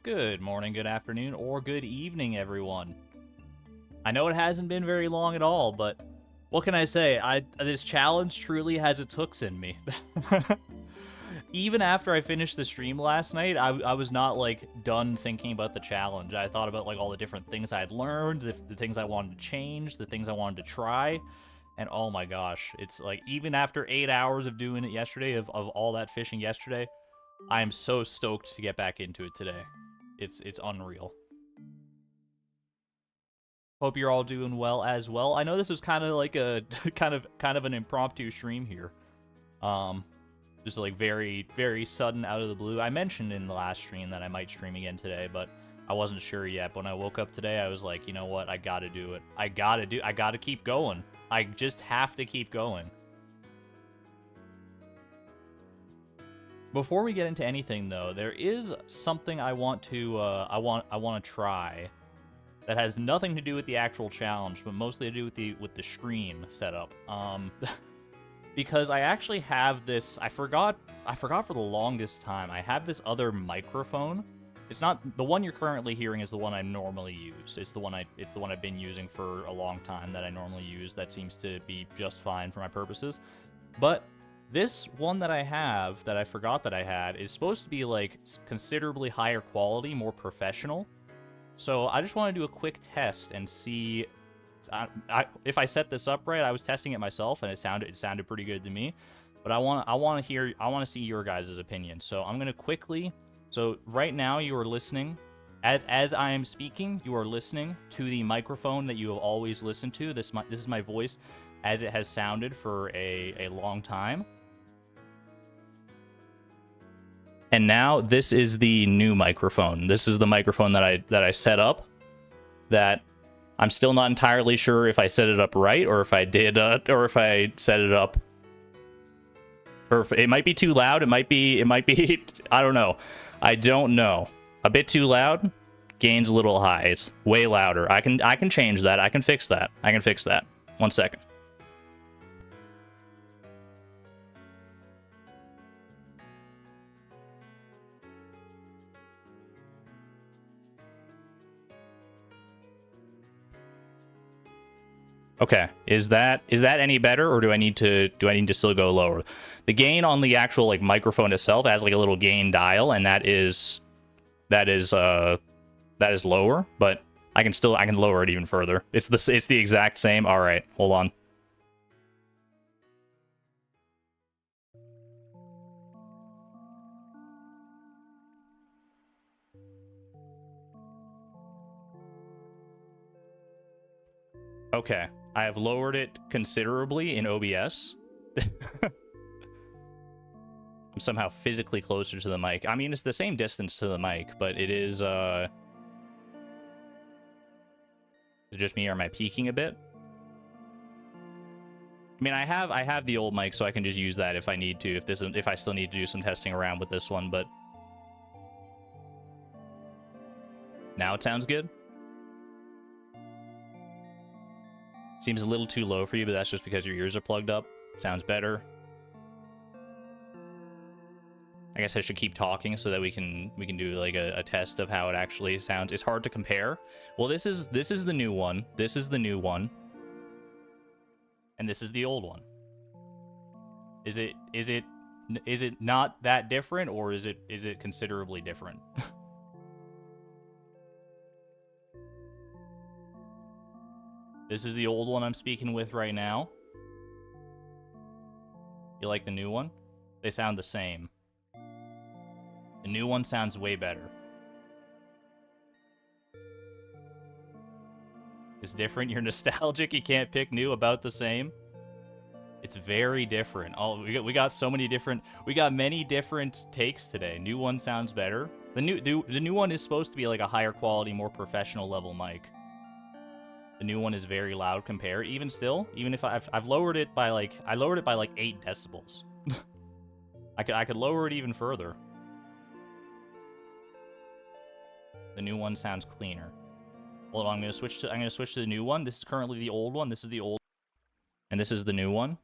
Good morning, good afternoon, or good evening, everyone. I know it hasn't been very long at all, but what can I say? This challenge truly has its hooks in me. Even after I finished the stream last night, I was not, like, done thinking about the challenge. I thought about, like, all the different things I had learned, the things I wanted to change, the things I wanted to try, and oh my gosh, it's like, even after 8 hours of doing it yesterday, of all that fishing yesterday, I am so stoked to get back into it today. It's unreal. Hope you're all doing well as well. I know this was kind of like a kind of an impromptu stream here. Um, just like very sudden out of the blue. I mentioned in the last stream that I might stream again today, but I wasn't sure yet. When I woke up today, I was like, you know what? I gotta do it. I gotta keep going. I just have to keep going. Before we get into anything, though, there is something I want to try that has nothing to do with the actual challenge, but mostly to do with the stream setup. Because I actually have this. I forgot for the longest time. I have this other microphone. It's not the one you're currently hearing. Is the one I normally use. It's the one I've been using for a long time that I normally use. That seems to be just fine for my purposes. But this one that I have, that I forgot that I had, is supposed to be, like, considerably higher quality, more professional. So I just want to do a quick test and see if I set this up right. I was testing it myself, and it sounded pretty good to me. But I want to see your guys' opinion. So I'm gonna quickly. So right now you are listening, as I am speaking, you are listening to the microphone that you have always listened to. This is my voice as it has sounded for a long time. And now this is the new microphone. This is the microphone that I set up. That I'm still not entirely sure if I set it up right, or if I did, or if I set it up, or if it might be too loud. It might be. I don't know. I don't know. A bit too loud. Gain's a little high. It's way louder. I can change that. I can fix that. 1 second. Okay, is that any better, or do I need to still go lower? The gain on the actual, like, microphone itself has, like, a little gain dial, and that is lower, but I can lower it even further. It's the exact same. All right, hold on. Okay, I have lowered it considerably in OBS. I'm somehow physically closer to the mic. I mean, it's the same distance to the mic, but it is, is it just me, or am I peaking a bit? I mean, I have the old mic, so I can just use that if I need to, if I still need to do some testing around with this one, but now it sounds good. Seems a little too low for you, but that's just because your ears are plugged up. Sounds better. I guess I should keep talking so that we can do, like, a test of how it actually sounds. It's hard to compare. Well, this is the new one. This is the new one. And this is the old one. Is it not that different, or is it considerably different? This is the old one I'm speaking with right now. You like the new one? They sound the same. The new one sounds way better. It's different. You're nostalgic. You can't pick new. About the same. It's very different. Oh, we got so many different. We got many different takes today. New one sounds better. The new one is supposed to be like a higher quality, more professional level mic. The new one is very loud compared. Even still, even if I've lowered it by like 8 decibels. I could lower it even further. The new one sounds cleaner. Hold on, I'm gonna switch to the new one. This is currently the old one. This is the old, and this is the new one.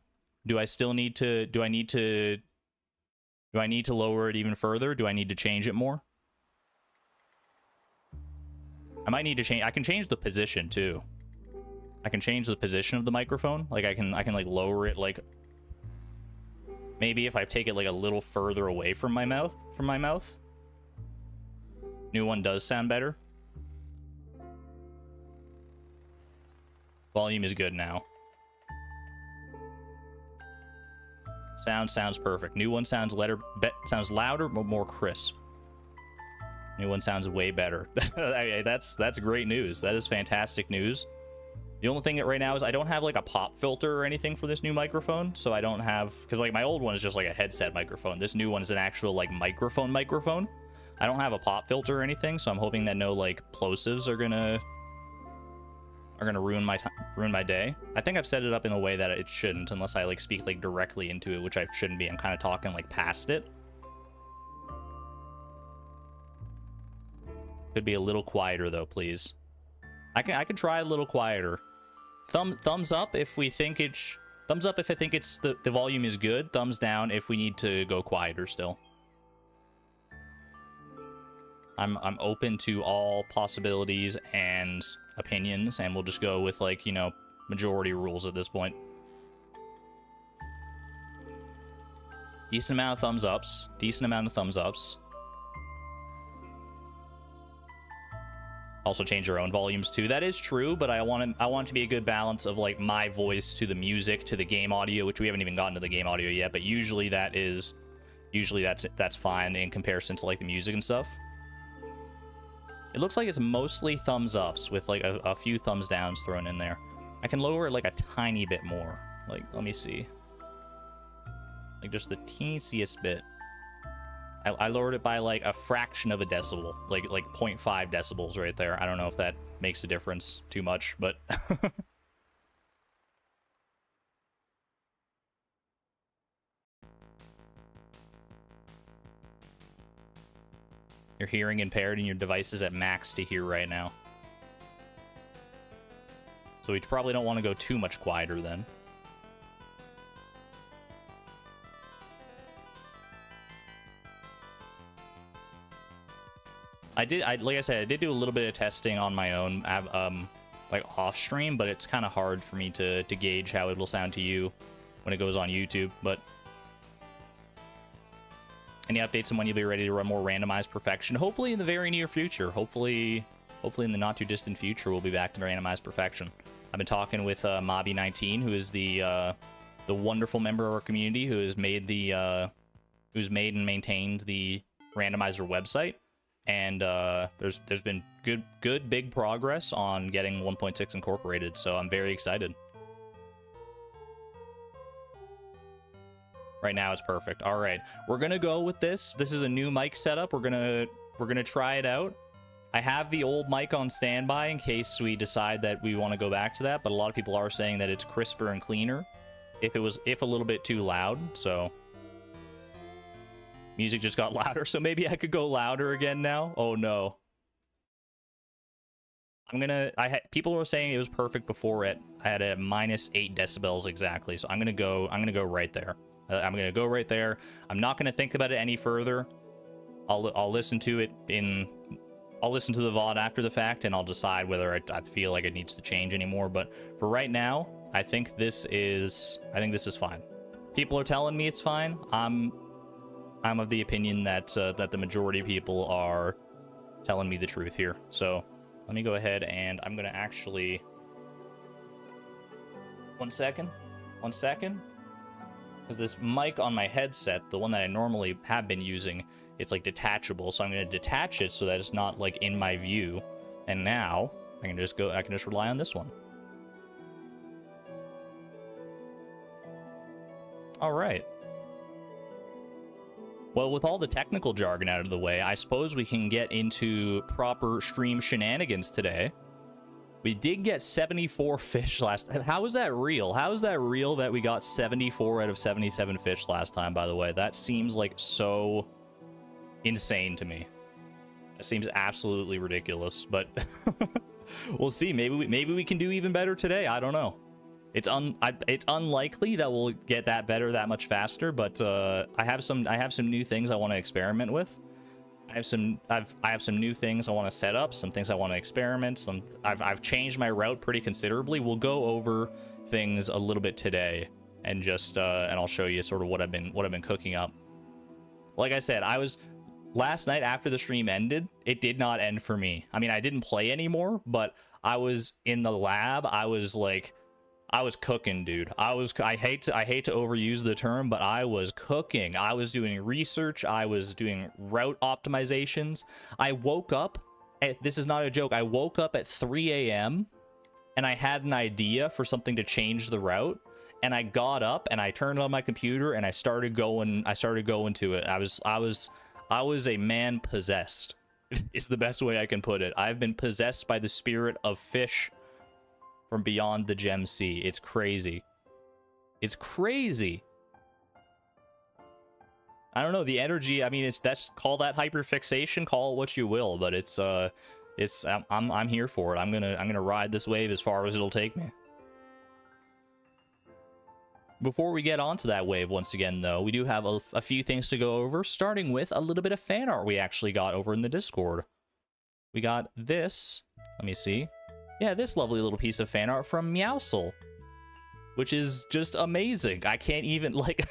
Do I still need to? Do I need to lower it even further? Do I need to change it more? I might need to change. I can change the position too. I can change the position of the microphone. Like I can like lower it, like maybe if I take it like a little further away from my mouth, New one does sound better. Volume is good now. Sounds perfect. New one sounds louder but more crisp. New one sounds way better. That's great news. That is fantastic news. The only thing right now is I don't have like a pop filter or anything for this new microphone, so I don't have, because like my old one is just like a headset microphone. This new one is an actual like microphone. I don't have a pop filter or anything, so I'm hoping that no like plosives are gonna ruin my day. I think I've set it up in a way that it shouldn't, unless I like speak like directly into it, which I shouldn't be. I'm kind of talking like past it. Could be a little quieter though, please. I can try a little quieter. Thumbs up if we think it's thumbs up if I think it's the volume is good. Thumbs down if we need to go quieter still. I'm open to all possibilities and opinions, and we'll just go with like, you know, majority rules at this point. Decent amount of thumbs ups. Also change your own volumes too. That is true, but I want it to be a good balance of like my voice to the music, to the game audio, which we haven't even gotten to the game audio yet, but usually that's fine in comparison to like the music and stuff. It looks like it's mostly thumbs ups with like a few thumbs downs thrown in there. I can lower it like a tiny bit more. Like, let me see. Like just the teeniest bit. I lowered it by like a fraction of a decibel, like 0.5 decibels right there. I don't know if that makes a difference too much, but you're hearing impaired and your device is at max to hear right now. So we probably don't want to go too much quieter then. Like I said, I did do a little bit of testing on my own, like off stream, but it's kind of hard for me to gauge how it will sound to you when it goes on YouTube. But any updates on when you'll be ready to run more randomized perfection? Hopefully in the very near future. Hopefully in the not too distant future, we'll be back to randomized perfection. I've been talking with Mobby19, who is the wonderful member of our community who has made who's made and maintained the randomizer website. And there's been good big progress on getting 1.6 incorporated, so I'm very excited. Right now it's perfect. All right, we're gonna go with this. This is a new mic setup. We're gonna try it out. I have the old mic on standby in case we decide that we want to go back to that, but a lot of people are saying that it's crisper and cleaner if a little bit too loud. So music just got louder, so maybe I could go louder again now. Oh no. People were saying it was perfect before it. I had a -8 decibels exactly, so I'm gonna go right there. I'm gonna go right there. I'm not gonna think about it any further. I'll listen to it I'll listen to the VOD after the fact, and I'll decide whether I feel like it needs to change anymore. But for right now, I think this is fine. People are telling me it's fine. I'm of the opinion that that the majority of people are telling me the truth here. So let me go ahead and I'm gonna actually... One second. Because this mic on my headset, the one that I normally have been using, it's like detachable. So I'm gonna detach it so that it's not like in my view. And now I can just rely on this one. All right. Well, with all the technical jargon out of the way, I suppose we can get into proper stream shenanigans today. We did get 74 fish last time. How is that real? How is that real that we got 74 out of 77 fish last time, by the way? That seems like so insane to me. It seems absolutely ridiculous, but we'll see. Maybe we can do even better today. I don't know. It's unlikely that we'll get that better that much faster, but I have some new things I want to experiment with. I have some new things I want to set up, some things I want to experiment. I've changed my route pretty considerably. We'll go over things a little bit today, and just and I'll show you sort of what I've been cooking up. Like I said, last night after the stream ended, it did not end for me. I mean, I didn't play anymore, but I was in the lab. I was cooking, dude. I hate to overuse the term, but I was cooking. I was doing research. I was doing route optimizations. I woke up, this is not a joke, I woke up at 3 a.m. and I had an idea for something to change the route. And I got up and I turned on my computer and I started going to it. I was a man possessed. Is the best way I can put it. I've been possessed by the spirit of fish from beyond the gem sea. It's crazy. It's crazy. I don't know, the energy, I mean, call that hyperfixation, call it what you will, but I'm here for it. I'm gonna ride this wave as far as it'll take me. Before we get onto that wave once again, though, we do have a few things to go over, starting with a little bit of fan art we actually got over in the Discord. We got this, let me see. Yeah, this lovely little piece of fan art from Meowsel, which is just amazing. I can't even, like...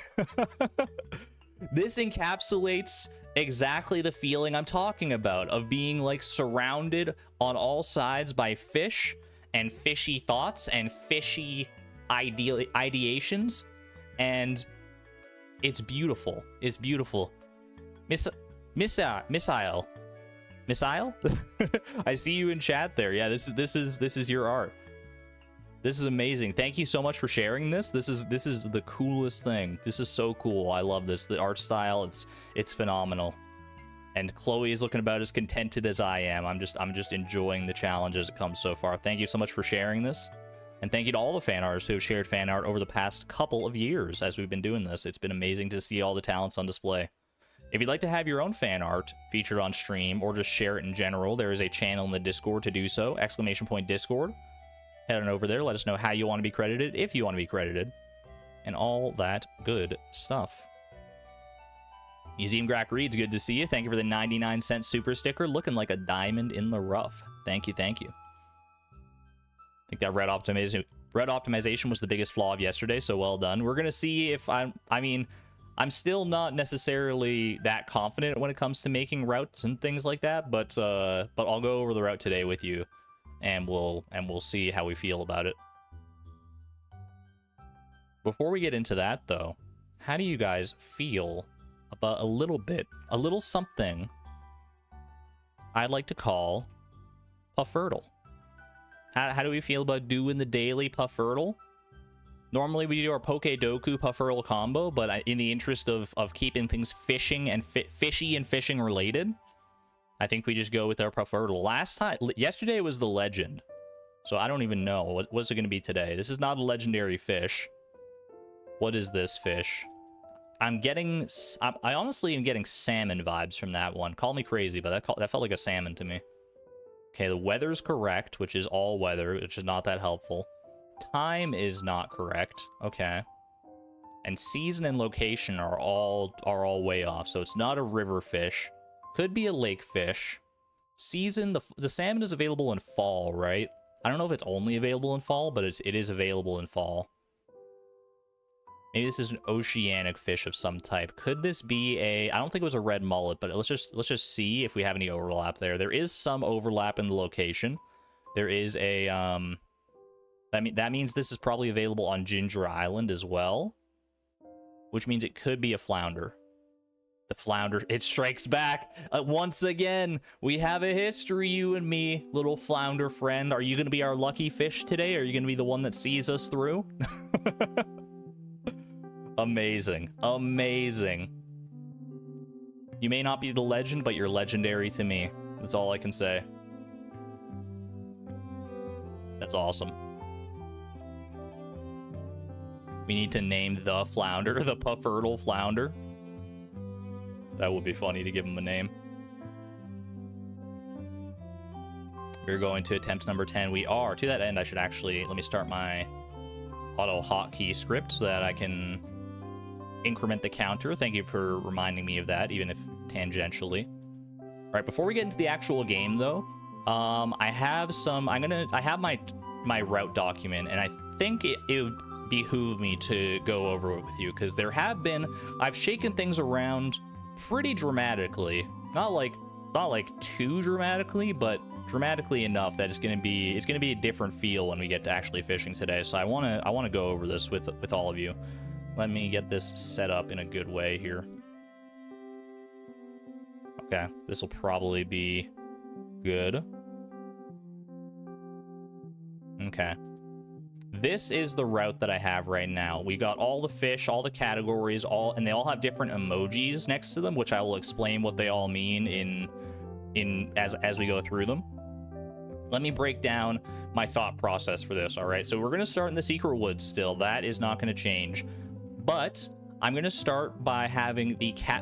This encapsulates exactly the feeling I'm talking about, of being, like, surrounded on all sides by fish and fishy thoughts and fishy ideations, and it's beautiful. It's beautiful. Missile. I see you in chat there. Yeah, this is your art. This is amazing. Thank you so much for sharing this. This is the coolest thing. This is so cool. I love this. The art style, it's phenomenal. And Chloe is looking about as contented as I am. I'm just enjoying the challenge as it comes so far. Thank you so much for sharing this. And thank you to all the fan artists who have shared fan art over the past couple of years as we've been doing this. It's been amazing to see all the talents on display. If you'd like to have your own fan art featured on stream, or just share it in general, there is a channel in the Discord to do so, !Discord. Head on over there, let us know how you want to be credited, if you want to be credited, and all that good stuff. Museum Grack Reads, good to see you. Thank you for the 99-cent super sticker, looking like a diamond in the rough. Thank you, thank you. I think that red optimization was the biggest flaw of yesterday, so well done. We're gonna see if I'm still not necessarily that confident when it comes to making routes and things like that, but I'll go over the route today with you, and we'll see how we feel about it. Before we get into that, though, how do you guys feel about a little something I'd like to call Puffurtle? How do we feel about doing the daily Puffurtle? Normally we do our Pokedoku Puffurtle combo, but in the interest of keeping things fishing and fishy and fishing related, I think we just go with our Puffurtle. Yesterday was the legend, so I don't even know. What's it going to be today? This is not a legendary fish. What is this fish? I honestly am getting salmon vibes from that one. Call me crazy, but that felt like a salmon to me. Okay, the weather's correct, which is all weather, which is not that helpful. Time is not correct. Okay. And season and location are all way off, so it's not a river fish. Could be a lake fish. Season, the salmon is available in fall, right? I don't know if it's only available in fall, but it is available in fall. Maybe this is an oceanic fish of some type. Could this be I don't think it was a red mullet, but let's just see if we have any overlap there. There is some overlap in the location. There is that means this is probably available on Ginger Island as well, which means it could be a flounder. The flounder, it strikes back once again. We have a history, you and me, little flounder friend. Are you going to be our lucky fish today? Or are you going to be the one that sees us through? Amazing. Amazing. You may not be the legend, but you're legendary to me. That's all I can say. That's awesome. We need to name the flounder, the Puffurtle flounder. That would be funny to give him a name. We're going to attempt number 10. We are. To that end, I should actually... Let me start my auto hotkey script so that I can increment the counter. Thank you for reminding me of that, even if tangentially. All right, before we get into the actual game, though, I have my route document, and I think it would behoove me to go over it with you, because I've shaken things around pretty dramatically. Not like too dramatically, but dramatically enough that it's gonna be a different feel when we get to actually fishing today. So I wanna go over this with all of you. Let me get this set up in a good way here. Okay, this will probably be good. Okay. This is the route that I have right now. We got all the fish, all the categories, and they all have different emojis next to them, which I will explain what they all mean as we go through them. Let me break down my thought process for this, all right? So we're going to start in the secret woods still. That is not going to change. But I'm going to start by having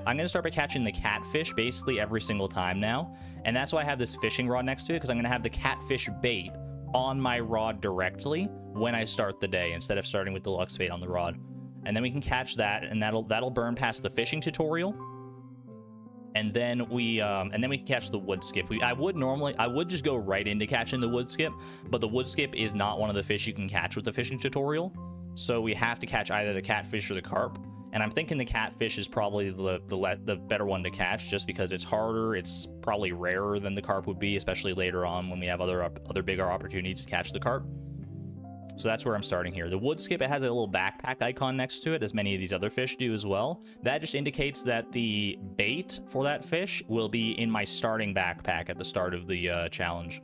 I'm going to start by catching the catfish basically every single time now. And that's why I have this fishing rod next to it, because I'm going to have the catfish bait on my rod directly when I start the day, instead of starting with the deluxe bait on the rod. And then we can catch that, and that'll burn past the fishing tutorial. And then we can catch the wood skip. I would just go right into catching the wood skip, but the wood skip is not one of the fish you can catch with the fishing tutorial. So we have to catch either the catfish or the carp. And I'm thinking the catfish is probably the better one to catch, just because it's harder. It's probably rarer than the carp would be, especially later on when we have other bigger opportunities to catch the carp. So that's where I'm starting here. The wood skip, it has a little backpack icon next to it, as many of these other fish do as well. That just indicates that the bait for that fish will be in my starting backpack at the start of the challenge.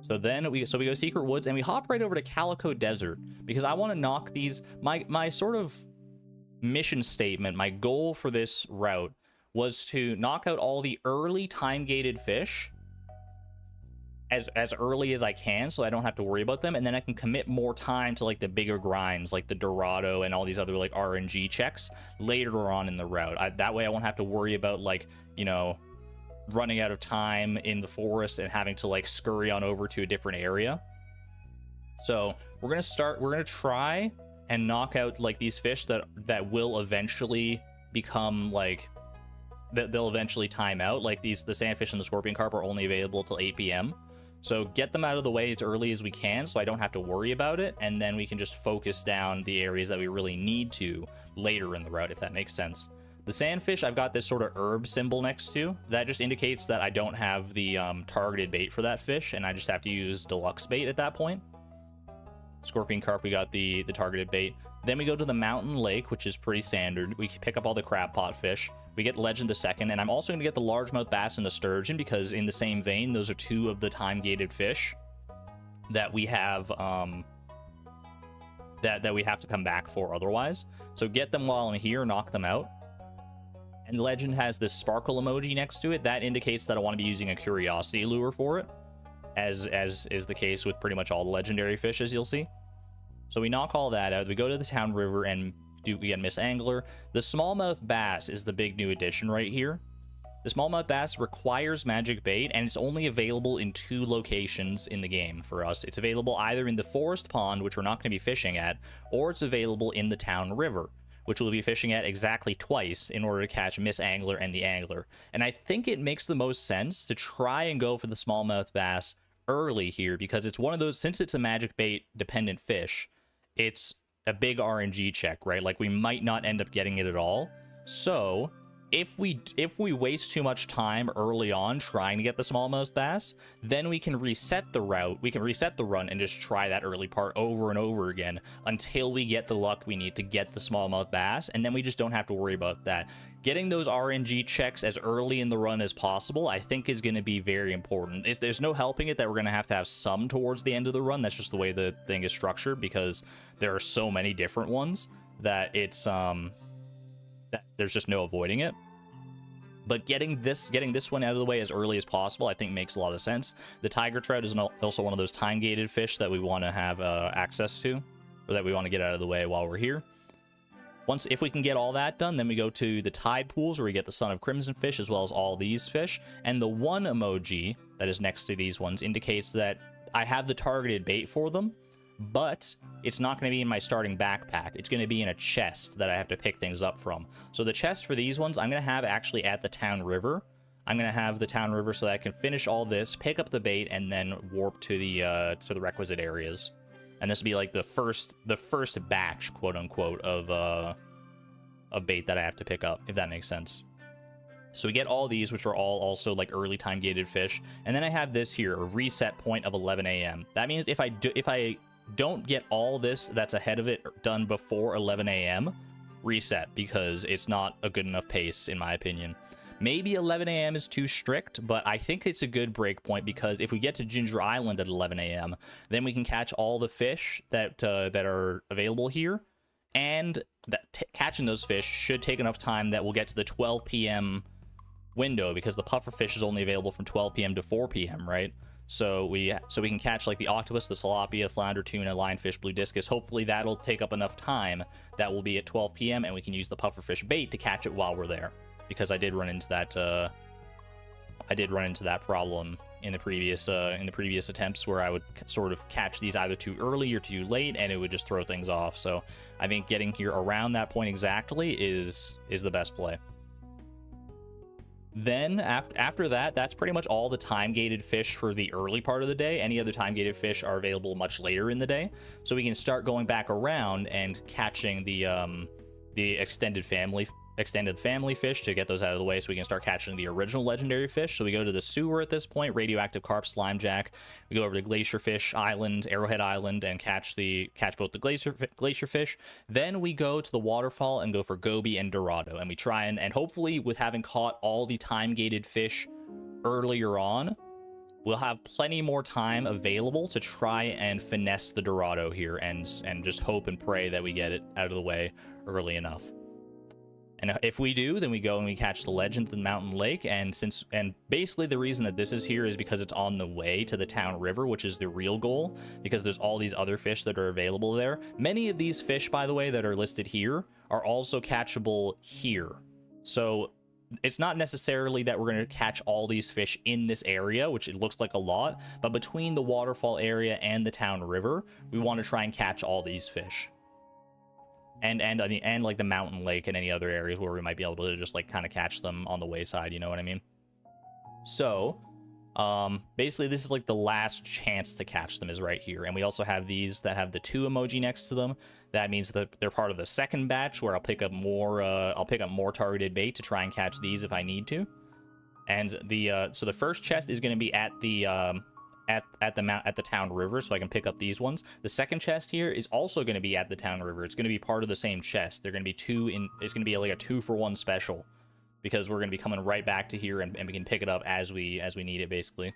So then we go secret woods, and we hop right over to Calico Desert, because I want to knock these. My sort of mission statement, my goal for this route was to knock out all the early time-gated fish as early as I can, so I don't have to worry about them, and then I can commit more time to like the bigger grinds, like the Dorado and all these other like RNG checks later on in the route. That way I won't have to worry about, like, you know, running out of time in the forest and having to like scurry on over to a different area. So we're gonna try and knock out like these fish that will eventually become like they'll eventually time out. Like the sandfish and the scorpion carp are only available till 8 p.m. So get them out of the way as early as we can, so I don't have to worry about it, and then we can just focus down the areas that we really need to later in the route, if that makes sense. The sandfish, I've got this sort of herb symbol next to. That just indicates that I don't have the targeted bait for that fish, and I just have to use deluxe bait at that point. Scorpion carp, we got the targeted bait. Then we go to the mountain lake, which is pretty standard. We pick up all the crab pot fish. We get legend a second, and I'm also going to get the largemouth bass and the sturgeon, because in the same vein, those are two of the time-gated fish that we have that we have to come back for otherwise. So get them while I'm here, knock them out. And legend has this sparkle emoji next to it. That indicates that I want to be using a curiosity lure for it, as is the case with pretty much all the legendary fish, as you'll see. So we knock all that out. We go to the town river and do we get Miss Angler. The smallmouth bass is the big new addition right here. The smallmouth bass requires magic bait, and it's only available in 2 locations in the game for us. It's available either in the forest pond, which we're not going to be fishing at, or it's available in the town river, which we'll be fishing at exactly twice in order to catch Miss Angler and the Angler. And I think it makes the most sense to try and go for the smallmouth bass early here, because it's one of those, since it's a magic bait dependent fish, it's a big RNG check, right? Like, we might not end up getting it at all. So if we waste too much time early on trying to get the smallmouth bass, then we can reset the route, we can reset the run and just try that early part over and over again until we get the luck we need to get the smallmouth bass, and then we just don't have to worry about that. Getting those RNG checks as early in the run as possible, I think, is going to be very important. There's no helping it that we're going to have some towards the end of the run. That's just the way the thing is structured, because there are so many different ones that it's that there's just no avoiding it. But getting this one out of the way as early as possible, I think, makes a lot of sense. The tiger trout is also one of those time-gated fish that we want to have access to, or that we want to get out of the way while we're here. If we can get all that done, then we go to the tide pools, where we get the Son of Crimson fish, as well as all these fish. And the one emoji that is next to these ones indicates that I have the targeted bait for them, but it's not going to be in my starting backpack. It's going to be in a chest that I have to pick things up from. So the chest for these ones, I'm going to have actually at the town river. I'm gonna have the town river so that I can finish all this, pick up the bait, and then warp to the requisite areas. And this will be like the first batch, quote unquote, of bait that I have to pick up, if that makes sense. So we get all these, which are all also like early time gated fish, and then I have this here, a reset point of 11 a.m. That means if I don't get all this that's ahead of it done before 11 a.m., reset, because it's not a good enough pace in my opinion. Maybe 11 a.m. is too strict, but I think it's a good break point, because if we get to Ginger Island at 11 a.m., then we can catch all the fish that are available here, and catching those fish should take enough time that we'll get to the 12 p.m. window, because the pufferfish is only available from 12 p.m. to 4 p.m., right? So we can catch like the octopus, the tilapia, flounder, tuna, lionfish, blue discus. Hopefully that'll take up enough time that will be at 12 p.m. and we can use the pufferfish bait to catch it while we're there. Because I did run into that problem in the previous attempts, where I would sort of catch these either too early or too late, and it would just throw things off. So I think getting here around that point exactly is the best play. Then after that, that's pretty much all the time-gated fish for the early part of the day. Any other time-gated fish are available much later in the day, so we can start going back around and catching the extended family fish to get those out of the way, so we can start catching the original legendary fish. So we go to the sewer at this point, radioactive carp, slime jack. We go over to Glacier Fish Island, Arrowhead Island, and catch both the glacier fish. Then we go to the waterfall and go for goby and dorado, and we try and hopefully, with having caught all the time gated fish earlier on, we'll have plenty more time available to try and finesse the dorado here, and just hope and pray that we get it out of the way early enough. And if we do, then we go and we catch the legend of the mountain lake. And basically the reason that this is here is because it's on the way to the town river, which is the real goal, because there's all these other fish that are available there. Many of these fish, by the way, that are listed here are also catchable here. So it's not necessarily that we're going to catch all these fish in this area, which it looks like a lot, but between the waterfall area and the town river, we want to try and catch all these fish. And like the mountain lake and any other areas where we might be able to just like kind of catch them on the wayside, you know what I mean? So basically this is like the last chance to catch them is right here. And we also have these that have the 2 emoji next to them. That means that they're part of the second batch, where I'll pick up more targeted bait to try and catch these if I need to. And so the first chest is going to be at the at the town river, so I can pick up these ones. The second chest here is also going to be at the town river. It's going to be part of the same chest. They're going to be it's going to be like a 2-for-1 special, because we're going to be coming right back to here, and we can pick it up as we need it, basically.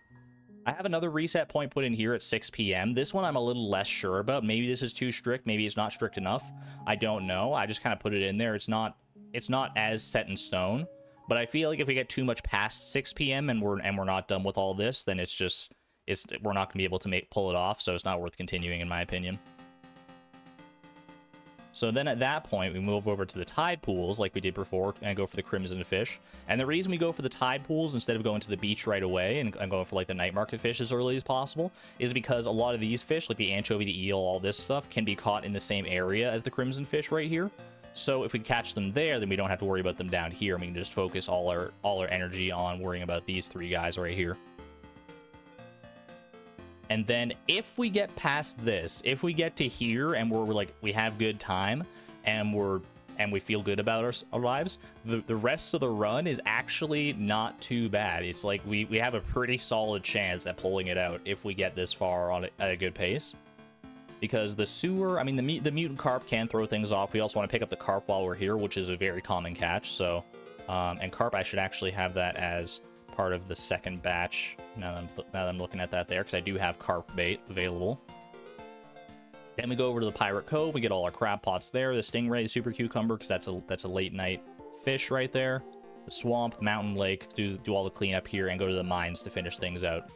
I have another reset point put in here at 6 p.m. This one I'm a little less sure about. Maybe this is too strict, maybe it's not strict enough. I don't know. I just kind of put it in there. It's not as set in stone, but I feel like if we get too much past 6 p.m. and we're not done with all this, then we're not going to be able to pull it off, so it's not worth continuing, in my opinion. So then at that point, we move over to the tide pools like we did before and go for the crimson fish. And the reason we go for the tide pools instead of going to the beach right away and going for like the night market fish as early as possible is because a lot of these fish, like the anchovy, the eel, all this stuff, can be caught in the same area as the crimson fish right here. So if we catch them there, then we don't have to worry about them down here. We can just focus all our energy on worrying about these 3 guys right here. And then if we get past this, if we get to here and we have good time and we feel good about our lives, the rest of the run is actually not too bad. It's like we have a pretty solid chance at pulling it out if we get this far at a good pace. Because the sewer, I mean, the mutant carp can throw things off. We also want to pick up the carp while we're here, which is a very common catch. So, and carp, I should actually have that as part of the second batch now that I'm looking at that there, because I do have carp bait available. Then we go over to the Pirate Cove. We get all our crab pots there. The stingray, the super cucumber, because that's a late night fish right there. The swamp, mountain lake, do all the cleanup here, and go to the mines to finish things out,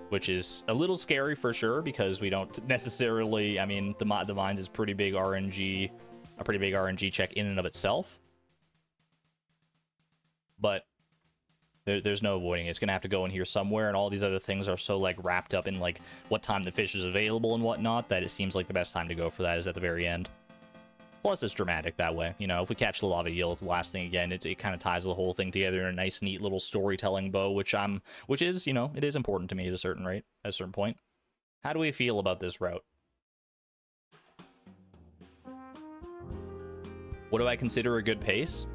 which is a little scary for sure, because we don't necessarily, I mean, the mines is a pretty big RNG check in and of itself, but there's no avoiding it. It's gonna have to go in here somewhere, and all these other things are so like wrapped up in like what time the fish is available and whatnot that it seems like the best time to go for that is at the very end. Plus, it's dramatic that way. You know, if we catch the lava eel, the last thing again, it kind of ties the whole thing together in a nice, neat little storytelling bow, which is, you know, it is important to me at a certain rate, at a certain point. How do we feel about this route? What do I consider a good pace?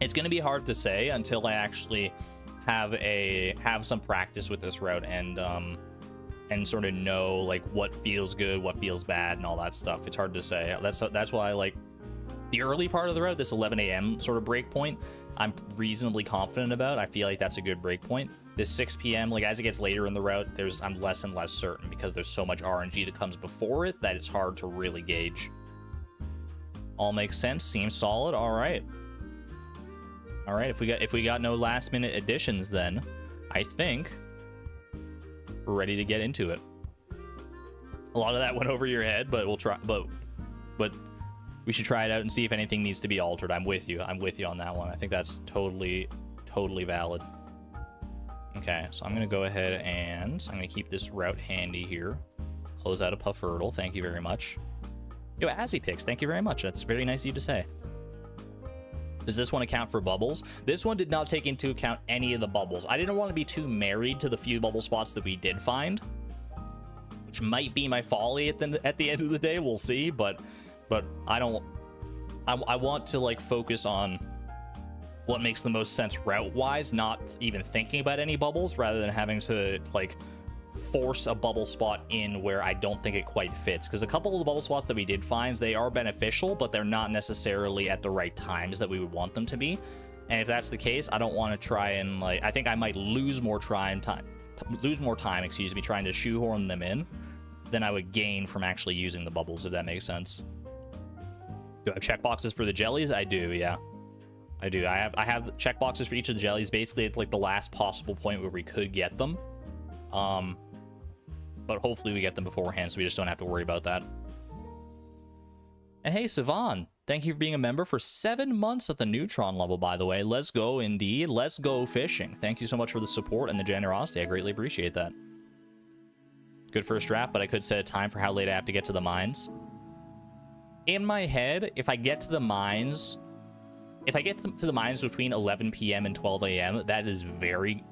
It's going to be hard to say until I actually have some practice with this route and sort of know like what feels good, what feels bad, and all that stuff. It's hard to say. That's why I like the early part of the route, this 11 a.m. sort of break point, I'm reasonably confident about. I feel like that's a good break point. This 6 p.m., like as it gets later in the route, I'm less and less certain because there's so much RNG that comes before it that it's hard to really gauge. All makes sense. Seems solid. All right. If we got no last minute additions, then I think we're ready to get into it. A lot of that went over your head, but we'll try. But we should try it out and see if anything needs to be altered. I'm with you. I'm with you on that one. I think that's totally valid. Okay, so I'm gonna go ahead and I'm gonna keep this route handy here. Close out a Puffertle. Thank you very much. Yo, Azzypix, thank you very much. That's very nice of you to say. Does this one account for bubbles? This one did not take into account any of the bubbles. I didn't want to be too married to the few bubble spots that we did find, which might be my folly at the end of the day. We'll see, but I want to like focus on what makes the most sense route-wise, not even thinking about any bubbles, rather than having to like force a bubble spot in where I don't think it quite fits. Because a couple of the bubble spots that we did find, they are beneficial, but they're not necessarily at the right times that we would want them to be. And if that's the case, I don't want to try and like, I think I might lose more time, excuse me, trying to shoehorn them in than I would gain from actually using the bubbles, if that makes sense. Do I have checkboxes for the jellies? I do, yeah. I do. I have checkboxes for each of the jellies, basically at like the last possible point where we could get them. But hopefully we get them beforehand, so we just don't have to worry about that. And hey, Sivan, thank you for being a member for 7 months at the Neutron level, by the way. Let's go, indeed. Let's go fishing. Thank you so much for the support and the generosity. I greatly appreciate that. Good first draft, but I could set a time for how late I have to get to the mines. In my head, if I get to the mines... If I get to the mines between 11 p.m. and 12 a.m., that is very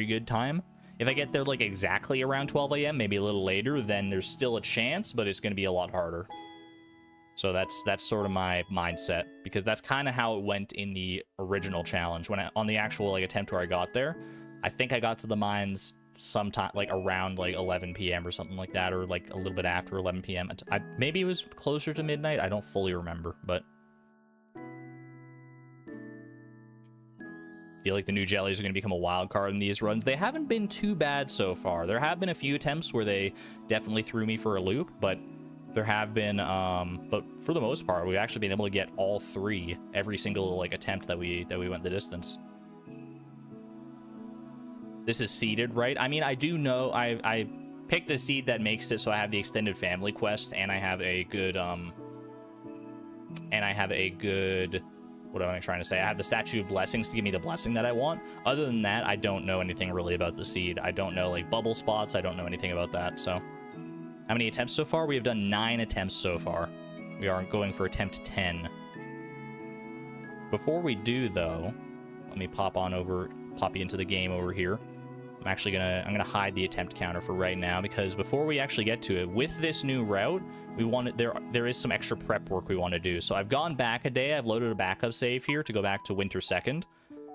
good time. If I get there like exactly around 12 a.m., maybe a little later, then there's still a chance, but it's going to be a lot harder. So that's sort of my mindset, because that's kind of how it went in the original challenge. On the actual like attempt where I got there, I think I got to the mines sometime like around like 11 p.m. or something like that, or like a little bit after 11 p.m. Maybe it was closer to midnight. I don't fully remember, but I feel like the new jellies are going to become a wild card in these runs. They haven't been too bad so far. There have been a few attempts where they definitely threw me for a loop, but there have been, but for the most part, we've actually been able to get all three every single like attempt that we went the distance. This is seeded, right? I mean, I do know I picked a seed that makes it so I have the extended family quest, and I have a good, what am I trying to say? I have the Statue of Blessings to give me the blessing that I want. Other than that, I don't know anything really about the seed. I don't know, like, bubble spots. I don't know anything about that, so. How many attempts so far? We have done 9 attempts so far. We are going for attempt 10. Before we do, though, let me pop you into the game over here. I'm gonna hide the attempt counter for right now, because before we actually get to it, with this new route, there is some extra prep work we want to do. So I've gone back a day. I've loaded a backup save here to go back to Winter 2nd,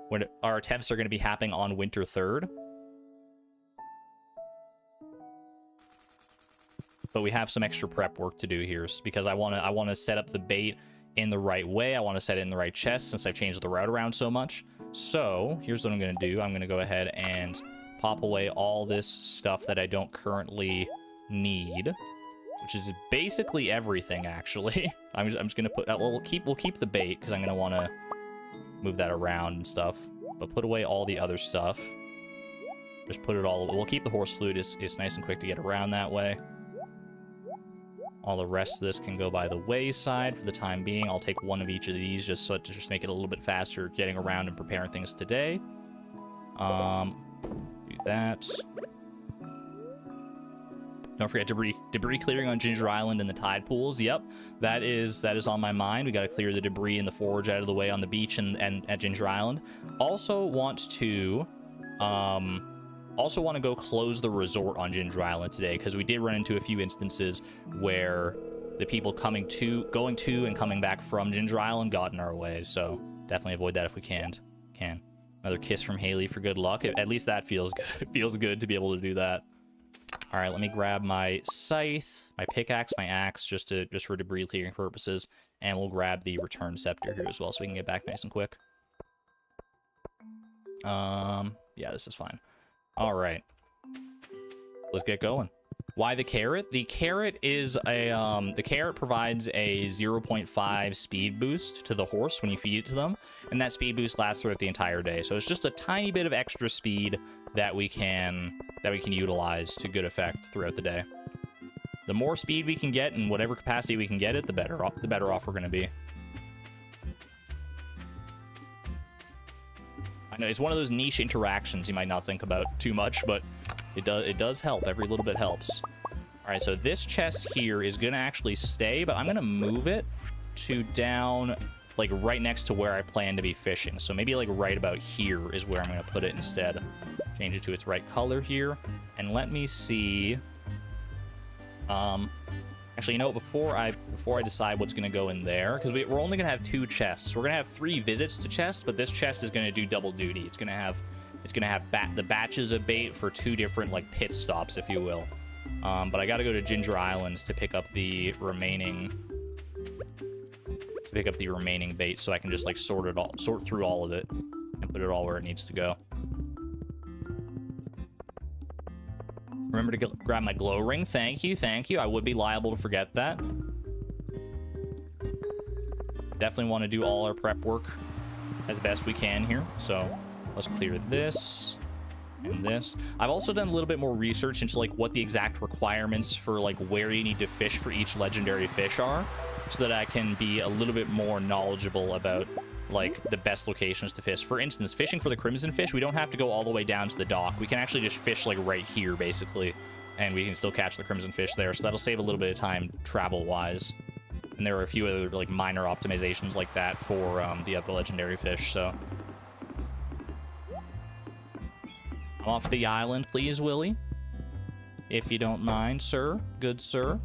when our attempts are going to be happening on Winter 3rd. But we have some extra prep work to do here, because I want to set up the bait in the right way. I want to set it in the right chest since I've changed the route around so much. So here's what I'm going to do. I'm going to go ahead and pop away all this stuff that I don't currently need, which is basically everything, actually. I'm just going to put that. We'll keep the bait, because I'm going to want to move that around and stuff. But put away all the other stuff. Just put it all. We'll keep the horse flute. It's nice and quick to get around that way. All the rest of this can go by the wayside for the time being. I'll take one of each of these just to make it a little bit faster getting around and preparing things today. Do that. Don't forget debris clearing on Ginger Island and the tide pools. Yep, that is on my mind. We got to clear the debris and the forage out of the way on the beach and at Ginger Island. Also want to go close the resort on Ginger Island today, because we did run into a few instances where the people going to and coming back from Ginger Island got in our way. So definitely avoid that if we can. Another kiss from Haley for good luck. At least that feels good. It feels good to be able to do that. All right, let me grab my scythe, my pickaxe, my axe, just for debris clearing purposes, and we'll grab the return scepter here as well, so we can get back nice and quick. Yeah, this is fine. All right, let's get going. Why the carrot? The carrot is the carrot provides a 0.5 speed boost to the horse when you feed it to them, and that speed boost lasts throughout the entire day. So it's just a tiny bit of extra speed that we can utilize to good effect throughout the day. The more speed we can get in whatever capacity we can get it, the better off we're going to be. I know it's one of those niche interactions you might not think about too much, but it does help. Every little bit helps. All right, so this chest here is going to actually stay, but I'm going to move it to down, like, right next to where I plan to be fishing. So maybe, like, right about here is where I'm going to put it instead. Change it to its right color here. And let me see. Actually, you know, before I decide what's going to go in there, because we're only going to have 2 chests. We're going to have 3 visits to chests, but this chest is going to do double duty. It's going to have the batches of bait for 2 different, like, pit stops, if you will. But I got to go to Ginger Islands to pick up the remaining bait, so I can just, like, sort through all of it and put it all where it needs to go. Remember to grab my glow ring. Thank you. I would be liable to forget that. Definitely want to do all our prep work as best we can here. So let's clear this and this. I've also done a little bit more research into, like, what the exact requirements for, like, where you need to fish for each legendary fish are, so that I can be a little bit more knowledgeable about, like, the best locations to fish. For instance, fishing for the crimson fish, we don't have to go all the way down to the dock. We can actually just fish, like, right here, basically, and we can still catch the crimson fish there, so that'll save a little bit of time travel-wise. And there are a few other, like, minor optimizations like that for the other legendary fish, so. I'm off the island, please, Willie. If you don't mind, sir. Good sir.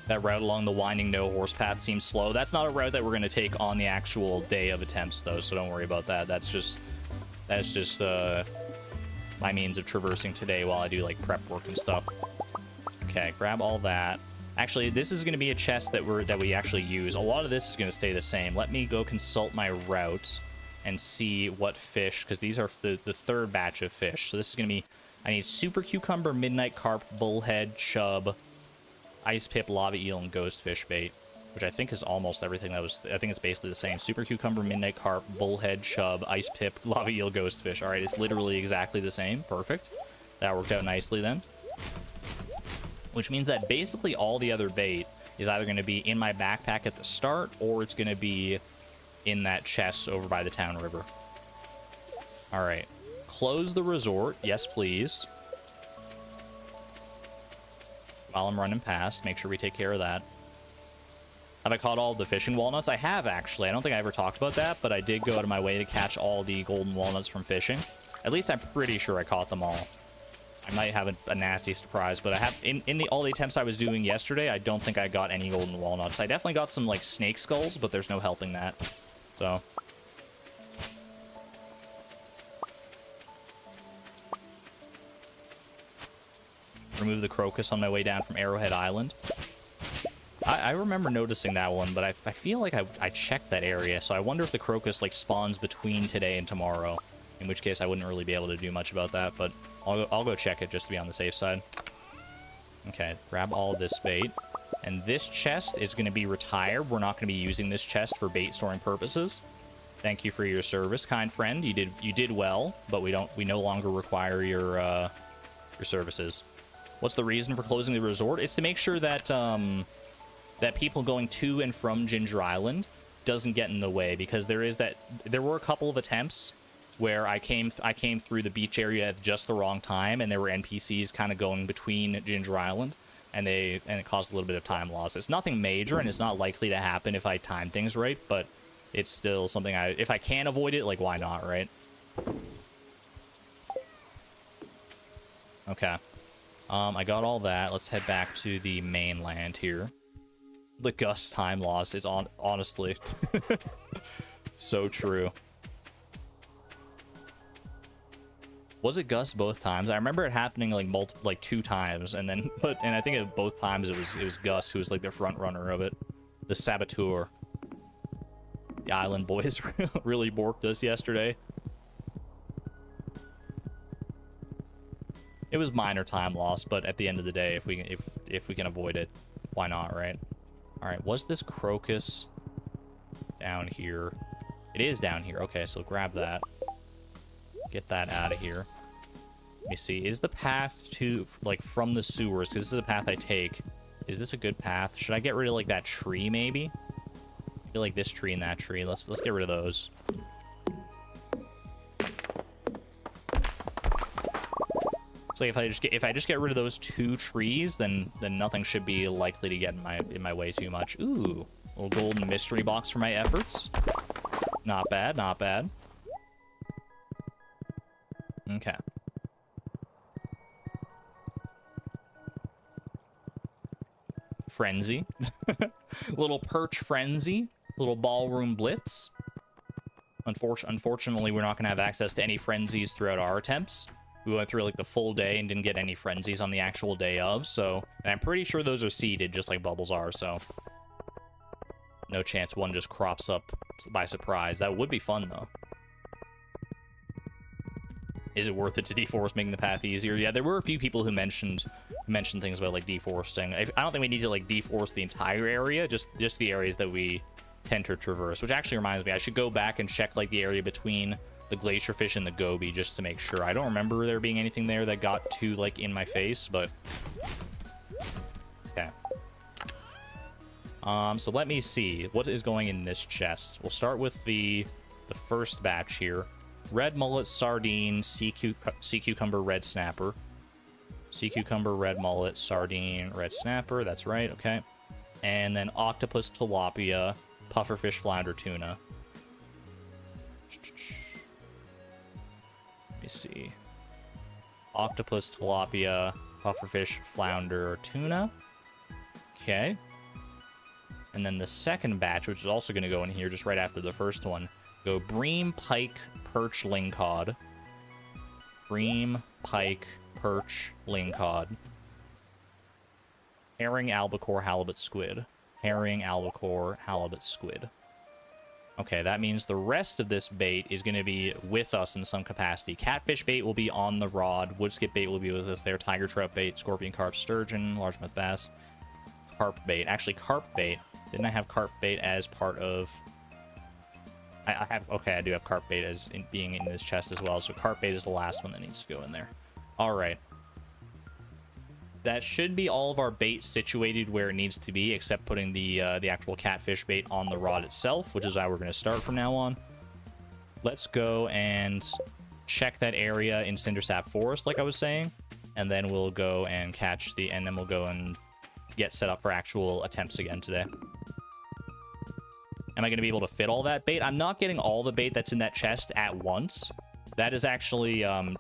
That route along the winding no-horse path seems slow. That's not a route that we're going to take on the actual day of attempts, though, so don't worry about that. That's just my means of traversing today while I do, like, prep work and stuff. Okay, grab all that. Actually, this is going to be a chest that we actually use. A lot of this is going to stay the same. Let me go consult my route and see what fish, because these are the 3rd batch of fish. So this is going to be, I need super cucumber, midnight carp, bullhead, chub, ice pip, lava eel, and ghost fish bait, which I think is almost everything I think it's basically the same. Super cucumber, midnight carp, bullhead, chub, ice pip, lava eel, ghost fish. All right, it's literally exactly the same. Perfect. That worked out nicely then. Which means that basically all the other bait is either going to be in my backpack at the start, or it's going to be in that chest over by the town river. All right. Close the resort. Yes, please. While I'm running past, make sure we take care of that. Have I caught all the fishing walnuts? I have, actually. I don't think I ever talked about that, but I did go out of my way to catch all the golden walnuts from fishing. At least I'm pretty sure I caught them all. I might have a nasty surprise, but I have in all the attempts I was doing yesterday, I don't think I got any golden walnuts. I definitely got some, like, snake skulls, but there's no helping that. So remove the crocus on my way down from Arrowhead Island. I remember noticing that one, but I feel like I checked that area, so I wonder if the crocus, like, spawns between today and tomorrow, in which case I wouldn't really be able to do much about that, but I'll go check it just to be on the safe side. Okay, grab all this bait. And this chest is going to be retired. We're not going to be using this chest for bait storing purposes. Thank you for your service, kind friend. You did well, but we no longer require your services. What's the reason for closing the resort? It's to make sure that that people going to and from Ginger Island doesn't get in the way, because there were a couple of attempts where I came through the beach area at just the wrong time, and there were NPCs kind of going between Ginger Island, and it caused a little bit of time loss. It's nothing major, and it's not likely to happen if I time things right, but it's still something if I can avoid it, like, why not, right? Okay. I got all that. Let's head back to the mainland here. The Gus time loss is honestly so true. Was it Gus both times? I remember it happening like 2 times, and then I think at both times it was Gus who was like the front runner of it, the saboteur. The Island Boys really borked us yesterday. It was minor time loss, but at the end of the day, if we can avoid it, why not, right? All right, was this crocus down here? It is down here. Okay, so grab that. Get that out of here. Let me see. Is the path to, like, from the sewers, because this is a path I take, is this a good path? Should I get rid of, like, that tree, maybe? I feel like this tree and that tree. Let's get rid of those. So if I just get rid of those 2 trees, then nothing should be likely to get in my way too much. Ooh, little golden mystery box for my efforts. Not bad, not bad. Okay. Frenzy. Little perch frenzy. Little ballroom blitz. Unfortunately, we're not going to have access to any frenzies throughout our attempts. We went through like the full day and didn't get any frenzies on the actual day of, so... And I'm pretty sure those are seeded, just like bubbles are, so... No chance one just crops up by surprise. That would be fun, though. Is it worth it to deforest, making the path easier? Yeah, there were a few people who mentioned things about, like, deforesting. I don't think we need to, like, deforest the entire area, just the areas that we tend to traverse, which actually reminds me, I should go back and check, like, the area between the glacierfish and the goby just to make sure. I don't remember there being anything there that got too, like, in my face, but... Okay. So let me see. What is going in this chest? We'll start with the first batch here. Red mullet, sardine, sea cucumber, red snapper. Sea cucumber, red mullet, sardine, red snapper. That's right, okay. And then octopus, tilapia, pufferfish, flounder, tuna. Let me see. Octopus, tilapia, pufferfish, flounder, tuna. Okay. And then the second batch, which is also going to go in here just right after the first one, go bream, pike, perch, lingcod. Bream, pike, perch, lingcod. Herring, albacore, halibut, squid. Herring, albacore, halibut, squid. Okay, that means the rest of this bait is going to be with us in some capacity. Catfish bait will be on the rod. Woodskip bait will be with us there. Tiger trout bait, scorpion, carp, sturgeon, largemouth bass. Carp bait. Actually, carp bait. Didn't I have carp bait as part of... I have... Okay, I do have carp bait as being in this chest as well. So carp bait is the last one that needs to go in there. All right. That should be all of our bait situated where it needs to be, except putting the actual catfish bait on the rod itself, which is how we're going to start from now on. Let's go and check that area in Cindersap Forest, like I was saying, and then we'll go and and then we'll go and get set up for actual attempts again today. Am I going to be able to fit all that bait? I'm not getting all the bait that's in that chest at once. That is actually I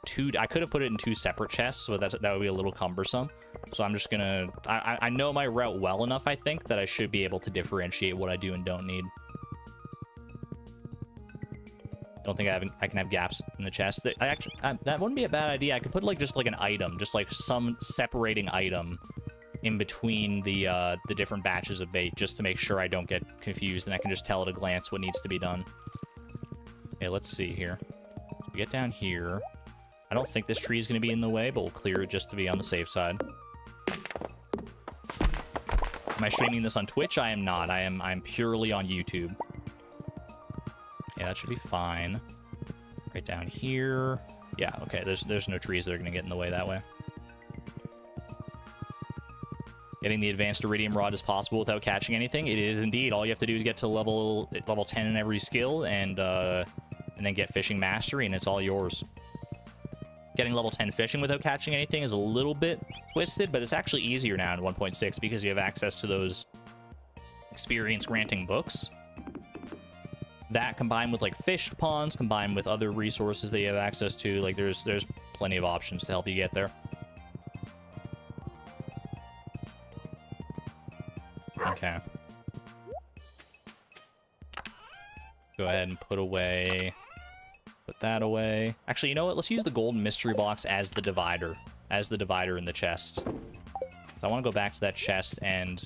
could have put it in 2 separate chests, but that would be a little cumbersome. So I'm just gonna... I know my route well enough, I think, that I should be able to differentiate what I do and don't need. Don't think I can have gaps in the chest. That wouldn't be a bad idea. I could put just like an item, just like some separating item in between the different batches of bait, just to make sure I don't get confused and I can just tell at a glance what needs to be done. Okay, let's see here. We get down here. I don't think this tree is going to be in the way, but we'll clear it just to be on the safe side. Am I streaming this on Twitch? I am not. I'm purely on YouTube. Yeah, that should be fine. Right down here. Yeah, okay. There's no trees that are going to get in the way that way. Getting the advanced iridium rod is possible without catching anything. It is indeed. All you have to do is get to level 10 in every skill, and and then get fishing mastery, and it's all yours. Getting level 10 fishing without catching anything is a little bit twisted, but it's actually easier now in 1.6 because you have access to those experience granting books. That combined with like fish ponds, combined with other resources that you have access to, like there's plenty of options to help you get there. Okay. Go ahead and put that away. Actually, you know what? Let's use the golden mystery box as the divider in the chest. So I want to go back to that chest, and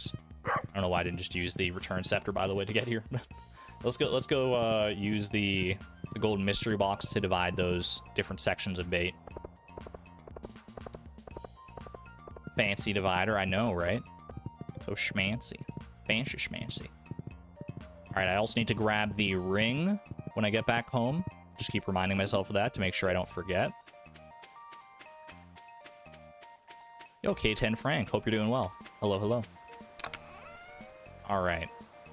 I don't know why I didn't just use the return scepter, by the way, to get here. Let's go use the golden mystery box to divide those different sections of bait. Fancy divider, I know, right? So schmancy. Fancy schmancy. Alright, I also need to grab the ring when I get back home. Just keep reminding myself of that to make sure I don't forget. Yo, K10 Frank, hope you're doing well. Hello, hello. Alright,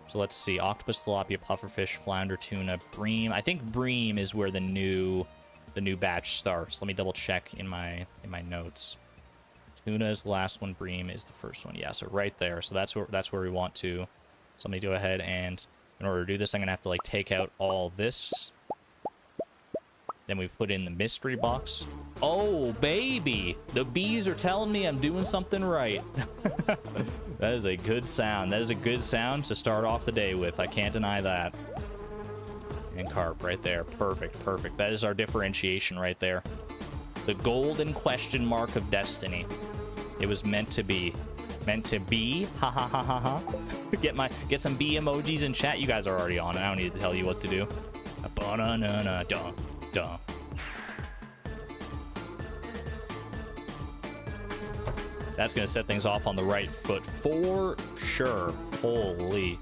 so let's see. Octopus, tilapia, pufferfish, flounder, tuna, bream. I think bream is where the new batch starts. Let me double check in my notes. Tuna is the last one, bream is the first one. Yeah, so right there. So that's where we want to. So let me go ahead, and in order to do this, I'm gonna have to like take out all this. Then we put in the mystery box. Oh, baby! The bees are telling me I'm doing something right. That is a good sound. That is a good sound to start off the day with. I can't deny that. And carp right there. Perfect, perfect. That is our differentiation right there. The golden question mark of destiny. It was meant to be. Meant to be. Ha ha ha ha ha. Get some bee emojis in chat. You guys are already on it. I don't need to tell you what to do. Ba-na-na-na-dun. Duh. That's gonna set things off on the right foot for sure. Holy.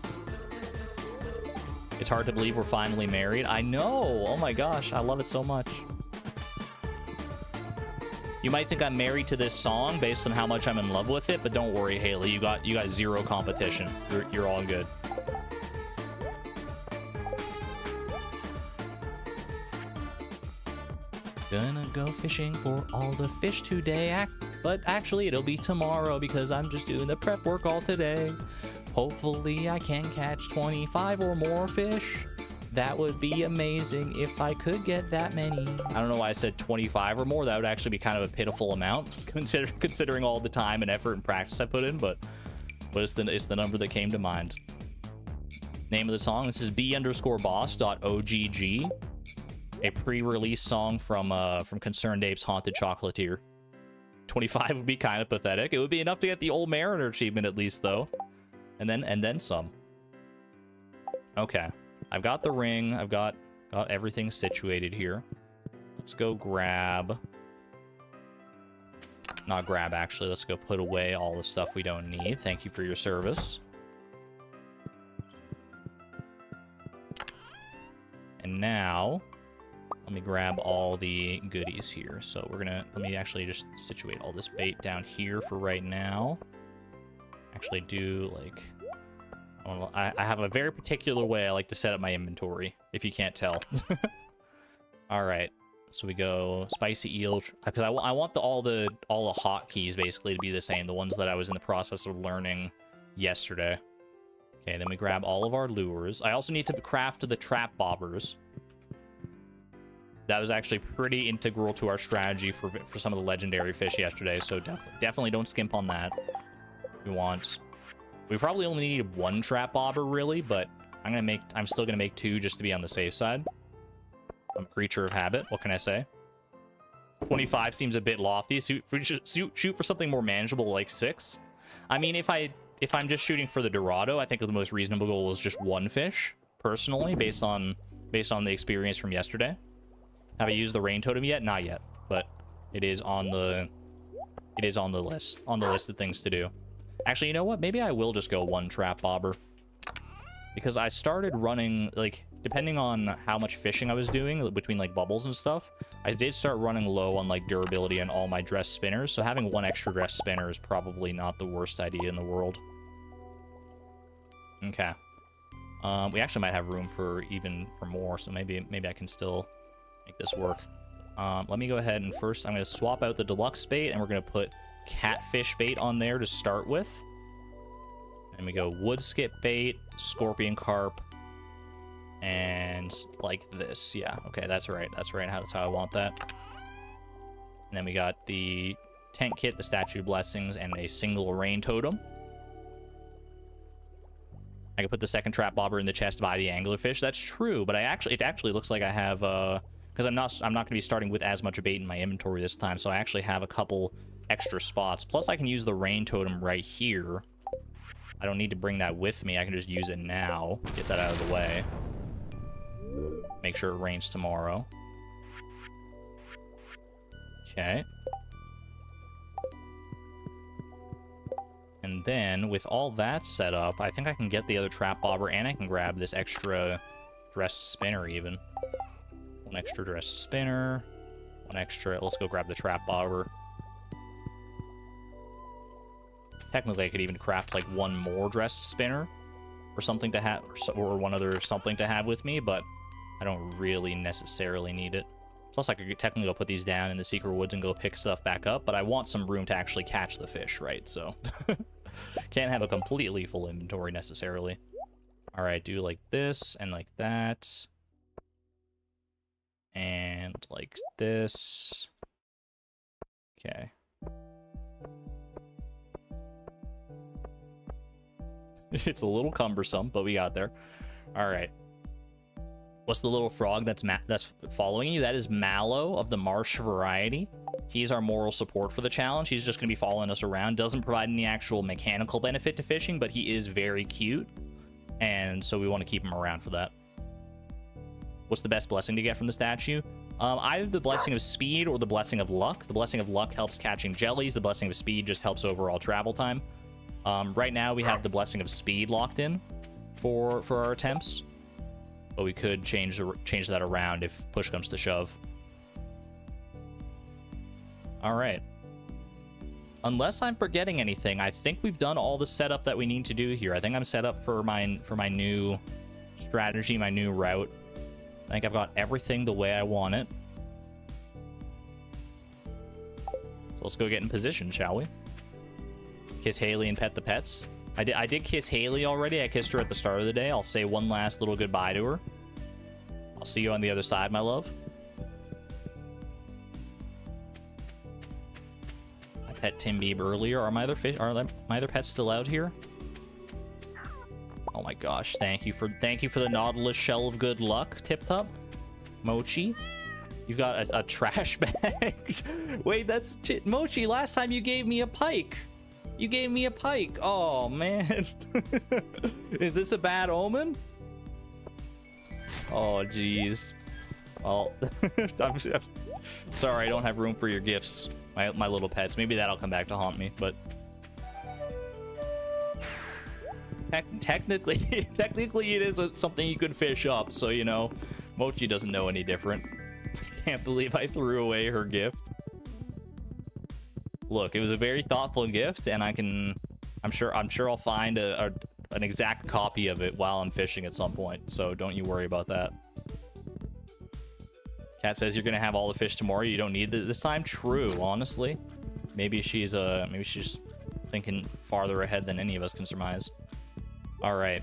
It's hard to believe we're finally married. I know. Oh my gosh, I love it so much. You might think I'm married to this song based on how much I'm in love with it, but don't worry, Haley. You got zero competition. You're all good. Gonna go fishing for all the fish today, but actually it'll be tomorrow because I'm just doing the prep work all today. Hopefully I can catch 25 or more fish. That would be amazing if I could get that many. I don't know why I said 25 or more. That would actually be kind of a pitiful amount considering all the time and effort and practice I put in, but it's the number that came to mind. Name of the song, this is b_boss.ogg. A pre-release song from Concerned Ape's Haunted Chocolatier. 25 would be kind of pathetic. It would be enough to get the Old Mariner achievement at least, though. And then some. Okay. I've got the ring. I've got everything situated here. Let's go grab... Not grab, actually. Let's go put away all the stuff we don't need. Thank you for your service. And now... Let me grab all the goodies here. So let me actually just situate all this bait down here for right now. Actually do like, I have a very particular way I like to set up my inventory, if you can't tell. All right, so we go spicy eel, because I want all the hotkeys basically to be the same, the ones that I was in the process of learning yesterday. Okay, then we grab all of our lures. I also need to craft the trap bobbers. That was actually pretty integral to our strategy for some of the legendary fish yesterday, so definitely don't skimp on that. We probably only need one trap bobber, really, but I'm still gonna make two just to be on the safe side. I'm a creature of habit, what can I say? 25 seems a bit lofty. Shoot for something more manageable, like 6. I mean, if I'm just shooting for the Dorado, I think the most reasonable goal is just one fish, personally, based on the experience from yesterday. Have I used the rain totem yet? Not yet, but it is on the list of things to do. Actually, you know what? Maybe I will just go one trap bobber, because I started running, like, depending on how much fishing I was doing between like bubbles and stuff, I did start running low on like durability on all my dress spinners. So having one extra dress spinner is probably not the worst idea in the world. Okay. We actually might have room for more, so maybe I can still make this work. Let me go ahead and first I'm going to swap out the deluxe bait, and we're going to put catfish bait on there to start with. And we go wood skip bait, scorpion carp, and like this. Yeah, okay, that's right. That's how I want that. And then we got the tent kit, the statue of blessings, and a single rain totem. I can put the second trap bobber in the chest by the anglerfish. That's true, but it actually looks like I have because I'm not going to be starting with as much bait in my inventory this time, so I actually have a couple extra spots. Plus, I can use the rain totem right here. I don't need to bring that with me. I can just use it now. Get that out of the way. Make sure it rains tomorrow. Okay. And then, with all that set up, I think I can get the other trap bobber, and I can grab this extra dressed spinner, even. One extra dressed spinner. One extra... Let's go grab the trap bobber. Technically, I could even craft, like, one more dressed spinner. Or something to have... Or one other something to have with me, but I don't really necessarily need it. Plus, I could technically go put these down in the secret woods and go pick stuff back up, but I want some room to actually catch the fish, right? So... Can't have a completely full inventory necessarily. Alright, do like this and like that. And like this. Okay. It's a little cumbersome, but we got there. Alright. What's the little frog that's following you? That is Mallow of the marsh variety. He's our moral support for the challenge. He's just going to be following us around. Doesn't provide any actual mechanical benefit to fishing, but he is very cute. And so we want to keep him around for that. What's the best blessing to get from the statue? Either the blessing of speed or the blessing of luck. The blessing of luck helps catching jellies. The blessing of speed just helps overall travel time. Right now we have the blessing of speed locked in for our attempts. But we could change that around if push comes to shove. All right. Unless I'm forgetting anything, I think we've done all the setup that we need to do here. I think I'm set up for my new strategy, my new route. I think I've got everything the way I want it. So let's go get in position, shall we? Kiss Haley and pet the pets. I did kiss Haley already. I kissed her at the start of the day. I'll say one last little goodbye to her. I'll see you on the other side, my love. I pet Tim Beeb earlier. Are my other pets still out here? Oh my gosh! Thank you for the Nautilus shell of good luck, Tip Top. Mochi, you've got a trash bag. Wait, that's Mochi. Last time you gave me a pike. You gave me a pike. Oh, man. Is this a bad omen? Oh, jeez. Well, I'm sorry, I don't have room for your gifts, my little pets. Maybe that'll come back to haunt me, but... Technically it is something you could fish up, so, you know, Mochi doesn't know any different. Can't believe I threw away her gift. Look, it was a very thoughtful gift, and I'm sure I'll find an exact copy of it while I'm fishing at some point, so don't you worry about that. Kat says you're gonna have all the fish tomorrow. You don't need it this time. True, honestly. Maybe she's thinking farther ahead than any of us can surmise. All right.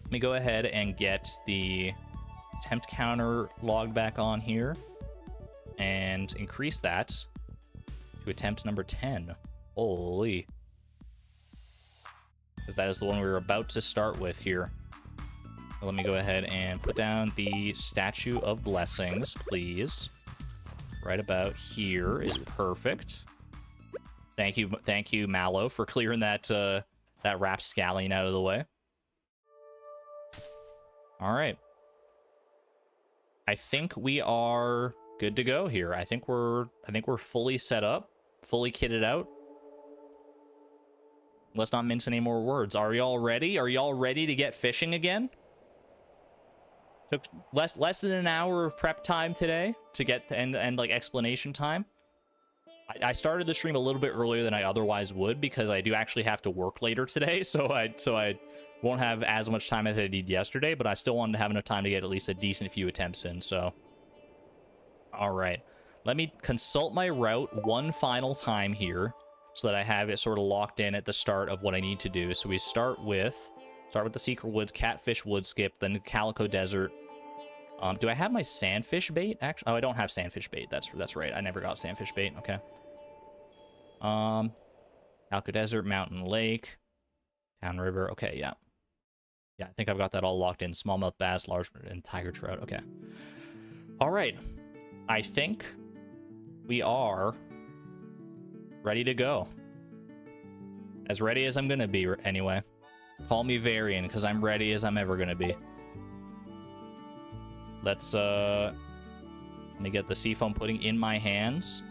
Let me go ahead and get the attempt counter log back on here and increase that to attempt number 10. Holy. Because that is the one we were about to start with here. Let me go ahead and put down the Statue of Blessings, please. Right about here is perfect. Thank you, Mallow, for clearing that rapscallion out of the way. All right. I think we are good to go here. I think we're fully set up, fully kitted out. Let's not mince any more words. Are y'all ready? Are y'all ready to get fishing again? Took less than an hour of prep time today to get and like explanation time. I started the stream a little bit earlier than I otherwise would because I do actually have to work later today, so I won't have as much time as I did yesterday, but I still wanted to have enough time to get at least a decent few attempts in, so. All right. Let me consult my route one final time here so that I have it sort of locked in at the start of what I need to do. So we start with the Secret Woods, Catfish Wood Skip, then Calico Desert. Do I have my Sandfish Bait? Actually, oh, I don't have Sandfish Bait. That's right. I never got Sandfish Bait. Okay. Calico Desert, Mountain Lake, Town River. Okay, yeah. Yeah, I think I've got that all locked in. Smallmouth bass, large, and tiger trout. Okay. All right. I think we are ready to go. As ready as I'm gonna be, anyway. Call me Varian, because I'm ready as I'm ever gonna be. Let's, let me get the seafoam pudding in my hands.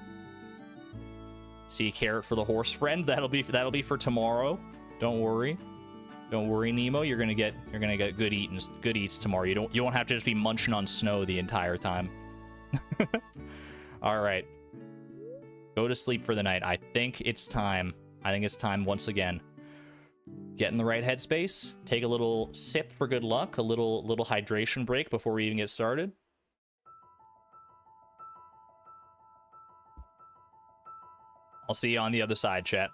Sea carrot for the horse friend. That'll be for tomorrow. Don't worry. Don't worry, Nemo. You're gonna get good eats tomorrow. You won't have to just be munching on snow the entire time. All right. Go to sleep for the night. I think it's time. I think it's time once again. Get in the right headspace. Take a little sip for good luck. A little hydration break before we even get started. I'll see you on the other side, chat.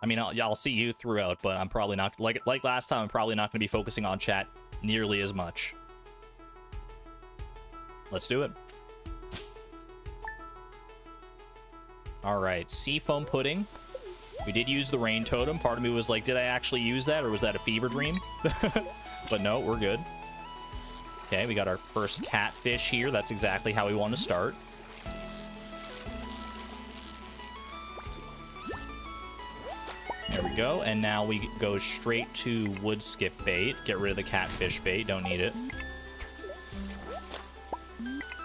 I mean, I'll see you throughout, but I'm probably not, like last time, I'm probably not going to be focusing on chat nearly as much. Let's do it. All right, seafoam pudding. We did use the rain totem. Part of me was like, did I actually use that, or was that a fever dream? But no, we're good. Okay, we got our first catfish here. That's exactly how we want to start. There we go, and now we go straight to wood skip bait. Get rid of the catfish bait, don't need it.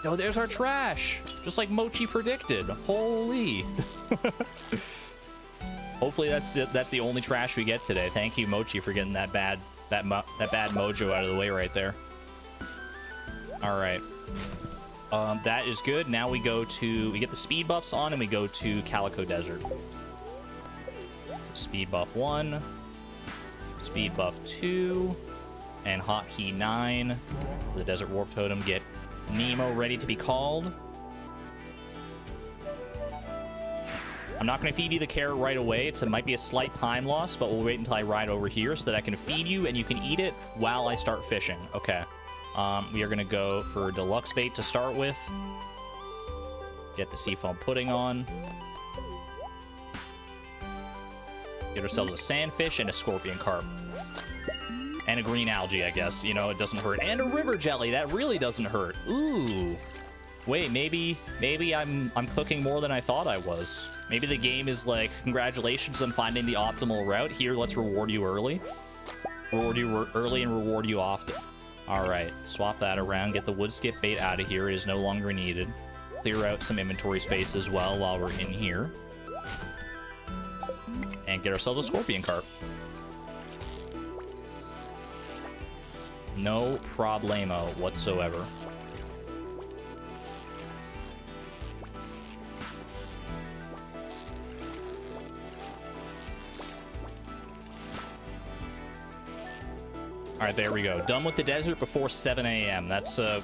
Oh, there's our trash! Just like Mochi predicted. Holy! Hopefully that's the only trash we get today. Thank you, Mochi, for getting that bad mojo out of the way right there. All right. That is good. Now we get the speed buffs on, and we go to Calico Desert. Speed buff 1, speed buff 2, and hotkey 9. The Desert Warp Totem. Get Nemo ready to be called. I'm not going to feed you the carrot right away. It might be a slight time loss, but we'll wait until I ride over here so that I can feed you and you can eat it while I start fishing. Okay. We are going to go for deluxe bait to start with. Get the seafoam pudding on. Get ourselves a sandfish and a scorpion carp. And a green algae, I guess. You know, it doesn't hurt. And a river jelly. That really doesn't hurt. Ooh. Wait, maybe I'm cooking more than I thought I was. Maybe the game is like, congratulations on finding the optimal route. Here, let's reward you early. Reward you early and reward you often. All right, swap that around. Get the wood skip bait out of here. It is no longer needed. Clear out some inventory space as well while we're in here. And get ourselves a scorpion carp. No problemo whatsoever. All right, there we go. Done with the desert before 7 a.m. That's a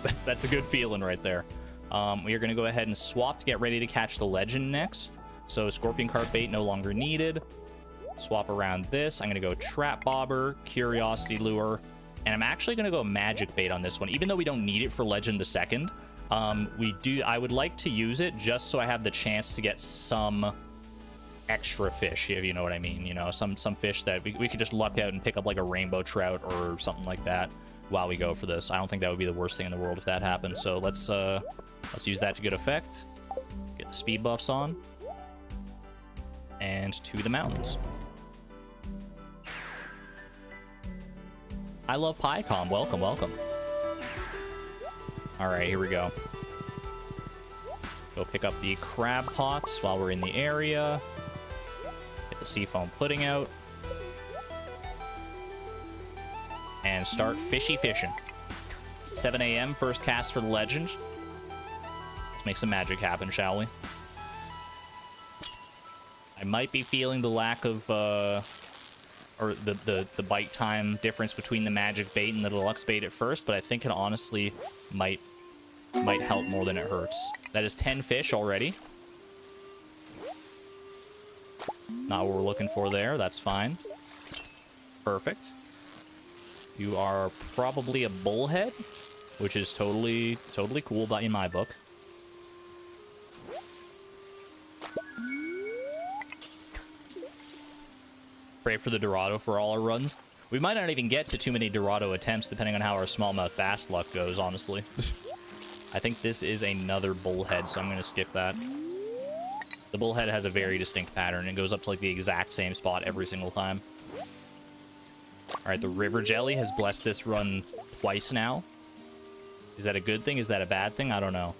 good feeling right there. We are going to go ahead and swap to get ready to catch the legend next. So scorpion carp bait no longer needed. Swap around this. I'm going to go trap bobber, curiosity lure, and I'm actually going to go magic bait on this one, even though we don't need it for legend the second. I would like to use it just so I have the chance to get some extra fish, if you know what I mean. You know, some fish that we could just luck out and pick up like a rainbow trout or something like that while we go for this. I don't think that would be the worst thing in the world if that happened. So let's use that to good effect. Get the speed buffs on. And to the mountains. I love PyCom. Welcome, welcome. All right, here we go. Go pick up the crab pots while we're in the area. Get the seafoam pudding out. And start fishy fishing. 7 a.m. first cast for the legend. Let's make some magic happen, shall we? I might be feeling the lack of, or the bite time difference between the magic bait and the deluxe bait at first, but I think it honestly might help more than it hurts. That is 10 fish already. Not what we're looking for there. That's fine. Perfect. You are probably a bullhead, which is totally cool in my book. Pray for the Dorado for all our runs. We might not even get to too many Dorado attempts, depending on how our smallmouth bass luck goes, honestly. I think this is another bullhead, so I'm going to skip that. The bullhead has a very distinct pattern. It goes up to, like, the exact same spot every single time. Alright, the river jelly has blessed this run twice now. Is that a good thing? Is that a bad thing? I don't know.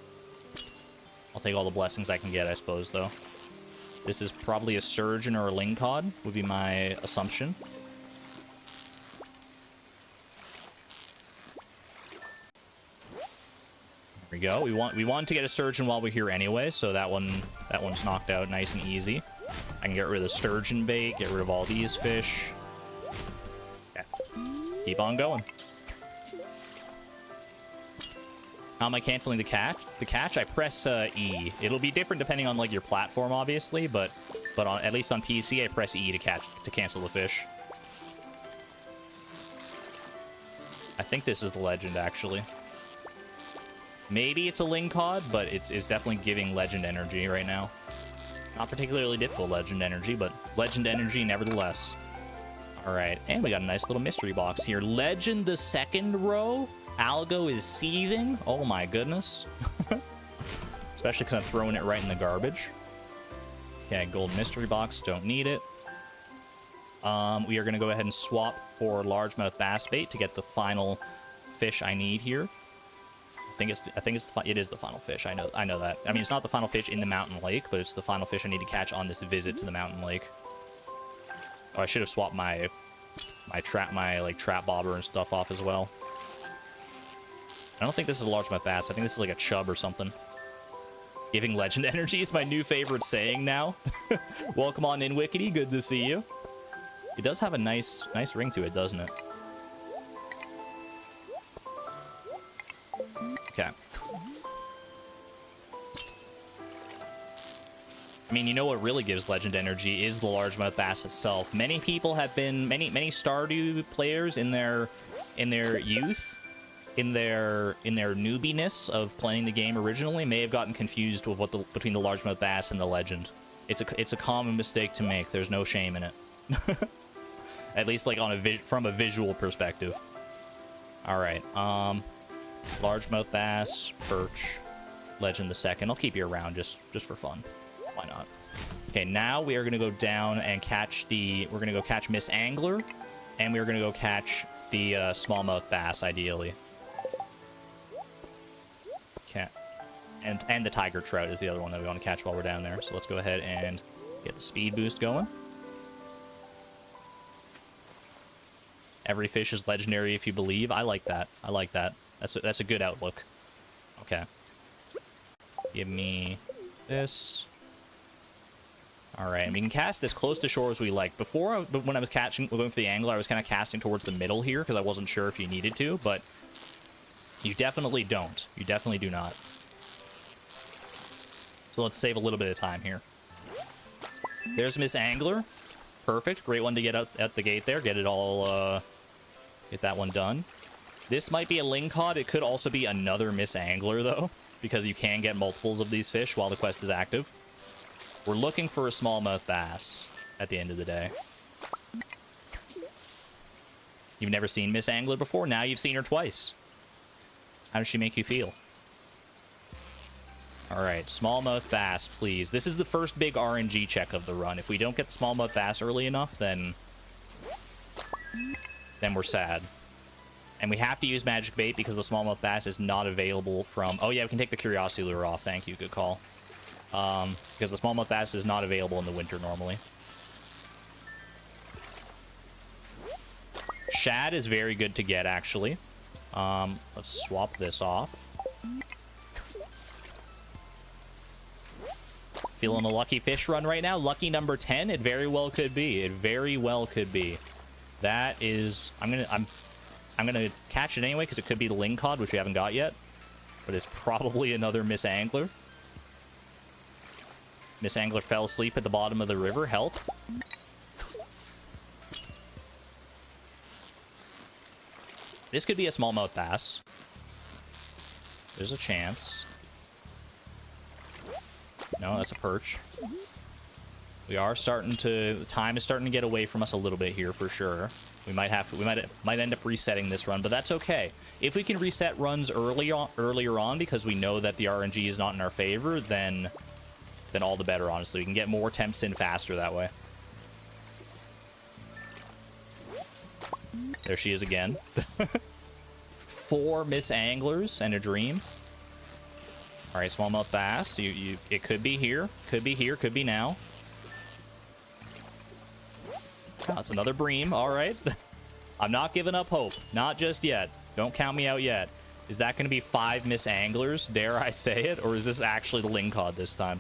I'll take all the blessings I can get, I suppose, though. This is probably a sturgeon or a lingcod, would be my assumption. There we go. We want to get a sturgeon while we're here anyway, so that one's knocked out nice and easy. I can get rid of the sturgeon bait, get rid of all these fish. Okay. Keep on going. How am I canceling the catch? The catch, I press E. It'll be different depending on, like, your platform, obviously, but at least on PC, I press E to cancel the fish. I think this is the legend, actually. Maybe it's a lingcod, but it's definitely giving legend energy right now. Not particularly difficult legend energy, but legend energy nevertheless. All right, and we got a nice little mystery box here. Legend the second row. Algo is seething. Oh my goodness. Especially because I'm throwing it right in the garbage. Okay, gold mystery box. Don't need it. We are going to go ahead and swap for largemouth bass bait to get the final fish I need here. It is the final fish. I know that. I mean, it's not the final fish in the mountain lake, but it's the final fish I need to catch on this visit to the mountain lake. Oh, I should have swapped my trap bobber and stuff off as well. I don't think this is a largemouth bass. I think this is like a chub or something. Giving legend energy is my new favorite saying now. Welcome on in, Wickety. Good to see you. It does have a nice ring to it, doesn't it? Okay. I mean, you know what really gives legend energy is the largemouth bass itself. Many people have been many Stardew players in their youth, in their newbiness of playing the game originally, may have gotten confused with between the largemouth bass and the legend. It's a common mistake to make. There's no shame in it. At least like from a visual perspective. All right. Largemouth bass, perch, legend the second. I'll keep you around just for fun. Why not? Okay, now we are gonna go down and catch we're gonna go catch Miss Angler, and we're gonna go catch the smallmouth bass, ideally. Okay, and the tiger trout is the other one that we want to catch while we're down there. So let's go ahead and get the speed boost going. Every fish is legendary if you believe. I like that. I like that. That's a good outlook. Okay. Give me this. All right, and we can cast this close to shore as we like. Before, when I was going for the angler, I was kind of casting towards the middle here because I wasn't sure if you needed to, but you definitely don't. You definitely do not. So let's save a little bit of time here. There's Miss Angler. Perfect. Great one to get out at the gate there. Get it all, get that one done. This might be a lingcod. It could also be another Miss Angler, though, because you can get multiples of these fish while the quest is active. We're looking for a smallmouth bass at the end of the day. You've never seen Miss Angler before? Now you've seen her twice. How does she make you feel? All right, smallmouth bass, please. This is the first big RNG check of the run. If we don't get the smallmouth bass early enough, then we're sad. And we have to use magic bait because the smallmouth bass is not available from... Oh, yeah, we can take the curiosity lure off. Thank you. Good call. Because the smallmouth bass is not available in the winter normally. Shad is very good to get, actually. Let's swap this off. Feeling a lucky fish run right now. Lucky number 10. It very well could be. It very well could be. That is... I'm gonna catch it anyway, because it could be the lingcod, which we haven't got yet. But it's probably another Miss Angler. Miss Angler fell asleep at the bottom of the river. Help. This could be a smallmouth bass. There's a chance. No, that's a perch. We are starting to... Time is starting to get away from us a little bit here for sure. We might end up resetting this run, but that's okay. If we can reset runs earlier on because we know that the RNG is not in our favor, then all the better, honestly. We can get more attempts in faster that way. There she is again. 4 Miss Anglers and a dream. All right, smallmouth bass. It could be here. Could be here. Could be now. Oh, that's another bream. All right. I'm not giving up hope. Not just yet. Don't count me out yet. Is that going to be 5 Miss Anglers? Dare I say it? Or is this actually the lingcod this time?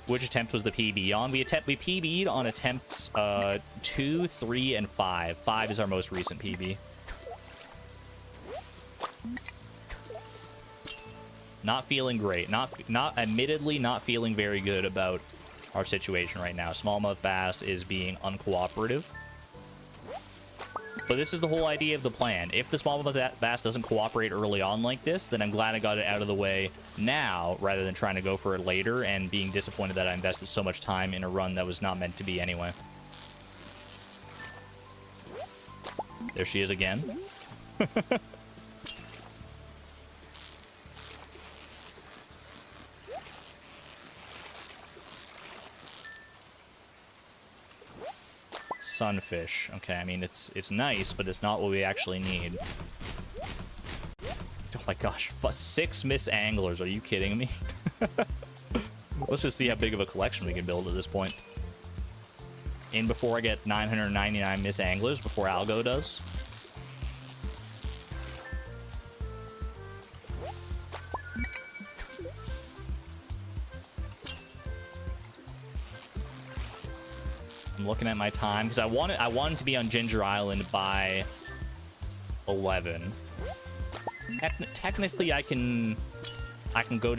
Which attempt was the PB on? We PB'd on attempts 2, 3, and 5. 5 is our most recent PB. Not feeling great. Admittedly not feeling very good about our situation right now. Smallmouth bass is being uncooperative. But this is the whole idea of the plan. If the smallmouth bass doesn't cooperate early on like this, then I'm glad I got it out of the way now rather than trying to go for it later and being disappointed that I invested so much time in a run that was not meant to be anyway. There she is again. Sunfish. Okay, I mean, it's nice, but it's not what we actually need. Oh my gosh, 6 Miss Anglers. Are you kidding me? Let's just see how big of a collection we can build at this point. In before I get 999 Miss Anglers, before Algo does. I'm looking at my time because I wanted to be on Ginger Island by 11. Technically, I can go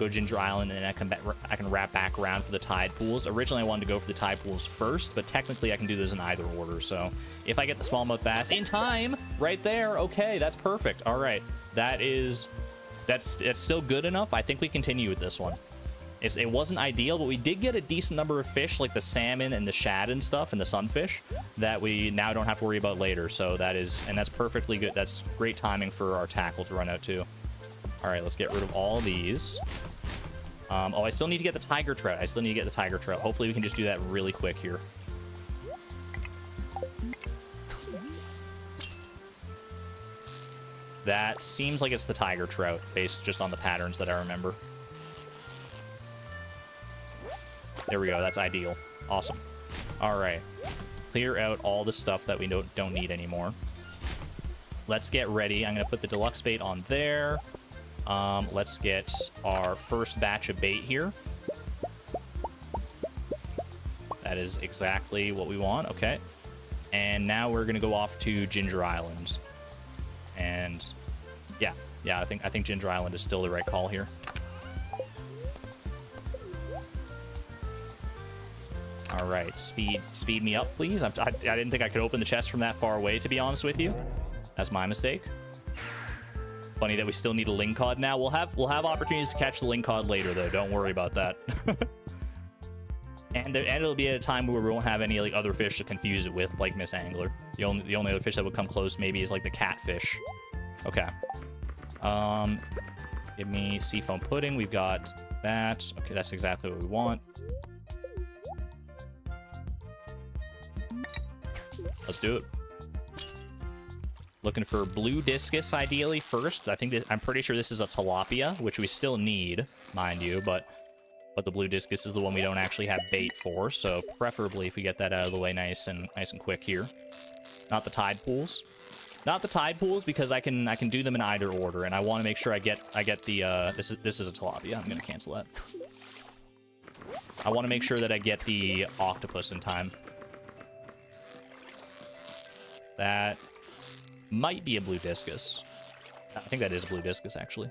Ginger Island and I can wrap back around for the tide pools. Originally, I wanted to go for the tide pools first, but technically, I can do this in either order. So if I get the smallmouth bass in time, right there, okay, that's perfect. All right, that's still good enough. I think we continue with this one. It wasn't ideal, but we did get a decent number of fish, like the salmon and the shad and stuff, and the sunfish, that we now don't have to worry about later. So that's perfectly good. That's great timing for our tackle to run out too. All right, let's get rid of all these. Oh, I still need to get the tiger trout. Hopefully we can just do that really quick here. That seems like it's the tiger trout, based just on the patterns that I remember. There we go. That's ideal. Awesome. All right. Clear out all the stuff that we don't need anymore. Let's get ready. I'm going to put the deluxe bait on there. Let's get our first batch of bait here. That is exactly what we want. Okay. And now we're going to go off to Ginger Island. And yeah, I think Ginger Island is still the right call here. All right, speed me up, please. I didn't think I could open the chest from that far away, to be honest with you. That's my mistake. Funny that we still need a lingcod now. We'll have opportunities to catch the lingcod later, though. Don't worry about that. and it'll be at a time where we won't have any like other fish to confuse it with, like Miss Angler. The only other fish that would come close maybe is like the catfish. Okay. Give me seafoam pudding. We've got that. Okay, that's exactly what we want. Let's do it. Looking for blue discus ideally first. I'm pretty sure this is a tilapia, which we still need, mind you, but the blue discus is the one we don't actually have bait for, so preferably if we get that out of the way nice and quick here. Not the tide pools. Not the tide pools, because I can do them in either order, and I want to make sure I get the this is a tilapia. I'm gonna cancel that. I want to make sure that I get the octopus in time. That might be a blue discus. I think that is a blue discus, actually.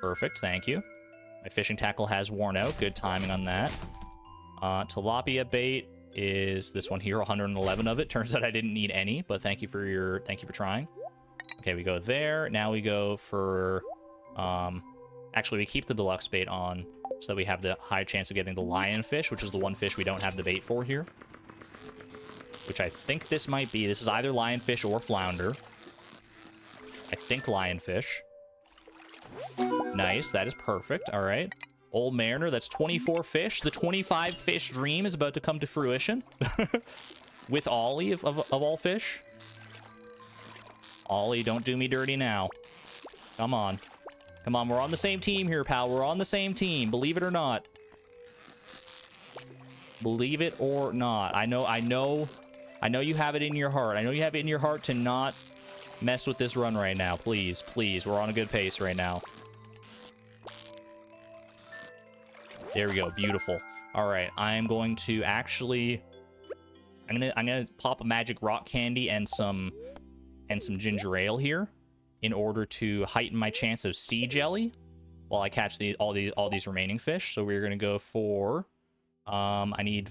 Perfect, thank you. My fishing tackle has worn out. Good timing on that. Tilapia bait is this one here, 111 of it. Turns out I didn't need any, but thank you for trying. Okay, we go there. Now we go for actually we keep the deluxe bait on so that we have the high chance of getting the lionfish, which is the one fish we don't have the bait for here. Which I think this might be. This is either lionfish or flounder. I think lionfish. Nice, that is perfect. All right. Old Mariner, that's 24 fish. The 25 fish dream is about to come to fruition. With Ollie, of all fish. Ollie, don't do me dirty now. Come on. Come on, we're on the same team here, pal. We're on the same team. Believe it or not. Believe it or not. I know you have it in your heart. I know you have it in your heart to not mess with this run right now. Please, please. We're on a good pace right now. There we go. Beautiful. All right. I am going to actually... I'm gonna pop a magic rock candy and some ginger ale here in order to heighten my chance of sea jelly while I catch all these remaining fish. So we're gonna go for... I need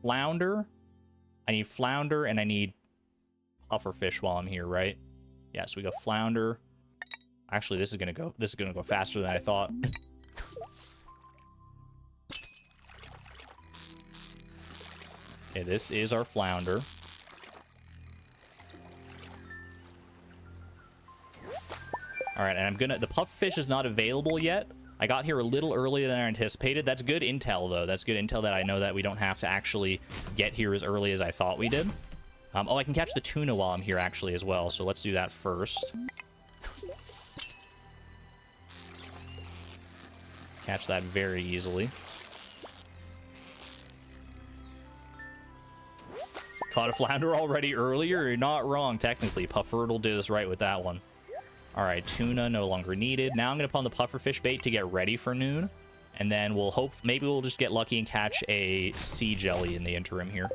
flounder. I need flounder and I need pufferfish while I'm here, right? Yeah, so we go flounder. Actually, this is gonna go faster than I thought. Okay, this is our flounder. All right, and the pufferfish is not available yet. I got here a little earlier than I anticipated. That's good intel, though. That's good intel that I know that we don't have to actually get here as early as I thought we did. Oh, I can catch the tuna while I'm here, actually, as well. So let's do that first. Catch that very easily. Caught a flounder already earlier? You're not wrong, technically. Puffertle did us right with that one. All right, tuna no longer needed. Now I'm going to put on the pufferfish bait to get ready for noon. And then maybe we'll just get lucky and catch a sea jelly in the interim here.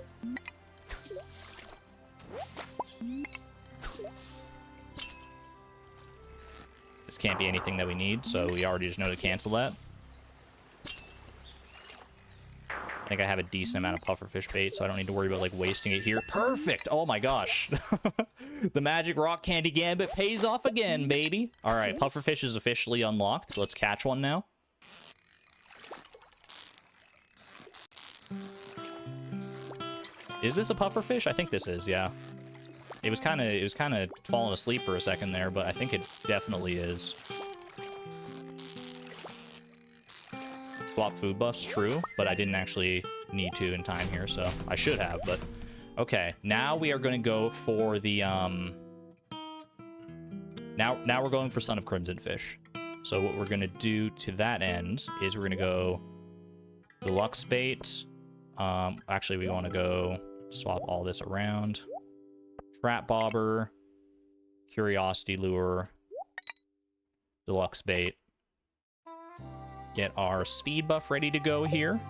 This can't be anything that we need, so we already just know to cancel that. I think I have a decent amount of pufferfish bait, so I don't need to worry about, like, wasting it here. Perfect! Oh my gosh. The magic rock candy gambit pays off again, baby. All right, pufferfish is officially unlocked. So let's catch one now. Is this a pufferfish? I think this is, yeah. It was kind of falling asleep for a second there, but I think it definitely is. Swap food buffs, true, but I didn't actually need to in time here, so I should have, but okay. Now we are going to go for the now we're going for Son of Crimson Fish. So what we're going to do to that end is we're going to go deluxe bait. Actually, we want to go swap all this around. Trap bobber, curiosity lure, deluxe bait. Get our speed buff ready to go here.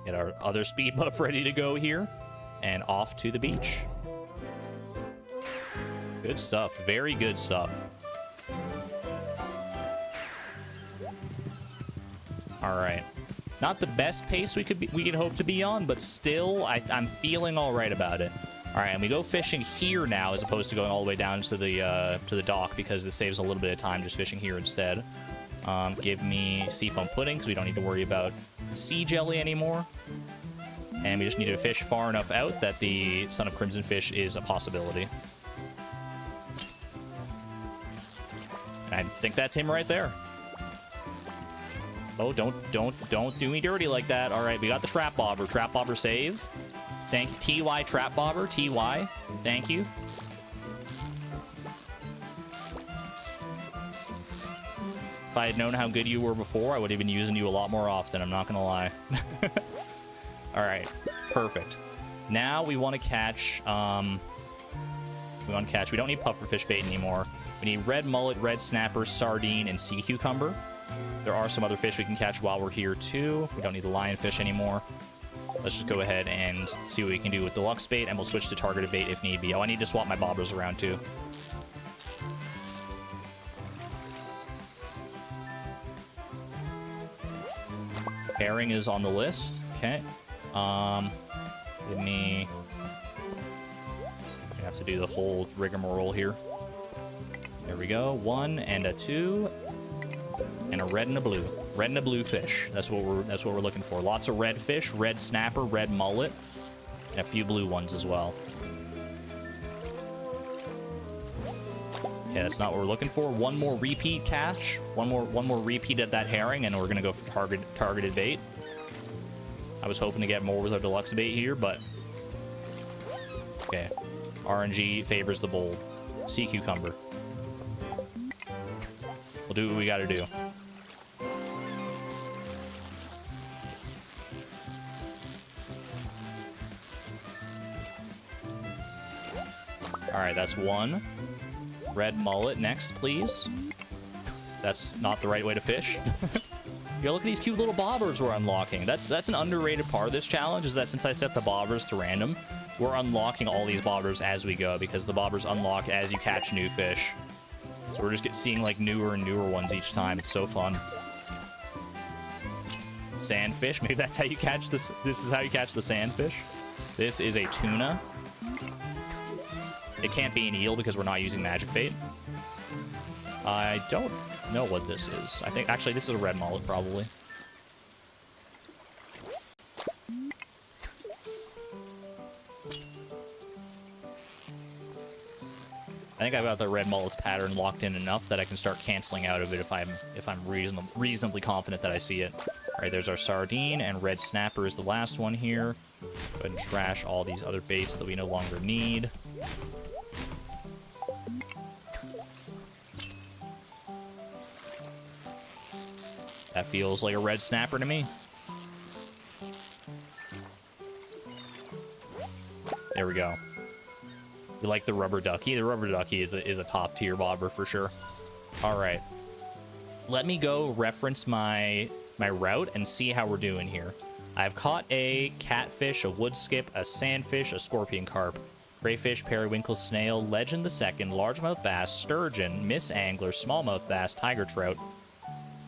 Get our other speed buff ready to go here. And off to the beach. Good stuff. Very good stuff. All right. Not the best pace we could hope to be on, but still, I'm feeling all right about it. All right, and we go fishing here now as opposed to going all the way down to the dock because this saves a little bit of time just fishing here instead. Give me seafoam pudding because we don't need to worry about sea jelly anymore. And we just need to fish far enough out that the Son of Crimson Fish is a possibility. And I think that's him right there. Oh, don't do me dirty like that. All right, we got the trap bobber. Trap bobber save. Thank you. TY trap bobber. TY. Thank you. If I had known how good you were before, I would have been using you a lot more often. I'm not going to lie. All right. Perfect. Now we want to catch, we don't need pufferfish bait anymore. We need red mullet, red snapper, sardine, and sea cucumber. There are some other fish we can catch while we're here too. We don't need the lionfish anymore. Let's just go ahead and see what we can do with deluxe bait, and we'll switch to targeted bait if need be. Oh, I need to swap my bobbers around too. Herring is on the list. Okay. Give me... I have to do the whole rigmarole here. There we go. 1 and a 2. And a red and a blue. Red and a blue fish. That's what we're looking for. Lots of red fish, red snapper, red mullet, and a few blue ones as well. Okay, that's not what we're looking for. One more repeat catch. One more repeat of that herring, and we're gonna go for targeted bait. I was hoping to get more with our deluxe bait here, but okay. RNG favors the bold. Sea cucumber. We'll do what we gotta do. Alright, that's 1. Red mullet next, please. That's not the right way to fish. Yo, look at these cute little bobbers we're unlocking. That's an underrated part of this challenge, is that since I set the bobbers to random, we're unlocking all these bobbers as we go, because the bobbers unlock as you catch new fish. So we're just seeing like newer and newer ones each time. It's so fun. Sandfish, maybe that's how you catch this. This is how you catch the sandfish. This is a tuna. It can't be an eel because we're not using magic bait. I don't know what this is. I think, actually, this is a red mullet, probably. I think I've got the red mullet's pattern locked in enough that I can start canceling out of it if I'm reasonably confident that I see it. All right, there's our sardine, and red snapper is the last one here. Go ahead and trash all these other baits that we no longer need. That feels like a red snapper to me. There we go. We like the rubber ducky. The rubber ducky is a top tier bobber for sure. All right. Let me go reference my route and see how we're doing here. I've caught a catfish, a wood skip, a sandfish, a scorpion carp, crayfish, periwinkle, snail, legend the second, largemouth bass, sturgeon, miss angler, smallmouth bass, tiger trout,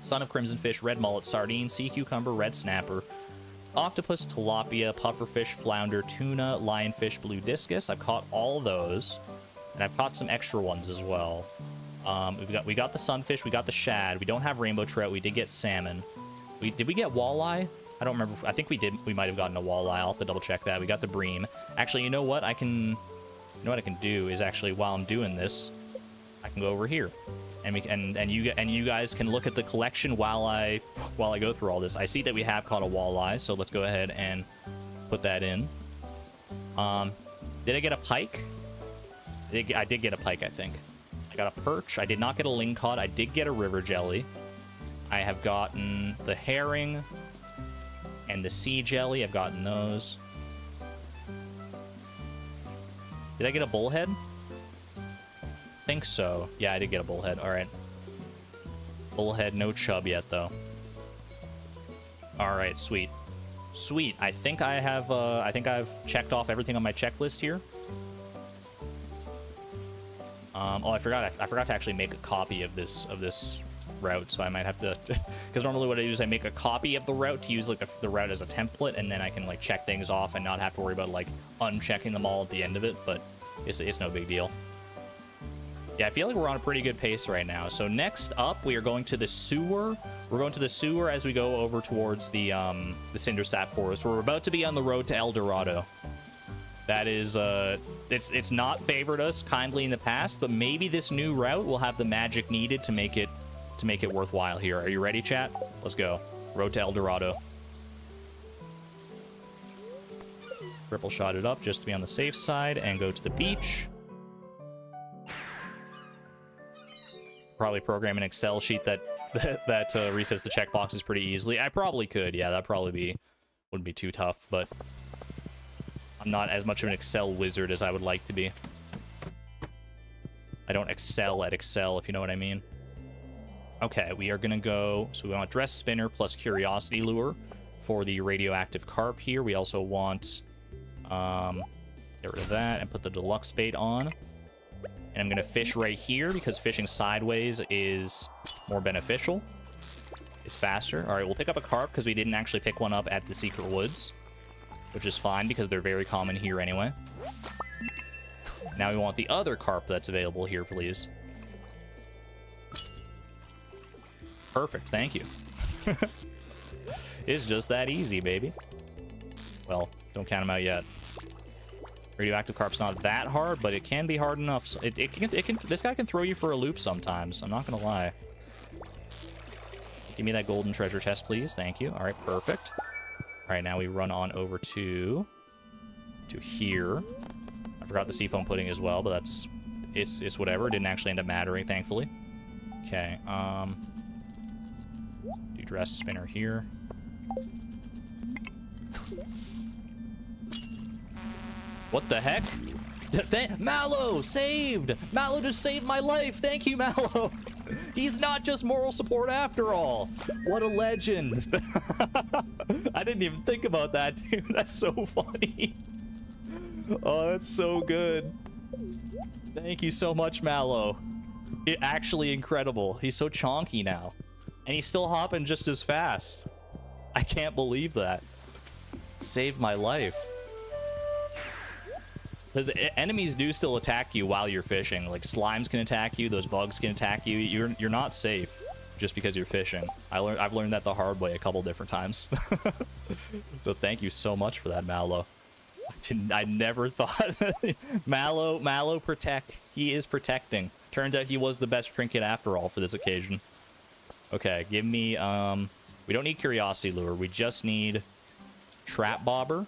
son of crimson fish, red mullet, sardine, sea cucumber, red snapper, octopus, tilapia, pufferfish, flounder, tuna, lionfish, blue discus. I've caught all those, and I've caught some extra ones as well. We got the sunfish, we got the shad. We don't have rainbow trout. We did get salmon. Did we get walleye? I don't remember. I think we did. We might have gotten a walleye. I'll have to double check that. We got the bream. Actually, you know what? I can do is actually, while I'm doing this, I can go over here, and you guys can look at the collection while I go through all this. I see that we have caught a walleye, so let's go ahead and put that in. Did I get a pike? I did get a pike, I think. I got a perch. I did not get a lingcod. I did get a river jelly. I have gotten the herring and the sea jelly. I've gotten those. Did I get a bullhead? I think so. Yeah, I did get a bullhead. All right. Bullhead, no chub yet, though. All right, sweet. Sweet. I think I have, I think I've checked off everything on my checklist here. Oh, I forgot to actually make a copy of this route, so I might have to, because normally what I do is I make a copy of the route to use like the route as a template, and then I can like check things off and not have to worry about like unchecking them all at the end of it, but it's no big deal. Yeah, I feel like we're on a pretty good pace right now. So next up, we are going to the sewer. We're going to the sewer as we go over towards the Cindersap Forest. We're about to be on the road to El Dorado. That is, it's not favored us kindly in the past, but maybe this new route will have the magic needed to make it worthwhile here. Are you ready, chat? Let's go. Road to El Dorado. Triple shot it up just to be on the safe side and go to the beach. Probably program an Excel sheet that resets the checkboxes pretty easily. I probably could. Yeah, wouldn't be too tough, but I'm not as much of an Excel wizard as I would like to be. I don't excel at Excel, if you know what I mean. Okay, we are gonna go, so we want dress spinner plus curiosity lure for the radioactive carp here. We also want, get rid of that and put the deluxe bait on. And I'm gonna fish right here because fishing sideways is more beneficial. It's faster. All right, we'll pick up a carp because we didn't actually pick one up at the secret woods, which is fine because they're very common here anyway. Now we want the other carp that's available here, please. Perfect, thank you. It's just that easy, baby. Well, don't count them out yet. Radioactive carp's not that hard, but it can be hard enough. So this guy can throw you for a loop sometimes. I'm not gonna lie. Give me that golden treasure chest, please. Thank you. All right, perfect. All right, now we run on over to here. I forgot the seafoam pudding as well, but it's whatever. It didn't actually end up mattering, thankfully. Okay. Do dress spinner here. What the heck? Mallow saved! Mallow just saved my life! Thank you, Mallow! He's not just moral support after all! What a legend! I didn't even think about that, dude. That's so funny. Oh, that's so good. Thank you so much, Mallow. Actually incredible. He's so chonky now. And he's still hopping just as fast. I can't believe that. Saved my life. Because enemies do still attack you while you're fishing. Like slimes can attack you, those bugs can attack you. You're not safe just because you're fishing. I've learned that the hard way a couple different times. So thank you so much for that, Mallow. I never thought Mallow protect. He is protecting. Turns out he was the best trinket after all for this occasion. Okay, give me we don't need curiosity lure. We just need trap bobber.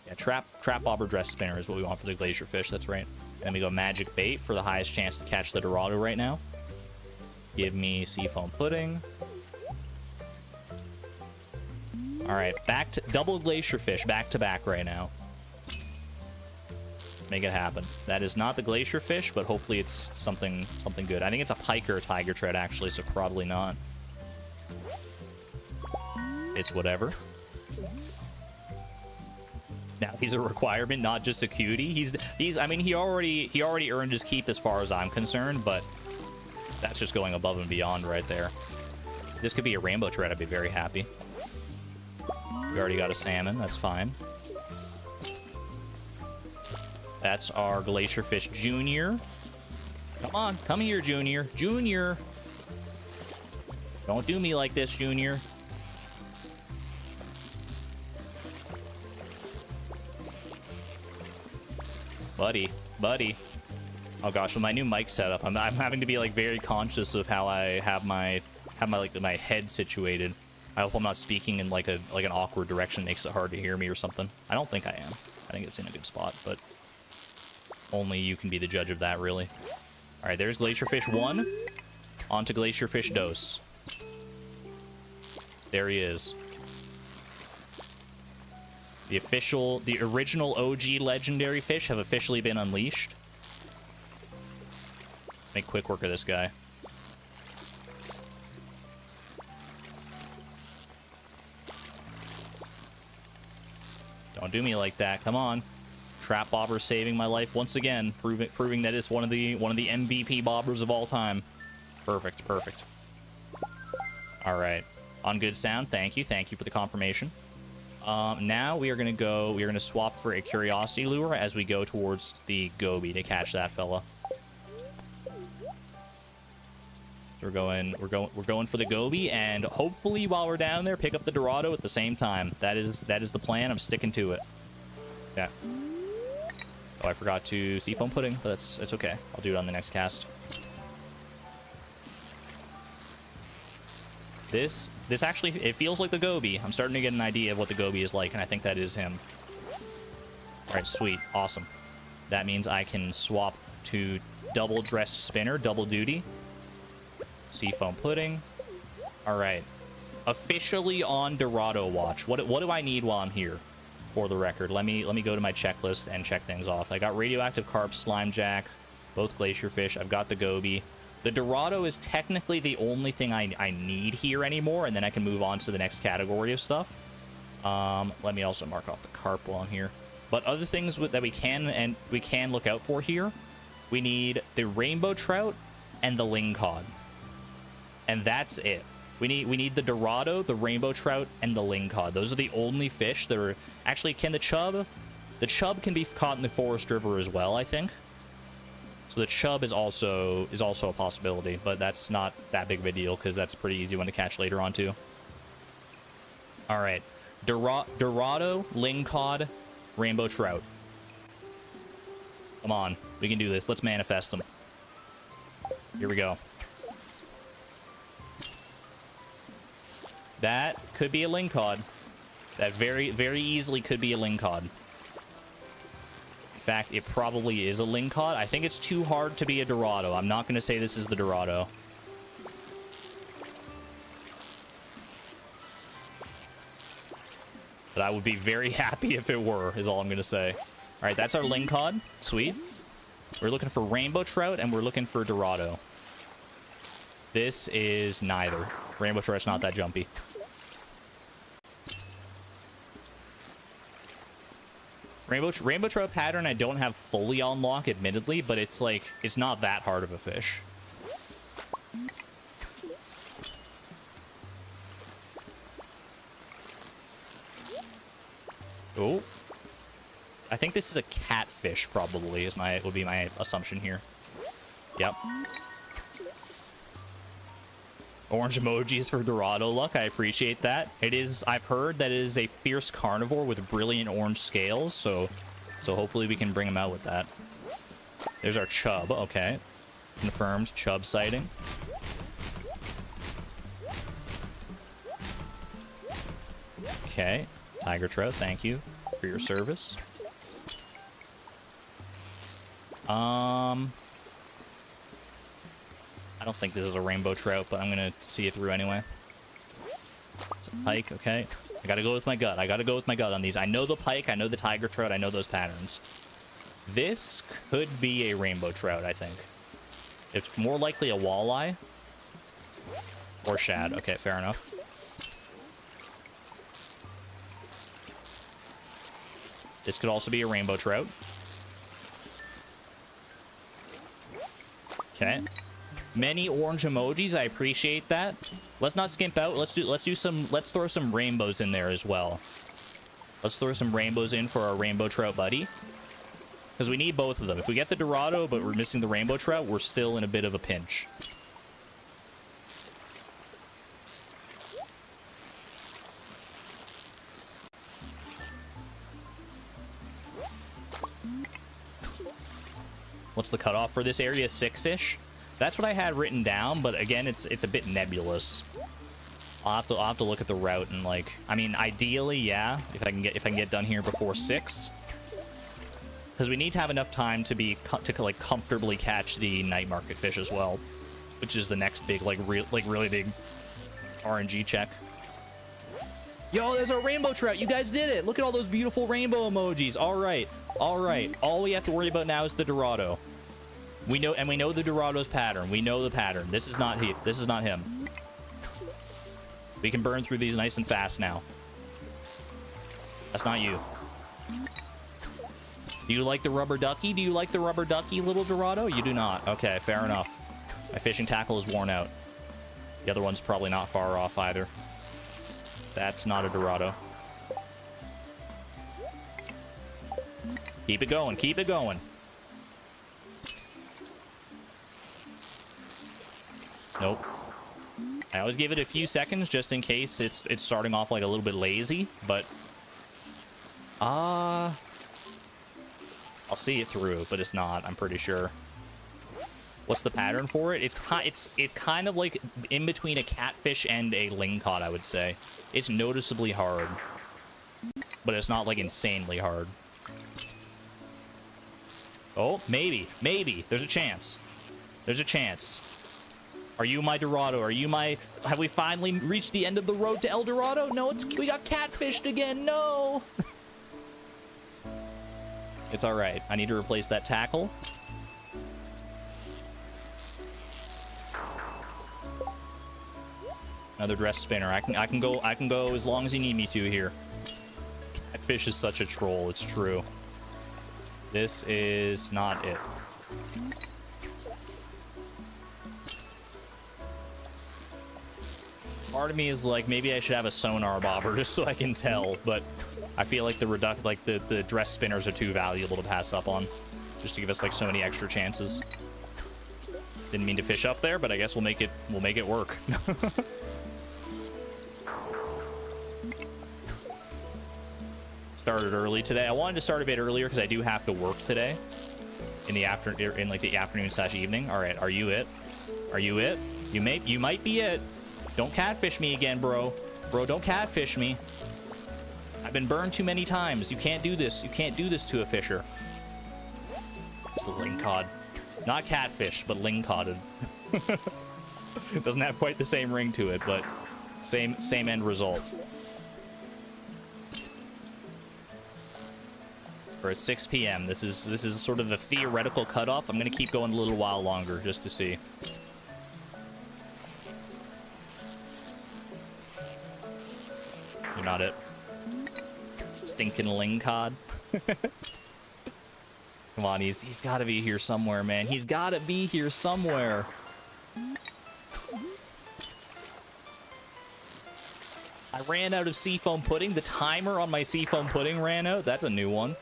Yeah, trap bobber dress spinner is what we want for the glacier fish. That's right. And then we go magic bait for the highest chance to catch the Dorado right now. Give me seafoam pudding. All right, back to double glacier fish back to back right now. Make it happen. That is not the glacier fish, but hopefully it's something good. I think it's a pike or a tiger tread actually, so probably not. It's whatever. Now he's a requirement, not just a cutie. I mean, he already earned his keep as far as I'm concerned, but that's just going above and beyond right there. This could be a rainbow tread. I'd be very happy. We already got a salmon. That's fine. That's our glacier fish junior. Come on, come here, junior. Junior. Don't do me like this, junior. Buddy. Oh gosh, with my new mic setup, I'm having to be like very conscious of how I have my head situated. I hope I'm not speaking in like an awkward direction, makes it hard to hear me or something. I don't think I am. I think it's in a good spot, but only you can be the judge of that, really. All right, there's Glacierfish 1. On to Glacierfish Dose. There he is. The original OG legendary fish have officially been unleashed. Make quick work of this guy. Don't do me like that. Come on. Trap bobber saving my life once again, proving that it's one of the MVP bobbers of all time. Perfect. All right. On good sound. Thank you for the confirmation. Now we are gonna swap for a curiosity lure as we go towards the goby to catch that fella. So we're going for the goby, and hopefully while we're down there, pick up the Dorado at the same time. That is the plan. I'm sticking to it. Yeah. Oh, I forgot to seafoam pudding, but it's okay. I'll do it on the next cast. This actually, it feels like the goby. I'm starting to get an idea of what the goby is like, and I think that is him. All right, sweet, awesome. That means I can swap to double dress spinner, double duty. Seafoam pudding. All right, officially on Dorado watch. What do I need while I'm here? for the record. Let me go to my checklist and check things off. I got radioactive carp, slime jack, both glacier fish. I've got the goby. The Dorado is technically the only thing I need here anymore, and then I can move on to the next category of stuff. Let me also mark off the carp while I'm here. But other things that we can look out for here, we need the rainbow trout and the lingcod, and that's it. We need the Dorado, the rainbow trout, and the lingcod. Those are the only fish that are actually. Can the chub? The chub can be caught in the forest river as well, I think. So the chub is also a possibility, but that's not that big of a deal because that's a pretty easy one to catch later on too. All right, Dorado, lingcod, rainbow trout. Come on, we can do this. Let's manifest them. Here we go. That could be a lingcod. That very, very easily could be a lingcod. In fact, it probably is a lingcod. I think it's too hard to be a Dorado. I'm not going to say this is the Dorado. But I would be very happy if it were, is all I'm going to say. All right, that's our lingcod. Sweet. We're looking for rainbow trout, and we're looking for Dorado. This is neither. Rainbow trout's not that jumpy. Rainbow trout pattern I don't have fully on lock, admittedly, but it's like, it's not that hard of a fish. Oh. I think this is a catfish, probably, would be my assumption here. Yep. Orange emojis for Dorado luck. I appreciate that. It is, I've heard that it is a fierce carnivore with brilliant orange scales, so hopefully we can bring him out with that. There's our chub. Okay. Confirmed chub sighting. Okay. Tiger trout, thank you for your service. I don't think this is a rainbow trout, but I'm gonna see it through anyway. It's a pike, okay. I gotta go with my gut. I gotta go with my gut on these. I know the pike, I know the tiger trout, I know those patterns. This could be a rainbow trout, I think. It's more likely a walleye. Or shad. Okay, fair enough. This could also be a rainbow trout. Okay. Many orange emojis, I appreciate that. Let's not skimp out. Let's throw some rainbows in there as well. Let's throw some rainbows in for our rainbow trout buddy. Because we need both of them. If we get the Dorado, but we're missing the rainbow trout, we're still in a bit of a pinch. What's the cutoff for this area? 6-ish? That's what I had written down, but again, it's a bit nebulous. I'll have to look at the route and, like, I mean, ideally, yeah, if I can get done here before 6, because we need to have enough time to like comfortably catch the night market fish as well, which is the next big really big RNG check. Yo, there's a rainbow trout. You guys did it. Look at all those beautiful rainbow emojis. All right. All we have to worry about now is the Dorado. We know the Dorado's pattern. We know the pattern. This is not he. This is not him. We can burn through these nice and fast now. That's not you. Do you like the rubber ducky? Do you like the rubber ducky, little Dorado? You do not. Okay, fair enough. My fishing tackle is worn out. The other one's probably not far off either. That's not a Dorado. Keep it going. Keep it going. Nope. I always give it a few seconds just in case it's starting off like a little bit lazy, but I'll see it through, but it's not, I'm pretty sure. What's the pattern for it? It's kind of like in between a catfish and a lingcod, I would say. It's noticeably hard, but it's not like insanely hard. Oh, maybe. There's a chance. There's a chance. Are you my Dorado? Are you my... Have we finally reached the end of the road to El Dorado? No, we got catfished again. No. It's all right. I need to replace that tackle. Another dress spinner. I can go as long as you need me to here. That fish is such a troll. It's true. This is not it. Part of me is like, maybe I should have a sonar bobber just so I can tell, but I feel like the dress spinners are too valuable to pass up on, just to give us like so many extra chances. Didn't mean to fish up there, but I guess we'll make it work. Started early today. I wanted to start a bit earlier because I do have to work today in the afternoon/evening. All right, are you it? Are you it? You might be it. Don't catfish me again, bro. Bro, don't catfish me. I've been burned too many times. You can't do this. You can't do this to a fisher. It's the lingcod. Not catfish, but lingcodded. It doesn't have quite the same ring to it, but same end result. We're at 6 p.m. This is sort of the theoretical cutoff. I'm gonna keep going a little while longer just to see. You're not it. Stinking lingcod. Come on, he's got to be here somewhere, man. He's got to be here somewhere. I ran out of seafoam pudding. The timer on my seafoam pudding ran out. That's a new one.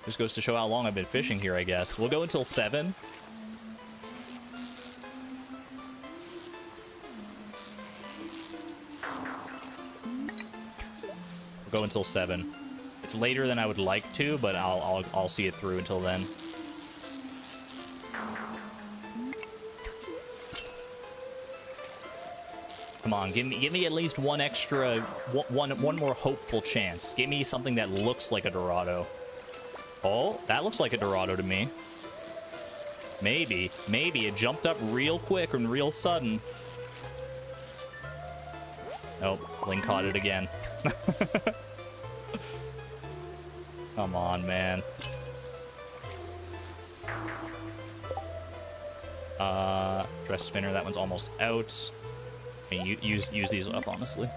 Just goes to show how long I've been fishing here, I guess. We'll go until 7. We'll go until 7. It's later than I would like to, but I'll see it through until then. Come on, give me at least one extra, one more hopeful chance. Give me something that looks like a Dorado. Oh, that looks like a Dorado to me. Maybe it jumped up real quick and real sudden. Nope, Link caught it again. Come on, man. Dress spinner, that one's almost out. I mean, use these up, honestly.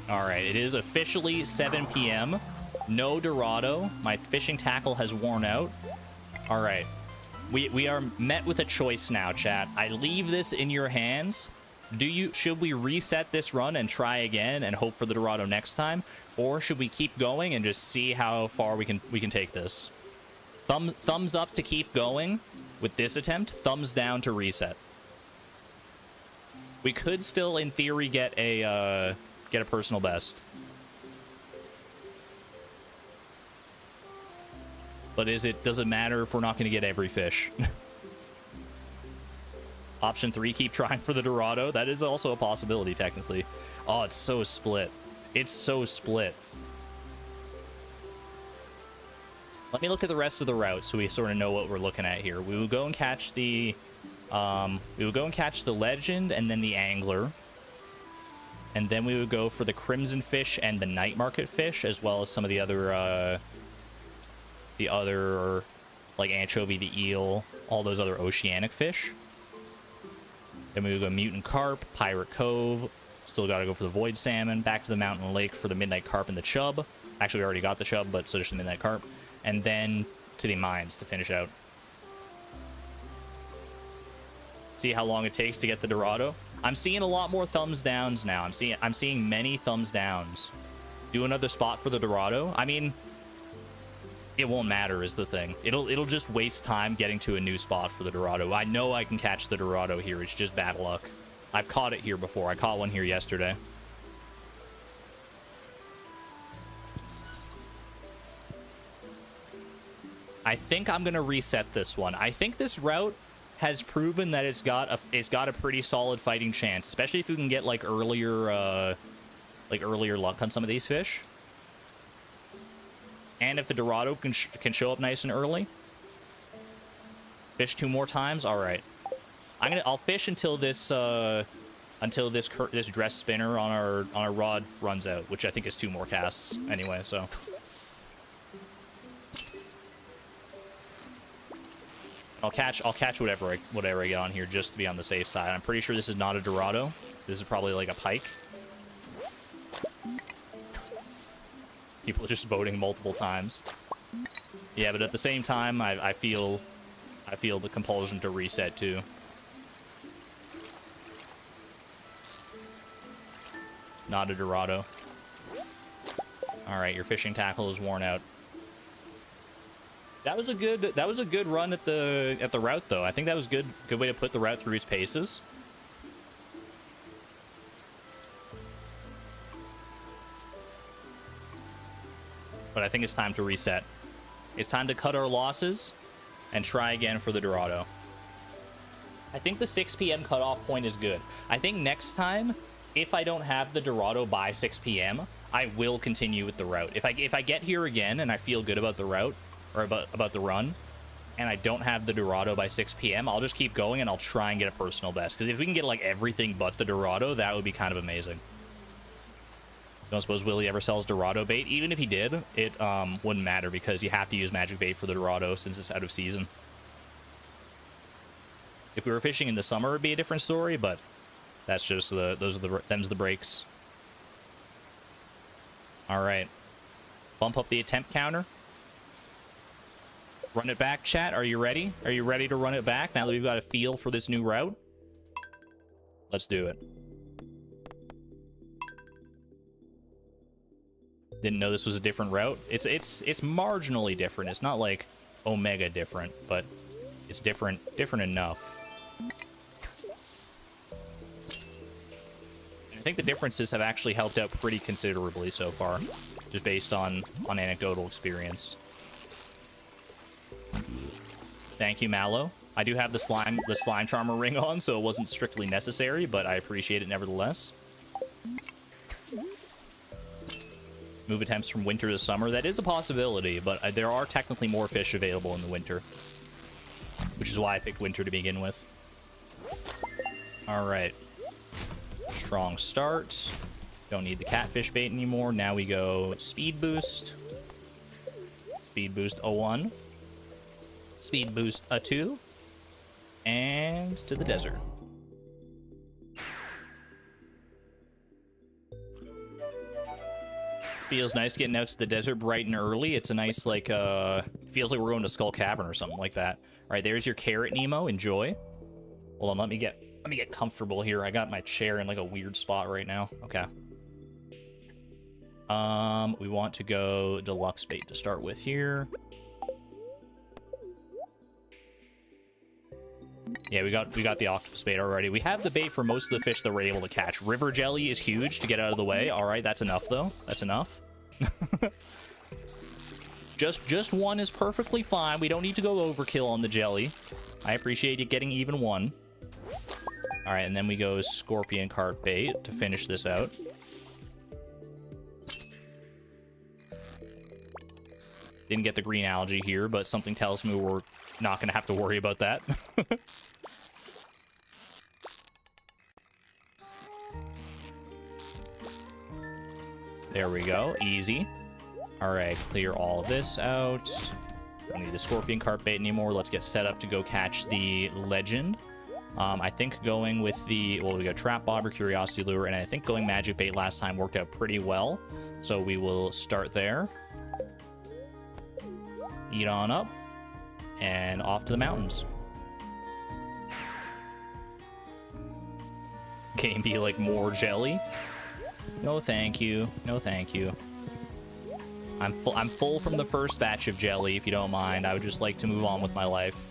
Alright, it is officially 7 p.m. No Dorado. My fishing tackle has worn out. Alright. We are met with a choice now, chat. I leave this in your hands. Should we reset this run and try again and hope for the Dorado next time? Or should we keep going and just see how far we can take this? Thumbs up to keep going with this attempt. Thumbs down to reset. We could still, in theory, get a personal best. But does it matter if we're not going to get every fish? Option 3, keep trying for the Dorado. That is also a possibility, technically. Oh, it's so split. It's so split. Let me look at the rest of the route so we sort of know what we're looking at here. We will go and catch the legend and then the angler. And then we would go for the crimson fish and the night market fish, as well as some of the other like anchovy, the eel, all those other oceanic fish. Then we would go mutant carp, pirate cove. Still got to go for the void salmon. Back to the mountain lake for the midnight carp and the chub. Actually, we already got the chub, but so just the midnight carp. And then to the mines to finish out. See how long it takes to get the Dorado. I'm seeing a lot more thumbs downs now. I'm seeing many thumbs downs. Do another spot for the Dorado. I mean, it won't matter is the thing. It'll just waste time getting to a new spot for the Dorado. I know I can catch the Dorado here. It's just bad luck. I've caught it here before. I caught one here yesterday. I think I'm gonna reset this one. I think this route has proven that it's got a pretty solid fighting chance, especially if we can get like earlier like earlier luck on some of these fish. And if the Dorado can show up nice and early. Fish 2 more times. All right. I'll fish until this this dress spinner on our rod runs out, which I think is 2 more casts anyway. So I'll catch whatever I get on here just to be on the safe side. I'm pretty sure this is not a Dorado. This is probably like a pike. People are just voting multiple times. Yeah, but at the same time, I feel the compulsion to reset too. Not a Dorado. All right, your fishing tackle is worn out. That was a good run at the route though. I think that was good way to put the route through its paces. But I think it's time to reset. It's time to cut our losses and try again for the Dorado. I think the 6 p.m. cutoff point is good. I think next time, if I don't have the Dorado by 6 p.m., I will continue with the route. If I get here again and I feel good about the route, or about the run, and I don't have the Dorado by 6 p.m., I'll just keep going and I'll try and get a personal best. Because if we can get like everything but the Dorado, that would be kind of amazing. Don't suppose Willie ever sells Dorado bait. Even if he did, it wouldn't matter because you have to use magic bait for the Dorado since it's out of season. If we were fishing in the summer, it'd be a different story, but that's just them's the breaks. All right, bump up the attempt counter. Run it back, chat. Are you ready? Are you ready to run it back now that we've got a feel for this new route? Let's do it. Didn't know this was a different route. It's marginally different. It's not like omega different, but it's different enough. I think the differences have actually helped out pretty considerably so far, just based on anecdotal experience. Thank you, Mallow. I do have the slime charmer ring on, so it wasn't strictly necessary, but I appreciate it nevertheless. Move attempts from winter to summer. That is a possibility, but there are technically more fish available in the winter, which is why I picked winter to begin with. All right. Strong start. Don't need the catfish bait anymore. Now we go speed boost. Speed boost 01. Speed boost a 2. And to the desert. Feels nice getting out to the desert bright and early. It's a nice, like, feels like we're going to Skull Cavern or something like that. All right, there's your carrot, Nemo. Enjoy. Hold on, let me get comfortable here. I got my chair in like a weird spot right now. Okay. We want to go deluxe bait to start with here. Yeah, we got the octopus bait already. We have the bait for most of the fish that we're able to catch. River jelly is huge to get out of the way. All right, that's enough though. That's enough. just one is perfectly fine. We don't need to go overkill on the jelly. I appreciate you getting even one. All right, and then we go scorpion carp bait to finish this out. Didn't get the green algae here, but something tells me we're not going to have to worry about that. There we go. Easy. All right, clear all of this out. Don't need the scorpion carp bait anymore. Let's get set up to go catch the legend. I think going with the... Well, we got trap bobber, curiosity lure, and I think going magic bait last time worked out pretty well. So we will start there. Eat on up. And off to the mountains. Game be like more jelly. No, thank you. No, thank you. I'm full from the first batch of jelly, if you don't mind. I would just like to move on with my life.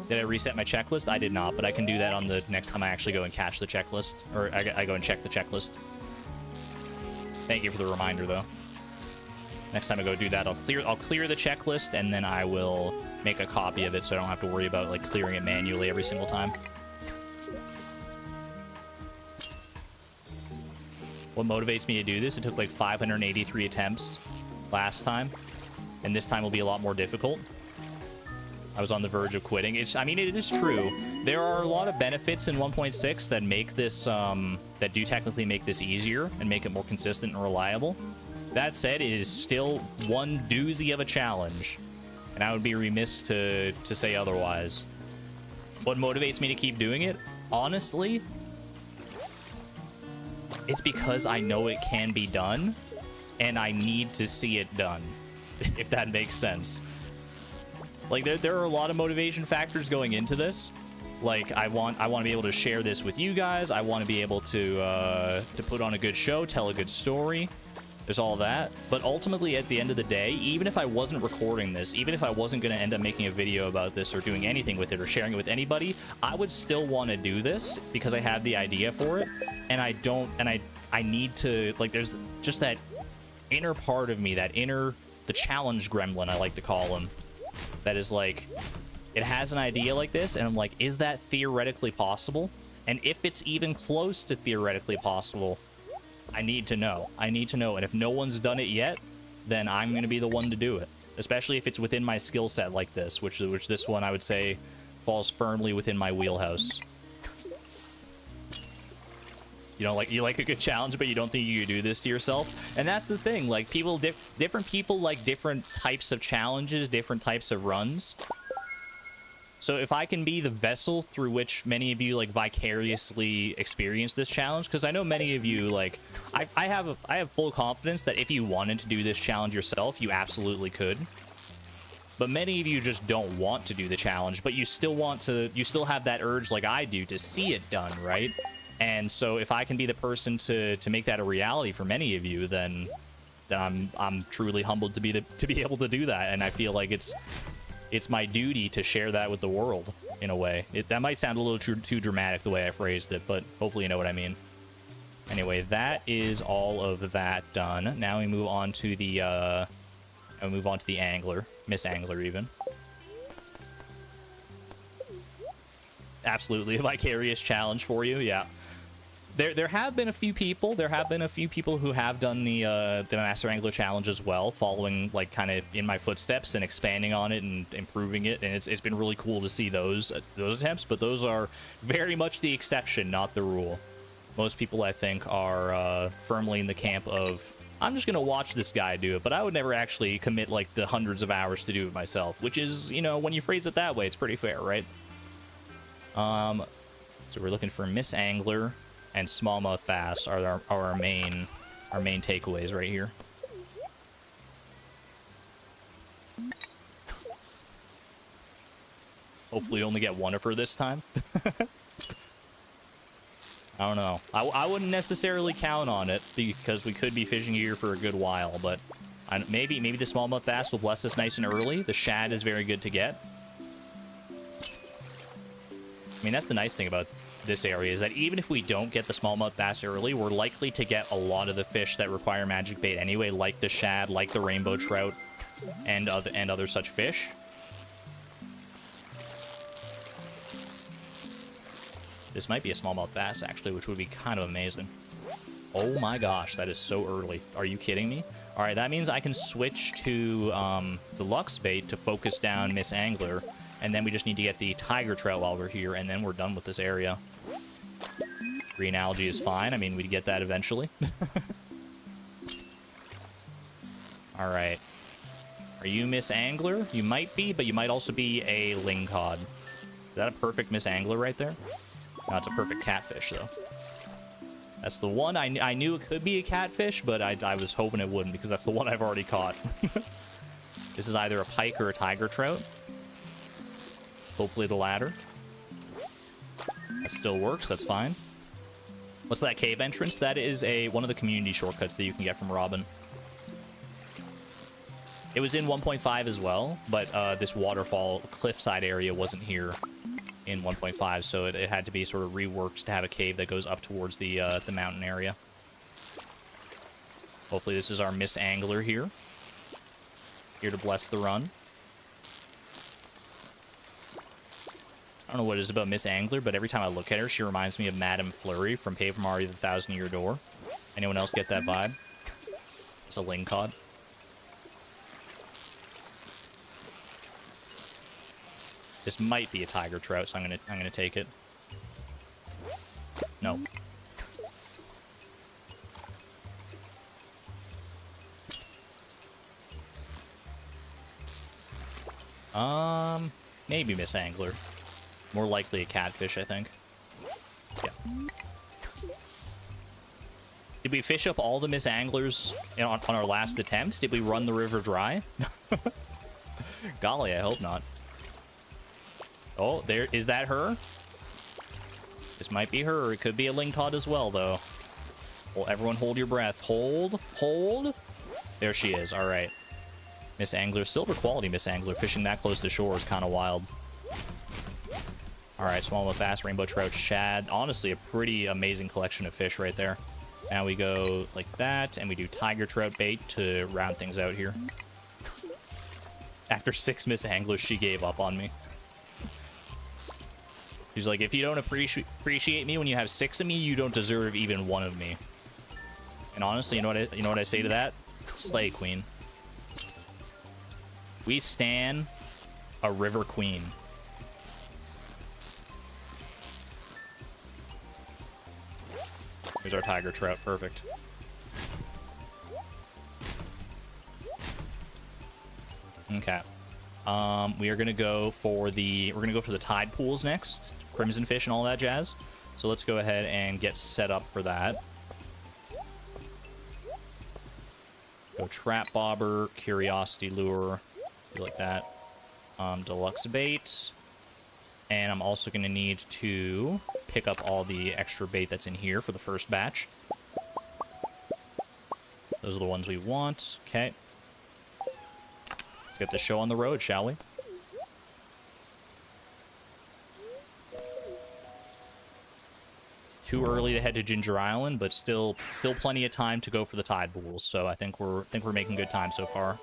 Did I reset my checklist? I did not, but I can do that on the next time I actually go and catch the checklist. Or I go and check the checklist. Thank you for the reminder, though. Next time I go do that, I'll clear the checklist, and then I will make a copy of it so I don't have to worry about like clearing it manually every single time. What motivates me to do this? It took like 583 attempts last time, and this time will be a lot more difficult. I was on the verge of quitting. I mean, it is true. There are a lot of benefits in 1.6 that make this, that do technically make this easier and make it more consistent and reliable. That said, it is still one doozy of a challenge, and I would be remiss to say otherwise. What motivates me to keep doing it? Honestly, it's because I know it can be done, and I need to see it done, if that makes sense. Like, there are a lot of motivation factors going into this. Like, I want to be able to share this with you guys. I want to be able to put on a good show, tell a good story. There's all that. But ultimately, at the end of the day, even if I wasn't recording this, even if I wasn't going to end up making a video about this or doing anything with it or sharing it with anybody, I would still want to do this because I have the idea for it. And I need to, like, there's just that inner part of me, the challenge gremlin, I like to call him, that is like, it has an idea like this, and I'm like, is that theoretically possible? And if it's even close to theoretically possible, I need to know. I need to know. And if no one's done it yet, then I'm going to be the one to do it. Especially if it's within my skill set like this, which this one I would say falls firmly within my wheelhouse. You know, like, you like a good challenge, but you don't think you could do this to yourself. And that's the thing. Like, different people like different types of challenges, different types of runs. So if I can be the vessel through which many of you, like, vicariously experience this challenge, because I know many of you, like, I have full confidence that if you wanted to do this challenge yourself, you absolutely could. But many of you just don't want to do the challenge, but you still have that urge, like I do, to see it done, right? And so if I can be the person to make that a reality for many of you, then I'm truly humbled to be able to do that. And I feel like it's my duty to share that with the world in a way. That might sound a little too dramatic the way I phrased it, but hopefully you know what I mean. Anyway, that is all of that done. Now we move on to the angler, Miss Angler even. Absolutely a vicarious challenge for you, yeah. There have been a few people. Who have done the Master Angler challenge as well, following, like, kind of in my footsteps and expanding on it and improving it. And it's been really cool to see those attempts. But those are very much the exception, not the rule. Most people, I think, are firmly in the camp of, I'm just gonna watch this guy do it, but I would never actually commit, like, the hundreds of hours to do it myself. Which is, you know, when you phrase it that way, it's pretty fair, right? So we're looking for Miss Angler and smallmouth bass are our main takeaways right here. Hopefully only get one of her this time. I don't know. I wouldn't necessarily count on it because we could be fishing here for a good while, but maybe the smallmouth bass will bless us nice and early. The shad is very good to get. I mean, that's the nice thing about this area, is that even if we don't get the smallmouth bass early, we're likely to get a lot of the fish that require magic bait anyway, like the shad, like the rainbow trout, and other such fish. This might be a smallmouth bass, actually, which would be kind of amazing. Oh my gosh, that is so early. Are you kidding me? All right, that means I can switch to the Lux bait to focus down Miss Angler. And then we just need to get the tiger trout while we're here, and then we're done with this area. Green algae is fine. I mean, we'd get that eventually. All right. Are you Miss Angler? You might be, but you might also be a lingcod. Is that a perfect Miss Angler right there? No, it's a perfect catfish, though. That's the one. I knew it could be a catfish, but I was hoping it wouldn't, because that's the one I've already caught. This is either a pike or a tiger trout. Hopefully the latter. That still works, that's fine. What's that cave entrance? That is one of the community shortcuts that you can get from Robin. It was in 1.5 as well, but this waterfall cliffside area wasn't here in 1.5, so it had to be sort of reworked to have a cave that goes up towards the mountain area. Hopefully this is our Miss Angler here. Here to bless the run. I don't know what it is about Miss Angler, but every time I look at her, she reminds me of Madame Flurry from Paper Mario: The Thousand-Year Door. Anyone else get that vibe? It's a ling cod. This might be a tiger trout, so I'm gonna take it. No. Maybe Miss Angler. More likely a catfish, I think. Yeah. Did we fish up all the Miss Anglers on our last attempts? Did we run the river dry? Golly, I hope not. Oh, there is that her? This might be her. It could be a ling cod as well, though. Well, everyone hold your breath. Hold. Hold. There she is. All right. Miss Angler. Silver quality Miss Angler. Fishing that close to shore is kind of wild. All right. Smallmouth bass, rainbow trout, shad. Honestly, a pretty amazing collection of fish right there. Now we go like that, and we do tiger trout bait to round things out here. After 6 Miss Anglers, she gave up on me. She's like, if you don't appreciate me when you have 6 of me, you don't deserve even 1 of me. And honestly, you know what I say to that? Slay, queen. We stan a river queen. Here's our tiger trout. Perfect. Okay. We are gonna go for the tide pools next, crimson fish and all that jazz. So let's go ahead and get set up for that. Go trap bobber, curiosity lure, do like that. Deluxe bait, and I'm also gonna need to pick up all the extra bait that's in here for the first batch. Those are the ones we want. Okay. Let's get the show on the road, shall we? Too early to head to Ginger Island, but still plenty of time to go for the tide pools. So I think we're making good time so far.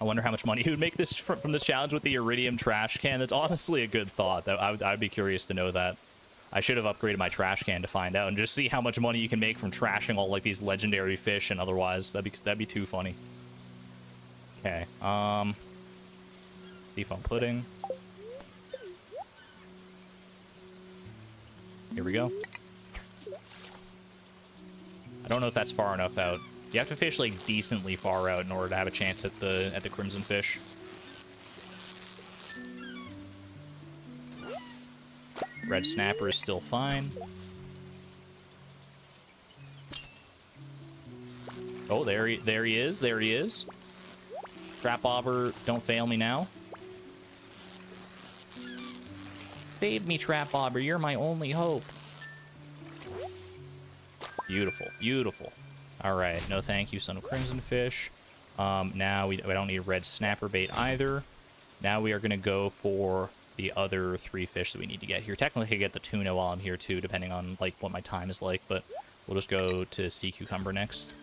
I wonder how much money he would make this from this challenge with the iridium trash can. That's honestly a good thought. I'd be curious to know that. I should have upgraded my trash can to find out and just see how much money you can make from trashing all like these legendary fish and otherwise. That'd be too funny. Okay. Seafoam pudding. Here we go. I don't know if that's far enough out. You have to fish like decently far out in order to have a chance at the crimson fish. Red snapper is still fine. Oh, there he is. There he is. Trap bobber, don't fail me now. Save me, trap bobber. You're my only hope. Beautiful, beautiful. All right, no thank you, son of crimson fish. Now we don't need red snapper bait either. Now we are gonna go for the other 3 fish that we need to get here. Technically, I could get the tuna while I'm here too, depending on like what my time is like. But we'll just go to sea cucumber next.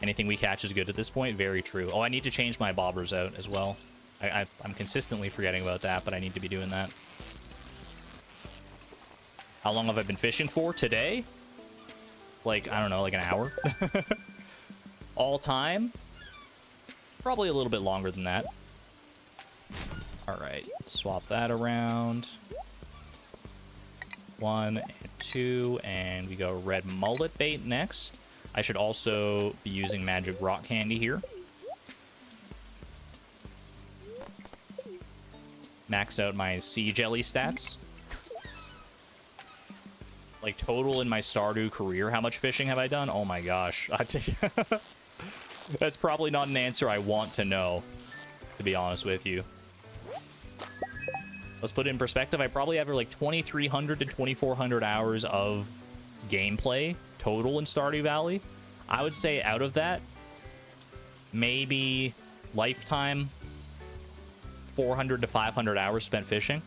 Anything we catch is good at this point. Very true. Oh, I need to change my bobbers out as well. I'm consistently forgetting about that, but I need to be doing that. How long have I been fishing for? Today? Like, I don't know, like an hour? All time? Probably a little bit longer than that. Alright, swap that around. 1 and 2, and we go red mullet bait next. I should also be using magic rock candy here. Max out my sea jelly stats. Like, total in my Stardew career, how much fishing have I done? Oh my gosh. That's probably not an answer I want to know, to be honest with you. Let's put it in perspective. I probably have like 2,300 to 2,400 hours of gameplay total in Stardew Valley. I would say out of that, maybe lifetime 400 to 500 hours spent fishing.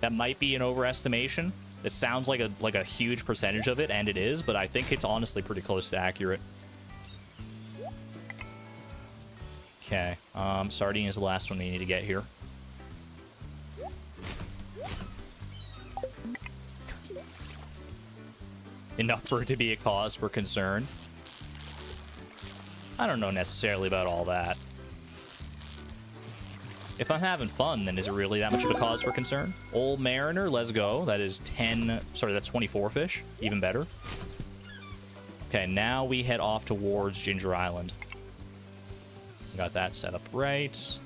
That might be an overestimation. It sounds like a huge percentage of it, and it is, but I think it's honestly pretty close to accurate. Okay, sardine is the last one we need to get here. Enough for it to be a cause for concern. I don't know necessarily about all that. If I'm having fun, then is it really that much of a cause for concern? Old Mariner, let's go. That is 10, sorry, that's 24 fish. Even better. Okay, now we head off towards Ginger Island. Got that set up right.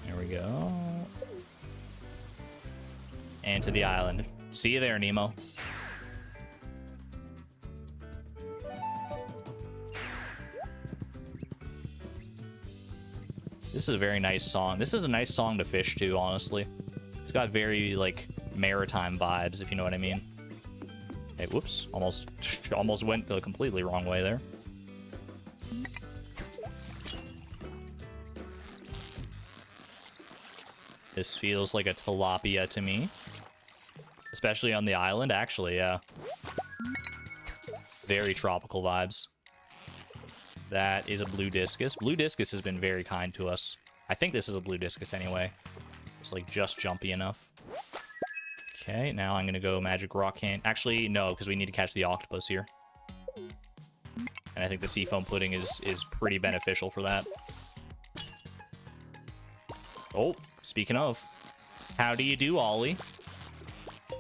There we go. And to the island. See you there, Nemo. This is a very nice song. This is a nice song to fish to, honestly. It's got very, like, maritime vibes, if you know what I mean. Hey, whoops. Almost went the completely wrong way there. This feels like a tilapia to me. Especially on the island, actually, yeah. Very tropical vibes. That is a blue discus. Blue discus has been very kind to us. I think this is a blue discus anyway. It's like just jumpy enough. Okay, now I'm gonna go magic rock can. Actually, no, because we need to catch the octopus here. And I think the seafoam pudding is pretty beneficial for that. Oh, speaking of, how do you do, Ollie?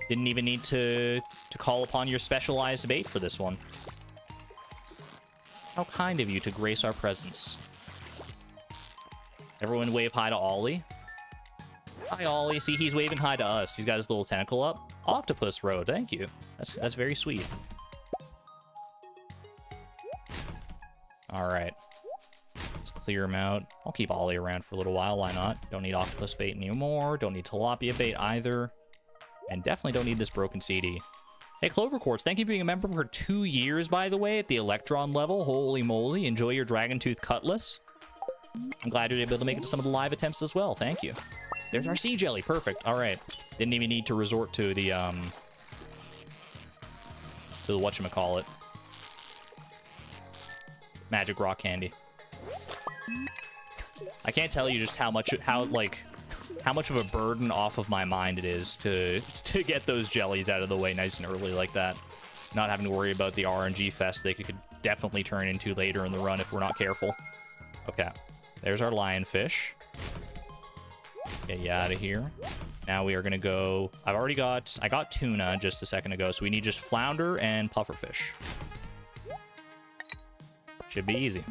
Didn't even need to call upon your specialized bait for this one. How kind of you to grace our presence. Everyone wave hi to Ollie. Hi, Ollie. See, he's waving hi to us. He's got his little tentacle up. Octopus Road, thank you. That's very sweet. All right. Let's clear him out. I'll keep Ollie around for a little while. Why not? Don't need octopus bait anymore. Don't need tilapia bait either. And definitely don't need this broken CD. Hey, Clover Quartz, thank you for being a member for 2 years, by the way, at the Electron level. Holy moly. Enjoy your Dragon Tooth Cutlass. I'm glad you were able to make it to some of the live attempts as well. Thank you. There's our sea jelly. Perfect. All right. Didn't even need to resort to the whatchamacallit. Magic rock candy. I can't tell you just how much of a burden off of my mind it is to get those jellies out of the way nice and early like that. Not having to worry about the RNG fest they could definitely turn into later in the run if we're not careful. Okay. There's our lionfish. Get you out of here. Now we are going to go... I got tuna just a second ago, so we need just flounder and pufferfish. Should be easy.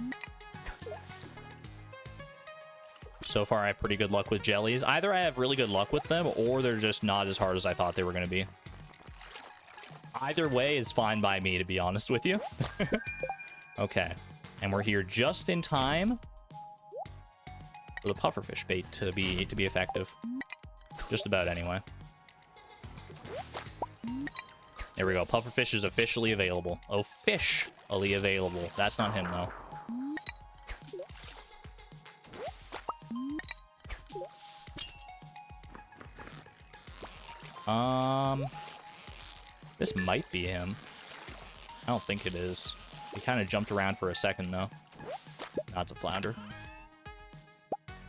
So far, I have pretty good luck with jellies. Either I have really good luck with them, or they're just not as hard as I thought they were going to be. Either way is fine by me, to be honest with you. Okay. And we're here just in time for the pufferfish bait to be effective. Just about, anyway. There we go. Pufferfish is officially available. Officially available. That's not him, though. This might be him. I don't think it is. He kind of jumped around for a second, though. That's a flounder.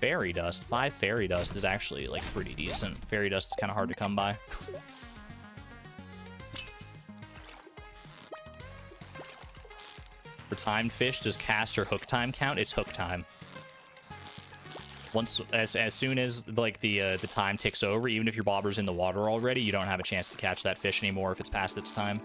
Fairy dust. 5 fairy dust is actually, like, pretty decent. Fairy dust is kind of hard to come by. For timed fish, does cast or hook time count? It's hook time. As soon as like the time ticks over, even if your bobber's in the water already, you don't have a chance to catch that fish anymore if it's past its time.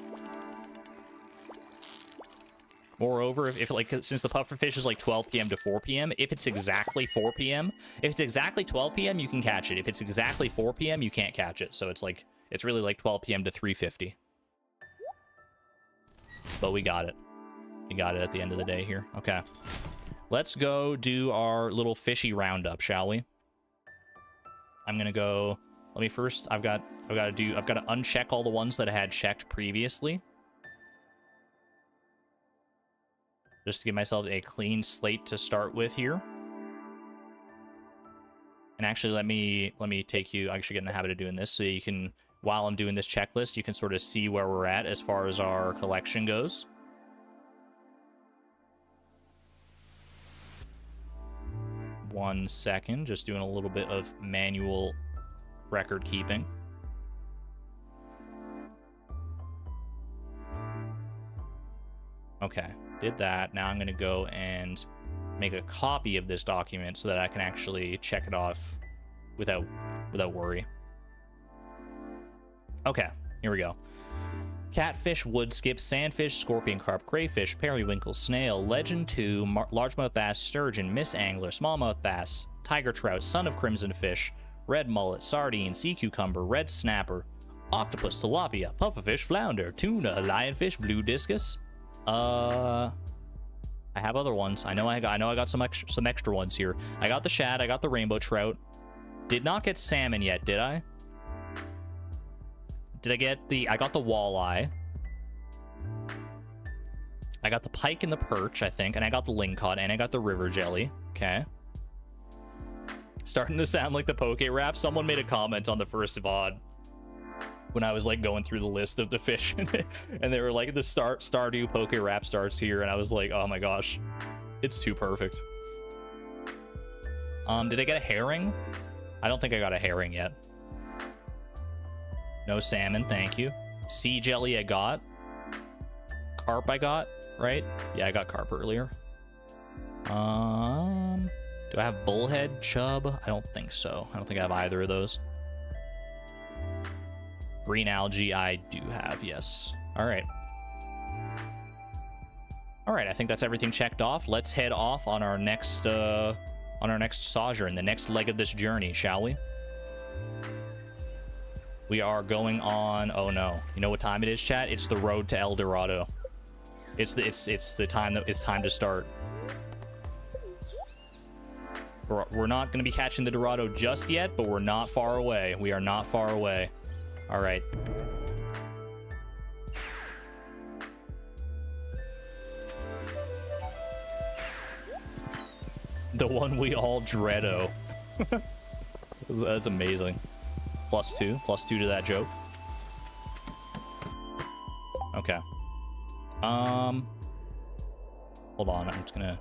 Moreover, if like since the pufferfish is like 12 p.m. to 4 p.m., if it's exactly 4 p.m., if it's exactly 12 p.m., you can catch it. If it's exactly 4 p.m., you can't catch it. So it's really like 12 p.m. to 3:50. But we got it. We got it at the end of the day here. Okay. Let's go do our little fishy roundup, shall we? I'm gonna go. Let me first. I've got to uncheck all the ones that I had checked previously, just to give myself a clean slate to start with here. And actually, let me take you. I should get in the habit of doing this, so you can, while I'm doing this checklist, you can sort of see where we're at as far as our collection goes. 1 second. Just doing a little bit of manual record keeping. Okay, did that. Now I'm going to go and make a copy of this document so that I can actually check it off without worry. Okay, here we go. Catfish, wood skip, sandfish, scorpion carp, crayfish, periwinkle, snail, legend 2, largemouth bass, sturgeon, miss angler, smallmouth bass, tiger trout, son of crimson fish, red mullet, sardine, sea cucumber, red snapper, octopus, tilapia, pufferfish, flounder, tuna, lionfish, blue discus. I have other ones. I know I got some extra ones here. I got the shad, I got the rainbow trout. Did not get salmon yet, did I? Did I get I got the walleye. I got the pike and the perch, I think, and I got the lingcod, and I got the river jelly. Okay. Starting to sound like the poke wrap. Someone made a comment on the first VOD when I was like going through the list of the fish, and they were like, the Stardew poke wrap starts here, and I was like, oh my gosh, it's too perfect. Did I get a herring? I don't think I got a herring yet. No salmon, thank you. Sea jelly I got. Carp I got, right? Yeah, I got carp earlier. Do I have bullhead, chub? I don't think so. I don't think I have either of those. Green algae I do have, yes. All right. All right, I think that's everything checked off. Let's head off on our next sojourn, the next leg of this journey, shall we? We are going on, oh no. You know what time it is, chat? It's the road to El Dorado. It's the time that it's time to start. We're not going to be catching the Dorado just yet, but we're not far away. We are not far away. All right. The one we all dreado. That's amazing. +2 to that joke. Okay. Hold on, I'm just gonna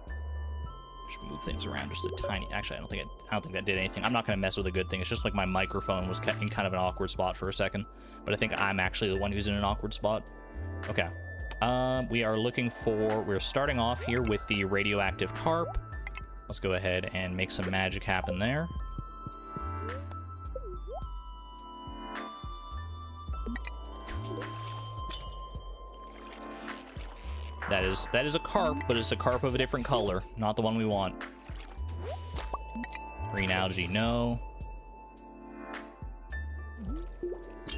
move things around just a tiny. Actually, I don't think that did anything. I'm not gonna mess with a good thing. It's just like my microphone was in kind of an awkward spot for a second, but I think I'm actually the one who's in an awkward spot. Okay. We're starting off here with the radioactive carp. Let's go ahead and make some magic happen there. That is a carp, but it's a carp of a different color, not the one we want. Green algae, no.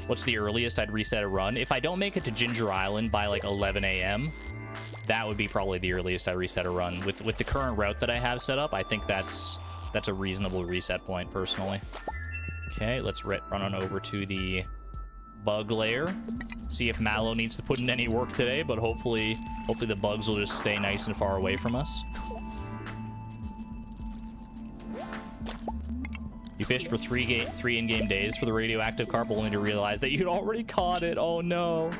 What's the earliest I'd reset a run? If I don't make it to Ginger Island by like 11 a.m., that would be probably the earliest I reset a run. With the current route that I have set up, I think that's a reasonable reset point, personally. Okay, let's run on over to the bug lair. See if Mallow needs to put in any work today, but hopefully the bugs will just stay nice and far away from us. You fished for three in-game days for the radioactive carp, only to realize that you'd already caught it. Oh no.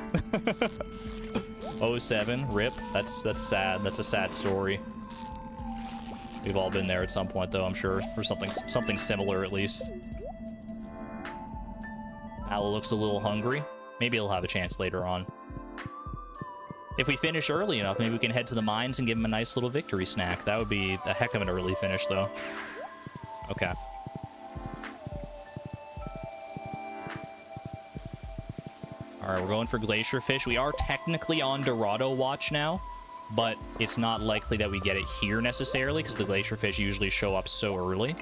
07, rip. That's sad. That's a sad story. We've all been there at some point, though, I'm sure, or something similar at least. Mallow looks a little hungry. Maybe he'll have a chance later on. If we finish early enough, maybe we can head to the mines and give him a nice little victory snack. That would be a heck of an early finish, though. Okay. All right, we're going for glacier fish. We are technically on Dorado watch now, but it's not likely that we get it here necessarily because the glacier fish usually show up so early.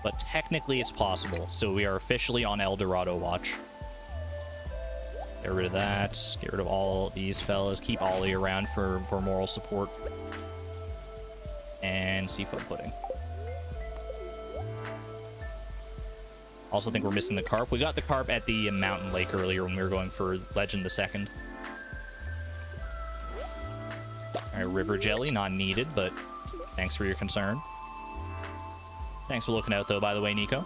But technically it's possible, so we are officially on El Dorado watch. Get rid of that. Get rid of all these fellas. Keep Ollie around for moral support. And seafood pudding. Also think we're missing the carp. We got the carp at the mountain lake earlier when we were going for Legend the Second. Alright, river jelly, not needed, but thanks for your concern. Thanks for looking out, though, by the way, Nico.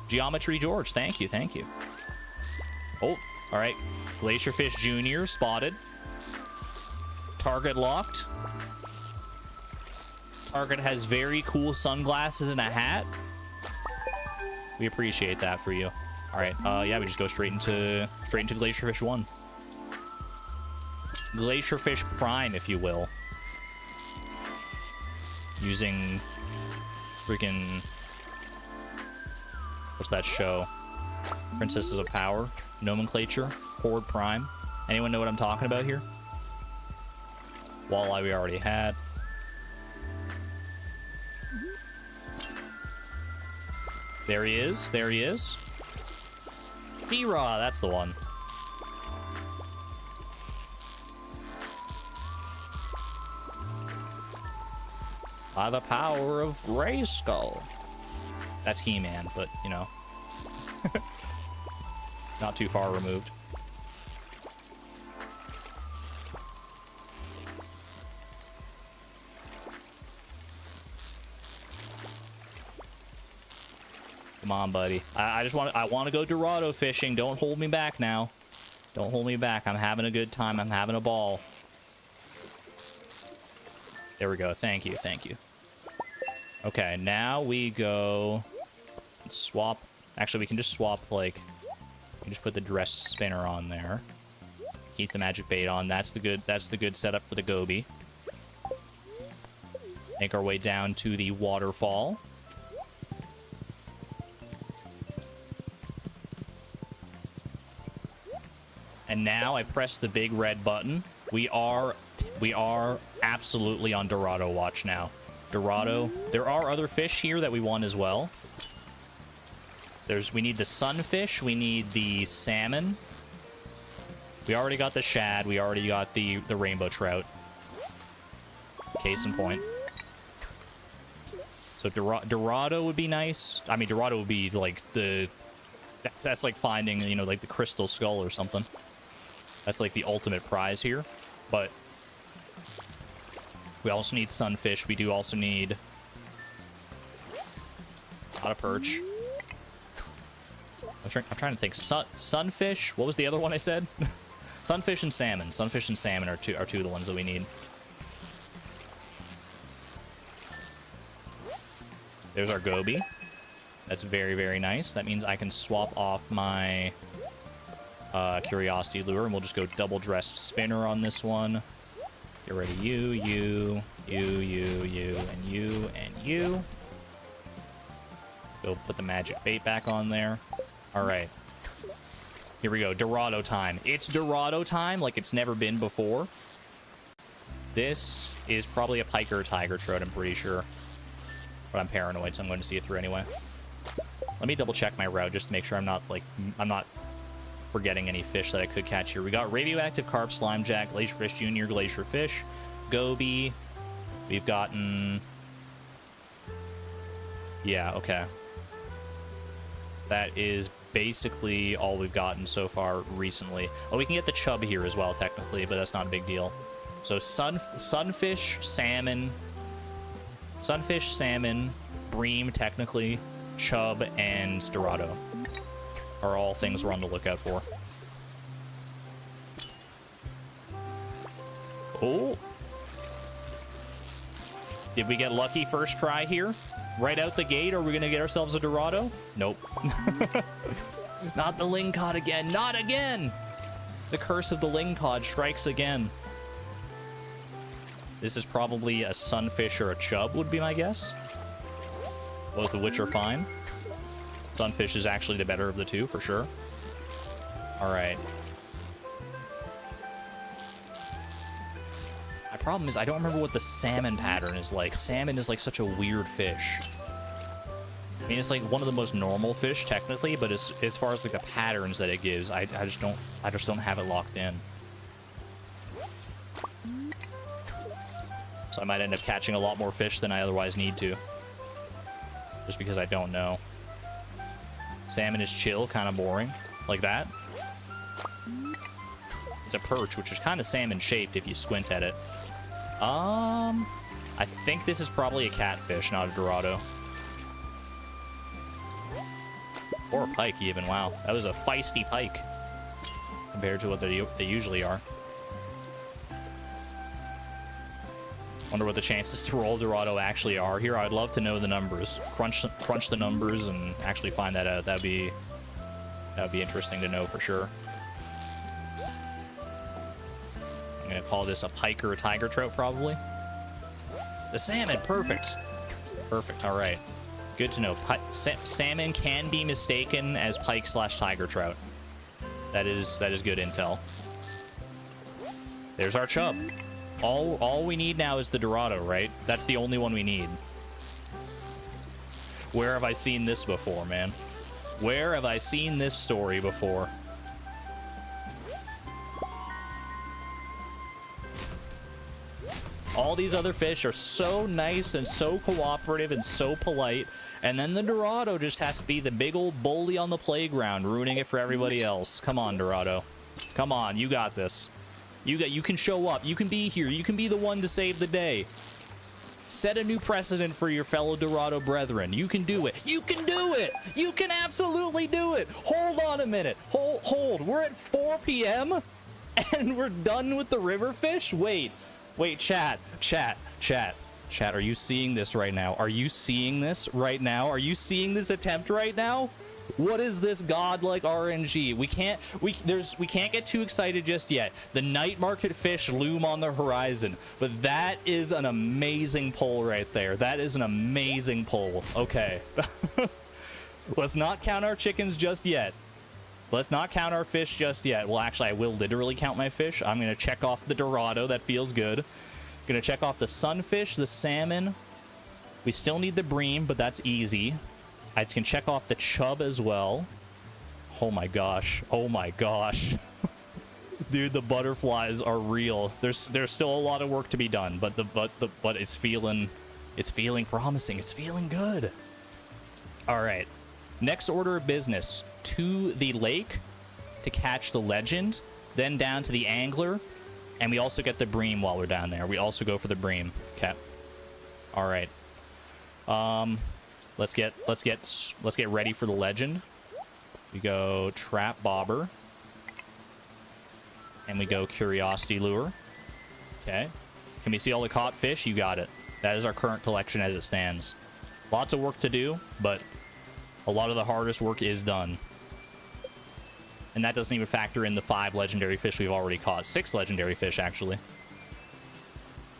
Geometry George, thank you, thank you. Oh, all right. Glacierfish Jr. spotted. Target locked. Target has very cool sunglasses and a hat. We appreciate that for you. All right, yeah, we just go straight into Glacierfish 1. Glacierfish Prime, if you will. Using freaking... What's that show? Princesses of Power, Nomenclature, Horde Prime. Anyone know what I'm talking about here? Walleye we already had. There he is. There he is. T-Raw, that's the one. By the power of Grayskull. That's He-Man, but, you know. Not too far removed. Come on, buddy. I want to go Dorado fishing. Don't hold me back now. Don't hold me back. I'm having a good time. I'm having a ball. There we go. Thank you. Thank you. Okay, now we go swap. Actually, we can just swap, like, we can just put the dressed spinner on there. Keep the magic bait on. That's the good setup for the goby. Make our way down to the waterfall. And now I press the big red button. We are absolutely on Dorado watch now. Dorado. There are other fish here that we want as well. We need the sunfish. We need the salmon. We already got the shad. We already got the rainbow trout. Case in point. So Dorado would be nice. I mean, Dorado would be like that's like finding, you know, like the crystal skull or something. That's like the ultimate prize here. But we also need sunfish. We do also need not a perch. I'm trying to think. Sunfish. What was the other one I said? Sunfish and salmon. Sunfish and salmon are two of the ones that we need. There's our goby. That's very, very nice. That means I can swap off my curiosity lure, and we'll just go double dressed spinner on this one. Get ready, you, and you. Go put the magic bait back on there. All right. Here we go. Dorado time. It's Dorado time like it's never been before. This is probably a pike or a tiger trout, I'm pretty sure. But I'm paranoid, so I'm going to see it through anyway. Let me double check my route just to make sure I'm not forgetting any fish that I could catch here. We got radioactive carp, slime jack, glacierfish junior, glacierfish, goby. We've gotten... Yeah, okay. That is basically all we've gotten so far recently. Oh, we can get the chub here as well, technically, but that's not a big deal. So sunfish, salmon, bream, technically, chub, and Dorado are all things we're on the lookout for. Oh. Did we get lucky first try here? Right out the gate, are we going to get ourselves a Dorado? Nope. Not the lingcod again. Not again! The curse of the lingcod strikes again. This is probably a sunfish or a chub, would be my guess. Both of which are fine. Sunfish is actually the better of the two, for sure. Alright. My problem is I don't remember what the salmon pattern is like. Salmon is like such a weird fish. I mean, it's like one of the most normal fish, technically, but as far as like the patterns that it gives, I just don't have it locked in. So I might end up catching a lot more fish than I otherwise need to. Just because I don't know. Salmon is chill, kind of boring. Like that. It's a perch, which is kind of salmon-shaped if you squint at it. I think this is probably a catfish, not a Dorado. Or a pike, even. Wow. That was a feisty pike. Compared to what they usually are. Wonder what the chances to roll Dorado actually are here. I'd love to know the numbers. Crunch the numbers and actually find that out. That'd be interesting to know for sure. I'm gonna call this a pike or a tiger trout, probably. The salmon, perfect. Perfect, all right. Good to know. Salmon can be mistaken as pike/tiger trout. That is good intel. There's our chub. All we need now is the Dorado, right? That's the only one we need. Where have I seen this before, man? Where have I seen this story before? All these other fish are so nice and so cooperative and so polite, and then the Dorado just has to be the big old bully on the playground, ruining it for everybody else. Come on, Dorado. Come on, you got this. You can show up. You can be here. You can be the one to save the day. Set a new precedent for your fellow Dorado brethren. You can do it. You can do it. You can absolutely do it. Hold on a minute. Hold. We're at 4 p.m. and we're done with the river fish? Wait, chat. Are you seeing this right now? Are you seeing this right now? Are you seeing this attempt right now? What is this godlike RNG? We can't get too excited just yet. The night market fish loom on the horizon, but that is an amazing pull right there. That is an amazing pull. Okay. Let's not count our chickens just yet. Let's not count our fish just yet. Well, actually, I will literally count my fish. I'm going to check off the Dorado. That feels good. Going to check off the sunfish, the salmon. We still need the bream, but that's easy. I can check off the chub as well. Oh my gosh. Oh my gosh. Dude, the butterflies are real. There's still a lot of work to be done, but it's feeling promising. It's feeling good. All right. Next order of business, to the lake to catch the legend, then down to the angler, and we also get the bream while we're down there. We also go for the bream. Okay. All right. Let's get ready for the legend. We go trap bobber. And we go curiosity lure. Okay. Can we see all the caught fish? You got it. That is our current collection as it stands. Lots of work to do, but a lot of the hardest work is done. And that doesn't even factor in the 5 legendary fish we've already caught. 6 legendary fish, actually.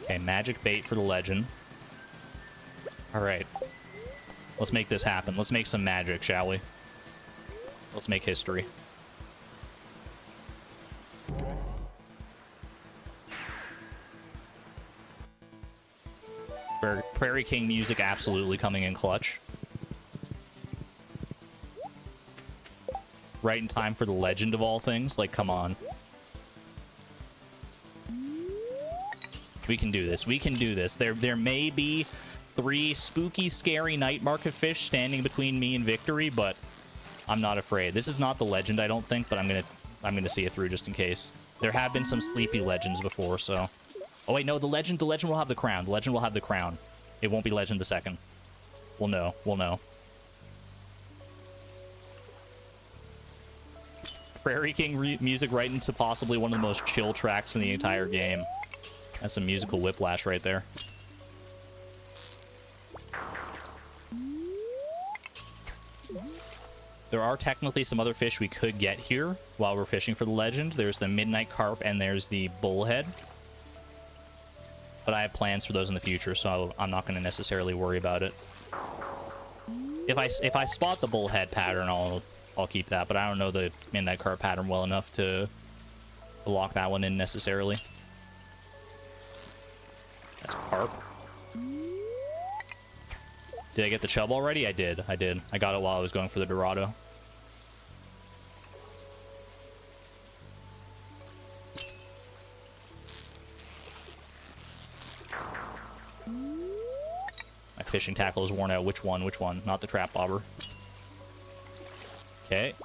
Okay, magic bait for the legend. All right. Let's make this happen. Let's make some magic, shall we? Let's make history. Prairie King music absolutely coming in clutch. Right in time for the legend of all things. Like, come on. We can do this. We can do this. There may be 3 spooky, scary night market fish standing between me and victory, but I'm not afraid. This is not the legend, I don't think, but I'm gonna see it through just in case. There have been some sleepy legends before, so. Oh wait, no, the legend will have the crown. The legend will have the crown. It won't be legend the second. We'll know. We'll know. Prairie King music right into possibly one of the most chill tracks in the entire game. That's some musical whiplash right there. There are technically some other fish we could get here while we're fishing for the legend. There's the midnight carp and there's the bullhead. But I have plans for those in the future, so I'm not going to necessarily worry about it. If I spot the bullhead pattern, I'll keep that, but I don't know the midnight carp pattern well enough to lock that one in necessarily. That's carp. Did I get the chub already? I did. I got it while I was going for the Dorado. My fishing tackle is worn out. Which one? Which one? Not the trap bobber. Okay.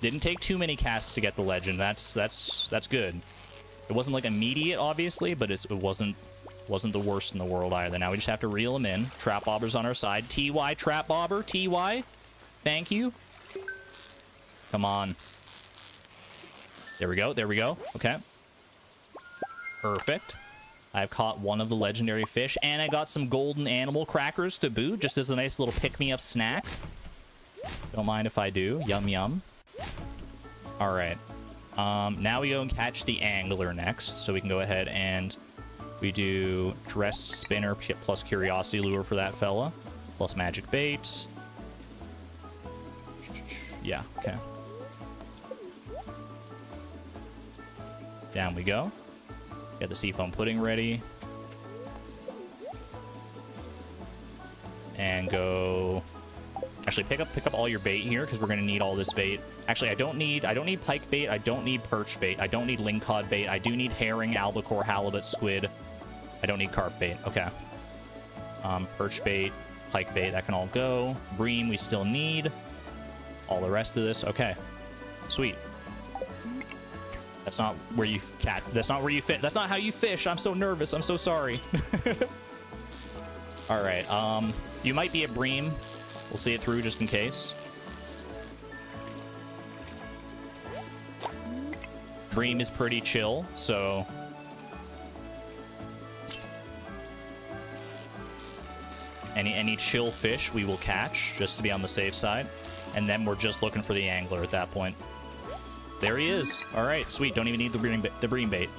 Didn't take too many casts to get the legend. That's good. It wasn't like immediate, obviously, but it wasn't the worst in the world either. Now we just have to reel him in. Trap bobber's on our side. TY trap bobber. TY. Thank you. Come on. There we go. There we go. Okay. Perfect. I've caught one of the legendary fish, and I got some golden animal crackers to boot, just as a nice little pick-me-up snack. Don't mind if I do. Yum, yum. All right. Now we go and catch the angler next, so we can go ahead and we do dress spinner plus curiosity lure for that fella, plus magic bait. Yeah, okay. Down we go. Get the seafoam pudding ready. And go... Actually, pick up all your bait here, because we're going to need all this bait. Actually, I don't need pike bait. I don't need perch bait. I don't need lingcod bait. I do need herring, albacore, halibut, squid. I don't need carp bait. Okay. Perch bait, pike bait, that can all go. Bream, we still need. All the rest of this. Okay. Sweet. That's not where you catch. That's not where you fit. That's not how you fish. I'm so nervous. I'm so sorry. All right. You might be a bream. We'll see it through just in case. Bream is pretty chill, so any chill fish we will catch just to be on the safe side, and then we're just looking for the angler at that point. There he is. All right, sweet. Don't even need the bream bait.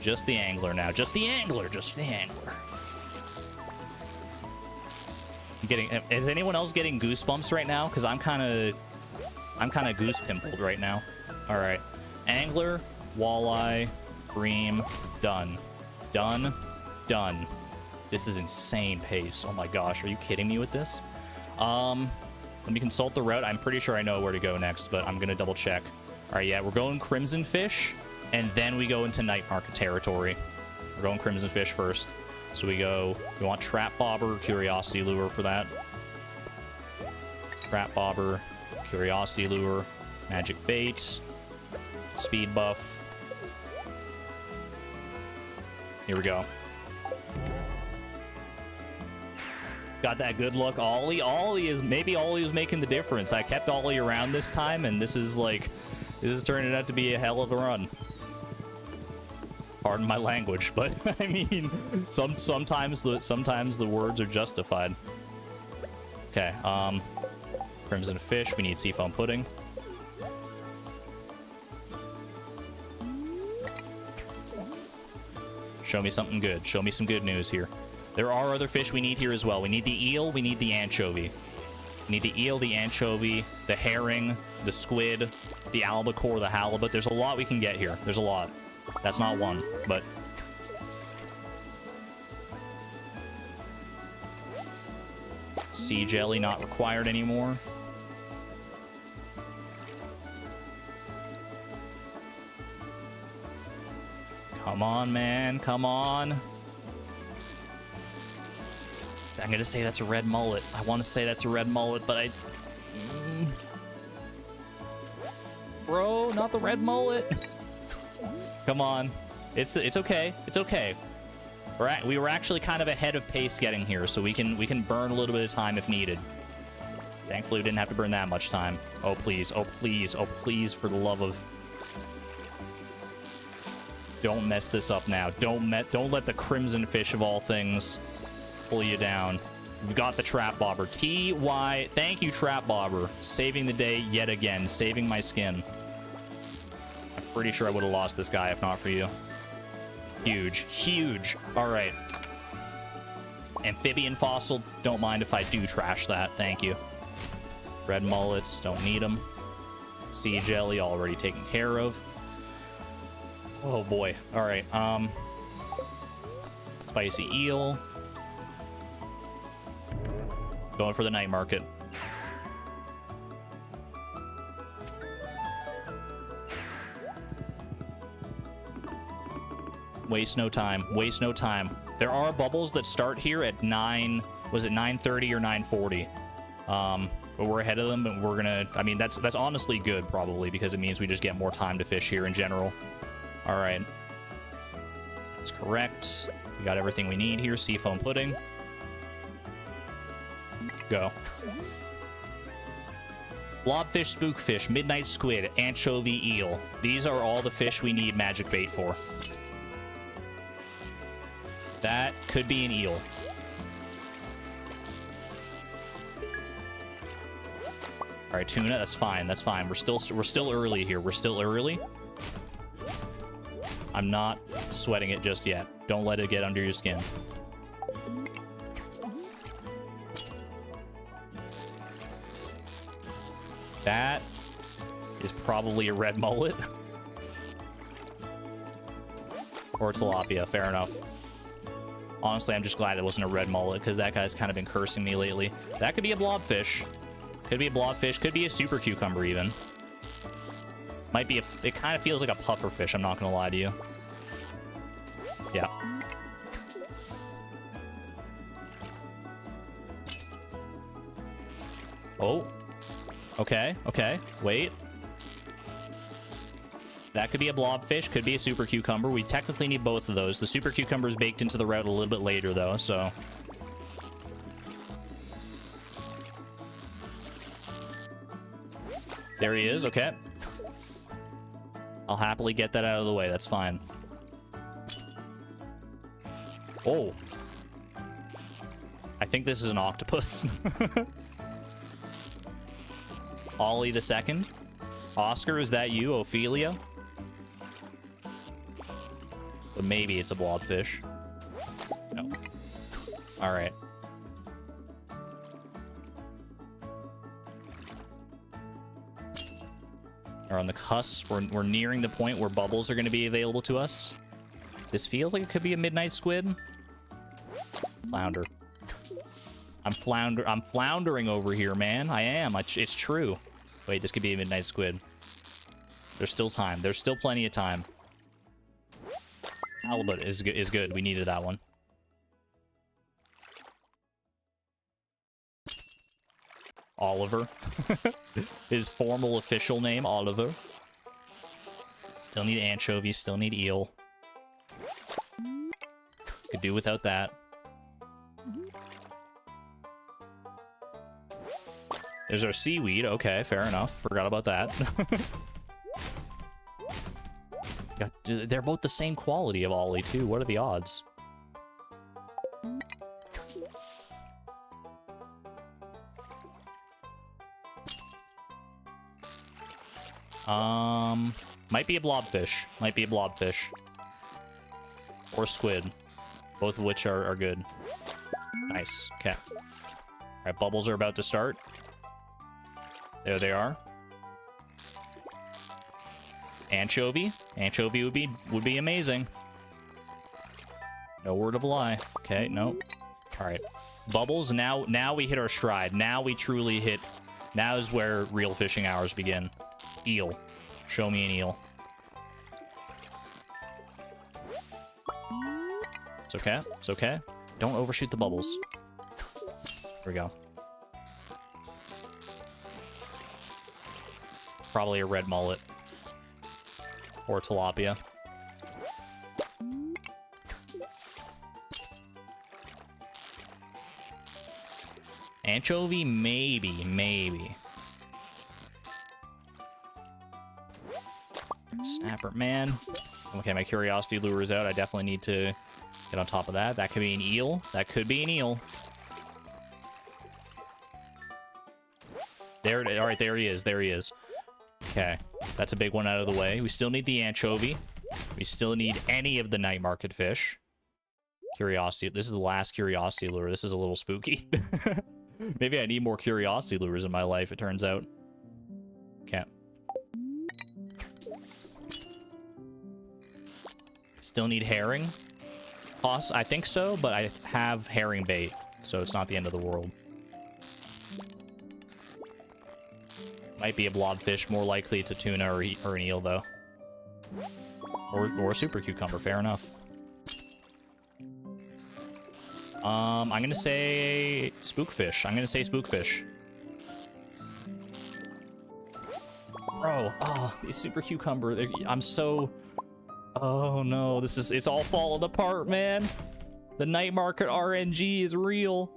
Just the angler now. Just the angler. Just the angler. Is anyone else getting goosebumps right now? Because I'm kind of goose pimpled right now. All right, angler, walleye, bream, done, done, done. This is insane pace. Oh my gosh, are you kidding me with this? Let me consult the route. I'm pretty sure I know where to go next, but I'm gonna double check. All right, yeah, we're going crimson fish, and then we go into night market territory. We're going crimson fish first. So we want trap bobber, curiosity lure for that. Trap bobber, curiosity lure, magic bait, speed buff. Here we go. Got that good luck ollie. Maybe ollie is making the difference. I kept ollie around this time, and this is turning out to be a hell of a run. Pardon my language, but I mean, sometimes the words are justified. Okay, crimson fish. We need seafoam pudding. Show me something good. Show me some good news here. There are other fish we need here as well. We need the eel. We need the anchovy. We need the eel, the anchovy, the herring, the squid, the albacore, the halibut. There's a lot we can get here. There's a lot. That's not one, but... Sea jelly not required anymore. Come on, man. Come on. I'm gonna say that's a red mullet. I want to say that's a red mullet, but I... Bro, not the red mullet. Come on. It's okay. It's okay. We were actually kind of ahead of pace getting here, so we can burn a little bit of time if needed. Thankfully, we didn't have to burn that much time. Oh, please. Oh, please. Oh, please, for the love of... Don't mess this up now. Don't let the crimson fish of all things pull you down. We've got the trap bobber. T-Y... Thank you, trap bobber. Saving the day yet again. Saving my skin. I'm pretty sure I would have lost this guy if not for you. Huge. Huge. All right. Amphibian fossil. Don't mind if I do trash that. Thank you. Red mullets. Don't need them. Sea jelly already taken care of. Oh boy. All right. Spicy eel. Going for the night market. Waste no time. Waste no time. There are bubbles that start here at 9... Was it 9:30 or 9:40? But we're ahead of them, and we're gonna... I mean, that's honestly good, probably, because it means we just get more time to fish here in general. All right. That's correct. We got everything we need here. Seafoam pudding. Go. Blobfish, spookfish, midnight squid, anchovy, eel. These are all the fish we need magic bait for. That could be an eel. All right, tuna. That's fine. That's fine. We're still early here. We're still early. I'm not sweating it just yet. Don't let it get under your skin. That is probably a red mullet. Or tilapia. Fair enough. Honestly, I'm just glad it wasn't a red mullet, because that guy's kind of been cursing me lately. That could be a blobfish. Could be a blobfish. Could be a super cucumber, even. Might be a... It kind of feels like a puffer fish, I'm not going to lie to you. Yeah. Oh. Okay, okay. Wait. That could be a blobfish. Could be a super cucumber. We technically need both of those. The super cucumber is baked into the route a little bit later, though, so... There he is. Okay. I'll happily get that out of the way. That's fine. Oh. I think this is an octopus. Ollie the second. Oscar, is that you? Ophelia? But maybe it's a blobfish. No. All right. We're on the cusp. We're nearing the point where bubbles are going to be available to us. This feels like it could be a midnight squid. Flounder. I'm floundering over here, man. I am. It's true. Wait, this could be a midnight squid. There's still time. There's still plenty of time. Halibut is good. We needed that one. Oliver. His formal official name, Oliver. Still need anchovies, still need eel. Could do without that. There's our seaweed. Okay, fair enough. Forgot about that. Yeah, they're both the same quality of Ollie, too. What are the odds? Might be a blobfish. Might be a blobfish. Or squid. Both of which are good. Nice. Okay. Alright, bubbles are about to start. There they are. Anchovy. Anchovy would be amazing. No word of a lie. Okay, no. Alright. Bubbles, now we hit our stride. Now we truly hit... Now is where real fishing hours begin. Eel. Show me an eel. It's okay. It's okay. Don't overshoot the bubbles. Here we go. Probably a red mullet. Or tilapia. Anchovy, maybe. Snapper, man. Okay, my curiosity lure is out. I definitely need to get on top of that. That could be an eel. That could be an eel. There it is. All right, there he is. There he is. Okay, that's a big one out of the way. We still need the anchovy. We still need any of the night market fish. Curiosity. This is the last curiosity lure. This is a little spooky. Maybe I need more curiosity lures in my life, it turns out. Okay. Still need herring. I think so, but I have herring bait, so it's not the end of the world. Might be a blobfish, more likely it's a tuna or an eel, though. Or a super cucumber, fair enough. I'm gonna say spookfish. I'm gonna say spookfish. Bro, oh, these super cucumber, I'm so... Oh no, it's all falling apart, man. The night market RNG is real.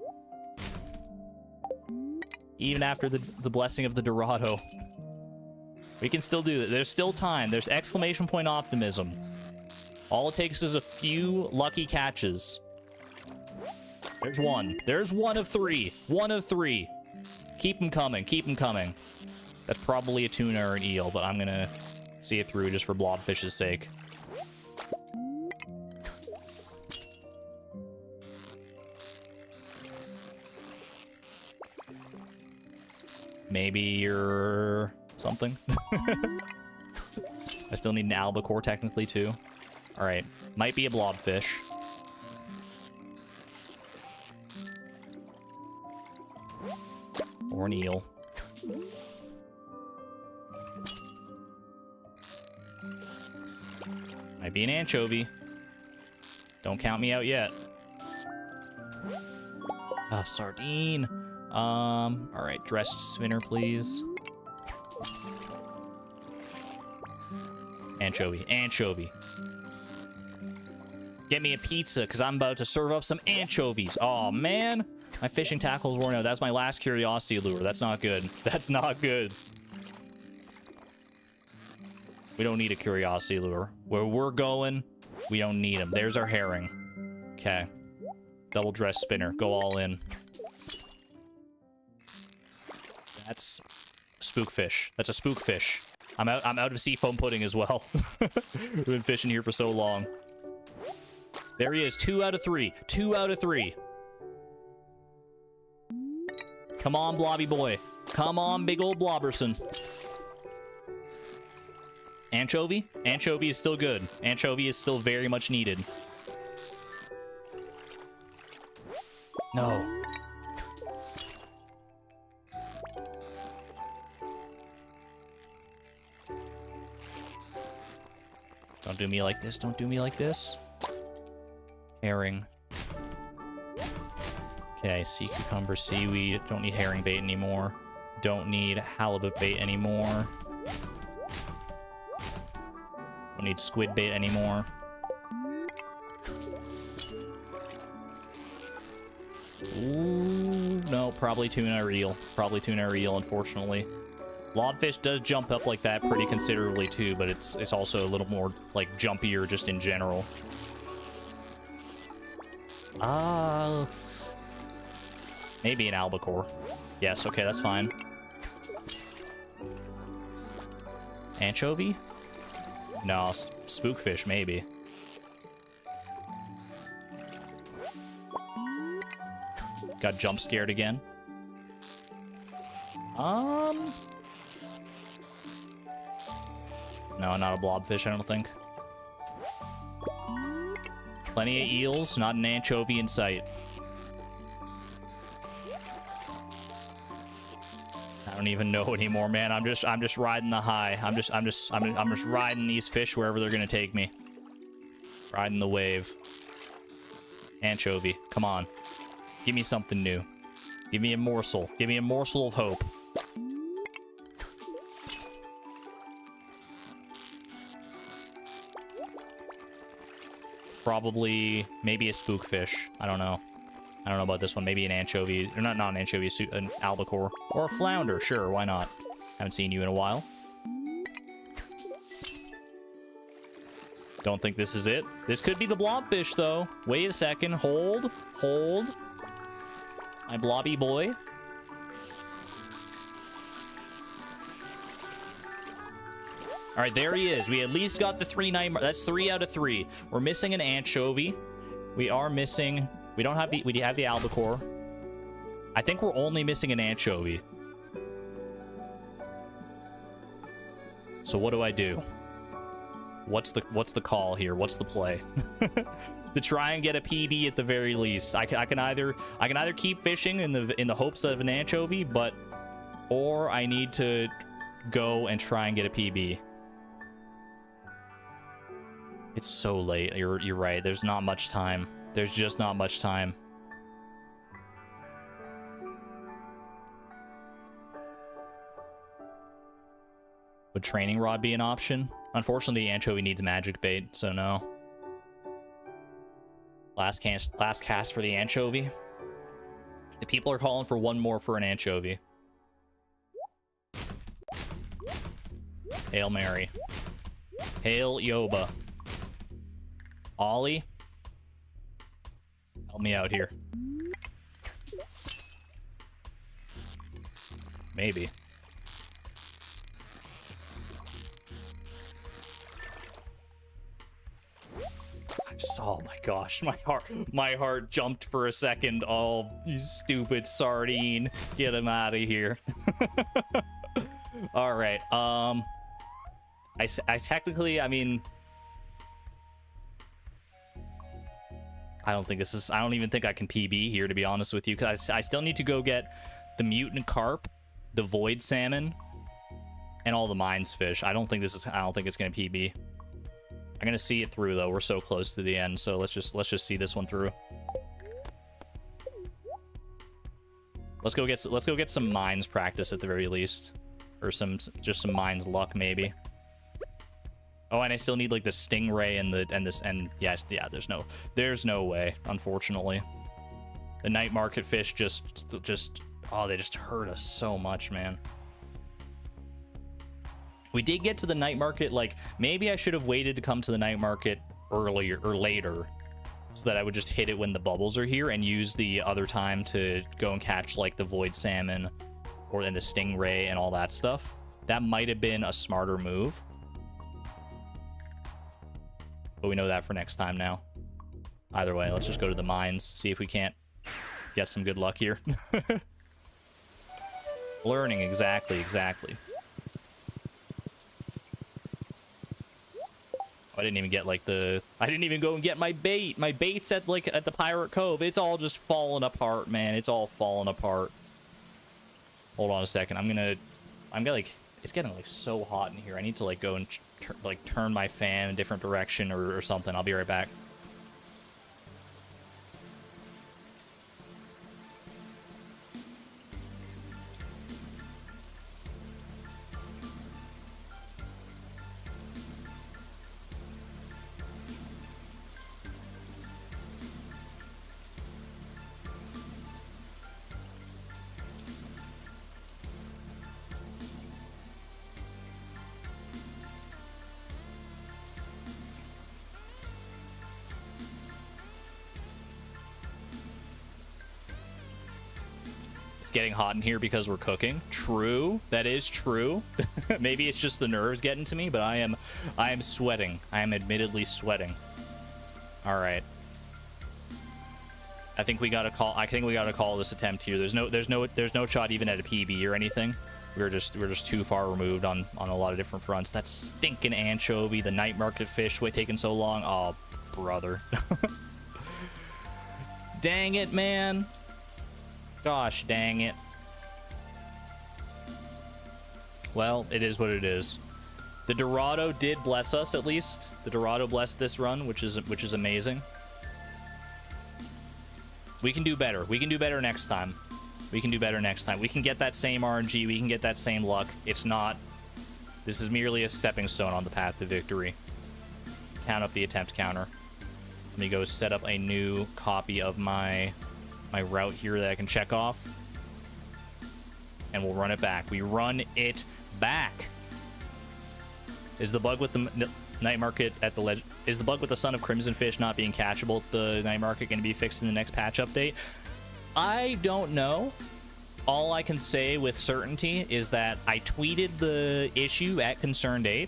Even after the blessing of the Dorado. We can still do it. There's still time. There's exclamation point optimism. All it takes is a few lucky catches. There's one. There's one of three. One of three. Keep them coming. Keep them coming. That's probably a tuna or an eel, but I'm gonna see it through just for blobfish's sake. Maybe you're something. I still need an albacore technically too. All right, might be a blobfish. Or an eel. Might be an anchovy. Don't count me out yet. Ah, sardine. All right, dressed spinner, please. Anchovy, anchovy. Get me a pizza, because I'm about to serve up some anchovies. Oh, man. My fishing tackles worn out. That's my last curiosity lure. That's not good. That's not good. We don't need a curiosity lure. Where we're going, we don't need them. There's our herring. Okay. Double dress spinner. Go all in. That's spookfish. That's a spookfish. I'm out of seafoam pudding as well. We've been fishing here for so long. There he is. 2 out of 3. 2 out of 3. Come on, blobby boy. Come on, big old blobberson. Anchovy? Anchovy is still good. Anchovy is still very much needed. No. Don't do me like this. Don't do me like this. Herring. Okay, sea cucumber, seaweed. Don't need herring bait anymore. Don't need halibut bait anymore. Don't need squid bait anymore. Ooh, no, probably tuna or eel. Probably tuna or eel, unfortunately. Blobfish does jump up like that pretty considerably too, but it's also a little more like jumpier just in general. Maybe an albacore. Yes, okay, that's fine. Anchovy? No, spookfish maybe. Got jump scared again. No, not a blobfish, I don't think. Plenty of eels, not an anchovy in sight. I don't even know anymore, man. I'm just riding the high. I'm just riding these fish wherever they're gonna take me. Riding the wave. Anchovy, come on. Give me something new. Give me a morsel. Give me a morsel of hope. Probably, maybe a spookfish. I don't know. I don't know about this one. Maybe an anchovy. Or not an anchovy, an albacore. Or a flounder. Sure, why not? Haven't seen you in a while. Don't think this is it. This could be the blobfish, though. Wait a second. Hold. Hold. My blobby boy. All right, there he is. We at least got the 3-9. That's 3 out of 3. We're missing an anchovy. We are missing. We don't have the. We have the albacore. I think we're only missing an anchovy. So what do I do? What's the call here? What's the play? To try and get a PB at the very least. I can either keep fishing in the hopes of an anchovy, or I need to go and try and get a PB. It's so late. You're right. There's not much time. There's just not much time. Would training rod be an option? Unfortunately, the anchovy needs magic bait, so no. Last cast for the anchovy. The people are calling for one more for an anchovy. Hail Mary. Hail Yoba. Ollie. Help me out here. Maybe. Oh my gosh, my heart jumped for a second. Oh, you stupid sardine. Get him out of here. All right. I technically, I mean, I don't even think I can PB here, to be honest with you, because I still need to go get the mutant carp, the void salmon, and all the mines fish. I don't think it's gonna PB. I'm gonna see it through though. We're so close to the end, so let's just see this one through. Let's go get some mines practice at the very least, or just some mines luck maybe. Oh, and I still need like the stingray and yes, yeah. There's no way, unfortunately. The night market fish just oh, they just hurt us so much, man. We did get to the night market, like, maybe I should have waited to come to the night market earlier or later so that I would just hit it when the bubbles are here and use the other time to go and catch, like, the void salmon or then the stingray and all that stuff. That might have been a smarter move. But we know that for next time now. Either way, let's just go to the mines, see if we can't get some good luck here. Learning, exactly. I didn't even get, like, I didn't even go and get my bait. My bait's at the Pirate Cove. It's all just falling apart, man. It's all falling apart. Hold on a second. I'm gonna, like, it's getting, like, so hot in here. I need to, like, go and, turn my fan in a different direction or something. I'll be right back. Getting hot in here because we're cooking. True, that is true. Maybe it's just the nerves getting to me, but I am sweating. I am admittedly sweating. All right. I think we gotta call this attempt here. There's no shot even at a PB or anything. We're just too far removed on a lot of different fronts. That stinking anchovy, the night market fish, why taking so long? Oh, brother. Dang it, man. Gosh dang it. Well, it is what it is. The Dorado did bless us, at least. The Dorado blessed this run, which is amazing. We can do better. We can do better next time. We can do better next time. We can get that same RNG. We can get that same luck. It's not... This is merely a stepping stone on the path to victory. Count up the attempt counter. Let me go set up a new copy of my route here that I can check off, and we'll run it back. We run it back. Is the bug with the night market at the is the bug with the Son of Crimson Fish not being catchable at the night market going to be fixed in the next patch update? I don't know. All I can say with certainty is that I tweeted the issue at Concerned8,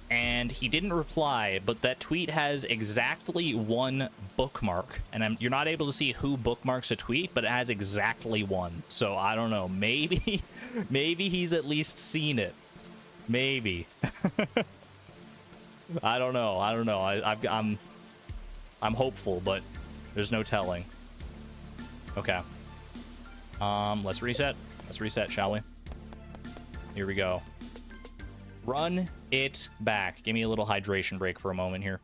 and he didn't reply, but that tweet has exactly one bookmark, and you're not able to see who bookmarks a tweet, but it has exactly one. So I don't know. Maybe he's at least seen it. Maybe. I don't know. I'm hopeful, but there's no telling. Okay. Let's reset. Let's reset, shall we? Here we go. Run it back. Give me a little hydration break for a moment here.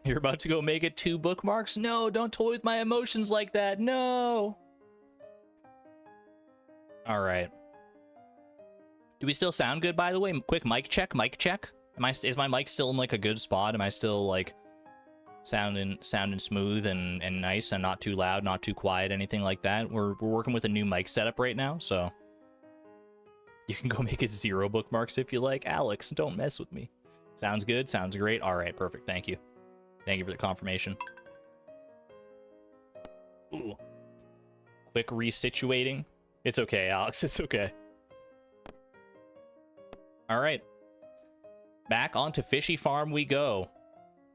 You're about to go make it 2 bookmarks? No, don't toy with my emotions like that. No. All right. Do we still sound good, by the way? Quick mic check, mic check. Is my mic still in like a good spot? Am I still like sounding smooth and nice and not too loud, not too quiet, anything like that? We're working with a new mic setup right now, so you can go make it 0 bookmarks if you like. Alex, don't mess with me. Sounds good. Sounds great. All right, perfect. Thank you. Thank you for the confirmation. Ooh. Quick resituating. It's okay, Alex. It's okay. All right. Back onto Fishy Farm we go.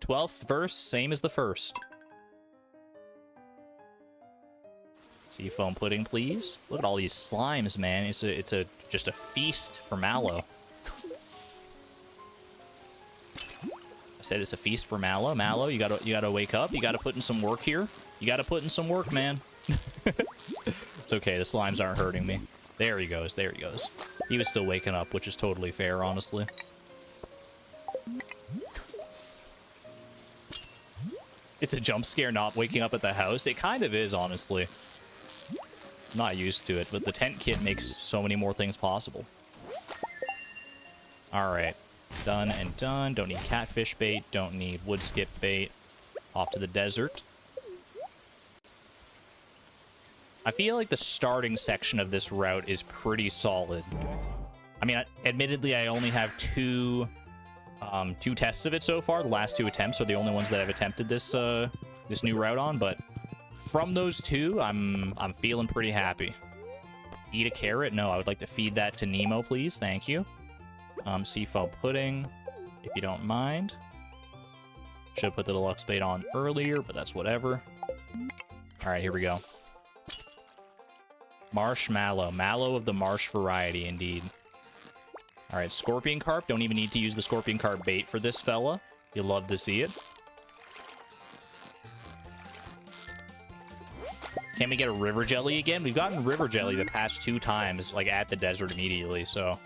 12th verse, same as the first. Seafoam pudding, please. Look at all these slimes, man. It's just a feast for Mallow. I said it's a feast for Mallow. Mallow, you gotta wake up. You gotta put in some work here. You gotta put in some work, man. It's okay. The slimes aren't hurting me. There he goes. There he goes. He was still waking up, which is totally fair, honestly. It's a jump scare not waking up at the house. It kind of is, honestly. I'm not used to it, but the tent kit makes so many more things possible. Alright. Done and done. Don't need catfish bait. Don't need wood skip bait. Off to the desert. I feel like the starting section of this route is pretty solid. I mean, admittedly, I only have two tests of it so far. The last 2 attempts are the only ones that I've attempted this this new route on, but from those 2, I'm feeling pretty happy. Eat a carrot? No, I would like to feed that to Nemo, please. Thank you. Seafoam pudding, if you don't mind. Should have put the deluxe bait on earlier, but that's whatever. All right, here we go. Marshmallow. Mallow of the marsh variety, indeed. All right, scorpion carp. Don't even need to use the scorpion carp bait for this fella. You'll love to see it. Can we get a river jelly again? We've gotten river jelly the past 2 times, like at the desert immediately, so...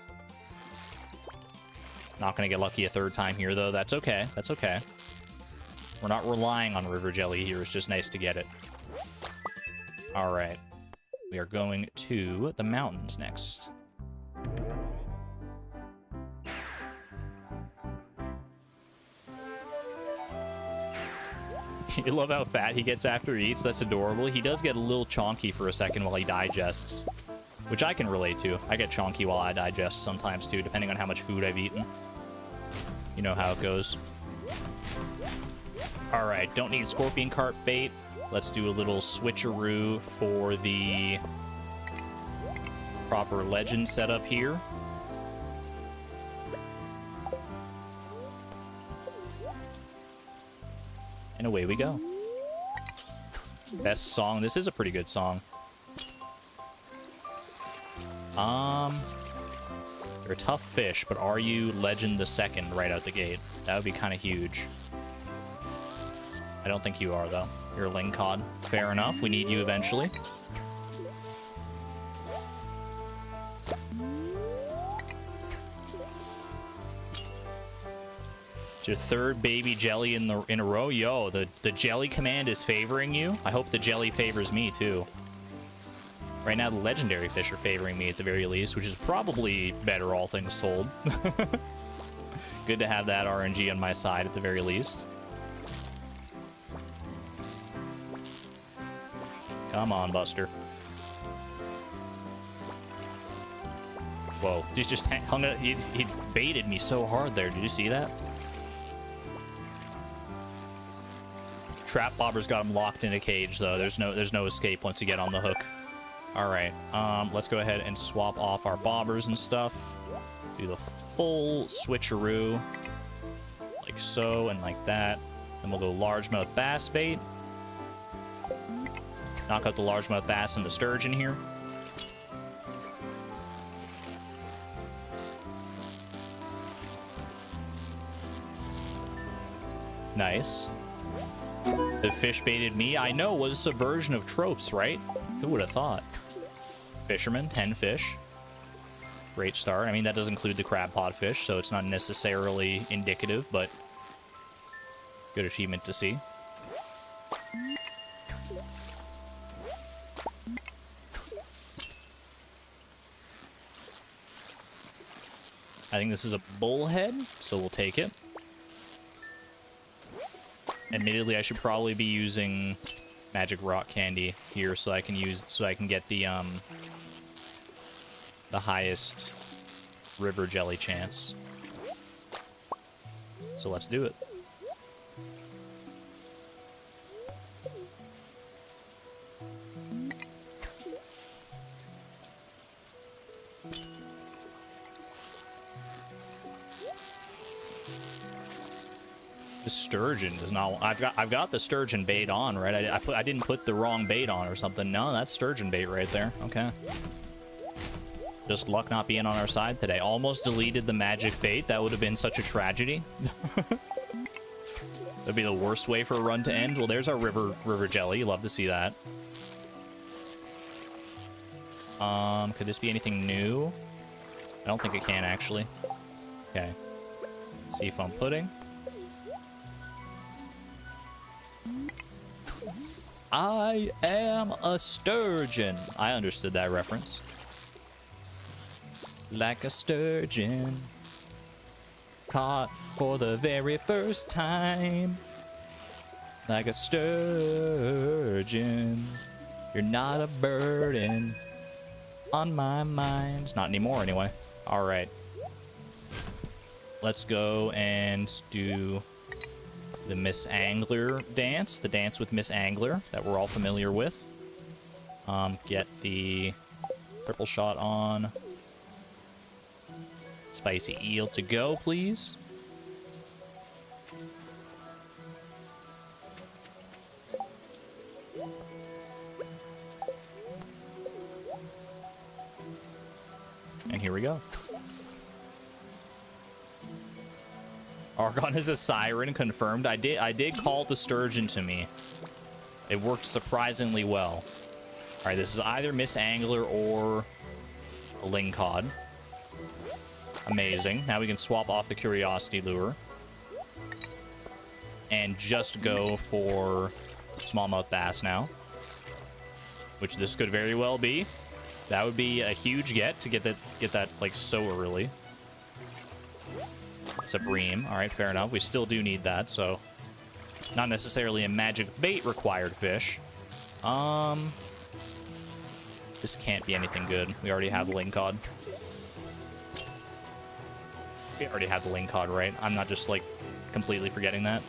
Not gonna get lucky a 3rd time here, though. That's okay. That's okay. We're not relying on river jelly here. It's just nice to get it. All right. We are going to the mountains next. You love how fat he gets after he eats. That's adorable. He does get a little chonky for a second while he digests, which I can relate to. I get chonky while I digest sometimes, too, depending on how much food I've eaten. You know how it goes. All right, don't need scorpion carp bait. Let's do a little switcheroo for the proper legend setup here. And away we go. Best song. This is a pretty good song. You're a tough fish, but are you legend the second right out the gate? That would be kind of huge. I don't think you are, though. You're a lingcod. Fair enough. We need you eventually. It's your 3rd baby jelly in a row. Yo, the jelly command is favoring you. I hope the jelly favors me, too. Right now, the legendary fish are favoring me at the very least, which is probably better, all things told. Good to have that RNG on my side at the very least. Come on, Buster. Whoa, he just hung it. He baited me so hard there. Did you see that? Trap bobber's got him locked in a cage, though. There's no escape once you get on the hook. All right, let's go ahead and swap off our bobbers and stuff. Do the full switcheroo, like so and like that. Then we'll go largemouth bass bait. Knock out the largemouth bass and the sturgeon here. Nice. The fish baited me. I know, was a subversion of tropes, right? Who would have thought? Fisherman, 10 fish. Great start. I mean, that does include the crab pot fish, so it's not necessarily indicative, but good achievement to see. I think this is a bullhead, so we'll take it. Admittedly, I should probably be using magic rock candy here so I can get the highest river jelly chance. So let's do it. The sturgeon does not. I've got the sturgeon bait on, right? I didn't put the wrong bait on or something. No, that's sturgeon bait right there. Okay. Just luck not being on our side today. Almost deleted the magic bait. That would have been such a tragedy. That'd be the worst way for a run to end. Well, there's our river jelly. Love to see that. Could this be anything new? I don't think it can actually. Okay. Seafoam pudding. I am a sturgeon. I understood that reference. Like a sturgeon, caught for the very first time. Like a sturgeon, you're not a burden on my mind. Not anymore, anyway. All right. Let's go and do the Miss Angler dance, the dance with Miss Angler that we're all familiar with. Get the triple shot on. Spicy eel to go, please. And here we go. Argon is a siren, confirmed. I did call the sturgeon to me. It worked surprisingly well. All right, this is either Miss Angler or a lingcod. Amazing. Now we can swap off the curiosity lure and just go for smallmouth bass now, which this could very well be. That would be a huge get to get that like so early. It's a bream. All right, fair enough. We still do need that, so not necessarily a magic bait required fish. This can't be anything good. We already have the lingcod. We already have the lingcod, right? I'm not just like completely forgetting that.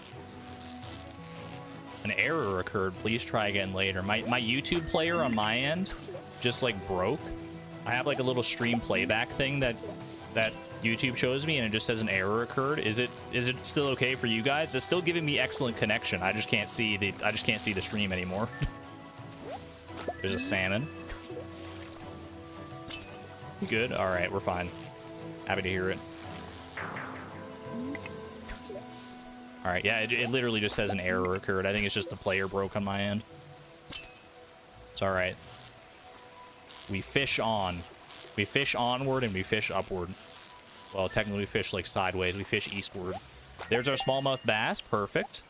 An error occurred. Please try again later. My YouTube player on my end just like broke. I have like a little stream playback thing that YouTube shows me, and it just says an error occurred. Is it still okay for you guys? It's still giving me excellent connection. I just can't see the stream anymore. There's a salmon. You good? All right, we're fine. Happy to hear it. All right, yeah, it literally just says an error occurred. I think it's just the player broke on my end. It's all right. We fish on. We fish onward and we fish upward. Well, technically we fish like sideways. We fish eastward. There's our smallmouth bass. Perfect.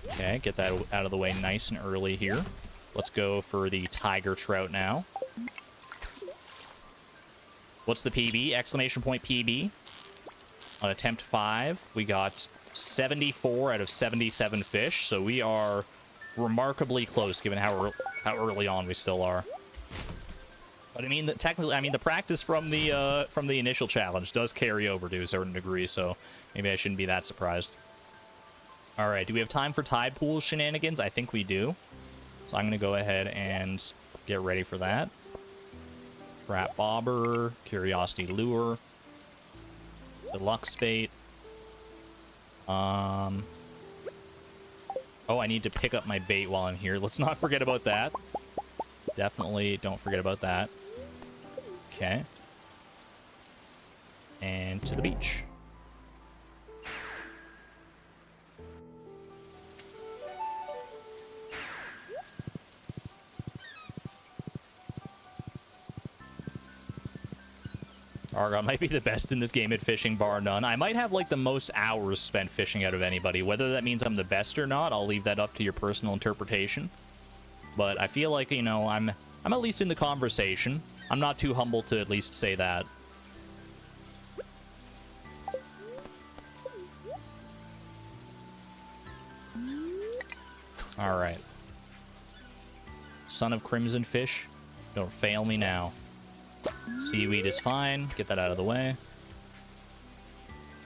Okay, get that out of the way nice and early here. Let's go for the tiger trout now. What's the PB? Exclamation point PB. On attempt 5, we got 74 out of 77 fish, so we are remarkably close given how early on we still are. But I mean, technically, I mean the practice from the initial challenge does carry over to a certain degree, so maybe I shouldn't be that surprised. All right, do we have time for tide pool shenanigans? I think we do. So I'm gonna go ahead and get ready for that. Trap bobber, curiosity lure, deluxe bait. Oh, I need to pick up my bait while I'm here. Let's not forget about that. Definitely don't forget about that. Okay. And to the beach. Argon might be the best in this game at fishing, bar none. I might have like the most hours spent fishing out of anybody. Whether that means I'm the best or not, I'll leave that up to your personal interpretation. But I feel like, you know, I'm at least in the conversation. I'm not too humble to at least say that. All right. Son of Crimson Fish, don't fail me now. Seaweed is fine. Get that out of the way.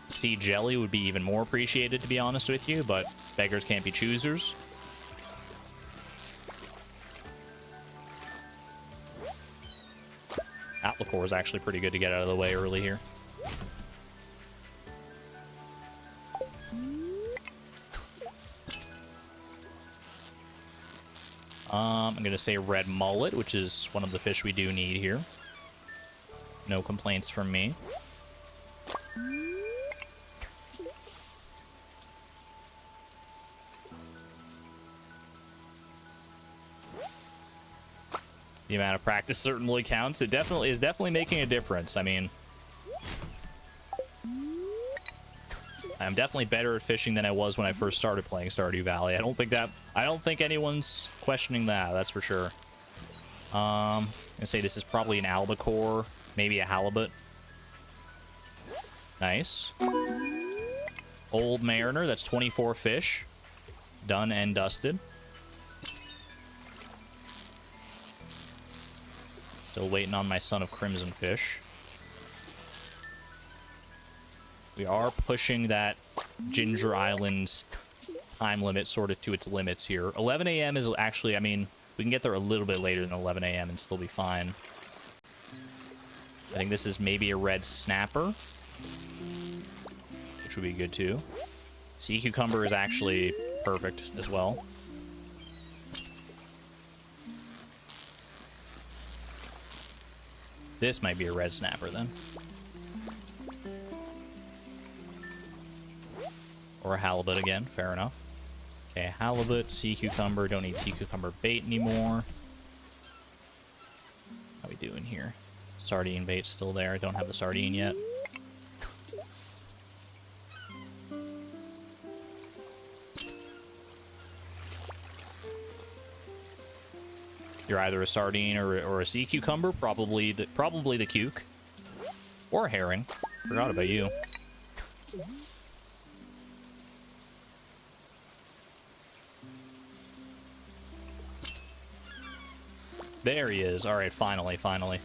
Sea jelly would be even more appreciated, to be honest with you, but beggars can't be choosers. Atlicore is actually pretty good to get out of the way early here. I'm going to say red mullet, which is one of the fish we do need here. No complaints from me. The amount of practice certainly counts. It definitely is definitely making a difference. I mean, I'm definitely better at fishing than I was when I first started playing Stardew Valley. I don't think anyone's questioning that. That's for sure. I'm gonna say this is probably an albacore, maybe a halibut. Nice. Old Mariner. That's 24 fish, done and dusted. Still waiting on my Son of Crimson fish. We are pushing that Ginger Island time limit sort of to its limits here. 11 a.m. is actually, I mean, we can get there a little bit later than 11 a.m. and still be fine. I think this is maybe a red snapper, which would be good too. Sea cucumber is actually perfect as well. This might be a red snapper then. Or a halibut again, fair enough. Okay, halibut, sea cucumber. Don't need sea cucumber bait anymore. How we doing here? Sardine bait's still there. I don't have the sardine yet. You're either a sardine or a sea cucumber. Probably the cuke. Or a herring. Forgot about you. There he is. All right, finally. Took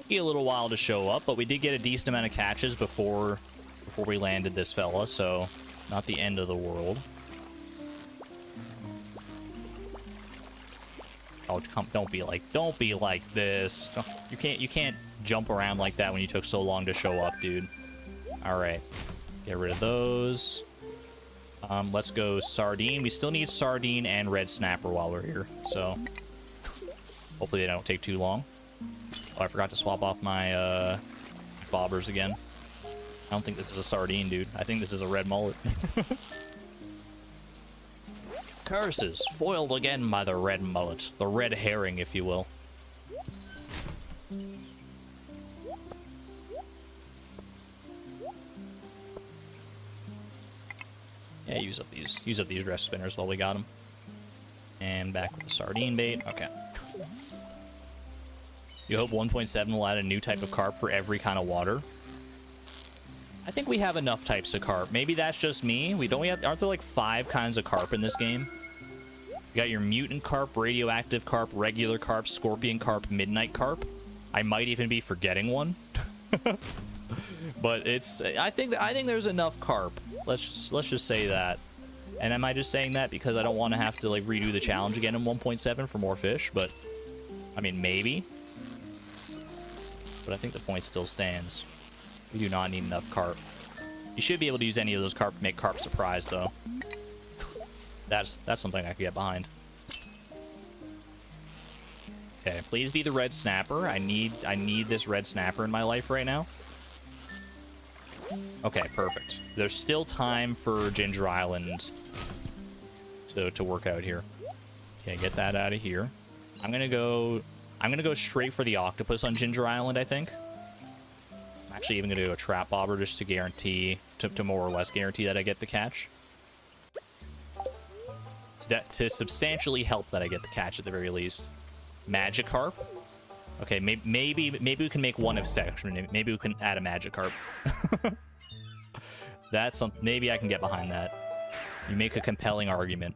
a little while to show up, but we did get a decent amount of catches before we landed this fella, so not the end of the world. Oh, come! Don't be like this. You can't jump around like that when you took so long to show up, dude. All right, get rid of those. Let's go sardine. We still need sardine and red snapper while we're here, so hopefully they don't take too long. Oh, I forgot to swap off my bobbers again. I don't think this is a sardine, dude. I think this is a red mullet. Curses, foiled again by the red mullet. The red herring, if you will. Yeah, use up these dress spinners while we got them. And back with the sardine bait. Okay. You hope 1.7 will add a new type of carp for every kind of water. I think we have enough types of carp. Maybe that's just me. Aren't there like 5 kinds of carp in this game? You got your mutant carp, radioactive carp, regular carp, scorpion carp, midnight carp. I might even be forgetting one. But I think there's enough carp. Let's just say that. And am I just saying that because I don't want to have to like redo the challenge again in 1.7 for more fish? But I mean, maybe. But I think the point still stands. We do not need enough carp. You should be able to use any of those carp to make carp surprise, though. That's something I could get behind. Okay, please be the red snapper. I need this red snapper in my life right now. Okay, perfect. There's still time for Ginger Island to work out here. Okay, get that out of here. I'm gonna go straight for the octopus on Ginger Island, I think. I'm actually even gonna do a trap bobber just to guarantee, to more or less guarantee that I get the catch. To substantially help that I get the catch at the very least. Magikarp. Okay, maybe we can make one exception. Maybe we can add a Magikarp. That's something. Maybe I can get behind that. You make a compelling argument.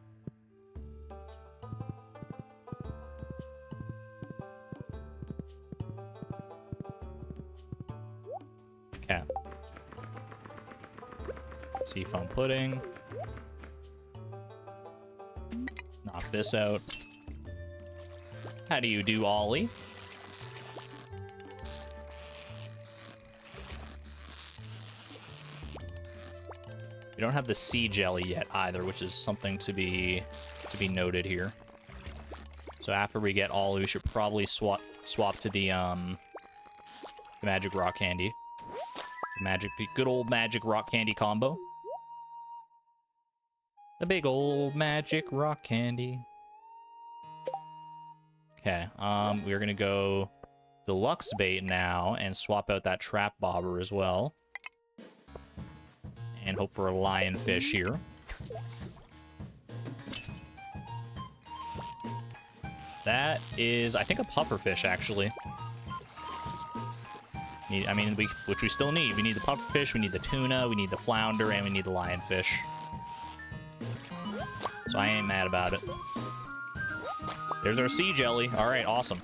Okay. Seafoam pudding. Knock this out. How do you do, Ollie? We don't have the sea jelly yet either, which is something to be noted here. So after we get Ollie, we should probably swap to the magic rock candy. Good old magic rock candy combo. The big old magic rock candy. Okay, we're gonna go deluxe bait now and swap out that trap bobber as well. And hope for a lionfish here. That is, I think, a pufferfish, actually. Which we still need. We need the pufferfish, we need the tuna, we need the flounder, and we need the lionfish. So I ain't mad about it. There's our sea jelly. All right, awesome.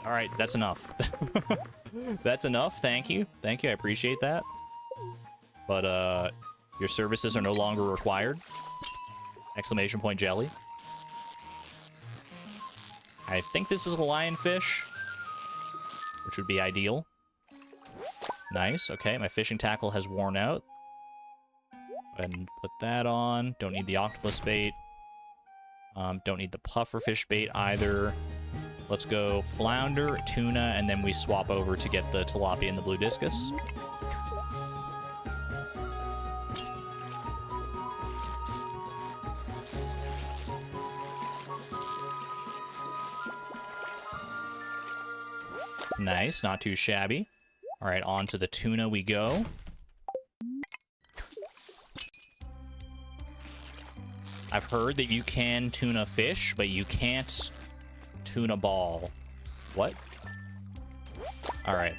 All right, that's enough. That's enough. Thank you. Thank you. I appreciate that. But your services are no longer required. Exclamation point jelly. I think this is a lionfish, which would be ideal. Nice. Okay, my fishing tackle has worn out. Go ahead and put that on. Don't need the octopus bait. Don't need the pufferfish bait either. Let's go flounder, tuna, and then we swap over to get the tilapia and the blue discus. Nice, not too shabby. All right, on to the tuna we go. I've heard that you can tuna fish, but you can't tuna ball. What? All right.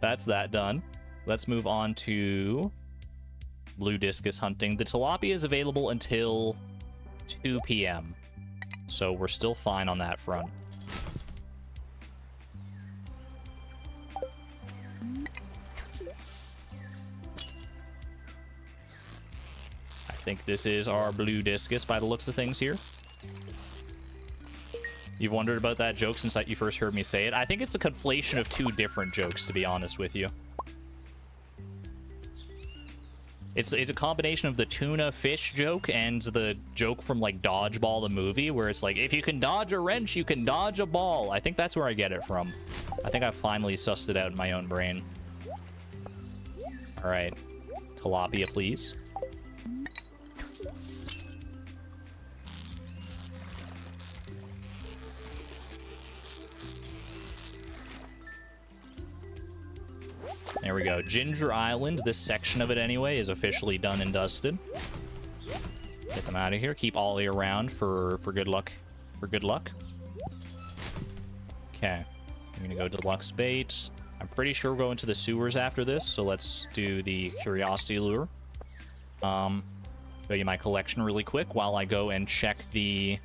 That's that done. Let's move on to blue discus hunting. The tilapia is available until 2 p.m. So we're still fine on that front. I think this is our blue discus by the looks of things here. You've wondered about that joke since you first heard me say it. I think it's a conflation of two different jokes, to be honest with you. It's a combination of the tuna fish joke and the joke from, like, Dodgeball the movie, where it's like, if you can dodge a wrench, you can dodge a ball. I think that's where I get it from. I think I've finally sussed it out in my own brain. All right. Tilapia, please. There we go. Ginger Island, this section of it anyway, is officially done and dusted. Get them out of here. Keep Ollie around for good luck. For good luck. Okay. I'm gonna go deluxe bait. I'm pretty sure we're going to the sewers after this, so let's do the curiosity lure. Show you my collection really quick while I go and check the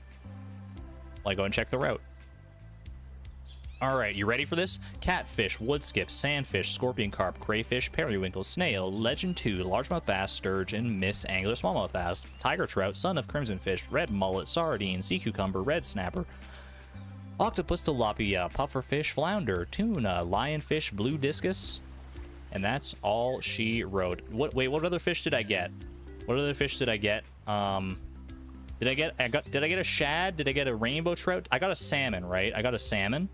route. All right, you ready for this? Catfish, woodskip, sandfish, scorpion carp, crayfish, periwinkle, snail, legend 2, largemouth bass, sturgeon, miss angler, smallmouth bass, tiger trout, son of crimson fish, red mullet, sardine, sea cucumber, red snapper, octopus, tilapia, pufferfish, flounder, tuna, lionfish, blue discus, and that's all she wrote. Wait, what other fish did I get? What other fish did I get? Did I get a shad? Did I get a rainbow trout? I got a salmon, right? I got a salmon.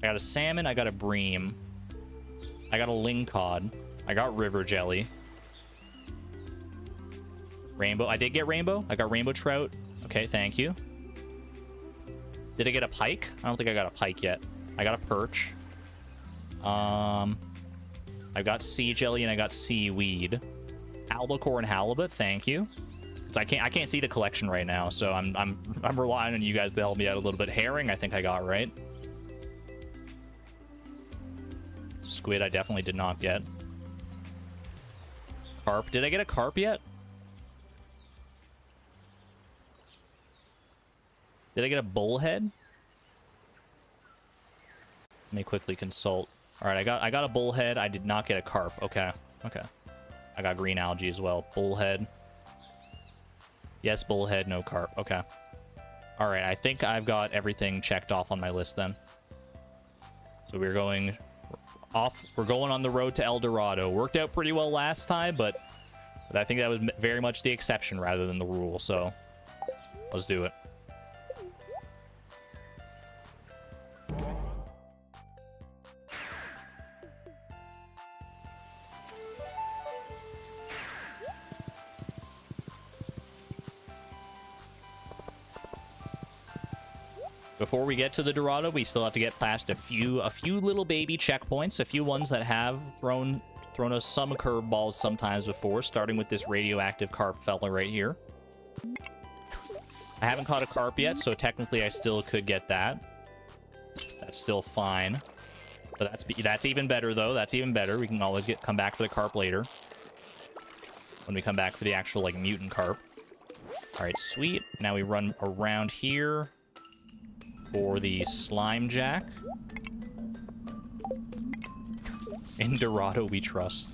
I got a salmon, I got a bream. I got a lingcod. I got river jelly. Rainbow. I did get rainbow. I got rainbow trout. Okay, thank you. Did I get a pike? I don't think I got a pike yet. I got a perch. I got sea jelly and I got seaweed. Albacore and halibut, thank you. I can't see the collection right now, so I'm relying on you guys to help me out a little bit. Herring, I think I got right. Squid, I definitely did not get. Carp, did I get a carp yet? Did I get a bullhead? Let me quickly consult. All right, I got a bullhead. I did not get a carp. Okay, okay. I got green algae as well. Bullhead. Yes, bullhead, no carp. Okay. All right, I think I've got everything checked off on my list then. So we're going off. We're going on the road to El Dorado. Worked out pretty well last time, but I think that was very much the exception rather than the rule. So let's do it. Before we get to the Dorado, we still have to get past a few little baby checkpoints, a few ones that have thrown us some curveballs sometimes before, starting with this radioactive carp fella right here. I haven't caught a carp yet, so technically I still could get that. That's still fine. But that's even better though. That's even better. We can always come back for the carp later. When we come back for the actual like mutant carp. All right, sweet. Now we run around here for the slime jack. In Dorado we trust.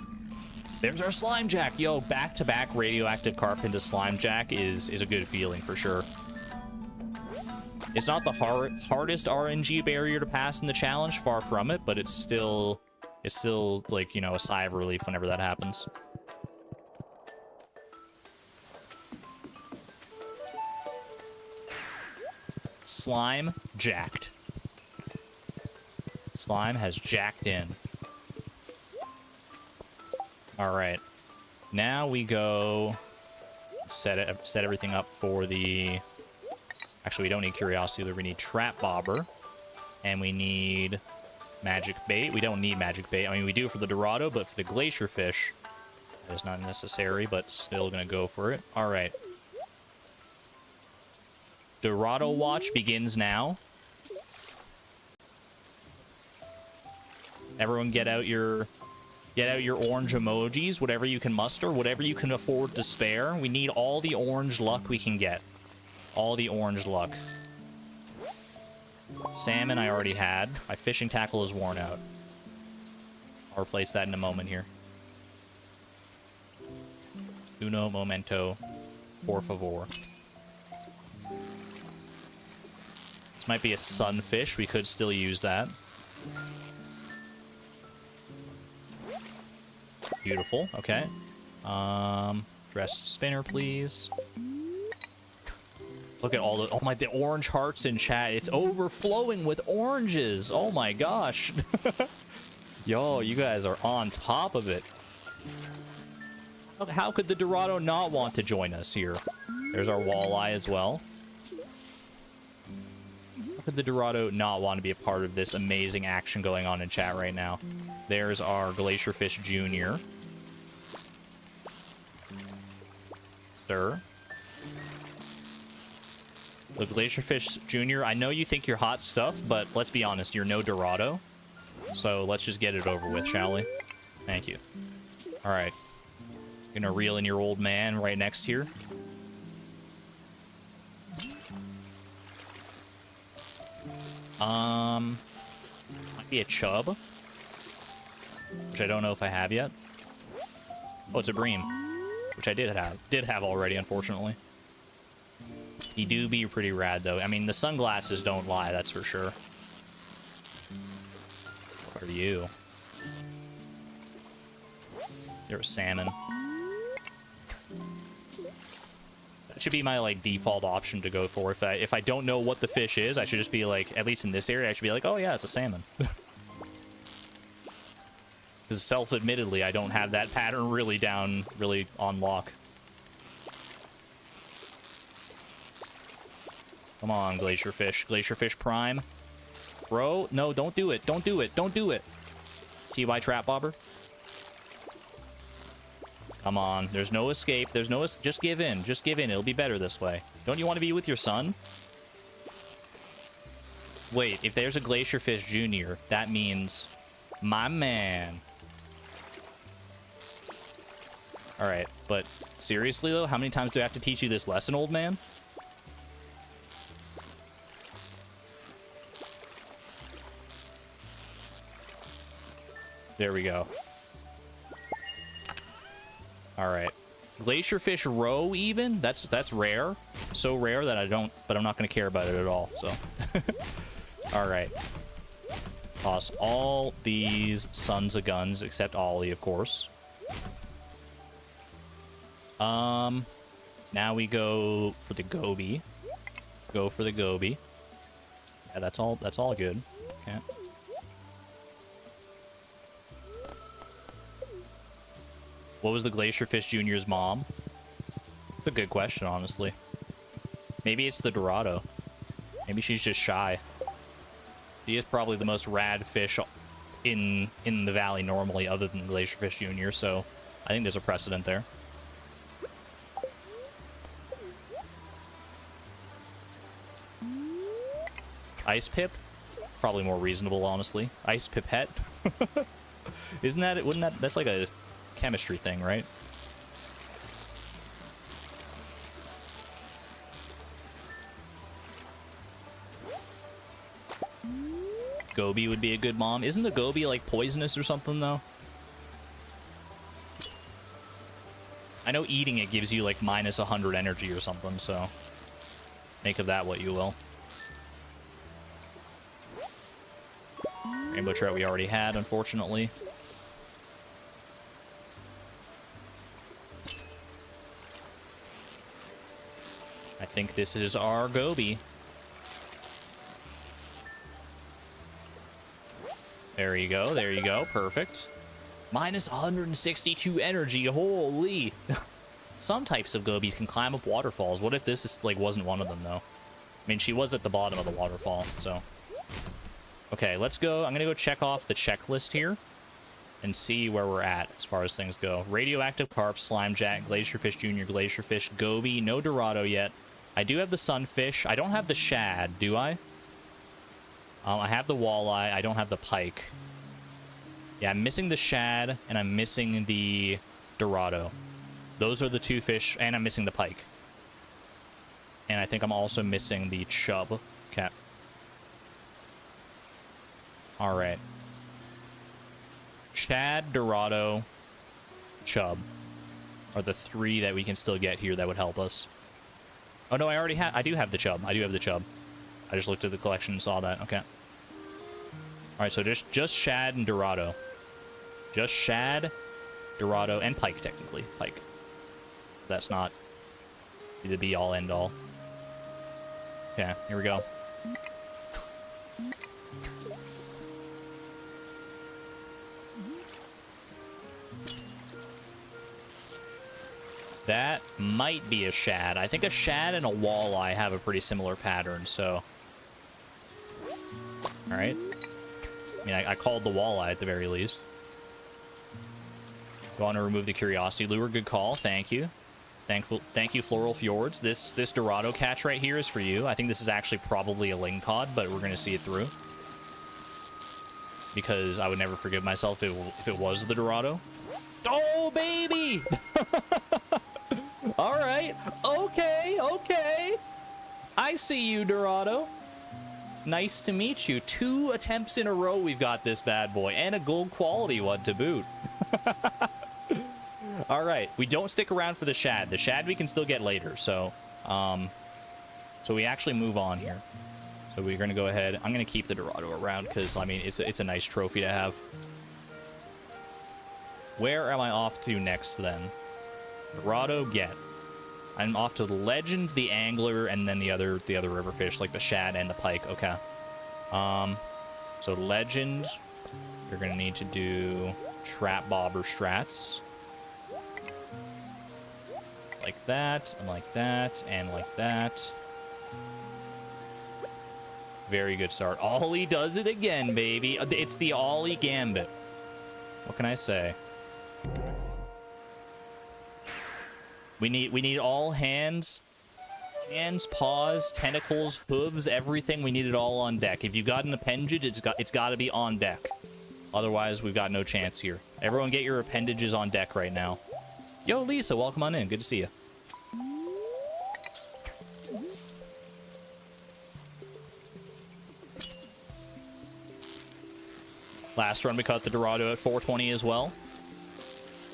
There's our slime jack. Yo, back-to-back radioactive carp into slime jack is a good feeling for sure. It's not the hardest RNG barrier to pass in the challenge, far from it, but it's still like, you know, a sigh of relief whenever that happens. Slime jacked. Slime has jacked in. All right. Now we go set everything up for the... Actually, we don't need curiosity. We need trap bobber. And we need magic bait. We don't need magic bait. I mean, we do for the Dorado, but for the glacier fish, that is not necessary, but still gonna go for it. All right. Dorado watch begins now. Everyone get out your orange emojis, whatever you can muster, whatever you can afford to spare. We need all the orange luck we can get. All the orange luck. Salmon I already had. My fishing tackle is worn out. I'll replace that in a moment here. Uno momento, por favor. Might be a sunfish. We could still use that. Beautiful. Okay. Dressed spinner, please. Look at all the... Oh my... The orange hearts in chat. It's overflowing with oranges. Oh my gosh. Yo, you guys are on top of it. How could the Dorado not want to join us here? There's our walleye as well. Could the Dorado not want to be a part of this amazing action going on in chat right now? There's our Glacierfish Jr. Sir. The Glacierfish Jr., I know you think you're hot stuff, but let's be honest, you're no Dorado. So let's just get it over with, shall we? Thank you. Alright. Gonna reel in your old man right next here. Might be a chub, which I don't know if I have yet. Oh, it's a bream, which I did have already, unfortunately. He do be pretty rad, though. I mean, the sunglasses don't lie, that's for sure. What are you? You're a salmon. That should be my, like, default option to go for. If I don't know what the fish is, I should just be like, at least in this area, I should be like, oh yeah, it's a salmon. Because self-admittedly, I don't have that pattern really on lock. Come on, Glacierfish. Glacierfish Prime. Bro, no, don't do it. Don't do it. Don't do it. TY Trap Bobber. Come on. There's no escape. There's no... Just give in. Just give in. It'll be better this way. Don't you want to be with your son? Wait, if there's a Glacierfish Jr., that means... My man. Alright, but seriously, though? How many times do I have to teach you this lesson, old man? There we go. All right. Glacier fish roe even? That's rare. So rare that I'm not going to care about it at all. So, all right. Toss all these sons of guns except Ollie, of course. Now we go for the goby. Go for the goby. Yeah, that's all good. Okay. What was the Glacierfish Jr.'s mom? It's a good question, honestly. Maybe it's the Dorado. Maybe she's just shy. She is probably the most rad fish in the valley normally, other than Glacierfish Jr., so I think there's a precedent there. Ice Pip? Probably more reasonable, honestly. Ice Pipette? Isn't that... That's like a chemistry thing, right? Goby would be a good mom. Isn't the goby, like, poisonous or something, though? I know eating it gives you, like, minus 100 energy or something, so... Make of that what you will. Rainbow trout we already had, unfortunately. I think this is our goby. There you go, there you go, perfect. Minus 162 energy, holy! Some types of gobies can climb up waterfalls. What if this is, like, wasn't one of them, though? I mean, she was at the bottom of the waterfall, so... Okay, let's go. I'm gonna go check off the checklist here and see where we're at as far as things go. Radioactive carp, slime jack, glacierfish junior, glacierfish, goby, no dorado yet. I do have the sunfish. I don't have the shad, do I? I have the walleye. I don't have the pike. Yeah, I'm missing the shad and I'm missing the dorado. Those are the two fish, and I'm missing the pike. And I think I'm also missing the chub. Okay. Alright. Shad, Dorado, Chub are the three that we can still get here that would help us. Oh no, I do have the Chub. I do have the Chub. I just looked at the collection and saw that. Okay. Alright, so just Shad and Dorado. Just Shad, Dorado, and Pike, technically. Pike. That's not the be-all, end-all. Okay, here we go. That might be a shad. I think a shad and a walleye have a pretty similar pattern, so... Alright. I mean, I called the walleye at the very least. You want to remove the curiosity lure? Good call. Thank you. Thank you, Floral Fjords. This Dorado catch right here is for you. I think this is actually probably a lingcod, but we're going to see it through. Because I would never forgive myself if it was the Dorado. Oh, baby! All right. Okay, okay. I see you, Dorado. Nice to meet you. 2 attempts in a row we've got this bad boy, and a gold quality one to boot. All right. We don't stick around for the shad. The shad we can still get later, so we actually move on here. So we're going to go ahead. I'm going to keep the Dorado around because, I mean, it's a nice trophy to have. Where am I off to next, then? Dorado, get. I'm off to the Legend, the Angler, and then the other river fish, like the shad and the pike. Okay. So Legend, you're going to need to do Trap Bob or Strats. Like that, and like that, and like that. Very good start. Ollie does it again, baby. It's the Ollie Gambit. What can I say? We need all hands, paws, tentacles, hooves, everything. We need it all on deck. If you've got an appendage, it's got to be on deck. Otherwise, we've got no chance here. Everyone get your appendages on deck right now. Yo, Lisa, welcome on in. Good to see you. Last run we caught the Dorado at 420 as well.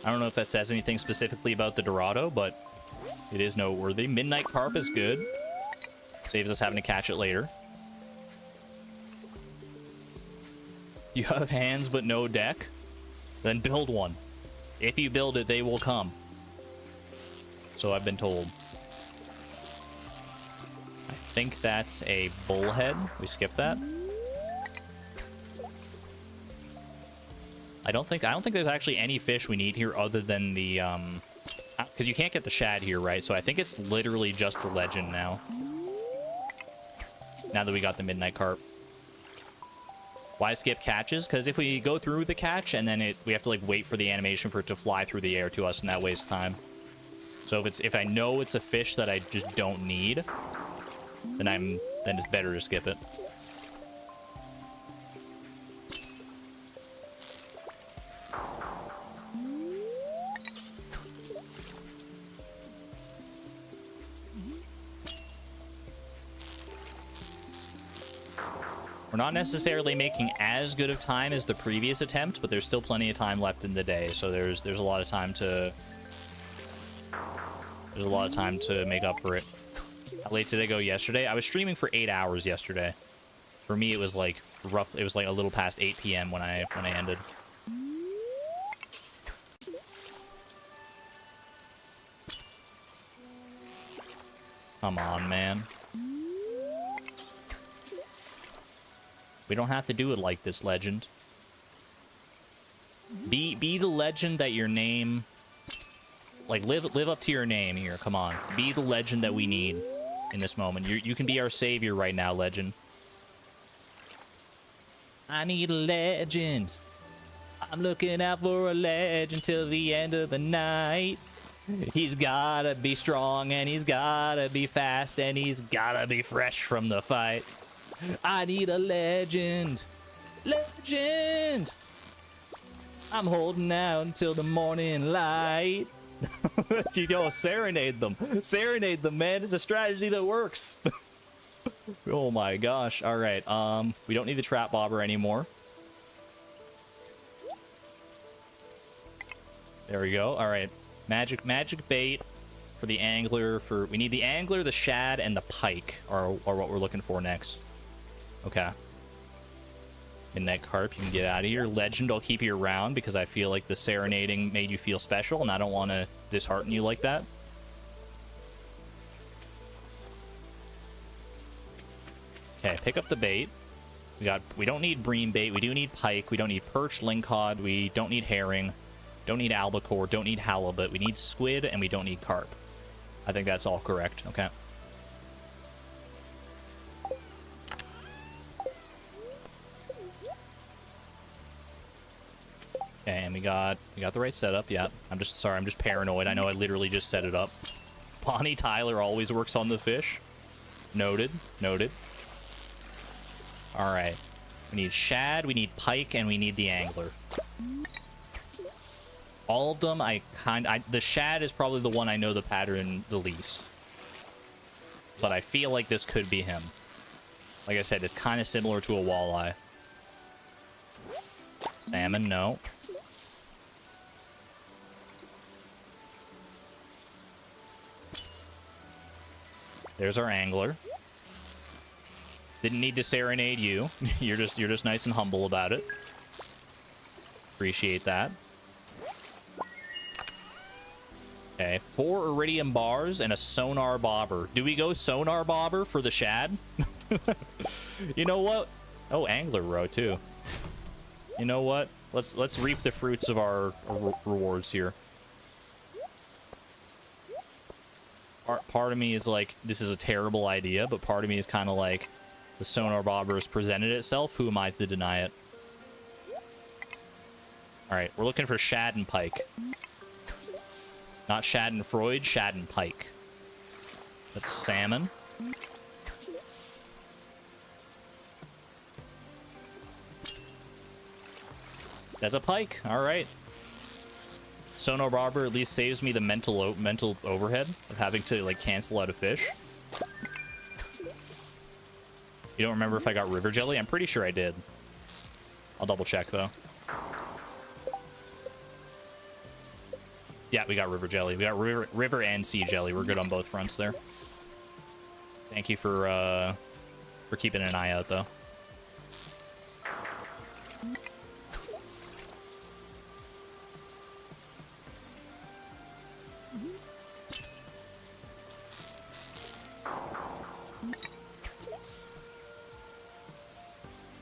I don't know if that says anything specifically about the Dorado, but it is noteworthy. Midnight Carp is good. Saves us having to catch it later. You have hands but no deck? Then build one. If you build it, they will come. So I've been told. I think that's a bullhead. We skipped that. I don't think there's actually any fish we need here other than the because you can't get the shad here, right? So I think it's literally just the legend now. Now that we got the midnight carp. Why skip catches? Because if we go through the catch and then we have to like wait for the animation for it to fly through the air to us, and that wastes time. So if I know it's a fish that I just don't need, then it's better to skip it. We're not necessarily making as good of time as the previous attempt, but there's still plenty of time left in the day, so there's a lot of time to make up for it. How late did I go yesterday? I was streaming for 8 hours yesterday. For me, it was like it was like a little past 8 p.m. when I ended. Come on, man. We don't have to do it like this, legend. Be the legend that your name... Like, live up to your name here, come on. Be the legend that we need in this moment. You can be our savior right now, legend. I need a legend. I'm looking out for a legend till the end of the night. He's gotta be strong, and he's gotta be fast, and he's gotta be fresh from the fight. I need a legend. Legend! I'm holding out until the morning light. You don't serenade them. Serenade them, man. It's a strategy that works. Oh my gosh. All right. We don't need the trap bobber anymore. There we go. All right. Magic bait for the angler. We need the angler, the shad, and the pike are what we're looking for next. Okay. Midnight carp, you can get out of here. Legend, I'll keep you around because I feel like the serenading made you feel special, and I don't want to dishearten you like that. Okay, pick up the bait. We don't need bream bait. We do need pike. We don't need perch, lingcod. We don't need herring. Don't need albacore. Don't need halibut. We need squid, and we don't need carp. I think that's all correct. Okay. Okay, and we got the right setup. Yeah, I'm just paranoid. I know I literally just set it up. Bonnie Tyler always works on the fish. Noted. All right. We need shad, we need pike, and we need the angler. All of them, the shad is probably the one I know the pattern the least. But I feel like this could be him. Like I said, it's kind of similar to a walleye. Salmon, no. There's our angler. Didn't need to serenade you. You're just nice and humble about it. Appreciate that. Okay, 4 iridium bars and a sonar bobber. Do we go sonar bobber for the shad? You know what? Oh, angler row too. You know what? Let's reap the fruits of our rewards here. Part of me is like, this is a terrible idea, but part of me is kind of like, the sonar bobber has presented itself. Who am I to deny it? All right, we're looking for shad and pike. Not Schadenfreude, shad and pike. That's salmon. That's a pike. All right. Sonar bobber at least saves me the mental overhead of having to like cancel out a fish. You don't remember if I got river jelly? I'm pretty sure I did. I'll double check, though. Yeah, we got river jelly. We got river and sea jelly. We're good on both fronts there. Thank you for keeping an eye out, though.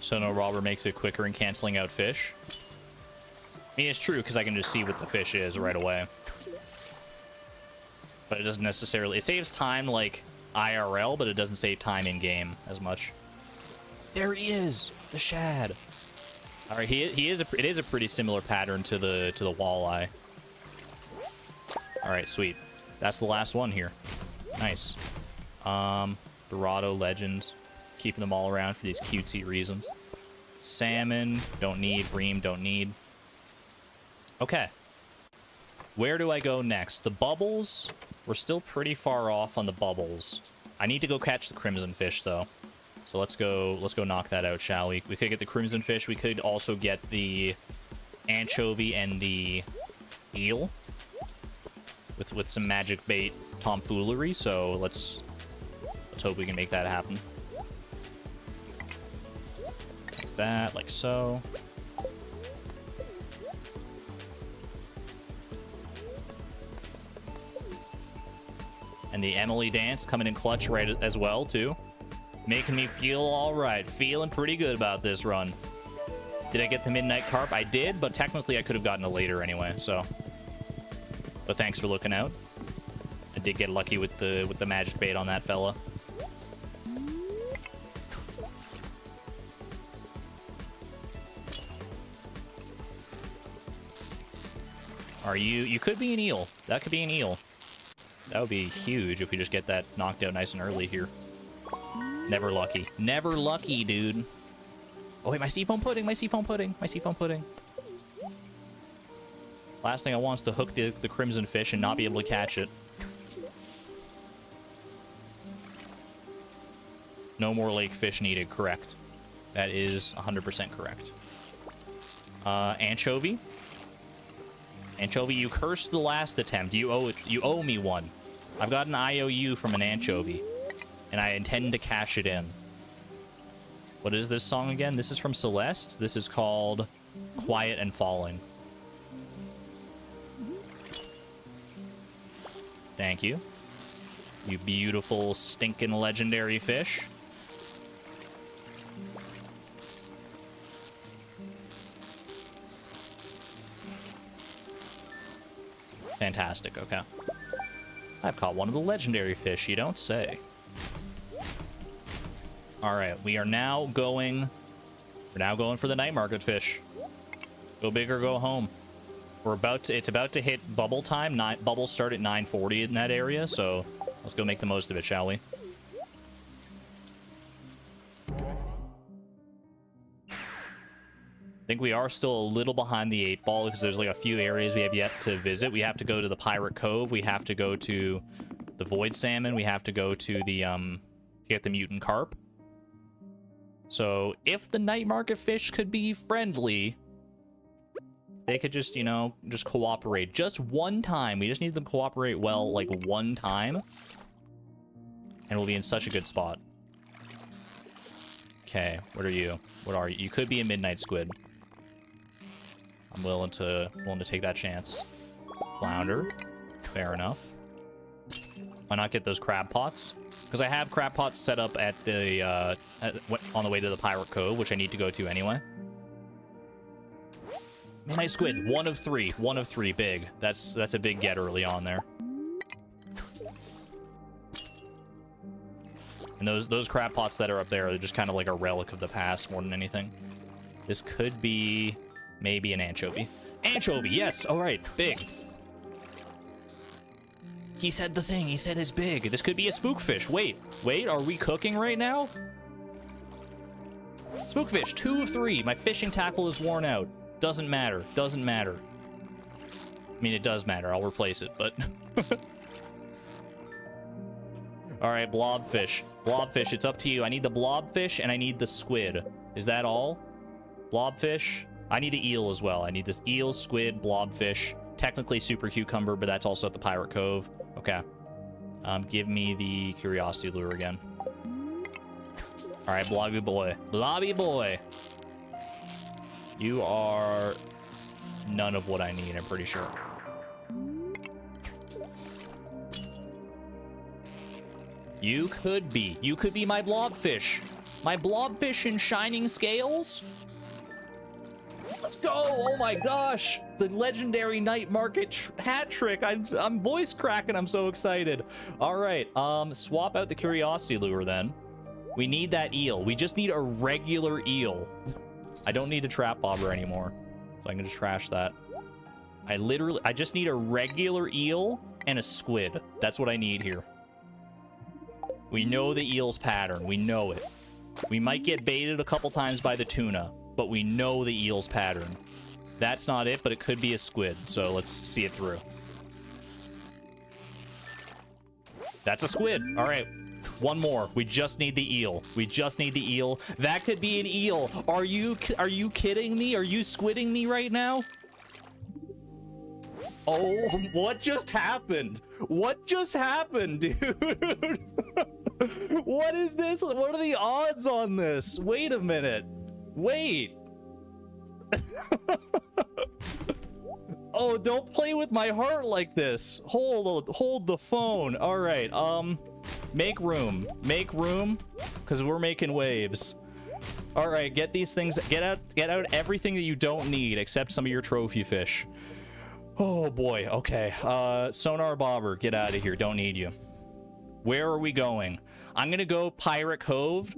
So no robber makes it quicker in canceling out fish. I mean, it's true, because I can just see what the fish is right away. But it doesn't necessarily... It saves time, like, IRL, but it doesn't save time in-game as much. There he is! The shad! Alright, it is a pretty similar pattern to the walleye. Alright, sweet. That's the last one here. Nice. Dorado, Legends. Keeping them all around for these cutesy reasons. Salmon, don't need. Bream, don't need. Okay. Where do I go next? The bubbles, we're still pretty far off on the bubbles. I need to go catch the crimson fish, though. So let's go knock that out, shall we? We could get the crimson fish. We could also get the anchovy and the eel with some magic bait tomfoolery. So let's hope we can make that happen. Like that, like so. And the Emily dance coming in clutch right as well, too. Making me feel all right. Feeling pretty good about this run. Did I get the midnight carp? I did, but technically I could have gotten it later anyway, so. But thanks for looking out. I did get lucky with the magic bait on that fella. Are you could be an eel. That could be an eel. That would be huge if we just get that knocked out nice and early here. Never lucky. Never lucky, dude. Oh, wait, my seafoam pudding, my seafoam pudding, my seafoam pudding. Last thing I want is to hook the crimson fish and not be able to catch it. No more lake fish needed, correct. That is 100% correct. Anchovy. Anchovy, you cursed the last attempt. You owe me one. I've got an IOU from an anchovy, and I intend to cash it in. What is this song again? This is from Celeste. This is called Quiet and Falling. Thank you. You beautiful, stinking, legendary fish. Fantastic, okay. I've caught one of the legendary fish, you don't say. Alright, we are now going... We're now going for the night market fish. Go big or go home. It's about to hit bubble time. Bubbles start at 9:40 in that area, so let's go make the most of it, shall we? I think we are still a little behind the 8-ball because there's like a few areas we have yet to visit. We have to go to the Pirate Cove. We have to go to the Void Salmon. We have to go to the get the mutant carp. So if the night market fish could be friendly, they could just, you know, just cooperate just one time. We just need them to cooperate well, like one time, and we'll be in such a good spot. Okay, what are you? What are you? You could be a midnight squid. I'm willing to take that chance. Flounder, fair enough. Why not get those crab pots? Because I have crab pots set up at the on the way to the Pirate Cove, which I need to go to anyway. Midnight squid, 1 of 3, 1 of 3, big. That's a big get early on there. And those crab pots that are up there are just kind of like a relic of the past more than anything. This could be maybe an anchovy. Anchovy, yes, all right, big. He said the thing, he said it's big. This could be a spookfish. Wait, are we cooking right now? Spookfish, 2 of 3. My fishing tackle is worn out. Doesn't matter, doesn't matter. I mean, it does matter, I'll replace it, but... All right, blobfish. Blobfish, it's up to you. I need the blobfish and I need the squid. Is that all? Blobfish. I need the eel as well. I need this eel, squid, blobfish. Technically super cucumber, but that's also at the Pirate Cove. Okay. Give me the curiosity lure again. All right, blobby boy. Blobby boy. You are none of what I need, I'm pretty sure. You could be. You could be my blobfish. My blobfish in shining scales? Let's go! Oh my gosh! The legendary night market hat trick. I'm voice cracking. I'm so excited. All right. Swap out the curiosity lure then. We need that eel. We just need a regular eel. I don't need a trap bobber anymore, so I'm gonna trash that. I just need a regular eel and a squid. That's what I need here. We know the eel's pattern. We know it. We might get baited a couple times by the tuna, but we know the eel's pattern. That's not it, but it could be a squid, so let's see it through. That's a squid. All right, one more. We just need the eel. We just need the eel. That could be an eel. Are you kidding me? Are you squidding me right now? Oh, what just happened? What just happened, dude? What is this? What are the odds on this? Wait a minute. Wait. Oh, don't play with my heart like this. Hold the phone. All right. Make room, because we're making waves. All right, get these things. Get out everything that you don't need, except some of your trophy fish. Oh boy. Okay. Sonar bobber, get out of here. Don't need you. Where are we going? I'm gonna go Pirate Cove.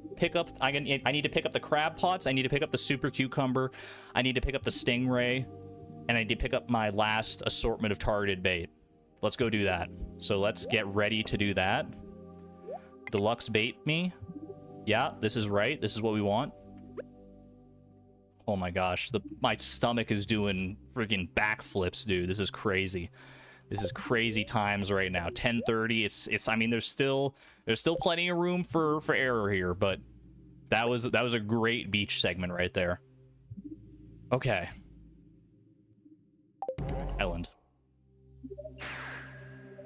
I need to pick up the crab pots. I need to pick up the super cucumber. I need to pick up the stingray, and I need to pick up my last assortment of targeted bait. Let's go do that. So let's get ready to do that. Deluxe bait me. Yeah, this is right. This is what we want. Oh my gosh, my stomach is doing freaking backflips, dude. This is crazy. This is crazy times right now. 10:30. It's. I mean, there's still plenty of room for error here, but that was a great beach segment right there. Okay. Island.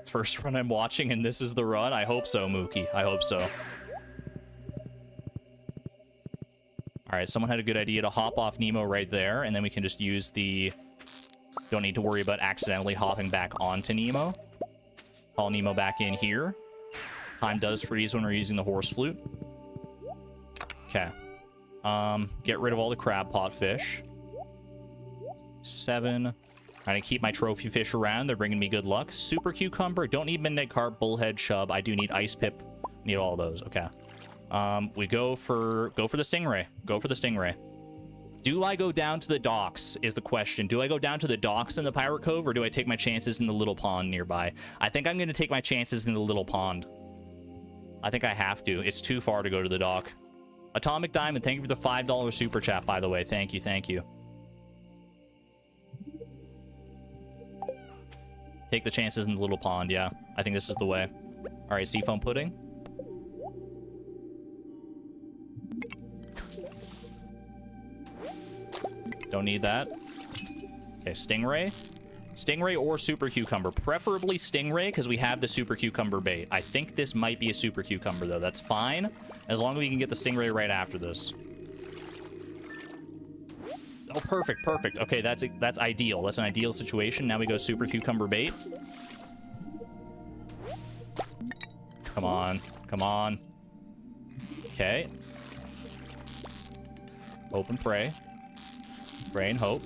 First run I'm watching, and this is the run. I hope so, Mookie. I hope so. All right, someone had a good idea to hop off Nemo right there, and then we can just use the... Don't need to worry about accidentally hopping back onto Nemo. Call Nemo back in here. Time does freeze when we're using the horse flute. Okay. Get rid of all the crab pot fish. 7. I'm gonna keep my trophy fish around. They're bringing me good luck. Super cucumber. Don't need midnight carp, bullhead, chub. I do need ice pip. Need all those. Okay. We go for the stingray. Go for the stingray. Do I go down to the docks is the question. Do I go down to the docks in the Pirate Cove, or do I take my chances in the little pond nearby? I think I'm going to take my chances in the little pond. I think I have to. It's too far to go to the dock. Atomic Diamond, thank you for the $5 super chat, by the way. Thank you, thank you. Take the chances in the little pond, yeah. I think this is the way. All right, seafoam pudding. Don't need that. Okay, stingray. Stingray or super cucumber. Preferably stingray, because we have the super cucumber bait. I think this might be a super cucumber, though. That's fine, as long as we can get the stingray right after this. Oh, perfect, perfect. Okay, that's ideal. That's an ideal situation. Now we go super cucumber bait. Come on. Come on. Okay. Hope and pray. Pray and hope.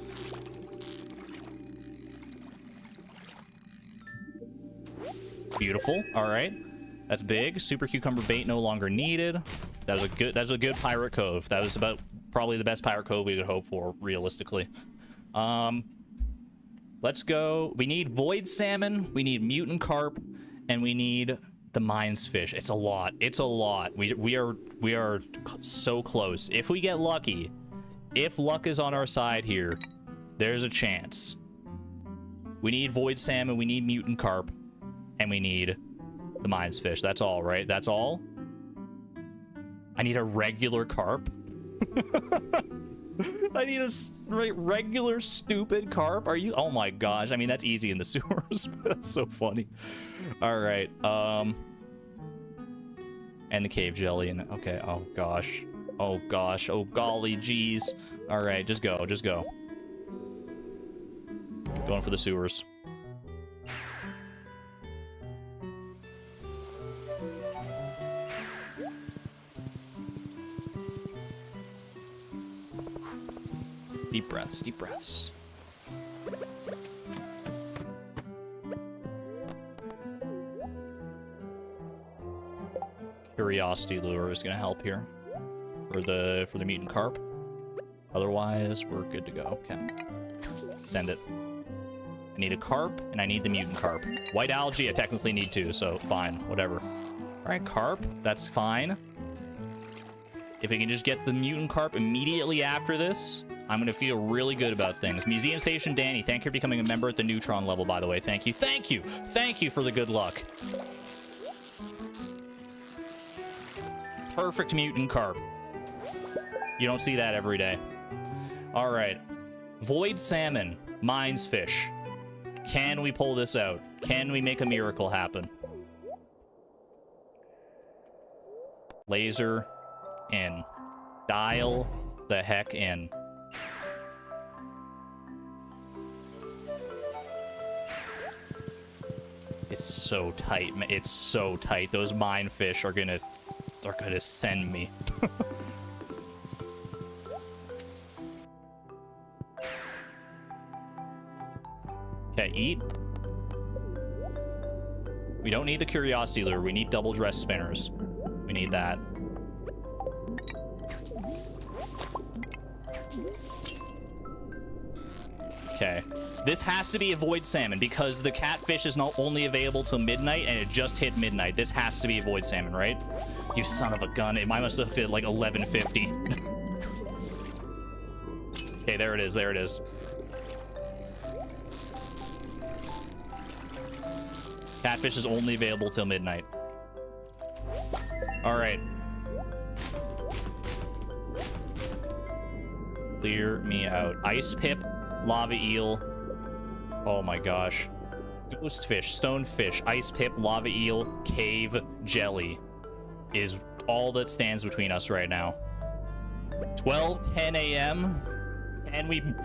Beautiful. All right. That's big. Super cucumber bait no longer needed. That was a good Pirate Cove. That was about probably the best Pirate Cove we could hope for, realistically. Let's go. We need void salmon, we need mutant carp, and we need the mines fish. It's a lot. It's a lot. We are so close. If we get lucky, if luck is on our side here, there's a chance. We need void salmon, we need mutant carp, and we need the mines fish. That's all, right? That's all? I need a regular carp? I need a regular stupid carp. Are you? Oh my gosh. I mean, that's easy in the sewers, but that's so funny. All right. And the cave jelly. And okay. Oh gosh. Oh gosh. Oh golly geez. All right. Just go. Just go. Going for the sewers. Deep breaths, deep breaths. Curiosity lure is gonna help here for the mutant carp. Otherwise, we're good to go. Okay. Send it. I need a carp and I need the mutant carp. White algae, I technically need two, so fine, whatever. All right, carp, that's fine. If we can just get the mutant carp immediately after this, I'm going to feel really good about things. Museum Station Danny, thank you for becoming a member at the Neutron level, by the way. Thank you. Thank you. Thank you for the good luck. Perfect mutant carp. You don't see that every day. All right. Void salmon, mines fish. Can we pull this out? Can we make a miracle happen? Laser in. Dial the heck in. It's so tight. It's so tight. Those mine fish are gonna send me. Okay, eat. We don't need the curiosity lure. We need double dress spinners. We need that. Okay. This has to be a void salmon because the catfish is not only available till midnight and it just hit midnight. This has to be a void salmon, right? You son of a gun. I must have looked at like 1150. Okay, there it is. There it is. Catfish is only available till midnight. All right. Clear me out. Ice pip, lava eel. Oh my gosh. Ghost fish, stonefish, ice pip, lava eel, cave jelly is all that stands between us right now. 12:10 a.m.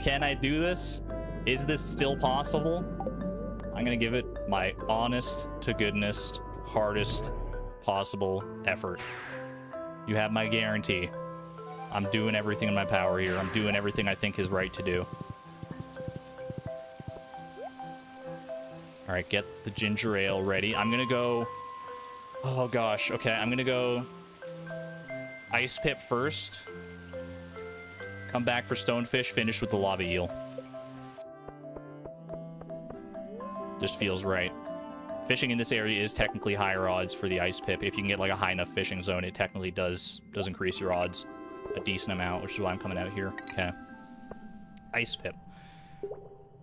Can I do this? Is this still possible? I'm gonna give it my honest to goodness, hardest possible effort. You have my guarantee. I'm doing everything in my power here. I'm doing everything I think is right to do. All right, get the ginger ale ready. I'm gonna go... Oh gosh, okay, I'm gonna go ice pip first. Come back for stonefish, finish with the lava eel. Just feels right. Fishing in this area is technically higher odds for the ice pip. If you can get like a high enough fishing zone, it technically does increase your odds a decent amount, which is why I'm coming out here. Okay. Ice pip.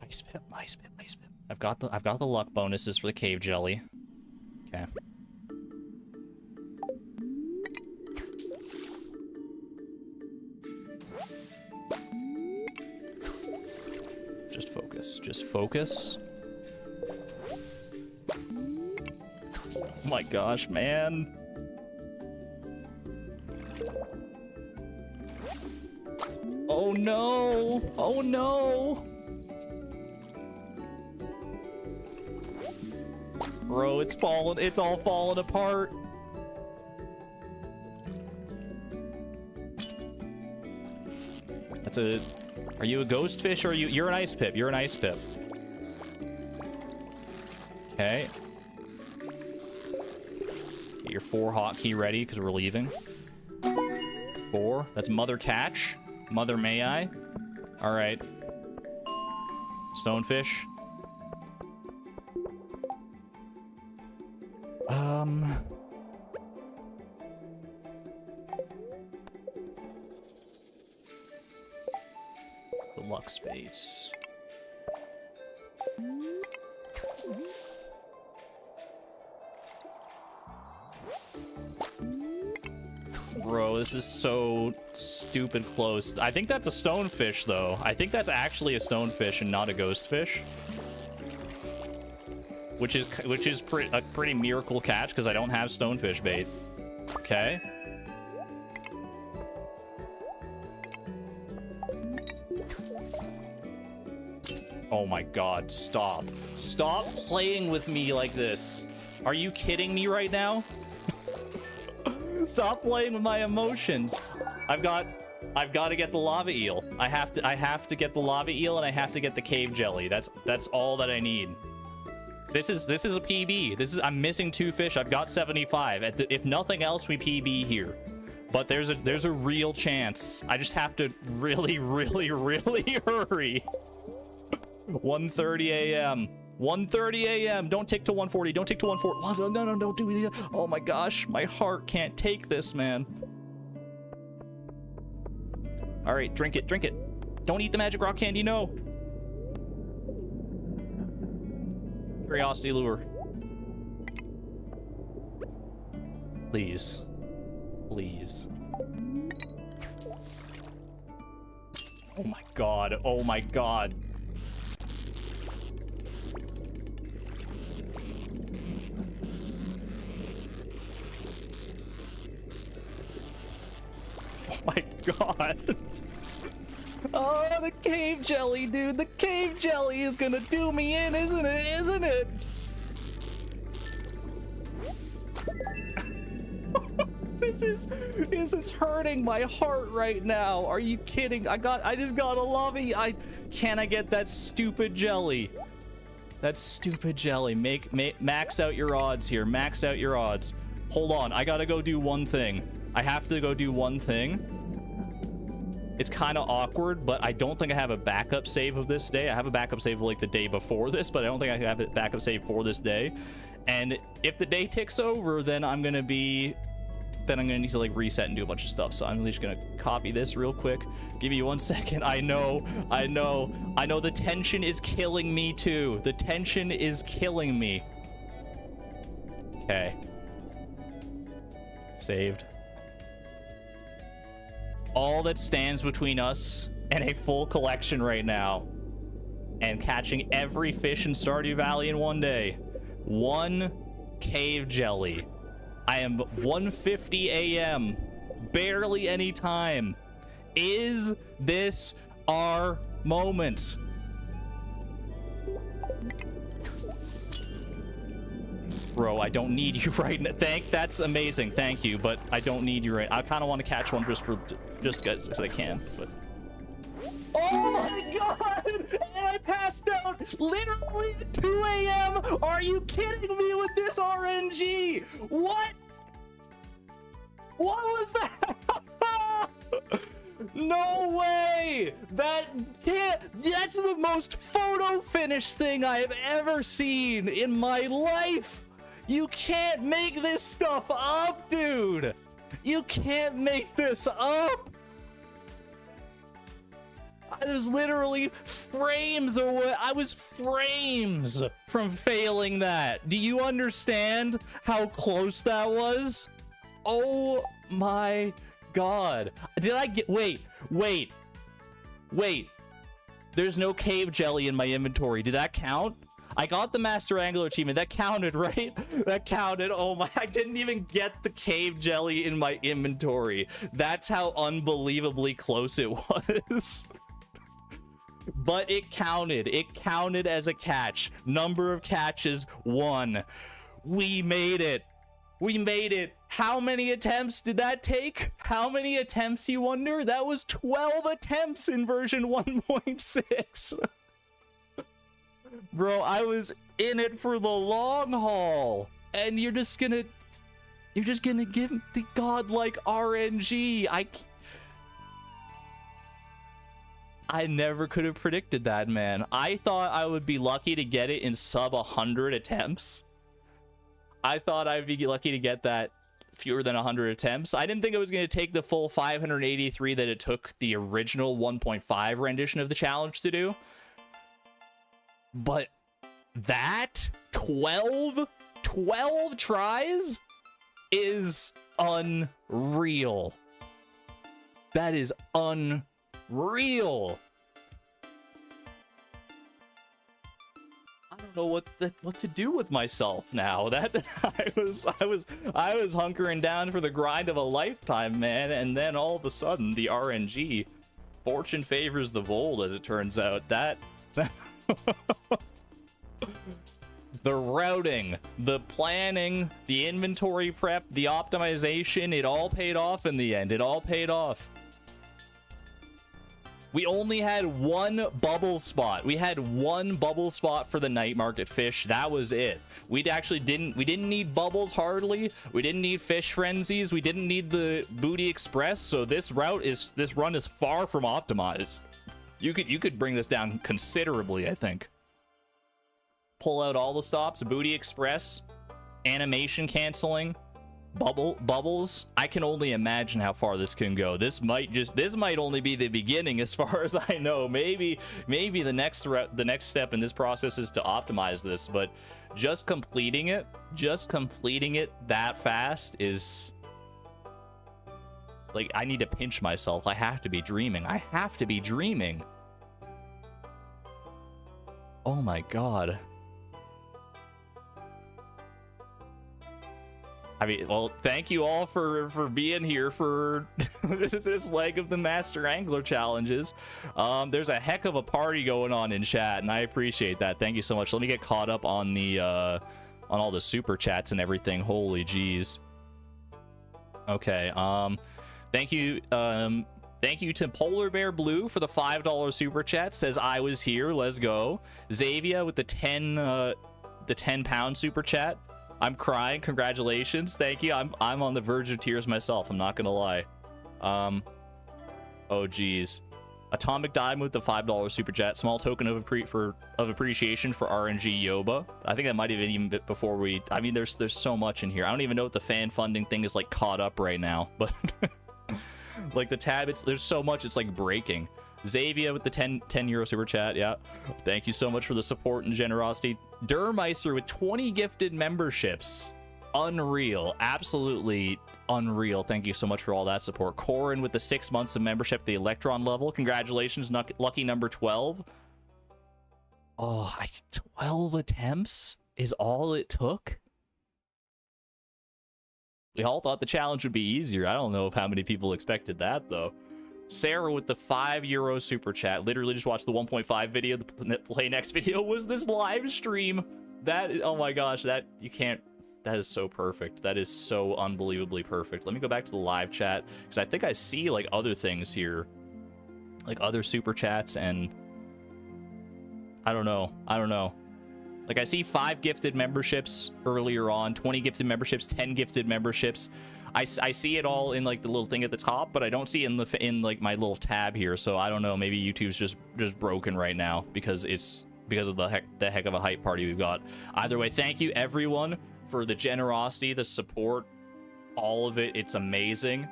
Ice pip, ice pip, ice pip. I've got the luck bonuses for the cave jelly. Okay. Just focus. Just focus. Oh my gosh, man. Oh no! Oh no! Bro, it's all falling apart. Are you a ghost fish or you're an ice pip? You're an ice pip. Okay. Get your 4 hotkey ready because we're leaving. 4. That's mother catch. Mother may I. All right. Stonefish. The luck space. Bro, this is so stupid close. I think that's a stonefish, though. I think that's actually a stonefish and not a ghost fish. Which is a pretty miracle catch, because I don't have stonefish bait. Okay. Oh my god, stop. Stop playing with me like this. Are you kidding me right now? Stop playing with my emotions. I've got to get the lava eel. I have to get the lava eel, and I have to get the cave jelly. That's all that I need. This is a PB. I'm missing 2 fish. I've got 75. If nothing else, we PB here. But there's a real chance. I just have to really, really, really hurry. 1:30 a.m. 1:30 a.m. Don't tick to 1:40. Don't tick to 1:40. No, don't do it. Oh my gosh, my heart can't take this, man. All right, drink it. Don't eat the magic rock candy, no. Curiosity lure. Please. Please. Oh my god. Oh my god. Oh my god. Oh, the cave jelly, dude. The cave jelly is gonna do me in, isn't it? Isn't it? This is hurting my heart right now. Are you kidding? I just got a lobby. Can I get that stupid jelly? That stupid jelly. Max out your odds here. Max out your odds. Hold on. I gotta go do one thing. I have to go do one thing. It's kind of awkward, but I don't think I have a backup save of this day. I have a backup save like the day before this, but I don't think I have a backup save for this day. And if the day ticks over, then I'm gonna need to like reset and do a bunch of stuff. So I'm just gonna copy this real quick. Give me 1 second. I know the tension is killing me too. The tension is killing me. Okay. Saved. All that stands between us and a full collection right now, and catching every fish in Stardew Valley in one day. 1 cave jelly. I am 1:50 a.m. Barely any time. Is this our moment? Bro, I don't need you right now. That's amazing. Thank you, but I don't need you right. I kind of want to catch one just because I can, but. Oh my god! And I passed out literally at 2 a.m. Are you kidding me with this RNG? What? What was that? No way! That's the most photo finish thing I have ever seen in my life! You can't make this stuff up, dude! You can't make this up! I was literally frames away. I was frames from failing that. Do you understand how close that was? Oh my god. Did I get... Wait. There's no cave jelly in my inventory. Did that count? I got the Master Angler achievement. That counted, right? That counted. Oh my... I didn't even get the cave jelly in my inventory. That's how unbelievably close it was. But it counted. It counted as a catch. Number of catches, 1. We made it. We made it. How many attempts did that take? How many attempts, you wonder? That was 12 attempts in version 1.6. Bro, I was in it for the long haul. And you're just gonna give the godlike RNG. I never could have predicted that, man. I thought I would be lucky to get it in sub 100 attempts. I thought I'd be lucky to get that fewer than 100 attempts. I didn't think it was going to take the full 583 that it took the original 1.5 rendition of the challenge to do. But that 12 tries is unreal. That is unreal. I don't know what to do with myself now. That I was hunkering down for the grind of a lifetime, man, and then all of a sudden the RNG, fortune favors the bold, as it turns out. That the routing, the planning, the inventory prep, the optimization, it all paid off in the end. It all paid off. We only had one bubble spot. We had one bubble spot for the night market fish. That was it. We didn't need bubbles hardly. We didn't need fish frenzies. We didn't need the booty express. So this run is far from optimized. You could bring this down considerably, I think. Pull out all the stops, booty express, animation canceling, bubbles. I can only imagine how far this can go. This might only be the beginning, as far as I know. Maybe the next step in this process is to optimize this, but just completing it that fast is like, I need to pinch myself. I have to be dreaming. Oh my god. I mean, well, thank you all for being here for this leg of the Master Angler Challenges. There's a heck of a party going on in chat, and I appreciate that. Thank you so much. Let me get caught up on the on all the super chats and everything. Holy jeez. Okay. Thank you to Polar Bear Blue for the $5 super chat. Says I was here. Let's go. Xavier with the 10-pound super chat. I'm crying. Congratulations. Thank you. I'm on the verge of tears myself. I'm not gonna lie. Oh geez. Atomic Diamond with the $5 super chat. Small token of appreciation for RNG Yoba. I think that might have been even bit before we. I mean, there's so much in here. I don't even know what the fan funding thing is like caught up right now, but like the tab, there's so much. It's like breaking. Xavier with the 10 euro super chat. Yeah, thank you so much for the support and generosity. Durmeister with 20 gifted memberships. Unreal, absolutely unreal. Thank you so much for all that support. Corin with the 6 months of membership at the Electron level. Congratulations, lucky number 12. Oh, 12 attempts is all it took. We all thought the challenge would be easier. I don't know how many people expected that though. Sarah with the 5 euro super chat. Literally just watched the 1.5 video. The play next video was this live stream. Oh my gosh, that is so perfect. That is so unbelievably perfect. Let me go back to the live chat, because I think I see like other things here, like other super chats, and I don't know. Like, I see 5 gifted memberships earlier on, 20 gifted memberships, 10 gifted memberships. I see it all in like the little thing at the top, but I don't see it in like my little tab here. So I don't know. Maybe YouTube's just broken right now because of the heck of a hype party we've got. Either way, thank you everyone for the generosity, the support, all of it. It's amazing.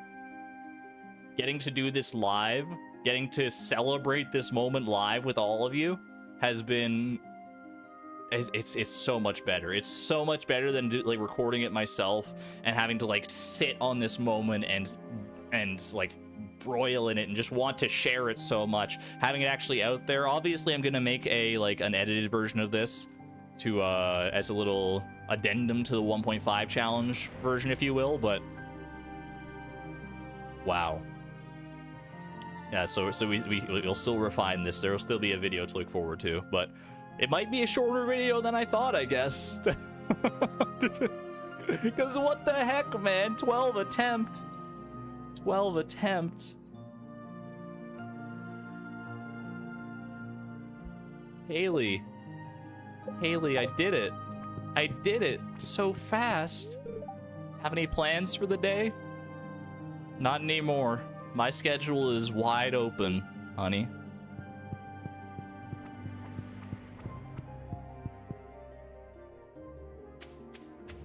Getting to do this live, getting to celebrate this moment live with all of you has been. It's so much better. It's so much better than like recording it myself and having to like sit on this moment and like broil in it and just want to share it so much. Having it actually out there. Obviously, I'm gonna make an edited version of this to as a little addendum to the 1.5 challenge version, if you will. But wow. Yeah. So we'll still refine this. There will still be a video to look forward to, but. It might be a shorter video than I thought, I guess. Because what the heck, man? 12 attempts. 12 attempts. Haley, I did it. I did it so fast. Have any plans for the day? Not anymore. My schedule is wide open, honey.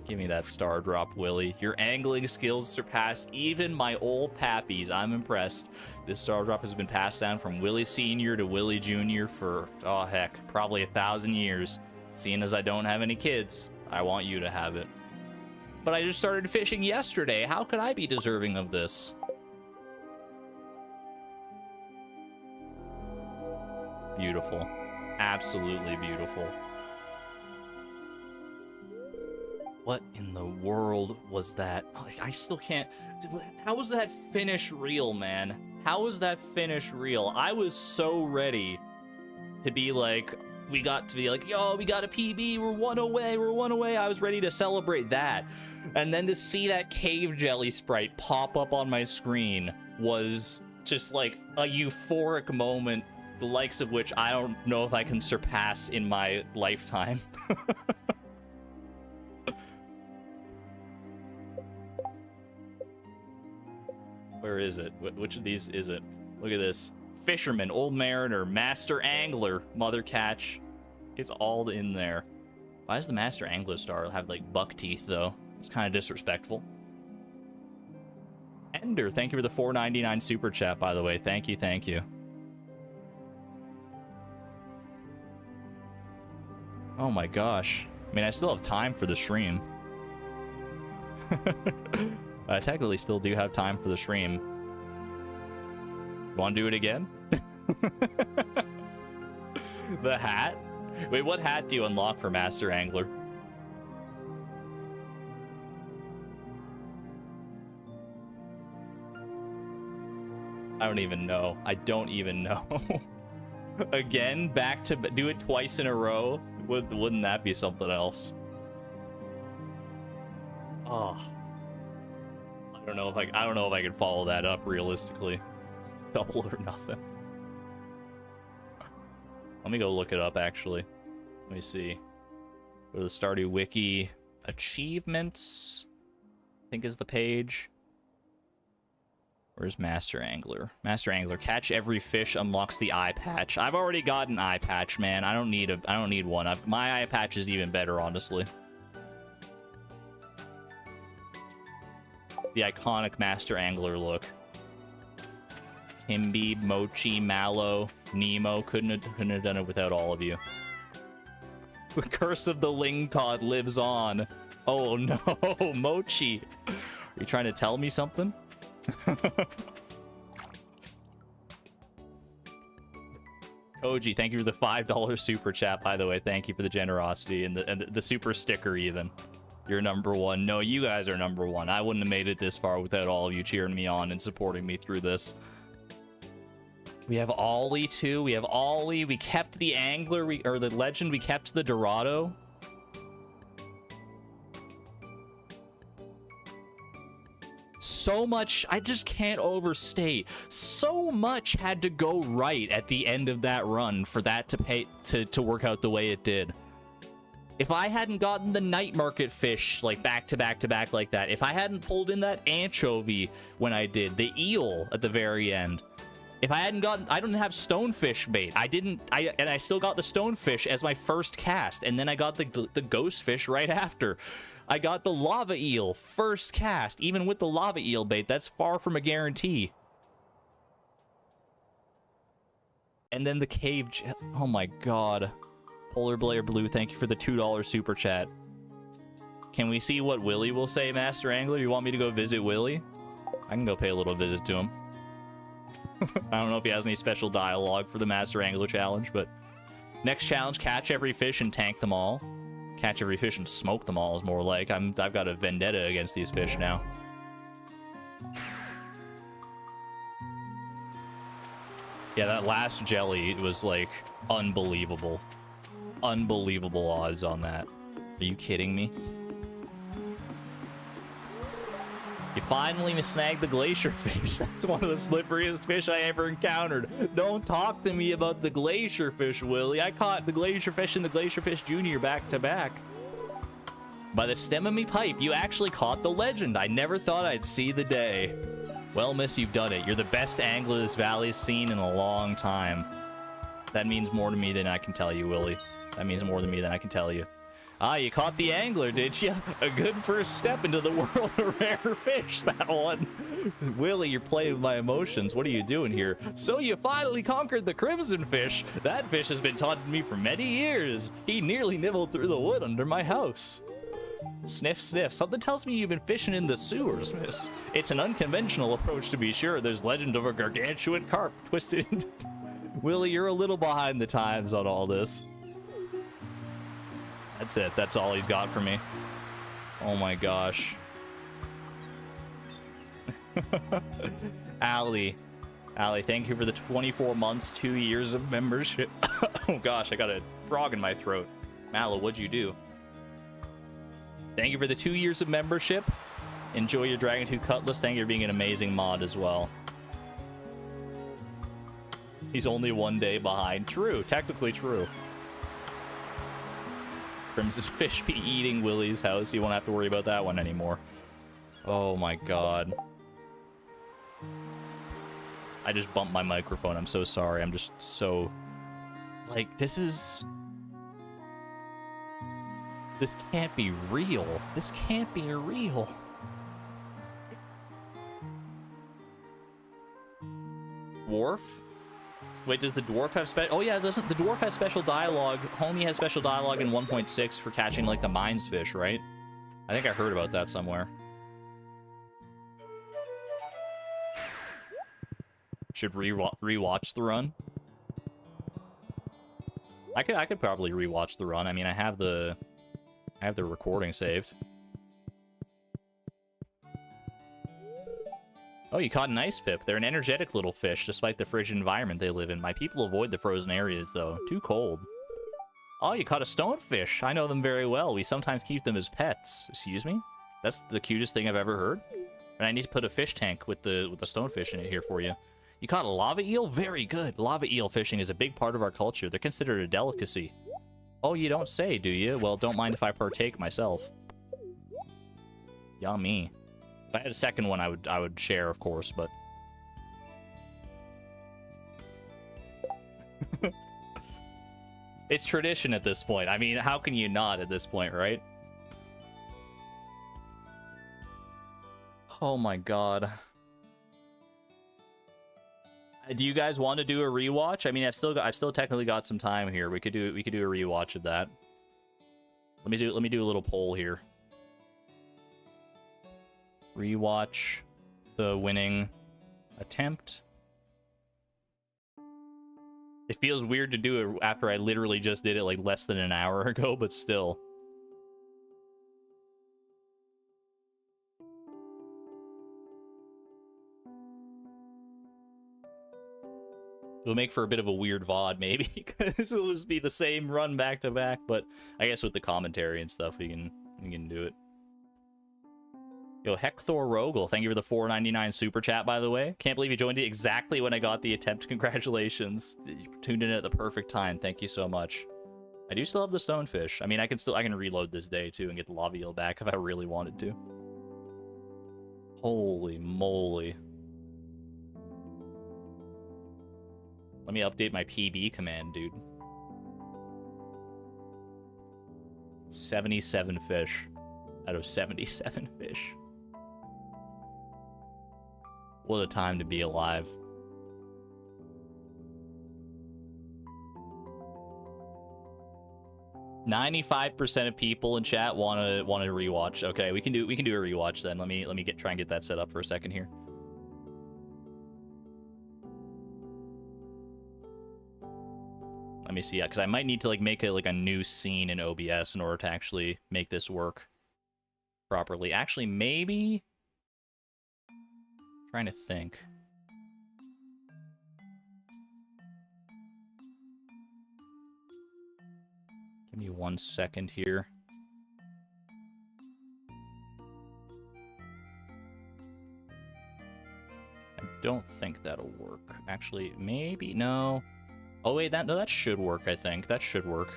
Give me that star drop, Willie. Your angling skills surpass even my old pappies. I'm impressed. This star drop has been passed down from Willie Sr. to Willie Jr. for, oh heck, probably 1,000 years. Seeing as I don't have any kids, I want you to have it. But I just started fishing yesterday. How could I be deserving of this? Beautiful. Absolutely beautiful. What in the world was that? Like, I still can't... How was that finish real, man? How was that finish real? I was so ready to be like... We got to be like, yo, we got a PB, we're one away. I was ready to celebrate that. And then to see that cave jelly sprite pop up on my screen was just like a euphoric moment, the likes of which I don't know if I can surpass in my lifetime. Where is it? Which of these is it? Look at this. Fisherman, Old Mariner, Master Angler, Mother Catch. It's all in there. Why does the Master Angler star have, like, buck teeth, though? It's kind of disrespectful. Ender, thank you for the $4.99 super chat, by the way. Thank you, thank you. Oh my gosh. I mean, I still have time for the stream. I technically still do have time for the stream. Want to do it again? The hat? Wait, what hat do you unlock for Master Angler? I don't even know. I don't even know. Again, back to do it twice in a row? Wouldn't that be something else? Oh. I don't know if I can follow that up realistically. Double or nothing. Let me go look it up actually. Let me see. Go to the Stardew Wiki. Achievements, I think is the page. Where's Master Angler? Master Angler, catch every fish unlocks the eye patch. I've already got an eye patch, man. I don't need one. My eye patch is even better, honestly. The iconic Master Angler look. Timby, Mochi, Mallow, Nemo. Couldn't have done it without all of you. The curse of the Lingcod lives on. Oh no, Mochi. Are you trying to tell me something? Koji, thank you for the $5 super chat, by the way. Thank you for the generosity and the super sticker even. You're number one. No, you guys are number one. I wouldn't have made it this far without all of you cheering me on and supporting me through this. We have Ollie too. We have Ollie. We kept the Angler, or the Legend. We kept the Dorado. So much, I just can't overstate. So much had to go right at the end of that run for that to work out the way it did. If I hadn't gotten the night market fish like back to back to back like that, if I hadn't pulled in that anchovy when I did, the eel at the very end, if I hadn't gotten, I didn't have stonefish bait. And I still got the stonefish as my first cast, and then I got the ghost fish right after. I got the lava eel first cast, even with the lava eel bait. That's far from a guarantee. And then the cave, oh my god. Polar Blair Blue, thank you for the $2 super chat. Can we see what Willie will say, Master Angler? You want me to go visit Willie? I can go pay a little visit to him. I don't know if he has any special dialogue for the Master Angler challenge, but next challenge, catch every fish and tank them all. Catch every fish and smoke them all is more like. I've got a vendetta against these fish now. Yeah, that last jelly was like unbelievable. Unbelievable odds on that. Are you kidding me? You finally snagged the glacier fish. That's one of the slipperiest fish I ever encountered. Don't talk to me about the glacier fish, Willie. I caught the glacier fish and the glacier fish junior back to back. By the stem of me pipe, you actually caught the legend. I never thought I'd see the day. Well, miss, you've done it. You're the best angler this valley's seen in a long time. That means more to me than I can tell you, Willie. That means more to me than I can tell you. Ah, you caught the angler, did you? A good first step into the world of rare fish, that one. Willie, you're playing with my emotions. What are you doing here? So you finally conquered the crimson fish. That fish has been taunting me for many years. He nearly nibbled through the wood under my house. Sniff, sniff. Something tells me you've been fishing in the sewers, miss. It's an unconventional approach to be sure. There's legend of a gargantuan carp twisted into... Willie, you're a little behind the times on all this. That's it. That's all he's got for me. Oh my gosh. Allie, thank you for the 24 months, 2 years of membership. Oh gosh, I got a frog in my throat. Mallow, what'd you do? Thank you for the 2 years of membership. Enjoy your Dragon Tooth Cutlass. Thank you for being an amazing mod as well. He's only 1 day behind. True, technically true. Crimson's fish be eating Willie's house. You won't have to worry about that one anymore. Oh my god. I just bumped my microphone. I'm so sorry. I'm just so... Like, this can't be real. This can't be real. Dwarf? Wait, does the dwarf have special... Oh yeah, doesn't the dwarf has special dialogue? Homie has special dialogue in 1.6 for catching, like, the mines fish, right? I think I heard about that somewhere. Should rewatch the run. I could probably rewatch the run. I mean, I have the recording saved. Oh, you caught an ice pip. They're an energetic little fish, despite the frigid environment they live in. My people avoid the frozen areas, though. Too cold. Oh, you caught a stonefish. I know them very well. We sometimes keep them as pets. Excuse me? That's the cutest thing I've ever heard. And I need to put a fish tank with the stonefish in it here for you. You caught a lava eel? Very good. Lava eel fishing is a big part of our culture. They're considered a delicacy. Oh, you don't say, do you? Well, don't mind if I partake myself. Yummy. If I had a second one, I would share, of course, but... It's tradition at this point. I mean, how can you not at this point, right? Oh my god. Do you guys want to do a rewatch? I mean, I've still technically got some time here. We could do a rewatch of that. Let me do a little poll here. Rewatch the winning attempt. It feels weird to do it after I literally just did it like less than an hour ago, but still. It'll make for a bit of a weird VOD, maybe, because it'll just be the same run back to back. But I guess with the commentary and stuff, we can do it. Yo, Hector Rogel, thank you for the $4.99 super chat, by the way. Can't believe you joined it exactly when I got the attempt. Congratulations. You tuned in at the perfect time. Thank you so much. I do still have the stonefish. I mean, I can reload this day too and get the lava eel back if I really wanted to. Holy moly. Let me update my PB command, dude. 77 fish out of 77 fish. What a time to be alive. %95 of people in chat want to rewatch. Okay, we can do a rewatch then. Let me try and get that set up for a second here. Let me see, because I might need to like make a new scene in OBS in order to actually make this work properly. Actually, maybe. I'm trying to think. Give me 1 second here. I don't think that'll work. Actually, maybe no. Oh wait, that should work, I think. That should work.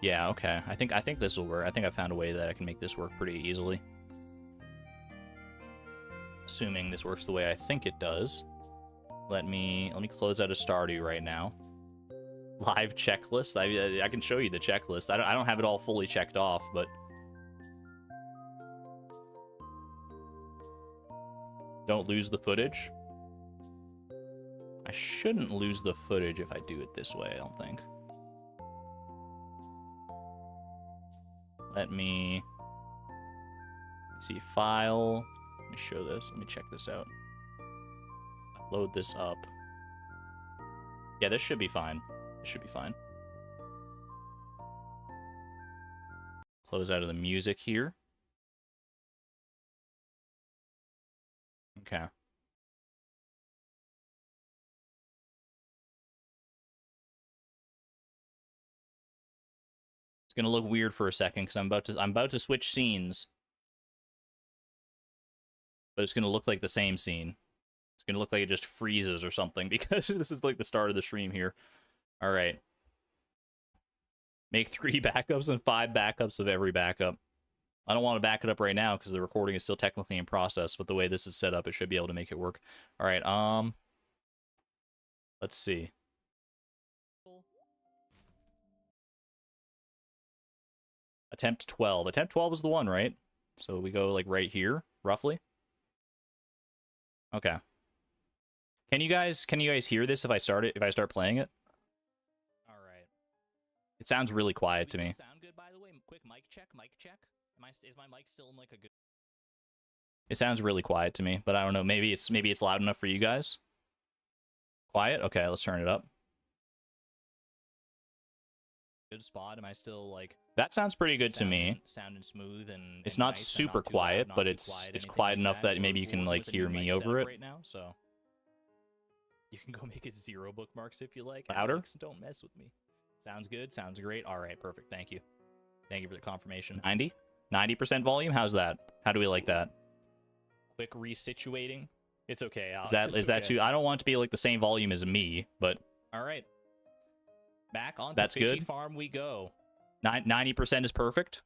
Yeah, okay. I think this will work. I think I found a way that I can make this work pretty easily. Assuming this works the way I think it does. Let me close out a Stardew right now. Live checklist. I can show you the checklist. I don't have it all fully checked off, but don't lose the footage. I shouldn't lose the footage if I do it this way, I don't think. Let me see, file, Let me show this. Let me check this out. Load this up. Yeah, this should be fine. This should be fine. Close out of the music here. Okay. It's gonna look weird for a second because I'm about to switch scenes. But it's gonna look like the same scene. It's gonna look like it just freezes or something because this is like the start of the stream here. All right. Make 3 backups and 5 backups of every backup. I don't want to back it up right now because the recording is still technically in process, but the way this is set up, it should be able to make it work. All right, let's see. Attempt 12. Attempt 12 is the one, right? So we go like right here, roughly. Okay. Can you guys hear this if I start playing it? All right. It sounds really quiet to me. Sound good, by the way? Quick mic check, mic check. Is my mic still in like a good? It sounds really quiet to me, but I don't know. Maybe it's loud enough for you guys. Quiet? Okay, let's turn it up. Good spot. Am I still like? That sounds pretty good to me. Sounding smooth and it's not nice, super quiet, but it's quiet enough that maybe you can like hear me over it right now. So you can go make it 0 bookmarks if you like. Louder? Don't mess with me. Sounds good. Sounds great. All right, perfect. Thank you. Thank you for the confirmation. 90% volume. How's that? How do we like that? Quick resituating. It's okay. Alex. Is that too? I don't want it to be like the same volume as me, but all right. Back on the fishy farm we go. 90% is perfect.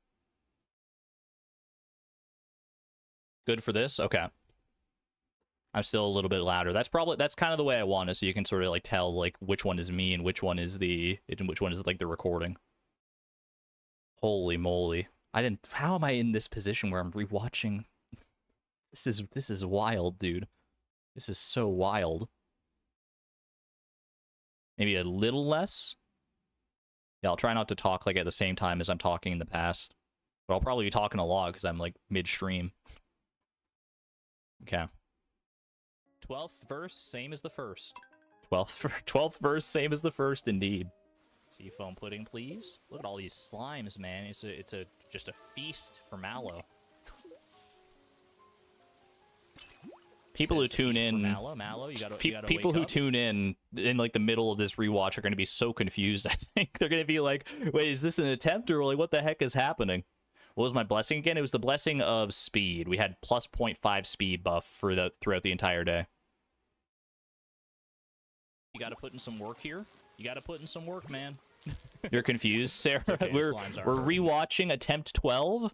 Good for this. Okay. I'm still a little bit louder. That's kind of the way I want it, so you can sort of like tell like which one is me and which one is like the recording. Holy moly. How am I in this position where I'm rewatching? This is wild, dude. This is so wild. Maybe a little less. Yeah, I'll try not to talk like at the same time as I'm talking in the past. But I'll probably be talking a lot because I'm like midstream. Okay. 12th verse, same as the first. 12th verse, same as the first, indeed. Seafoam pudding, please. Look at all these slimes, man. It's just a feast for Mallow. People who tune in, people who tune in like the middle of this rewatch are going to be so confused. I think they're going to be like, "Wait, is this an attempt or like what the heck is happening?" What was my blessing again? It was the blessing of speed. We had plus 0.5 speed buff for throughout the entire day. You got to put in some work here. You got to put in some work, man. You're confused, Sarah. Okay, we're rewatching Attempt 12,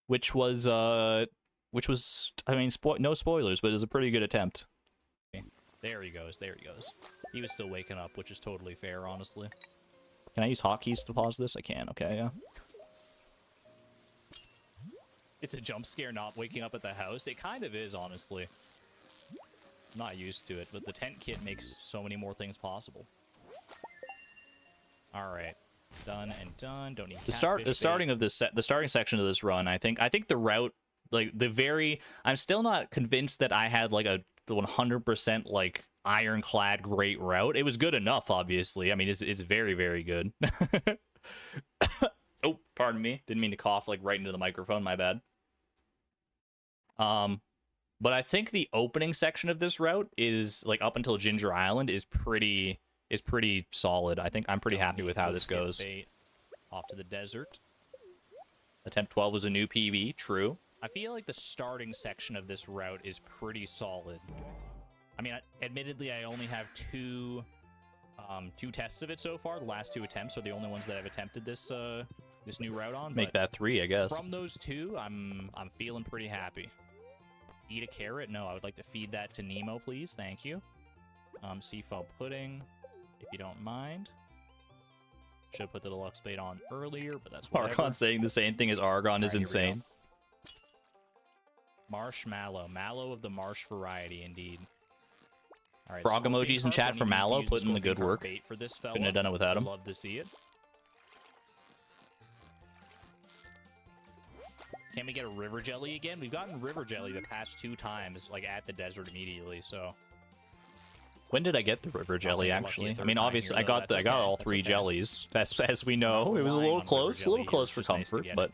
which was I mean, no spoilers, but it was a pretty good attempt. There he goes. There he goes. He was still waking up, which is totally fair, honestly. Can I use hotkeys to pause this? I can. Okay, yeah. It's a jump scare not waking up at the house. It kind of is, honestly. I'm not used to it, but the tent kit makes so many more things possible. All right, done and done. Don't need the starting section of this run. I think the route, like I'm still not convinced that I had like a 100% like ironclad great route. It was good enough, obviously. I mean, it's very, very good. Oh, pardon me. Didn't mean to cough like right into the microphone. My bad. But I think the opening section of this route is like up until Ginger Island is pretty solid. I think I'm pretty happy with how this goes. Off to the desert. Attempt 12 was a new PB. True. I feel like the starting section of this route is pretty solid. I mean, admittedly, I only have two tests of it so far. The last 2 attempts are the only ones that I've attempted this new route on. Make that 3, I guess. From those 2, I'm feeling pretty happy. Eat a carrot? No, I would like to feed that to Nemo, please. Thank you. Seafoam pudding, if you don't mind. Should have put the deluxe bait on earlier, but that's whatever. Argon saying the same thing as Argon is insane. Marshmallow. Mallow of the marsh variety, indeed. All right, frog emojis in chat for Mallow, putting in the good work. Couldn't have done it without him. Love to see it. Can we get a river jelly again? We've gotten river jelly the past 2 times, like at the desert immediately. So when did I get the river jelly? Actually, I mean, obviously, I got all 3 jellies. As we know, it was a little close for comfort, but.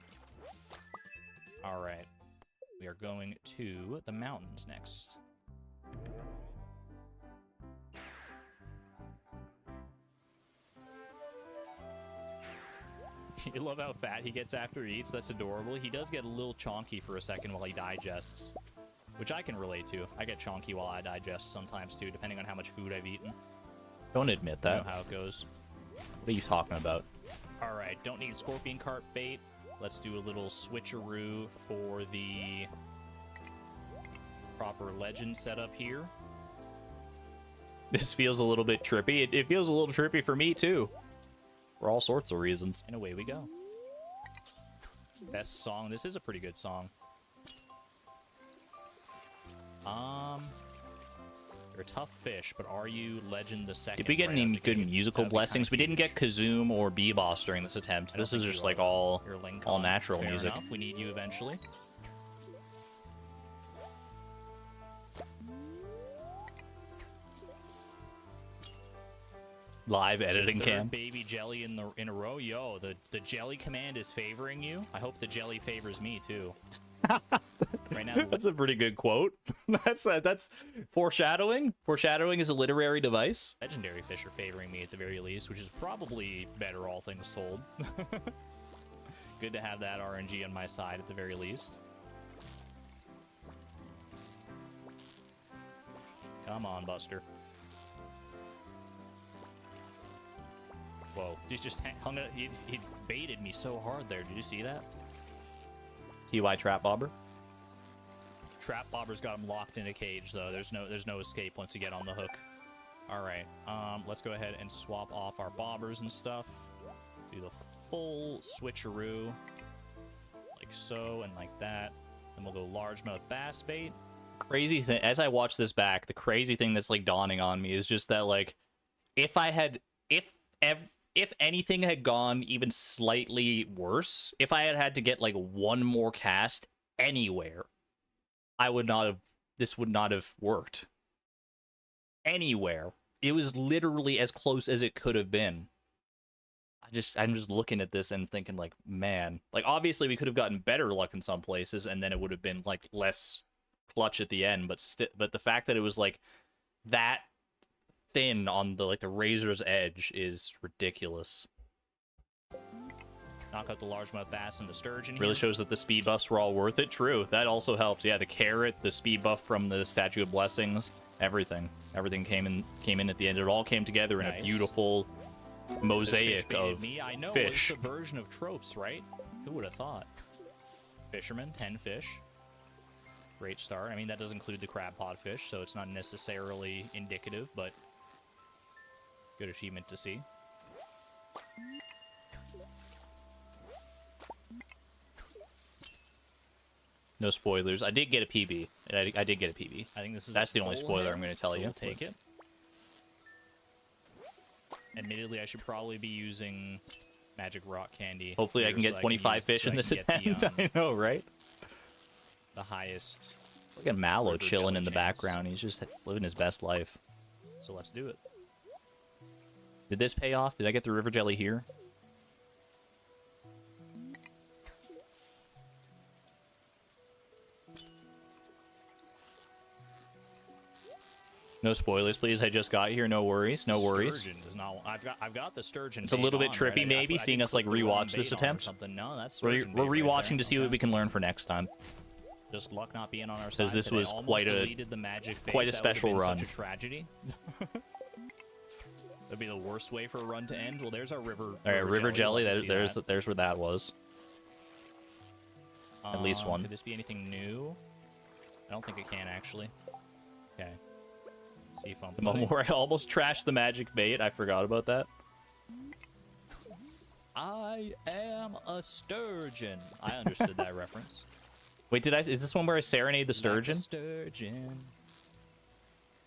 All right, we are going to the mountains next. You love how fat he gets after he eats. That's adorable. He does get a little chonky for a second while he digests, which I can relate to. I get chonky while I digest sometimes too, depending on how much food I've eaten. Don't admit that. You know how it goes. What are you talking about? All right, don't need scorpion carp bait. Let's do a little switcheroo for the proper legend setup here. This feels a little bit trippy. It feels a little trippy for me too. For all sorts of reasons. And away we go. Best song. This is a pretty good song. You're a tough fish, but are you Legend the Second? Did we get any good musical blessings? We didn't get Kazoom or Beboss during this attempt. This is just like all natural music. Enough. We need you eventually. Live editing cam. Baby jelly in a row. Yo, the jelly command is favoring you. I hope the jelly favors me too. Right now, that's a pretty good quote. That's foreshadowing. Foreshadowing is a literary device. Legendary fish are favoring me at the very least, which is probably better, all things told. Good to have that RNG on my side at the very least. Come on, Buster. Whoa, he just hung it. He baited me so hard there. Did you see that? TY Trap Bobber. Trap Bobber's got him locked in a cage, though. There's no escape once you get on the hook. All right, let's go ahead and swap off our bobbers and stuff. Do the full switcheroo, like so and like that. Then we'll go largemouth bass bait. Crazy thing, as I watch this back, the crazy thing that's like dawning on me is just that like, if anything had gone even slightly worse, if I had to get like one more cast anywhere, this would not have worked. Anywhere. It was literally as close as it could have been. I'm just looking at this and thinking like, man, like obviously we could have gotten better luck in some places and then it would have been like less clutch at the end, but the fact that it was like that thin on the razor's edge is ridiculous. Knock out the largemouth bass and the sturgeon. Really shows that the speed buffs were all worth it. True, that also helped. Yeah, the carrot, the speed buff from the Statue of Blessings, everything came in at the end. It all came together in a beautiful mosaic of fish. I know it's a version of tropes, right? Who would have thought? Fisherman, 10 fish. Great start. I mean, that does include the crab pod fish, so it's not necessarily indicative, but good achievement to see. No spoilers. I did get a PB. I did get a PB. I think that's the only spoiler I'm going to tell so you. We'll take it. Admittedly, I should probably be using magic rock candy. Hopefully, I can get 25 fish in this attempt. I know, right? The highest. Look at Mallow chilling in the background. He's just living his best life. So let's do it. Did this pay off? Did I get the river jelly here? No spoilers, please. I just got here. No worries. No worries. Sturgeon does not. I've got the sturgeon. It's a little bit trippy, right? maybe, seeing us like rewatch this attempt. No, that's we're rewatching to see what we can learn for next time. Just luck not being on our side. Because this was quite a special run. Such a tragedy. That'd be the worst way for a run to end. Well, there's our river. All right, river jelly. There's where that was. At least one. Could this be anything new? I don't think it can actually. Okay. Sea foam. The moment where I almost trashed the magic bait. I forgot about that. I am a sturgeon. I understood that reference. Wait, is this one where I serenade the sturgeon? Like a sturgeon.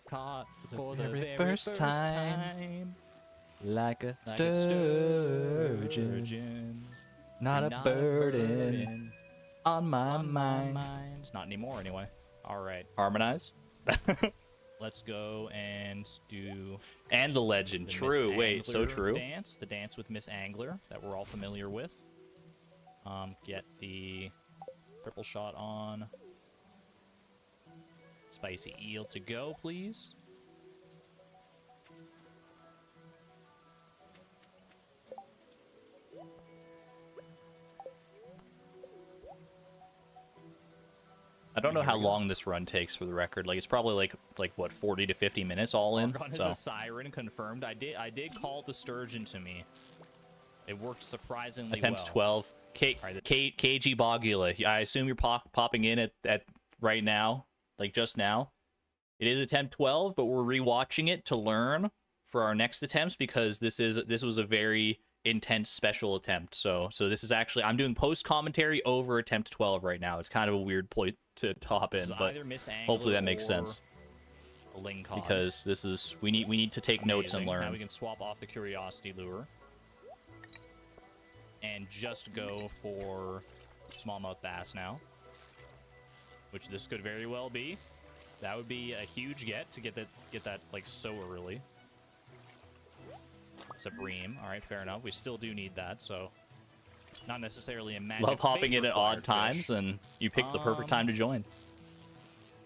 Caught for the very first time. Like a sturgeon. Not a burden On my On my mind. mind. Not anymore, anyway. All right. Harmonize. Let's go and do And the legend. the True. Miss Wait, so Angler true. dance. The dance with Miss Angler that we're all familiar with. Get the triple shot on. Spicy eel to go, please. I don't know how long this run takes for the record. Like, it's probably like what, 40 to 50 minutes all in. Run is a siren confirmed. I did call the sturgeon to me. It worked surprisingly Attempt well. 12. KG Bogula. I assume you're popping in at right now, like just now. It is attempt 12, but we're rewatching it to learn for our next attempts because this was a very intense special attempt. So this is actually, I'm doing post commentary over attempt 12 right now. It's kind of a weird point to hop in, but hopefully that makes sense. Because this is we need to take notes and learn. Now we can swap off the curiosity lure and just go for smallmouth bass now, which this could very well be. That would be a huge get to get that like so early. It's a bream. All right, fair enough. We still do need that, so not necessarily a magic. Love hopping in at odd times, fish. and you picked the perfect time to join.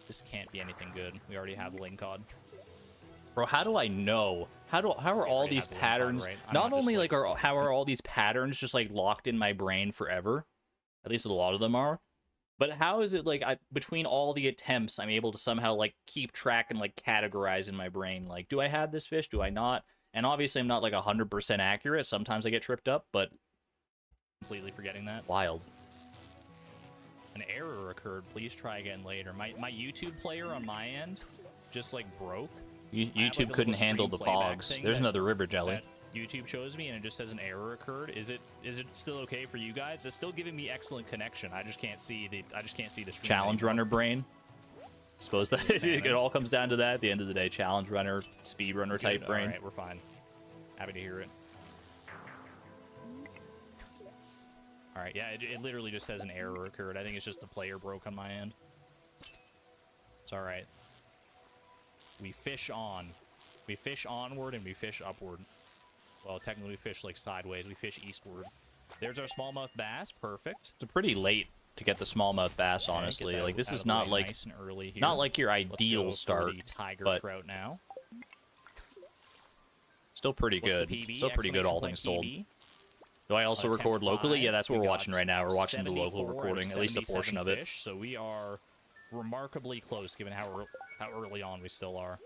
This can't be anything good. We already have ling cod. Bro, how do I know? How are all these patterns? Right? Not only like how are all these patterns just like locked in my brain forever? At least a lot of them are. But how is it like between all the attempts, I'm able to somehow like keep track and like categorize in my brain? Like, do I have this fish? Do I not? And obviously, I'm not like 100% accurate. Sometimes I get tripped up, but completely forgetting that. Wild. An error occurred. Please try again later. My YouTube player on my end just like broke. YouTube couldn't handle the pogs. There's another river jelly. YouTube shows me and it just says an error occurred. Is it still okay for you guys? It's still giving me excellent connection. I just can't see the stream. Challenge runner brain. Suppose that it all comes down to that at the end of the day. Challenge runner, speed runner type brain. All right, we're fine. Happy to hear it. All right, yeah, it literally just says an error occurred. I think it's just the player broke on my end. It's all right. We fish on. We fish onward and we fish upward. Well, technically we fish like sideways. We fish eastward. There's our smallmouth bass. Perfect. It's pretty late to get the smallmouth bass, honestly. Like, this is not like nice and early here. Not like your ideal start, tiger but trout now. Still pretty good. Still pretty good, all things told. Do I also record locally? Yeah, that's what we're watching right now. We're watching the local recording, at least a portion of it. So we are remarkably close, given how early on we still are.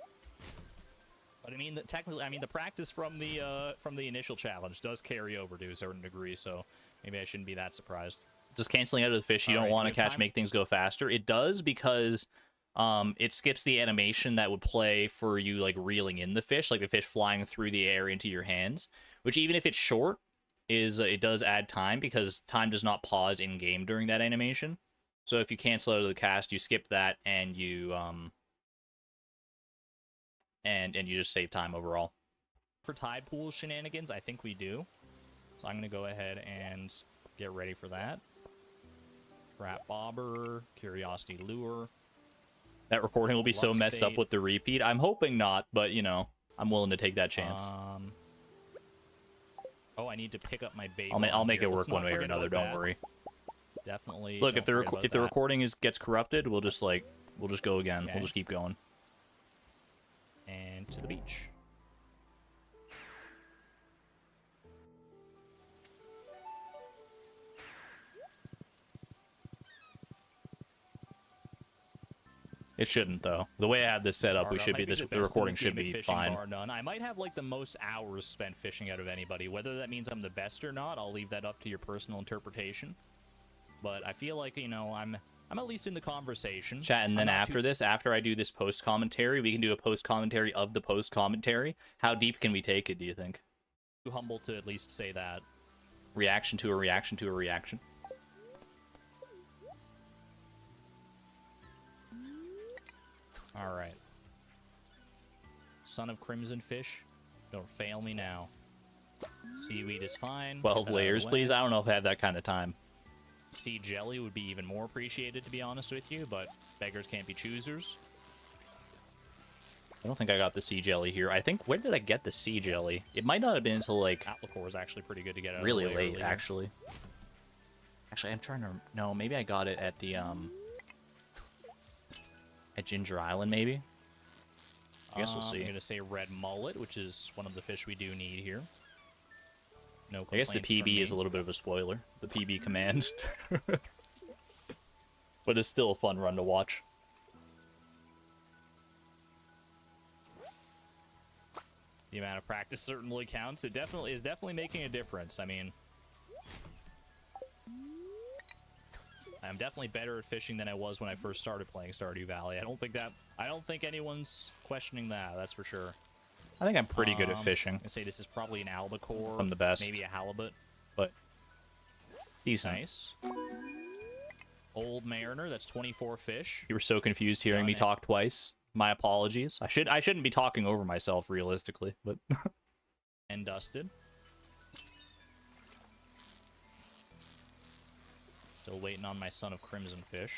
But I mean, technically, the practice from the initial challenge does carry over to a certain degree. So maybe I shouldn't be that surprised. Does canceling out of the fish you don't want to catch make things go faster? It does, because it skips the animation that would play for you like reeling in the fish, like the fish flying through the air into your hands, which even if it's short, it does add time, because time does not pause in game during that animation. So if you cancel out of the cast, you skip that, and you and you just save time overall. For tide pool shenanigans, I think we do. So I'm gonna go ahead and get ready for that. Trap bobber, curiosity lure. That recording will be so messed up with the repeat. I'm hoping not, but you know, I'm willing to take that chance. Oh, I need to pick up my bait. I'll make it work one way or another. Don't worry. Definitely. Look, if the recording gets corrupted, we'll just go again. Okay. We'll just keep going. And to the beach. It shouldn't, though. The way I have this set up, the recording should be fine. Bar none. I might have like the most hours spent fishing out of anybody. Whether that means I'm the best or not, I'll leave that up to your personal interpretation. But I feel like, you know, I'm at least in the conversation. Chat, and then after I do this post commentary, we can do a post commentary of the post commentary. How deep can we take it, do you think? Too humble to at least say that. Reaction to a reaction to a reaction. All right. Son of Crimson Fish, don't fail me now. Seaweed is fine. 12 layers, please. I don't know if I have that kind of time. Sea jelly would be even more appreciated, to be honest with you, but beggars can't be choosers. I don't think I got the sea jelly here. I think, where did I get the sea jelly? It might not have been until, like... Atlicore was actually pretty good to get out really of the way late, actually. Actually, I'm trying to... No, maybe I got it at the, at Ginger Island, maybe? I guess we'll see. I'm going to say red mullet, which is one of the fish we do need here. No complaints. I guess the PB is a little bit of a spoiler. The PB command. But it's still a fun run to watch. The amount of practice certainly counts. It definitely is making a difference. I mean, I'm definitely better at fishing than I was when I first started playing Stardew Valley. I don't think anyone's questioning that. That's for sure. I think I'm pretty good at fishing. I say this is probably an albacore. I'm the best. Maybe a halibut, but decent. Nice. Old Mariner. That's 24 fish. You were so confused hearing me talk twice. My apologies. I shouldn't be talking over myself realistically, but and dusted. Still waiting on my son of crimson fish.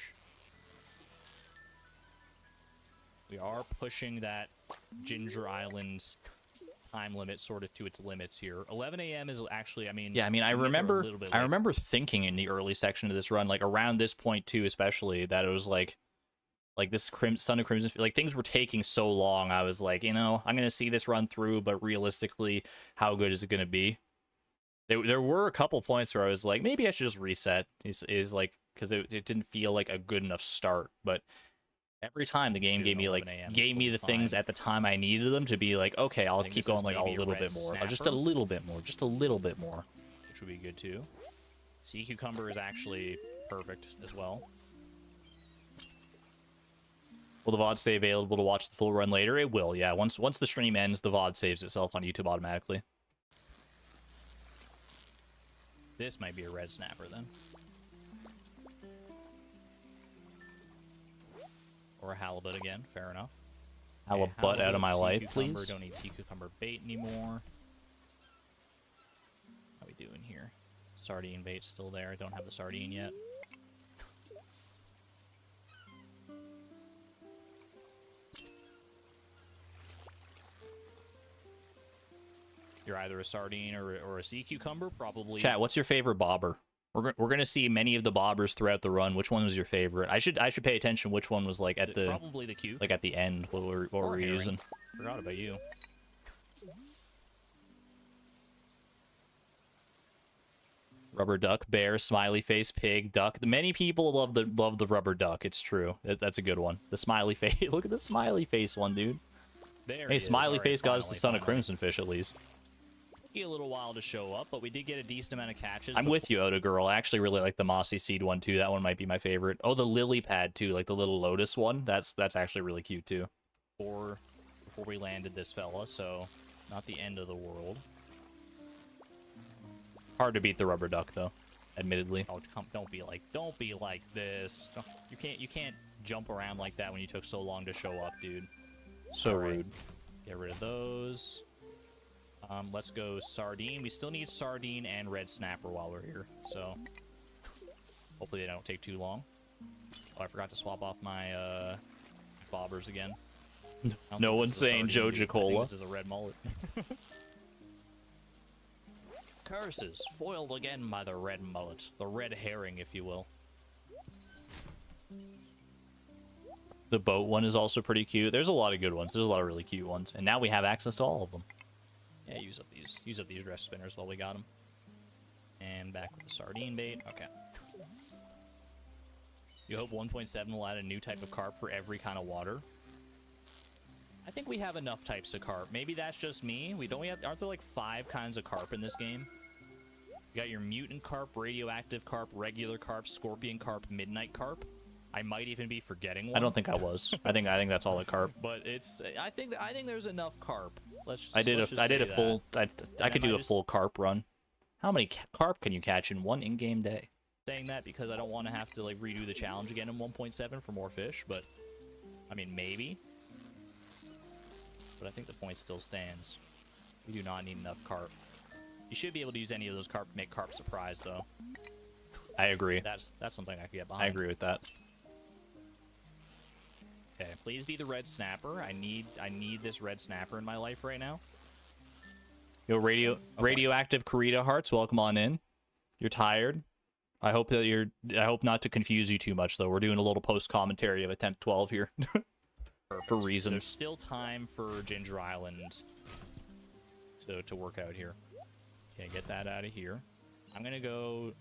We are pushing that Ginger Island time limit sort of to its limits here. 11 a.m. is actually, I mean... Yeah, I mean, I remember thinking in the early section of this run, like around this point too, especially, that it was like this Son of Crimson, like things were taking so long. I was like, you know, I'm going to see this run through, but realistically, how good is it going to be? There were a couple points where I was like, maybe I should just reset. Is like, because it didn't feel like a good enough start, but every time the game gave me the things at the time I needed them to be like, okay, I'll keep going like a little bit more, just a little bit more, just a little bit more, which would be good too. Sea cucumber is actually perfect as well. Will the VOD stay available to watch the full run later? It will, yeah. Once the stream ends, the VOD saves itself on YouTube automatically. This might be a red snapper then. Or a halibut again, fair enough. Halibut out of my life, please. Don't need sea cucumber bait anymore. How we doing here? Sardine bait's still there. I don't have the sardine yet. You're either a sardine or a sea cucumber, probably. Chat, what's your favorite bobber? We're gonna see many of the bobbers throughout the run. Which one was your favorite? I should pay attention. Which one was like at the probably the cute, like at the end. What were we using? Forgot about you. Rubber duck, bear, smiley face, pig, duck. Many people love the rubber duck. It's true. That's a good one. The smiley face. Look at the smiley face one, dude. There hey, smiley face got us the Son of Crimson Fish at least. A little while to show up, but we did get a decent amount of catches. I'm with you, Oda Girl. I actually really like the mossy seed one too. That one might be my favorite. Oh, the lily pad too, like the little lotus one. That's actually really cute too. Before we landed this fella, so not the end of the world. Hard to beat the rubber duck though, admittedly. Oh, don't be like this. You can't jump around like that when you took so long to show up, dude. So rude. Get rid of those. Let's go sardine. We still need sardine and red snapper while we're here, so hopefully they don't take too long. Oh, I forgot to swap off my bobbers again. No one's saying Joja Cola. This is a red mullet. Curses, foiled again by the red mullet. The red herring, if you will. The boat one is also pretty cute. There's a lot of good ones. There's a lot of really cute ones. And now we have access to all of them. Yeah, use up these dress spinners while we got them. And back with the sardine bait. Okay. You hope 1.7 will add a new type of carp for every kind of water. I think we have enough types of carp. Maybe that's just me. Aren't there like 5 kinds of carp in this game? You got your mutant carp, radioactive carp, regular carp, scorpion carp, midnight carp. I might even be forgetting one. I don't think I was. I think that's all the carp. But I think there's enough carp. I could do a full carp run. How many carp can you catch in one in-game day? Saying that because I don't want to have to like redo the challenge again in 1.7 for more fish, but I mean maybe. But I think the point still stands. We do not need enough carp. You should be able to use any of those carp to make carp surprise though. I agree. That's something I could get I behind. agree with that. Okay, please be the red snapper. I need this red snapper in my life right now. Yo, radioactive Karita hearts, welcome on in. You're tired. I hope not to confuse you too much though. We're doing a little post commentary of Attempt 12 here. For reasons. There's still time for Ginger Island to work out here. Okay, get that out of here. I'm gonna go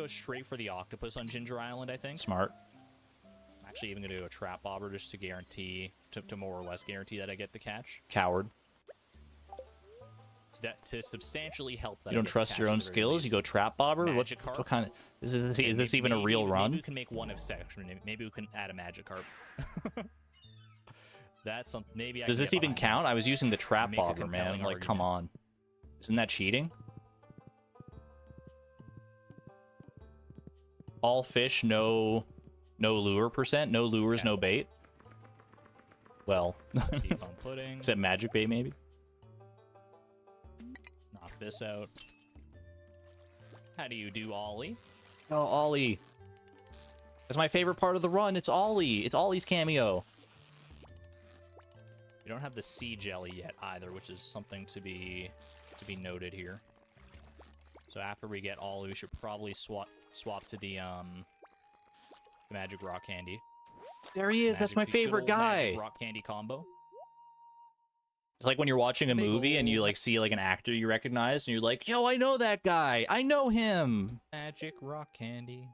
straight for the octopus on Ginger Island, I think. Smart. I'm actually even gonna do a trap bobber just to guarantee to more or less guarantee that I get the catch. Coward. To substantially help that. You don't trust your own skills? You go trap bobber? What kind of is this even a real run? Maybe we can make one of section. Maybe we can add a Magikarp. That's something. Maybe. Does this even count? I was using the trap bobber, man. Like, come on. Isn't that cheating? All fish, no lure percent. No lures, no bait. Well, Seafoam pudding. Except magic bait, maybe. Knock this out. How do you do, Ollie? Oh, Ollie. That's my favorite part of the run. It's Ollie. It's Ollie's cameo. We don't have the sea jelly yet either, which is something to be noted here. So after we get Ollie, we should probably swap to the magic rock candy. There he is. That's my favorite guy. Magic rock candy combo. It's like when you're watching a movie and you like see like an actor you recognize and you're like, yo, I know that guy. I know him. Magic rock candy.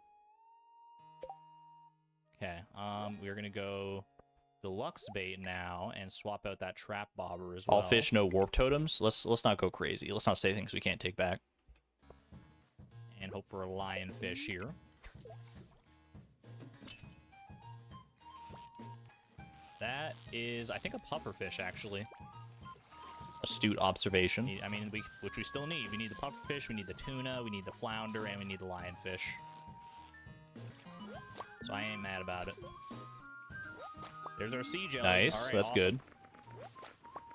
Okay, we're gonna go deluxe bait now and swap out that trap bobber as well. All fish, no warp totems. Let's not go crazy. Let's not say things we can't take back. And hope for a lionfish here. That is, I think, a pufferfish, actually. Astute observation. I mean, which we still need. We need the pufferfish, we need the tuna, we need the flounder, and we need the lionfish. So I ain't mad about it. There's our sea jelly. Nice, right, that's awesome. good.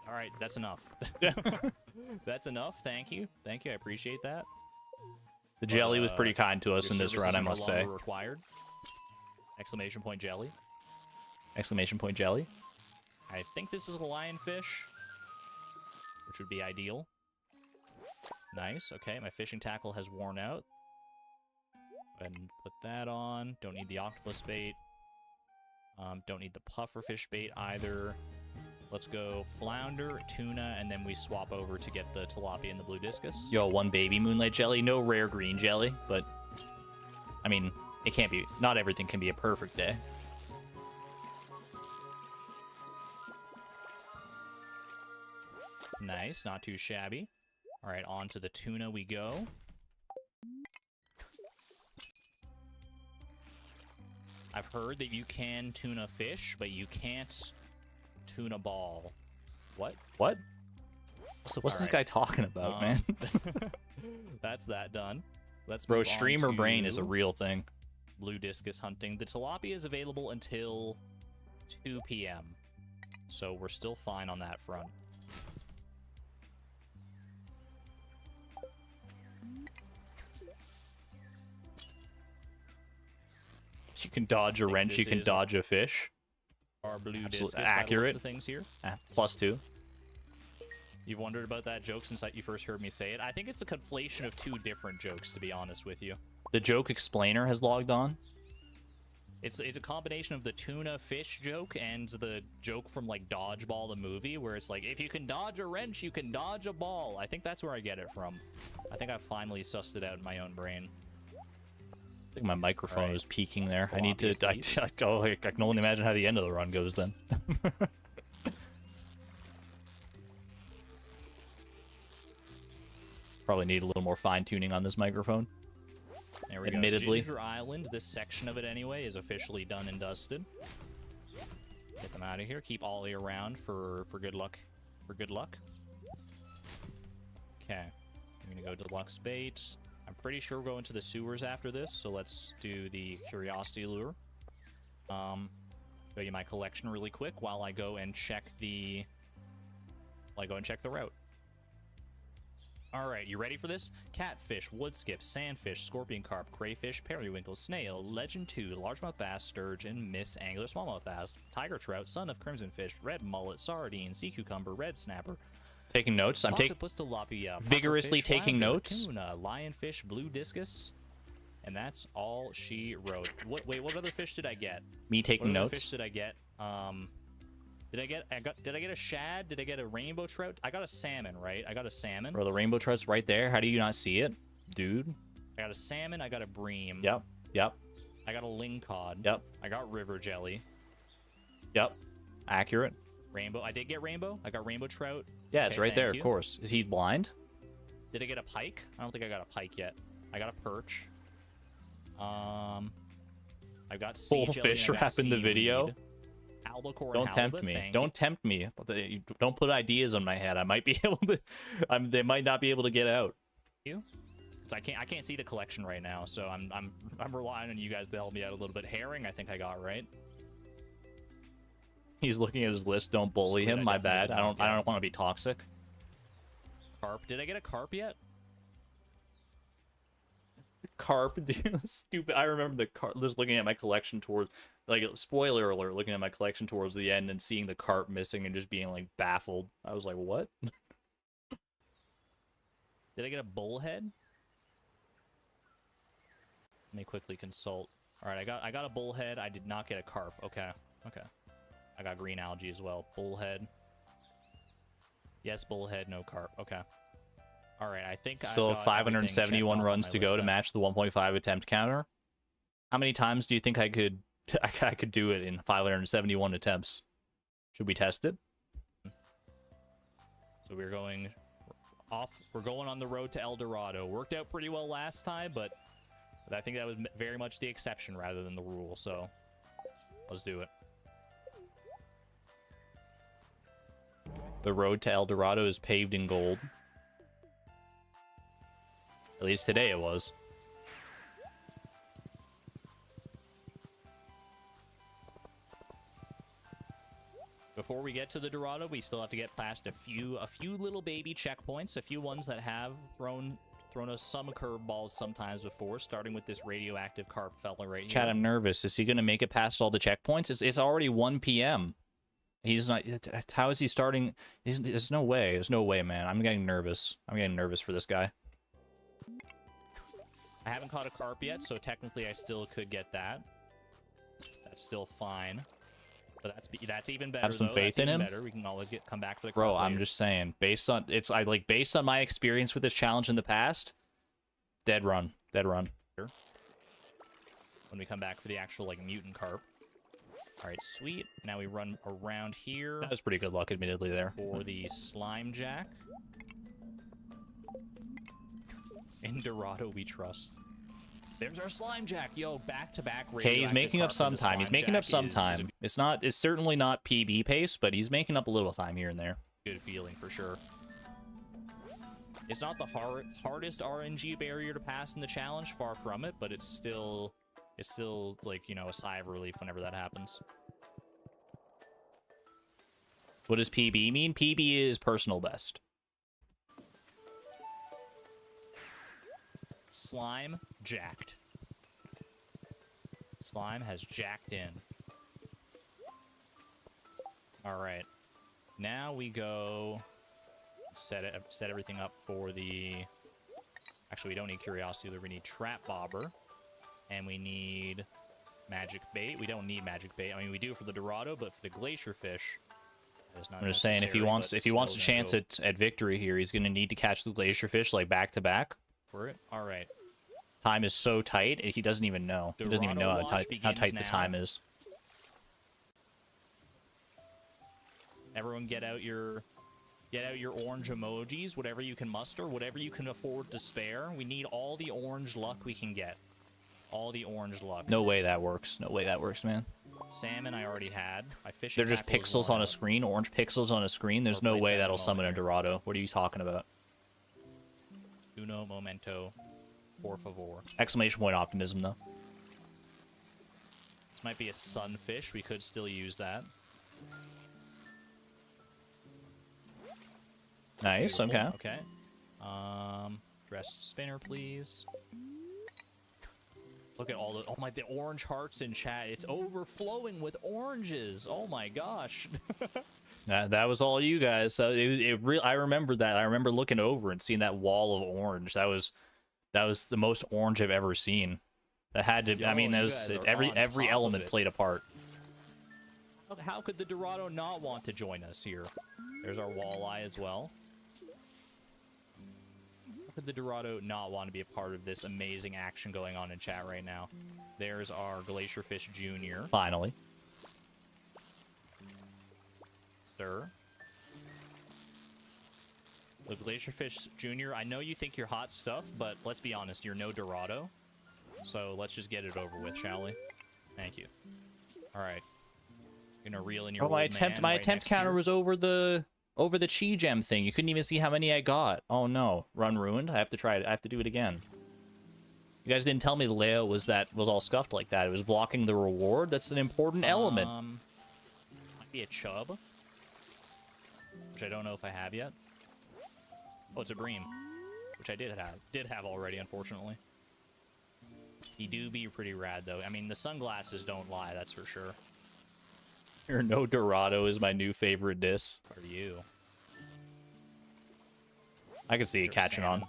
All right, that's enough. That's enough. Thank you. Thank you. I appreciate that. The jelly was pretty kind to us in this run, I must say. Required. Exclamation point jelly. Exclamation point jelly. I think this is a lionfish, which would be ideal. Nice. Okay, my fishing tackle has worn out. Go ahead and put that on. Don't need the octopus bait. Don't need the pufferfish bait either. Let's go flounder, tuna, and then we swap over to get the tilapia and the blue discus. Yo, one baby moonlight jelly, no rare green jelly, but I mean, it can't be, not everything can be a perfect day. Nice, not too shabby. All right, on to the tuna we go. I've heard that you can tuna fish, but you can't tuna ball. What? What? So what's this guy talking about, man? That's that done. Let's Bro, move on streamer to brain is a real thing. blue discus hunting. The tilapia is available until 2 p.m. So we're still fine on that front. If you can dodge a wrench, you can dodge a fish. Our blue Absolutely discus accurate. Of things here. +2. You've wondered about that joke since you first heard me say it. I think it's a conflation of two different jokes, to be honest with you. The joke explainer has logged on. It's a combination of the tuna fish joke and the joke from like Dodgeball the movie, where it's like, if you can dodge a wrench, you can dodge a ball. I think that's where I get it from. I think I finally sussed it out in my own brain. I think my microphone was peaking there. I need to. I can only imagine how the end of the run goes then. Probably need a little more fine tuning on this microphone. There we Admittedly. go. Ginger Island, this section of it anyway, is officially done and dusted. Get them out of here. Keep Ollie around for good luck. For good luck. Okay. I'm gonna go deluxe bait. I'm pretty sure we're going to the sewers after this, so let's do the curiosity lure. Show you my collection really quick while I go and check the route. All right, you ready for this? Catfish, woodskip, sandfish, scorpion carp, crayfish, periwinkle, snail, legend 2, largemouth bass, sturgeon, miss angler, smallmouth bass, tiger trout, son of crimson fish, red mullet, sardine, sea cucumber, red snapper. Taking notes. I'm Octopus tilapia, vigorously pufferfish, taking flounder, notes. tuna, lionfish, blue discus, and that's all she wrote. Wait, what other fish did I get? Me taking What other notes. fish did I get? Did I get a shad? Did I get a rainbow trout? I got a salmon, right? I got a salmon. Bro, the rainbow trout's right there. How do you not see it, dude? I got a salmon. I got a bream. Yep. Yep. I got a lingcod. Yep. I got river jelly. Yep. Accurate. Rainbow. I did get rainbow. I got rainbow trout. Yeah, it's Okay, right there, thank of you. course. Is he blind? Did I get a pike? I don't think I got a pike yet. I got a perch. I got sea Full jelly fish and I got wrap in the video. seaweed. Albacore Don't and tempt halibut, me. thank Don't tempt me. Don't put ideas on my head. I might be able to. They might not be able to get out. you. 'Cause I can't see the collection right now, so I'm relying on you guys to help me out a little bit. Herring, I think I got right. He's looking at his list. Don't bully Squid, him. I My definitely bad. did I not don't. get. I don't want to be toxic. Carp. Did I get a carp yet? Carp, dude, stupid. I remember the carp. Just looking at my collection towards, like, spoiler alert, looking at my collection towards the end and seeing the carp missing and just being like baffled. I was like, what? Did I get a bullhead? Let me quickly consult. All right, I got a bullhead. I did not get a carp. Okay. I got green algae as well. Bullhead. Yes, bullhead, no carp. Okay. All right, I think Still I've have got everything checked 571 off on runs my to go list to then. match the 1.5 attempt counter. How many times do you think I could do it in 571 attempts? Should we test it? So we're going off. We're going on the road to El Dorado. Worked out pretty well last time, but I think that was very much the exception rather than the rule. So let's do it. The road to El Dorado is paved in gold. At least today it was. Before we get to the Dorado, we still have to get past a few little baby checkpoints, a few ones that have thrown us some curveballs sometimes before, starting with this radioactive carp fella right here. Chad, I'm nervous. Is he going to make it past all the checkpoints? It's already 1 p.m. He's not. How is he starting? There's no way. There's no way, man. I'm getting nervous. I'm getting nervous for this guy. I haven't caught a carp yet, so technically I still could get that. That's still fine. But that's even better. Have some though. faith That's in even him? Better. We can always come back for the Bro, carp I'm later. just saying, based on my experience with this challenge in the past, dead run. When we come back for the actual like mutant carp. All right, sweet. Now we run around here That was pretty good luck, admittedly, there. for the slime jack. In Dorado we trust. There's our slime jack, yo! Back to back. Okay, he's making up some time. He's making up some time. It's certainly not PB pace, but he's making up a little time here and there. Good feeling for sure. It's not the hardest RNG barrier to pass in the challenge, far from it, but it's still like, you know, a sigh of relief whenever that happens. What does PB mean? PB is personal best. Slime jacked. Slime has jacked in. All right. Now we go set everything up for the... Actually, we don't need curiosity. We need trap bobber. And we need magic bait. We don't need magic bait. I mean, we do for the Dorado, but for the glacier fish, that is not I'm just saying, if he necessary, wants but a still chance gonna go at victory here, he's going to need to catch the glacier fish like back to back. for it. All right. Time is so tight, he doesn't even know. He doesn't even know Dorado how launch tight the begins time now. is. Everyone get out your orange emojis, whatever you can muster, whatever you can afford to spare. We need all the orange luck we can get. All the orange luck. No way that works. No way that works, man. Salmon I already had. My fishing They're just tackle is pixels one on a out. screen, orange pixels on a screen. There's no Replace way that in a that'll summon a moment here. Dorado. What are you talking about? Uno momento, por favor. Exclamation point optimism, though. This might be a sunfish. We could still use that. Nice, Beautiful. okay. Okay. Dressed spinner, please. Look at all the the orange hearts in chat. It's overflowing with oranges. Oh my gosh. That was all you guys. So I remember that. I remember looking over and seeing that wall of orange. That was the most orange I've ever seen. That had to. I mean, that was every element played a part. How could the Dorado not want to join us here? There's our walleye as well. How could the Dorado not want to be a part of this amazing action going on in chat right now? There's our Glacierfish Jr. Finally. Sir. The Glacierfish Jr., I know you think you're hot stuff, but let's be honest, you're no Dorado. So let's just get it over with, shall we? Thank you. Alright. Gonna reel in your my attempt counter was over the chi gem thing. You couldn't even see how many I got. Oh no, run ruined. I have to try it. I have to do it again. You guys didn't tell me the layout was all scuffed like that. It was blocking the reward. That's an important element. Might be a chub, which I don't know if I have yet. Oh, it's a bream, which I did have already, unfortunately. He do be pretty rad though. I mean, the sunglasses don't lie, that's for sure. Your no Dorado is my new favorite diss. Are you? I can see it catching on.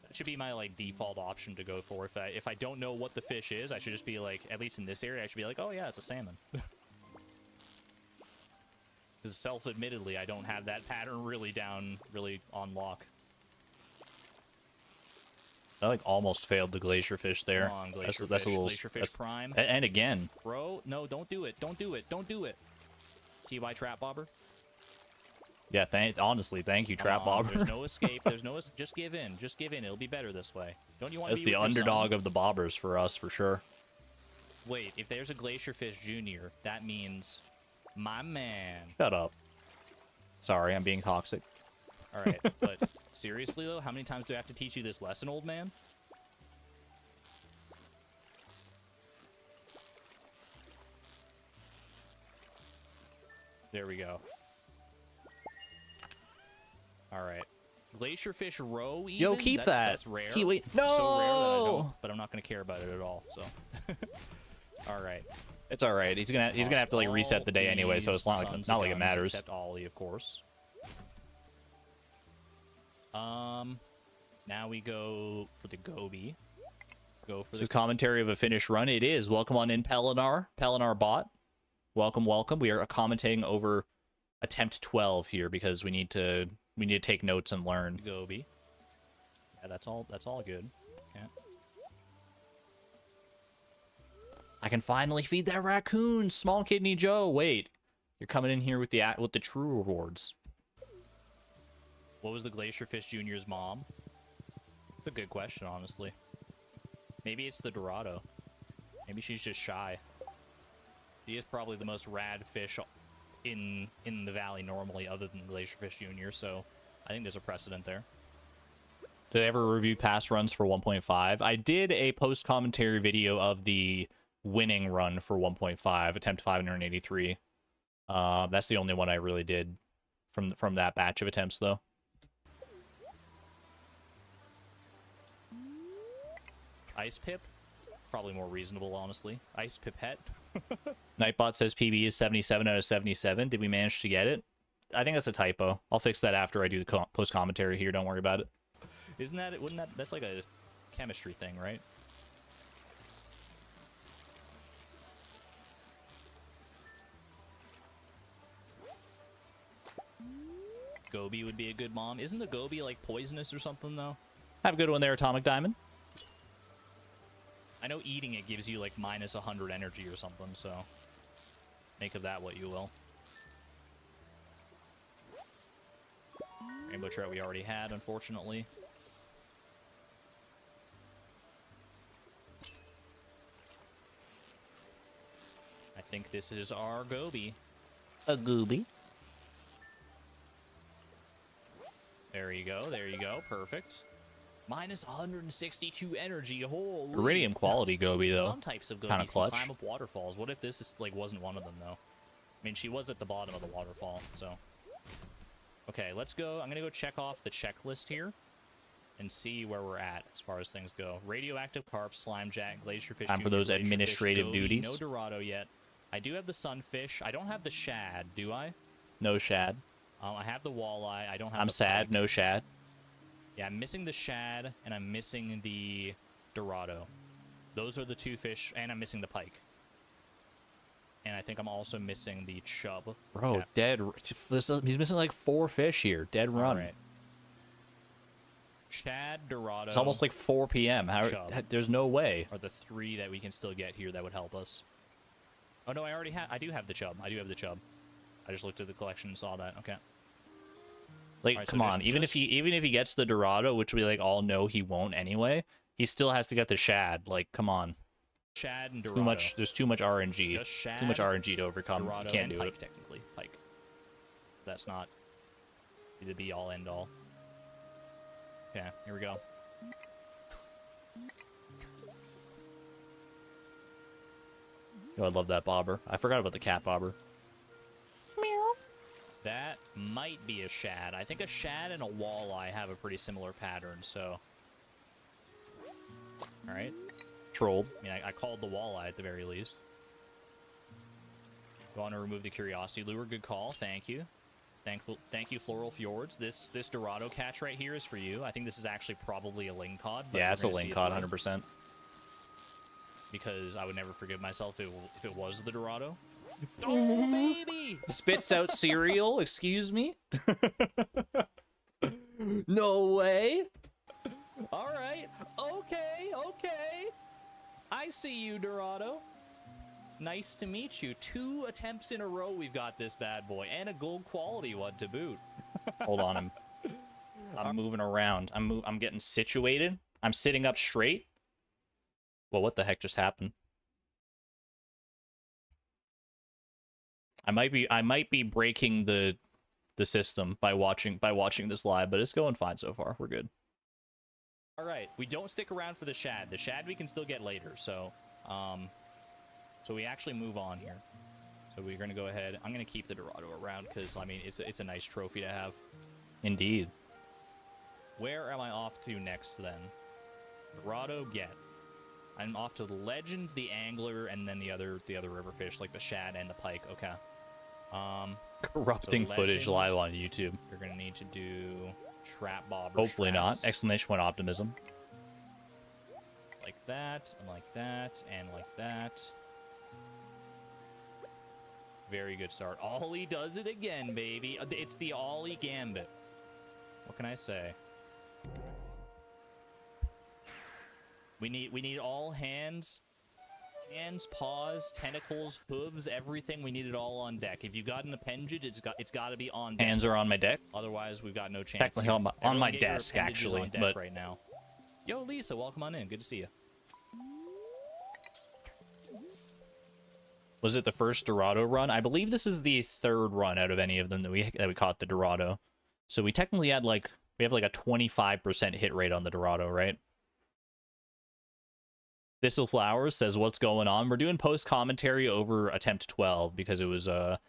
That should be my like default option to go for. If I don't know what the fish is, I should just be like, at least in this area, I should be like, oh yeah, it's a salmon. Because self-admittedly, I don't have that pattern really on lock. I like almost failed the Glacierfish there. Come on, That's a little Glacierfish prime. And again, bro, no, don't do it. Don't do it. Don't do it. TY Trap Bobber. Yeah, honestly, thank you, Trap Bobber. There's no escape. Just give in. Just give in. It'll be better this way. Don't you want to be the underdog of the bobbers for us, for sure. Wait, if there's a Glacierfish Jr., that means my man. Shut up. Sorry, I'm being toxic. All right, but seriously though, how many times do I have to teach you this lesson, old man? There we go. All right. Glacierfish roe even? Yo, keep that. That's rare. Wait. No! So rare that I don't, but I'm not going to care about it at all, so. All right. It's all right. He's gonna have to like reset the day anyway, so it's not like it matters. Except Ollie, of course. Now we go for the Goby. This is commentary of a finished run. It is. Welcome on in, Pelinar bot. Welcome. We are commentating over attempt 12 here because we need to take notes and learn. Goby. Yeah, that's all good. Yeah. I can finally feed that raccoon, Small Kidney Joe. Wait, you're coming in here with the true rewards. What was the Glacierfish Jr.'s mom? It's a good question, honestly. Maybe it's the Dorado. Maybe she's just shy. She is probably the most rad fish in the valley normally, other than Glacierfish Jr., so I think there's a precedent there. Did I ever review past runs for 1.5? I did a post-commentary video of the winning run for 1.5, attempt 583. That's the only one I really did from that batch of attempts, though. Ice Pip? Probably more reasonable, honestly. Ice Pipette? Nightbot says PB is 77 out of 77. Did we manage to get it? I think that's a typo. I'll fix that after I do the post-commentary here. Don't worry about it. That's like a chemistry thing, right? Goby would be a good mom. Isn't the Goby, like, poisonous or something, though? Have a good one there, Atomic Diamond. I know eating it gives you, like, minus 100 energy or something, so make of that what you will. Rainbow Trout we already had, unfortunately. I think this is our Goby. A Gooby. There you go, perfect. Minus 162 energy, holy. Iridium quality Goby, though. Some types of Gobies kind of clutch. Can climb up waterfalls. What if this is, like, wasn't one of them, though? I mean, she was at the bottom of the waterfall, so. Okay, let's go. I'm gonna go check off the checklist here and see where we're at as far as things go. Radioactive carp, slime jack, glacier fish. Time for those administrative duties. No Dorado yet. I do have the sunfish. I don't have the shad, do I? No shad. I have the walleye. I don't have. I'm sad. Pike. No shad. Yeah, I'm missing the shad and I'm missing the Dorado. Those are the 2 fish, and I'm missing the pike. And I think I'm also missing the chub. Bro, yeah. dead. He's missing like 4 fish here. Dead run. All right. Shad, Dorado. It's almost like 4 p.m. There's no way. Are the 3 that we can still get here that would help us? Oh no, I do have the chub. I just looked at the collection and saw that. Okay. Like, right, come on. Even if he gets the Dorado, which we like all know he won't anyway, he still has to get the shad. Like, come on. Shad and Dorado. There's too much RNG. Just shad, too much RNG to overcome. Dorado, You can't and do pike, it. technically. Pike. That's not the be all end all. Okay, here we go. Oh, I love that bobber. I forgot about the cat bobber. Meow. That might be a shad. I think a shad and a walleye have a pretty similar pattern, so... Alright. Trolled. I mean, I called the walleye at the very least. Go on to remove the curiosity lure. Good call. Thank you. Thank you, Floral Fjords. This Dorado catch right here is for you. I think this is actually probably a lingcod. Yeah, it's a lingcod, 100%. Because I would never forgive myself if it was the Dorado. Oh, baby! Spits out cereal, excuse me? No way! Alright, okay. I see you, Dorado. Nice to meet you. 2 attempts in a row we've got this bad boy, and a gold quality one to boot. Hold on, I'm moving around. I'm getting situated. I'm sitting up straight. Well, what the heck just happened? I might be breaking the system by watching this live, but it's going fine so far. We're good. All right, we don't stick around for the shad. The shad we can still get later, so we actually move on here. So we're gonna go ahead. I'm gonna keep the Dorado around because I mean it's a nice trophy to have. Indeed. Where am I off to next then? Dorado get. I'm off to the legend, the angler, and then the other river fish, like the shad and the pike. Okay. Corrupting so footage live on YouTube. You're gonna need to do trap bob. Hopefully not. Exclamation point optimism. Like that, and like that, and like that. Very good start. Ollie does it again, baby. It's the Ollie gambit. What can I say? We need all hands, paws, tentacles, hooves, everything. We need it all on deck. If you got an appendage, it's got to be on deck. Hands are on my deck. Otherwise, we've got no chance. Technically on my desk, actually, on deck but right now. Yo, Lisa, welcome on in. Good to see you. Was it the first Dorado run? I believe this is the 3rd run out of any of them that we caught the Dorado. So we technically had we have like a 25% hit rate on the Dorado, right? Thistle Flowers says, "What's going on?" We're doing post commentary over attempt 12 because it was a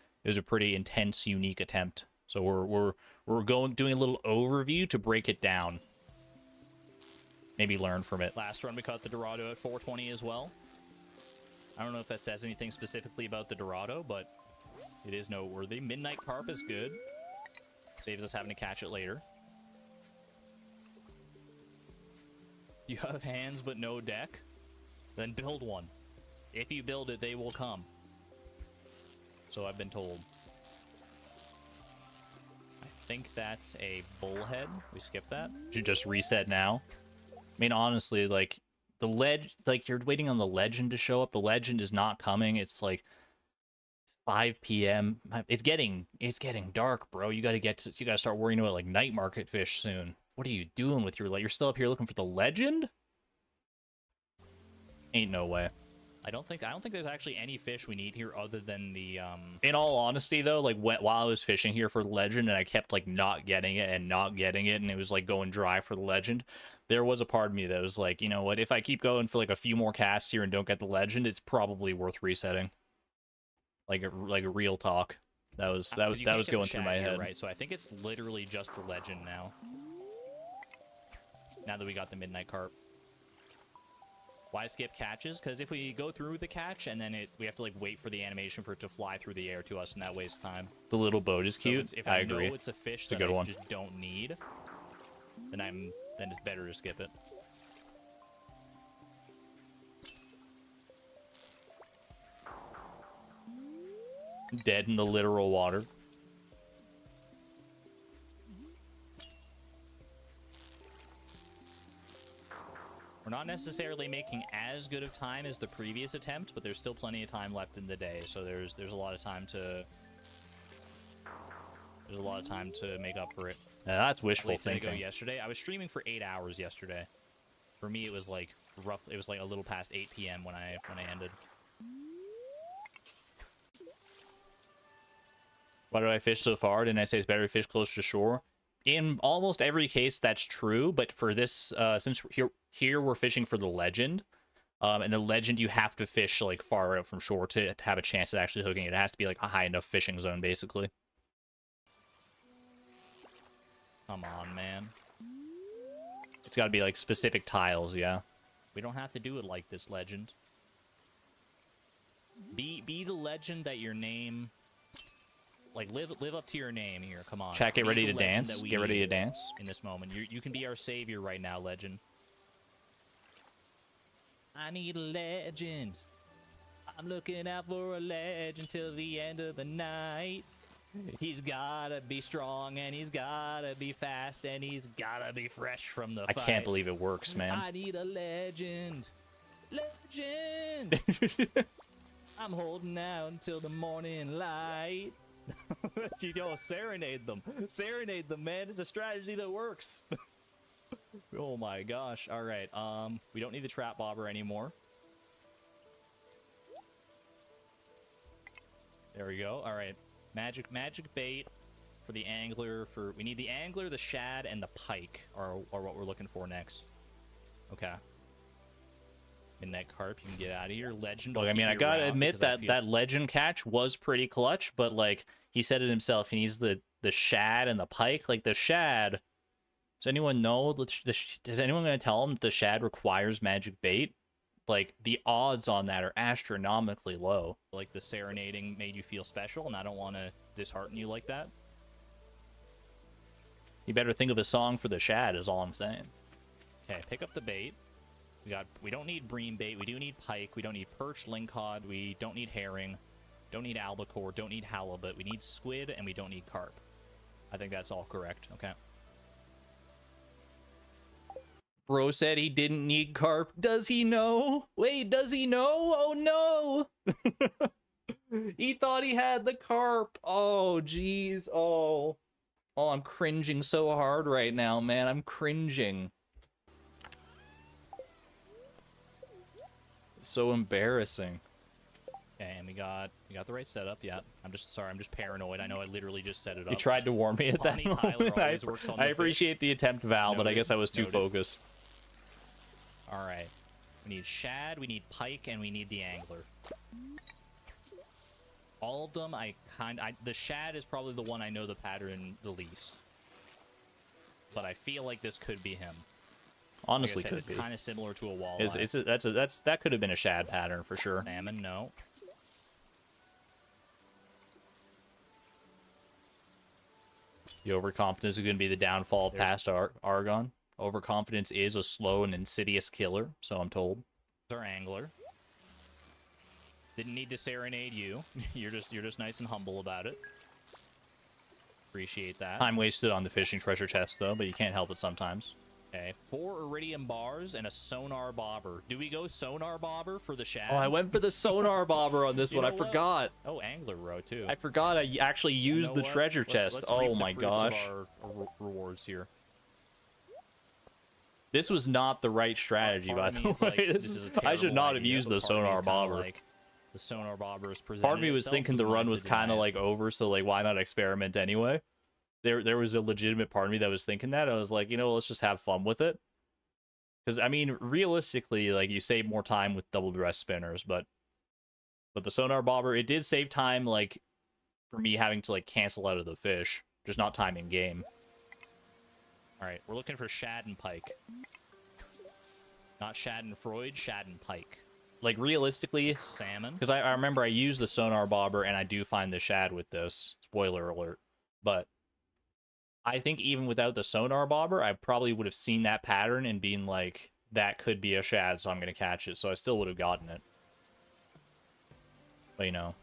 pretty intense, unique attempt. So we're doing a little overview to break it down. Maybe learn from it. Last run we caught the Dorado at 420 as well. I don't know if that says anything specifically about the Dorado, but it is noteworthy. Midnight Carp is good. Saves us having to catch it later. You have hands but no deck? Then build one. If you build it, they will come. So I've been told. I think that's a bullhead. We skip that. Should just reset now. I mean, honestly, like, the you're waiting on the legend to show up. The legend is not coming. It's like 5 p.m. It's getting dark, bro. You gotta start worrying about like night market fish soon. What are you doing with your you're still up here looking for the legend? Ain't no way. I don't think there's actually any fish we need here other than the In all honesty though, like while I was fishing here for the legend and I kept like not getting it and it was like going dry for the legend, there was a part of me that was like, you know what, if I keep going for like a few more casts here and don't get the legend, it's probably worth resetting. Like a real talk. That was You can't was get the going through my shad here, head. right? So I think it's literally just the legend now. Now that we got the midnight carp. Why skip catches? Because if we go through the catch and then we have to like wait for the animation for it to fly through the air to us, and that wastes time. The little boat is cute. So if I I agree. know it's a fish It's a that good I one. just don't need, then it's better to skip it. Dead in the literal water. We're not necessarily making as good of time as the previous attempt, but there's still plenty of time left in the day, so there's a lot of time to make up for it. Yeah, that's wishful Late day thinking. ago yesterday, I was streaming for 8 hours yesterday. For me, it was like it was like a little past 8 p.m. when I ended. Why did I fish so far? Didn't I say it's better to fish closer to shore? In almost every case, that's true. But for this, since here we're fishing for the legend, and the legend you have to fish like far out from shore to have a chance at actually hooking it. It has to be like a high enough fishing zone, basically. Come on, man. It's got to be like specific tiles, yeah. We don't have to do it like this, legend. Be the legend that your name. Like, live up to your name here, come on. Chat, get Be ready the to legend dance. that we Get ready to need dance. in this moment. You can be our savior right now, legend. I need a legend. I'm looking out for a legend till the end of the night. He's gotta be strong, and he's gotta be fast, and he's gotta be fresh from the I fight. can't believe it works, man. I need a legend. Legend! I'm holding out until the morning light. You don't serenade them. Serenade them, man. It's a strategy that works. Oh my gosh. All right. We don't need the trap bobber anymore. There we go. All right. Magic bait for the angler. We need the angler, the shad, and the pike are what we're looking for next. Okay. Midnight carp, you can get out of here. Legend. Look, I mean, I gotta admit that legend catch was pretty clutch, but like he said it himself, he needs the shad and the pike. Like the shad. Does anyone know? Is anyone gonna tell him that the shad requires magic bait? Like the odds on that are astronomically low. Like the serenading made you feel special, and I don't want to dishearten you like that. You better think of a song for the shad. Is all I'm saying. Okay, pick up the bait. We don't need bream bait. We do need pike. We don't need perch, lingcod. We don't need herring. Don't need albacore. Don't need halibut. We need squid, and we don't need carp. I think that's all correct. Okay. Bro said he didn't need carp. Does he know? Wait, does he know? Oh no! He thought he had the carp. Oh jeez. Oh, I'm cringing so hard right now, man. I'm cringing. So embarrassing. Okay, and we got the right setup. Yeah, I'm just paranoid. I know I literally just set it up. You tried to warn me at that Bonnie Tyler moment. always works on I the appreciate the attempt, Val, but I Noted. guess I was too Noted. focused. All right, we need shad, we need pike, and we need the angler. All of them, the shad is probably the one I know the pattern the least, but I feel like this could be him. Honestly, like I said, could be. It's kind of similar to a walleye. That could have been a shad pattern for sure. Salmon, no. The overconfidence is going to be the downfall of past Argon. Overconfidence is a slow and insidious killer, so I'm told. Our angler. Didn't need to serenade you. You're just nice and humble about it. Appreciate that. Time wasted on the fishing treasure chest, though, but you can't help it sometimes. Okay, 4 iridium bars and a sonar bobber. Do we go sonar bobber for the shad? Oh, I went for the sonar bobber on this one. I forgot. Oh, angler row too. I forgot I actually used the treasure chest. Let's Oh reap the my fruits of gosh. our rewards here. This was not the right strategy, by Part of the me is way. like, This this is a I should terrible not have idea, used but the part of me sonar is kinda bobber. like, the sonar bobber is presented Part of me was itself, thinking the we run wanted was to kind of deny it. like over, so like why not experiment anyway? There was a legitimate part of me that was thinking that. I was like, let's just have fun with it. Because I mean, realistically, like you save more time with double dress spinners, but the sonar bobber, it did save time like for me having to like cancel out of the fish, just not time in game. All right, we're looking for shad and pike. Not Schadenfreude, Schadenpike. Like, realistically, Salmon. because I remember I used the sonar bobber, and I do find the shad with this. Spoiler alert. But I think even without the sonar bobber, I probably would have seen that pattern and been like, that could be a shad, so I'm going to catch it. So I still would have gotten it. But, you know,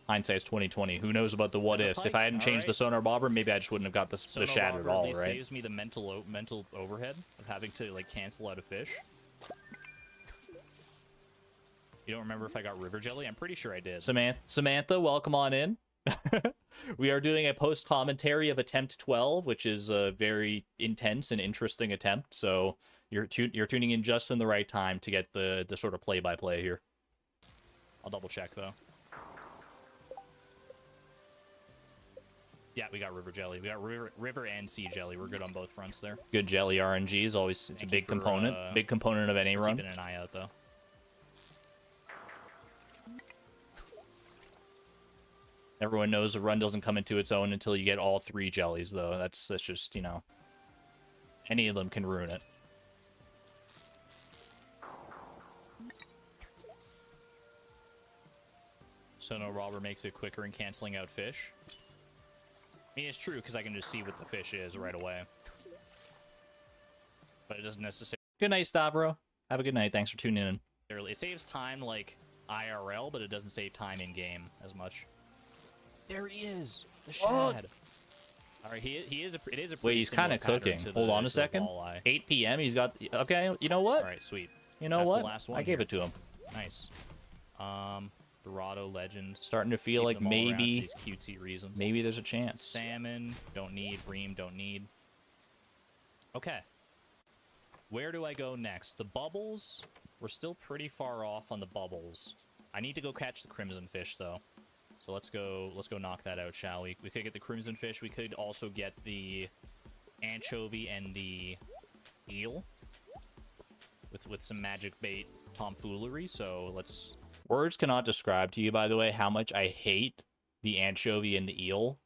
hindsight's 2020. Who knows about the what-ifs? If I hadn't changed the sonar bobber, maybe I just wouldn't have got the shad at all, right? Saves me the mental overhead of having to, like, cancel out a fish. You don't remember if I got river jelly? I'm pretty sure I did. Samantha, welcome on in. We are doing a post-commentary of Attempt 12, which is a very intense and interesting attempt, so you're tuning in just in the right time to get the sort of play-by-play here. I'll double-check, though. Yeah, we got river jelly. We got river and sea jelly. We're good on both fronts there. Good jelly RNG is always, it's a big component. Big component of any run. Keeping an eye out, though. Everyone knows a run doesn't come into its own until you get all 3 jellies, though. That's just, you know, any of them can ruin it. So no robber makes it quicker in canceling out fish. I mean, it's true, because I can just see what the fish is right away. But it doesn't necessarily... Good night, Stavro. Have a good night. Thanks for tuning in. It saves time, like, IRL, but it doesn't save time in-game as much. There he is! The shad! All right, it is a Wait, he's kind of cooking. Hold on a second. 8 p.m. He's got... Okay, you know what? All right, sweet. You know what? The last one I gave it to him. Nice. Dorado Legend. Starting to feel like maybe... These cutesy reasons. Maybe there's a chance. Salmon, don't need. Bream, don't need. Okay. Where do I go next? The bubbles? We're still pretty far off on the bubbles. I need to go catch the crimson fish, though. So let's go knock that out, shall we? We could get the crimson fish. We could also get the anchovy and the eel with some magic bait tomfoolery. So let's... Words cannot describe to you, by the way, how much I hate the anchovy and the eel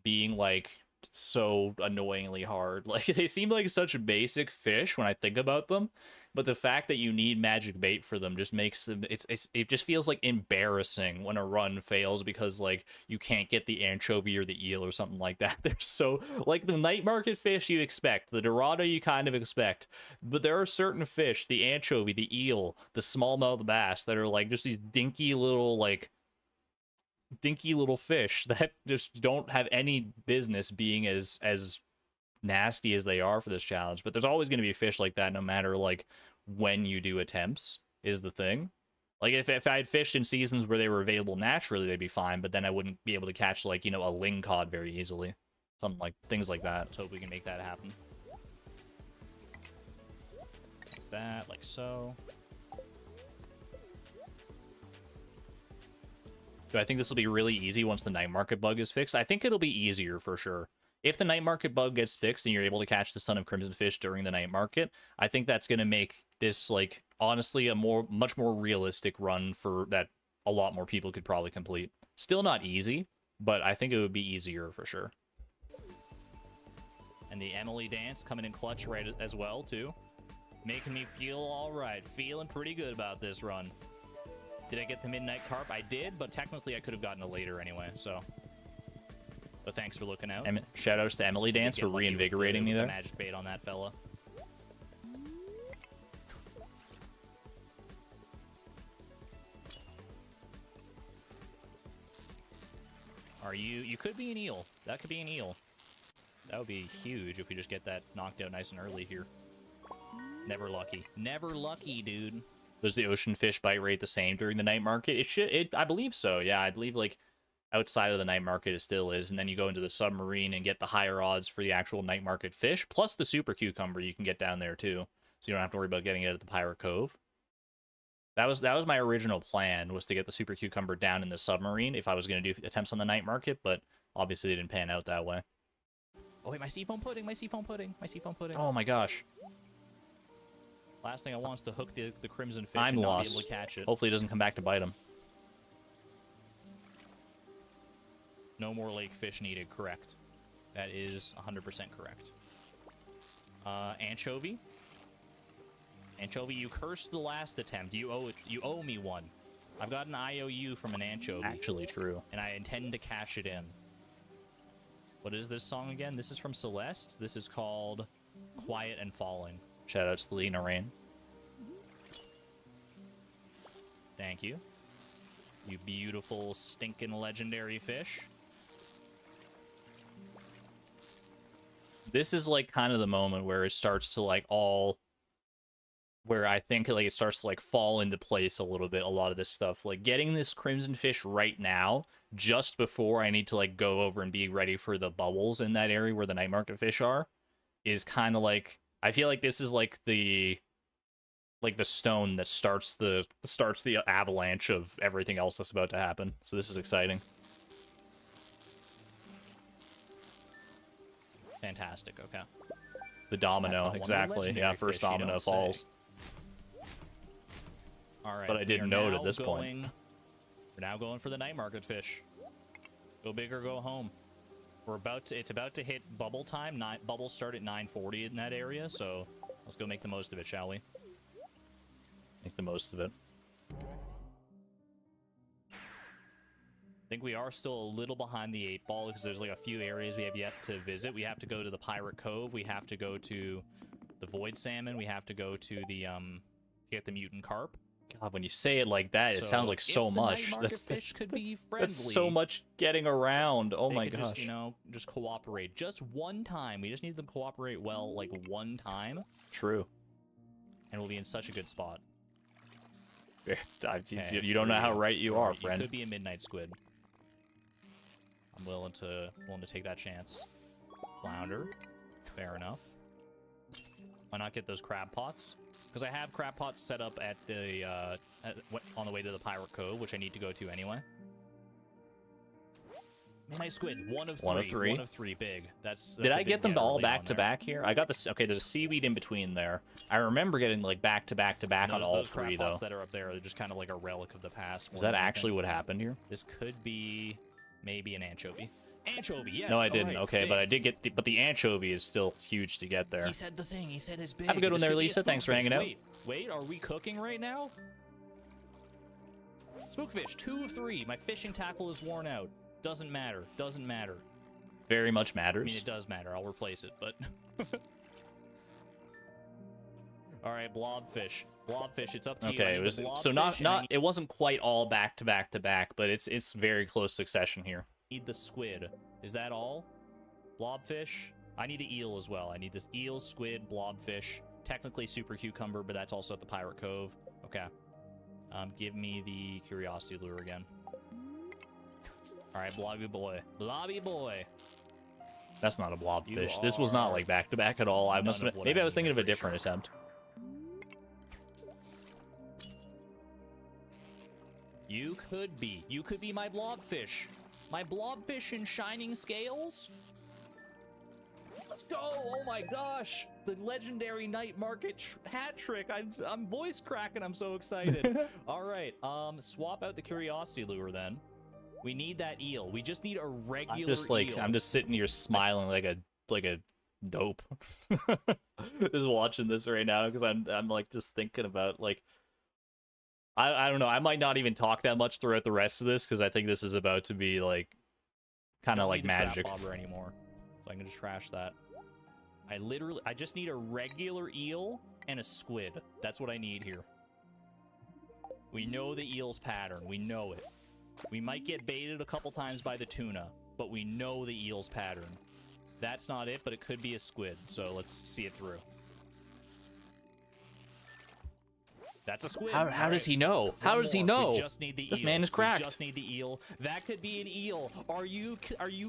being, like, so annoyingly hard. Like, they seem like such basic fish when I think about them, but the fact that you need magic bait for them just makes them... It just feels, like, embarrassing when a run fails because, like, you can't get the anchovy or the eel or something like that. They're so... Like, the night market fish you expect, the dorado you kind of expect, but there are certain fish, the anchovy, the eel, the smallmouth bass, that are, like, just these dinky little fish that just don't have any business being as nasty as they are for this challenge. But there's always going to be fish like that no matter, like, when you do attempts is the thing. Like, if I had fished in seasons where they were available naturally, they'd be fine, but then I wouldn't be able to catch, like, you know, a lingcod very easily. Something like, things like that. Let's hope we can make that happen. Like that, like so. Do I think this will be really easy once the night market bug is fixed? I think it'll be easier for sure. If the night market bug gets fixed and you're able to catch the Son of Crimson Fish during the night market, I think that's going to make this, like, honestly, a much more realistic run for that a lot more people could probably complete. Still not easy, but I think it would be easier for sure. And the Emily dance coming in clutch right as well, too. Making me feel all right. Feeling pretty good about this run. Did I get the midnight carp? I did, but technically I could have gotten it later anyway, so... But thanks for looking out. Shoutouts to Emily Dance for reinvigorating me there. Magic bait on that fella. Are you could be an eel. That could be an eel. That would be huge if we just get that knocked out nice and early here. Never lucky. Never lucky, dude. Does the ocean fish bite rate the same during the night market? I believe so. Yeah, I believe, like, outside of the night market it still is, and then you go into the submarine and get the higher odds for the actual night market fish, plus the super cucumber you can get down there too, so you don't have to worry about getting it at the Pirate Cove. That was my original plan, was to get the super cucumber down in the submarine if I was going to do attempts on the night market, but obviously it didn't pan out that way. Oh wait, my seafoam pudding, my seafoam pudding, my seafoam pudding. Oh my gosh. Last thing I want is to hook the crimson fish I'm and not lost. be able to catch it. Hopefully it doesn't come back to bite him. No more lake fish needed, correct. That is 100% correct. Anchovy. Anchovy, you cursed the last attempt. You owe me one. I've got an IOU from an anchovy. Actually true. And I intend to cash it in. What is this song again? This is from Celeste. This is called Quiet and Falling. Shoutouts to Lena Rain. Thank you. You beautiful, stinking legendary fish. This is like kind of the moment where it starts to like all... where I think like it starts to like fall into place a little bit, a lot of this stuff. Like getting this crimson fish right now, just before I need to like go over and be ready for the bubbles in that area where the night market fish are, is kind of like, I feel like this is like the stone that starts the avalanche of everything else that's about to happen. So this is exciting. Fantastic, okay. The domino, exactly. Yeah, first domino falls. All right, but I didn't know it at this point. We're now going for the night market fish. Go big or go home. It's about to hit bubble time. Bubbles start at 9:40 in that area, so let's go make the most of it, shall we? Make the most of it. I think we are still a little behind the 8-ball because there's like a few areas we have yet to visit. We have to go to the Pirate Cove. We have to go to the Void Salmon. We have to go to the get the mutant carp. God, when you say it like that, it sounds like so much. Fish could be friendly. That's so much getting around. Oh my gosh. Just, just cooperate. Just one time. We just need them to cooperate well, like one time. True. And we'll be in such a good spot. Okay, you don't know how right you are, friend. You could be a midnight squid. I'm willing to take that chance. Flounder. Fair enough. Why not get those crab pots? Because I have crab pots set up at the on the way to the Pirate Cove, which I need to go to anyway. Midnight squid, one of three. One of three, big. That's Did I get them all back to back here? I got this. Okay, there's a seaweed in between there. I remember getting like back to back to back on all three though. Those that are up there are just kind of like a relic of the past. Is that actually what happened here? This could be maybe an anchovy. Anchovy, yes. No, I didn't. Right, okay, big. But I did get but the anchovy is still huge to get there. He said the thing. He said it's big. Have a good one there, Lisa. Thanks for hanging out. Wait, are we cooking right now? Spookfish, 2 of 3. My fishing tackle is worn out. Doesn't matter. Doesn't matter. Very much matters. I mean, it does matter. I'll replace it, but... All right, blobfish. Blobfish, it's up to you. Okay, it was so not it wasn't quite all back to back to back, but it's very close succession here. Need the squid. Is that all? Blobfish? I need an eel as well. I need this eel, squid, blobfish. Technically super cucumber, but that's also at the Pirate Cove. Okay. Give me the curiosity lure again. All right, blobby boy. Blobby boy. That's not a blobfish. This was not like back to back at all. I must have, maybe I was thinking of a different attempt. You could be. You could be my blobfish. My blobfish in shining scales? Let's go! Oh my gosh! The legendary night market hat trick. I'm voice cracking. I'm so excited. All right. Swap out the curiosity lure then. We need that eel. We just need a regular eel. I'm just sitting here smiling like a dope. Just watching this right now because I'm like just thinking about like I don't know. I might not even talk that much throughout the rest of this because I think this is about to be like kind of like magic. Trap bobber anymore, so I can just trash that. I just need a regular eel and a squid. That's what I need here. We know the eel's pattern. We know it. We might get baited a couple times by the tuna, but we know the eel's pattern. That's not it, but it could be a squid, so let's see it through. That's a squid. How does he know? How does he know? We just need the eel. This man is cracked. We just need the eel. That could be an eel. Are you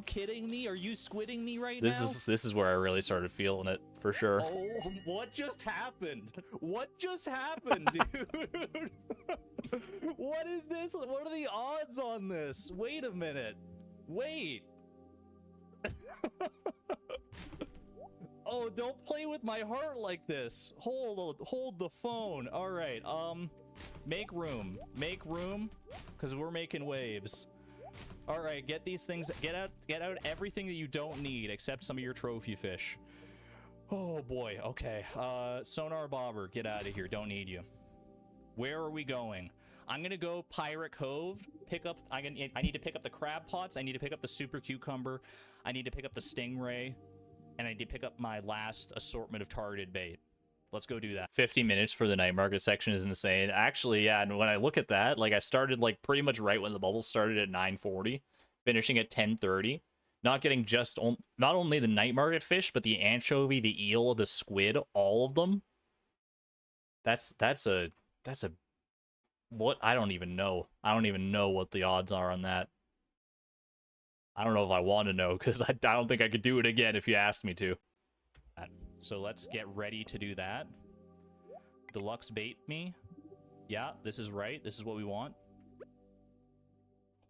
kidding me? Are you squidding me right now? This is where I really started feeling it for sure. Oh, what just happened? What just happened, dude? What is this? What are the odds on this? Wait a minute. Wait. Oh, don't play with my heart like this. Hold the phone. All right. Make room, because we're making waves. All right, get these things. Get out everything that you don't need, except some of your trophy fish. Oh boy. Okay. Sonar bobber, get out of here. Don't need you. Where are we going? I'm gonna go Pirate Cove. Pick up. I need to pick up the crab pots. I need to pick up the super cucumber. I need to pick up the stingray, and I need to pick up my last assortment of targeted bait. Let's go do that. 50 minutes for the night market section is insane. Actually, yeah, and when I look at that, like I started like pretty much right when the bubble started at 9:40, finishing at 10:30. Not getting just not only the night market fish, but the anchovy, the eel, the squid, all of them. That's a what? I don't even know. I don't even know what the odds are on that. I don't know if I want to know, because I don't think I could do it again if you asked me to. So let's get ready to do that. Deluxe bait me. Yeah, this is right. This is what we want.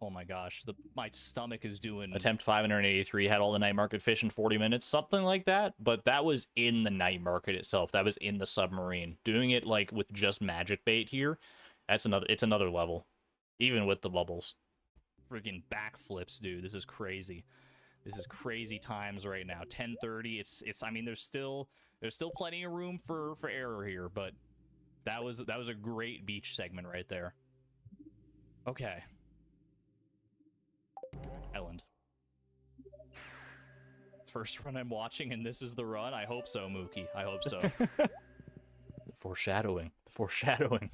Oh my gosh, my stomach is doing... Attempt 583 had all the night market fish in 40 minutes, something like that. But that was in the night market itself. That was in the submarine. Doing it like with just magic bait here, it's another level. Even with the bubbles. Freaking backflips, dude. This is crazy. This is crazy times right now. 10:30. It's. I mean, there's still plenty of room for error here, but that was a great beach segment right there. Okay. Island. First run I'm watching, and this is the run. I hope so, Mookie. I hope so. The foreshadowing. The foreshadowing.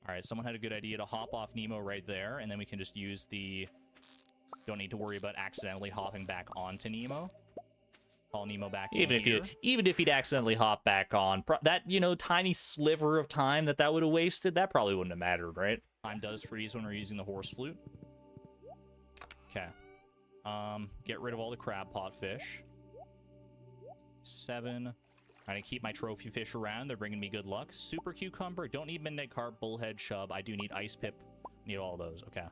All right, someone had a good idea to hop off Nemo right there, and then we can just use the... Don't need to worry about accidentally hopping back onto Nemo. Call Nemo back even if he'd accidentally hop back on, that, you know, tiny sliver of time that would have wasted, that probably wouldn't have mattered, right? Time does freeze when we're using the horse flute. Okay. Get rid of all the crab pot fish. 7. I'm gonna keep my trophy fish around. They're bringing me good luck. Super cucumber. Don't need midnight carp, bullhead, chub. I do need ice pip. Need all those. Okay.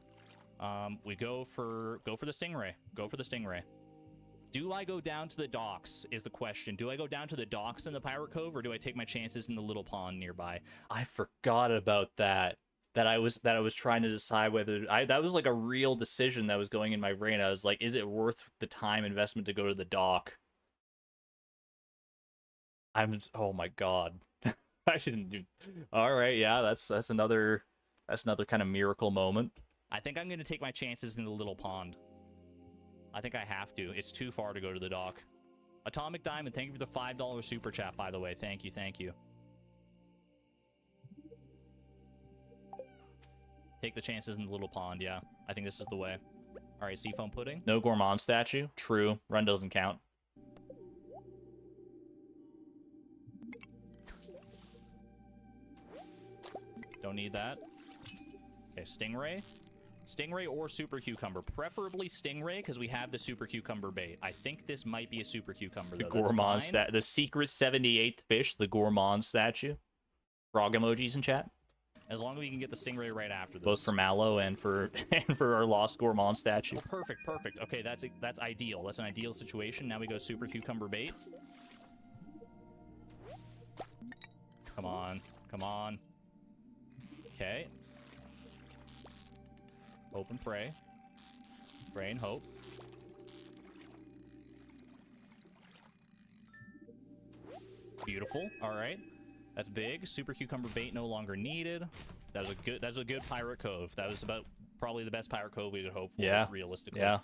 We go for the stingray. Go for the stingray. Do I go down to the docks is the question. Do I go down to the docks in the Pirate Cove, or do I take my chances in the little pond nearby? I forgot about that. That I was trying to decide whether that was like a real decision that was going in my brain. I was like, is it worth the time investment to go to the dock? Oh my god. I shouldn't do. All right, yeah, that's another kind of miracle moment. I think I'm going to take my chances in the little pond. I think I have to. It's too far to go to the dock. Atomic Diamond, thank you for the $5 super chat, by the way. Thank you, thank you. Take the chances in the little pond, yeah. I think this is the way. All right, Seafoam Pudding. No Gourmand statue. True. Run doesn't count. Don't need that. Okay, Stingray. Stingray or Super Cucumber. Preferably Stingray, because we have the Super Cucumber bait. I think this might be a Super Cucumber, though. The Gourmand statue. The secret 78th fish, the Gourmand statue. Frog emojis in chat. As long as we can get the Stingray right after this. Both for Mallow and for our lost Gourmand statue. Oh, perfect, perfect. Okay, that's ideal. That's an ideal situation. Now we go Super Cucumber bait. Come on. Come on. Okay. Hope and pray. Pray and hope. Beautiful. All right. That's big. Super Cucumber bait no longer needed. That was a good Pirate Cove. That was about probably the best Pirate Cove we could hope for, yeah, realistically. Yeah.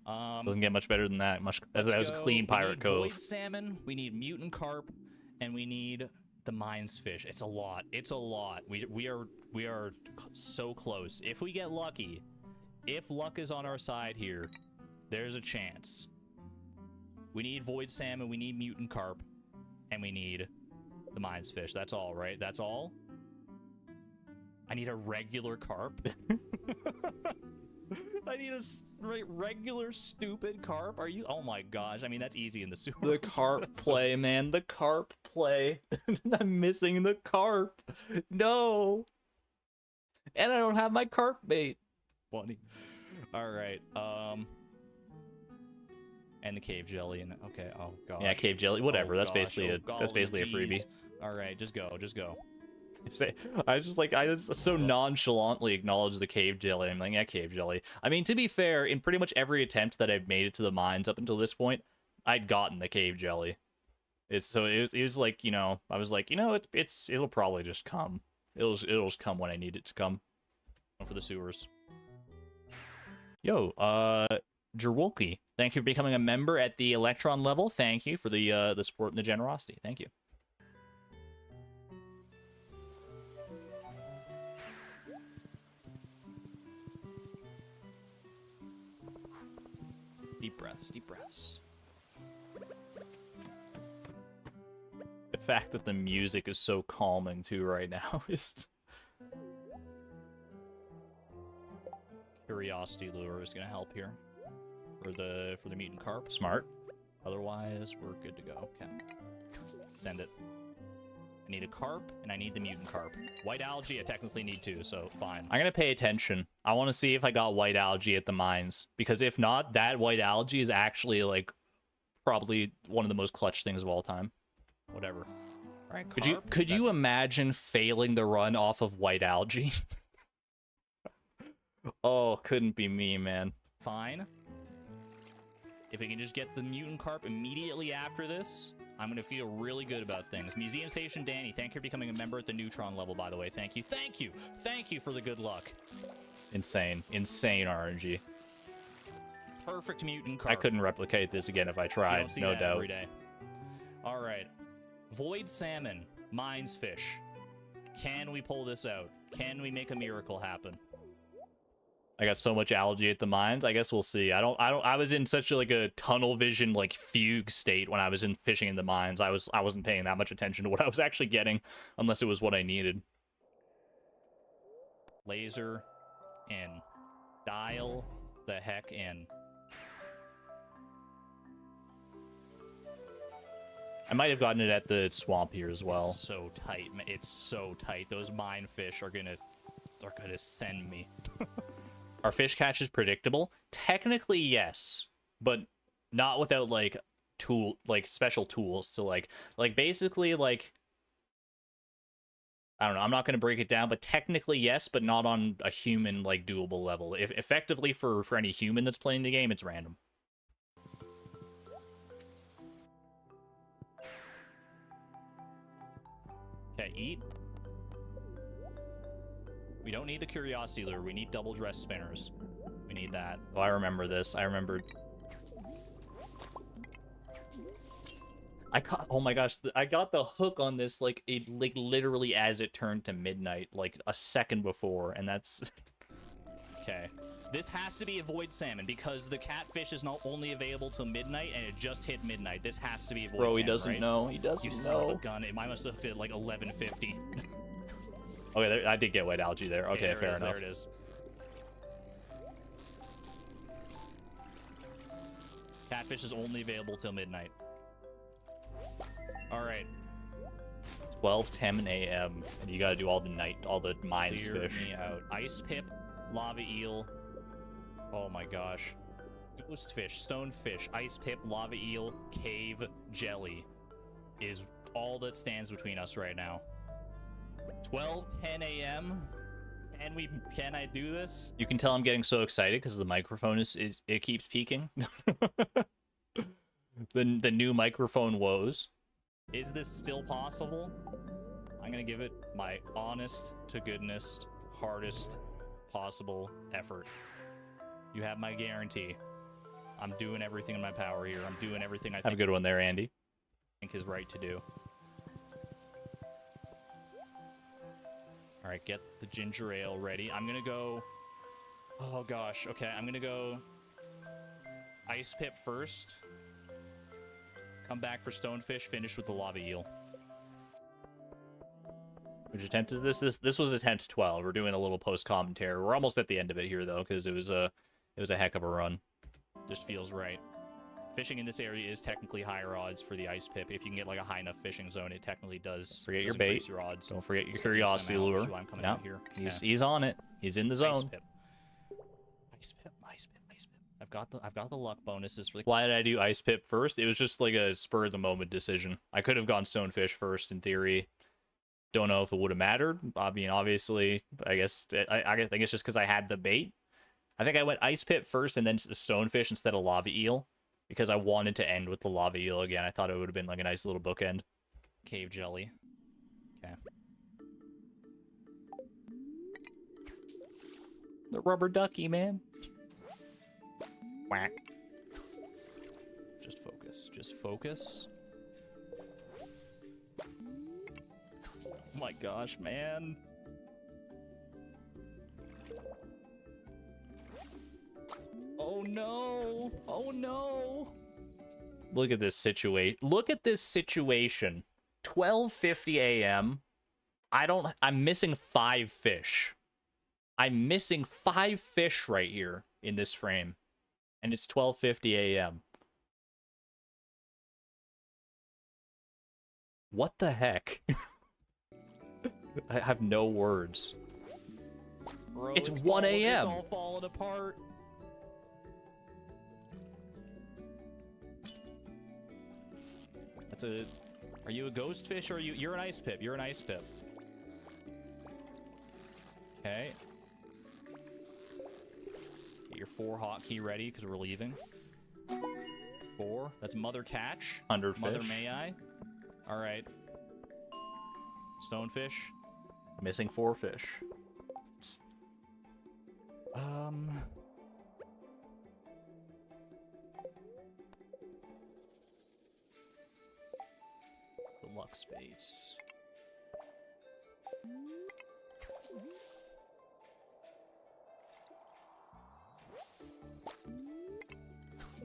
Doesn't get much better than that. That was a clean Pirate Cove. Void salmon, we need mutant carp, and we need the mines fish. It's a lot. It's a lot. We are so close. If we get lucky, if luck is on our side here, there's a chance. We need void salmon, we need mutant carp, and we need the mines fish. That's all, right? That's all? I need a regular carp. I need a regular stupid carp. Are you? Oh my gosh. I mean, that's easy in the super. The carp play, man. The carp play. I'm missing the carp. No. And I don't have my carp bait. Funny. All right. And the cave jelly. And okay. Oh god. Yeah, cave jelly. Whatever. That's basically a freebie. All right. Just go. Just go. I just so nonchalantly acknowledge the cave jelly. I'm like, yeah, cave jelly. I mean, to be fair, in pretty much every attempt that I've made it to the mines up until this point, I'd gotten the cave jelly. It was like, you know, I was like, you know, it'll probably just come. It'll just come when I need it to come. For the sewers. Yo, Jerwolki, thank you for becoming a member at the Electron level. Thank you for the support and the generosity. Thank you. Deep breaths, deep breaths. The fact that the music is so calming too right now is... Curiosity lure is gonna help here for the mutant carp. Smart. Otherwise, we're good to go. Okay. Send it. I need a carp and I need the mutant carp. White algae I technically need too, so fine. I'm gonna pay attention. I want to see if I got white algae at the mines, because if not, that white algae is actually like probably one of the most clutch things of all time. Whatever. All right. Carp, could you imagine failing the run off of white algae? Oh, couldn't be me, man. Fine. If we can just get the mutant carp immediately after this, I'm gonna feel really good about things. Museum Station Danny, thank you for becoming a member at the Neutron level, by the way. Thank you. Thank you. Thank you for the good luck. Insane. Insane RNG. Perfect mutant carp. I couldn't replicate this again if I tried, no doubt. Every day. All right. Void salmon, mines fish. Can we pull this out? Can we make a miracle happen? I got so much algae at the mines. I guess we'll see. I was in such like a tunnel vision, like fugue state when I was fishing in the mines. I wasn't paying that much attention to what I was actually getting, unless it was what I needed. Laser in. Dial the heck in. I might have gotten it at the swamp here as well. It's so tight. It's so tight. Those mine fish are gonna send me. Are fish catches predictable? Technically, yes, but not without like special tools to like basically like, I don't know. I'm not gonna break it down, but technically yes, but not on a human like doable level. If effectively for any human that's playing the game, it's random. Okay, eat. We don't need the curiosity lure. We need double dress spinners. We need that. Oh, I remember this. I remembered. Oh my gosh, I got the hook on this like literally as it turned to midnight, like a second before, and that's okay. This has to be a void salmon because the catfish is not only available till midnight, and it just hit midnight. This has to be a void salmon. Bro, he doesn't right? know. He doesn't know. You son of a gun! I must have hooked it at like 11:50. Okay, there, I did get white algae there. Okay, fair enough. There it is. Catfish is only available till midnight. All right. 12:10 a.m. and you gotta do all the mines fish. Me out. Ice pip, lava eel. Oh my gosh. Ghost fish, stonefish, ice pip, lava eel, cave jelly is all that stands between us right now. 12:10 a.m. Can I do this? You can tell I'm getting so excited because the microphone it keeps peaking. the new microphone woes. Is this still possible? I'm gonna give it my honest to goodness, hardest possible effort. You have my guarantee. I'm doing everything in my power here. I'm doing everything I think. Have a good one there, Andy. Think is right to do. All right, get the ginger ale ready. I'm gonna go. Oh gosh. Okay, I'm gonna go. Ice pip first. Come back for stonefish. Finish with the lava eel. Which attempt is this? This was attempt 12. We're doing a little post commentary. We're almost at the end of it here though, because it was a heck of a run. Just feels right. Fishing in this area is technically higher odds for the ice pip. If you can get like a high enough fishing zone, it technically does. Forget your bait. Your odds. Don't forget your curiosity lure. I'm coming out here. He's on it. He's in the zone. Ice pip. Ice pip. Ice pip. Ice pip. I've got the luck bonuses for the. Why did I do ice pip first? It was just like a spur of the moment decision. I could have gone stonefish first in theory. Don't know if it would have mattered. I mean, obviously, I guess I think it's just because I had the bait. I think I went ice pit first and then the stonefish instead of lava eel because I wanted to end with the lava eel again. I thought it would have been like a nice little bookend. Cave jelly. Okay. The rubber ducky, man. Whack. Just focus. Just focus. Oh my gosh, man. Oh no. Oh no. Look at this situation. Look at this situation. 12:50 a.m. I'm missing 5 fish. I'm missing 5 fish right here in this frame. And it's 12:50 a.m. What the heck? I have no words. Bro, it's 1 a.m. It's all falling apart. That's a... Are you a ghost fish or are you... You're an ice pip. You're an ice pip. Okay. Get your 4 hotkey ready because we're leaving. 4. That's mother catch. 100 fish. Mother may I. All right. Stonefish. Missing 4 fish. Deluxe base.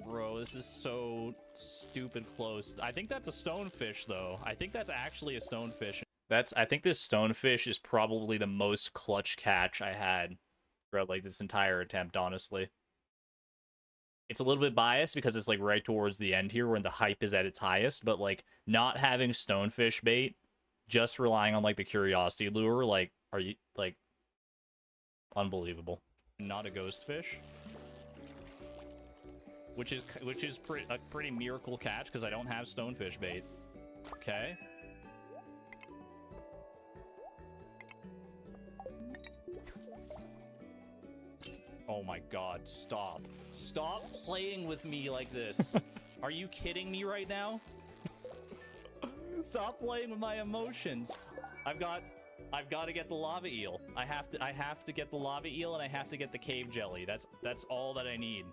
Bro, this is so stupid close. I think that's a stonefish, though. I think that's actually a stonefish. I think this stonefish is probably the most clutch catch I had throughout, like, this entire attempt, honestly. It's a little bit biased because it's, like, right towards the end here when the hype is at its highest, but, like, not having stonefish bait, just relying on, like, the curiosity lure, like, are you, like, unbelievable. Not a ghost fish. Which is a pretty miracle catch because I don't have stonefish bait. Okay. Oh my god, stop. Stop playing with me like this. Are you kidding me right now? Stop playing with my emotions. I've got to get the lava eel. I have to get the lava eel and I have to get the cave jelly. That's all that I need.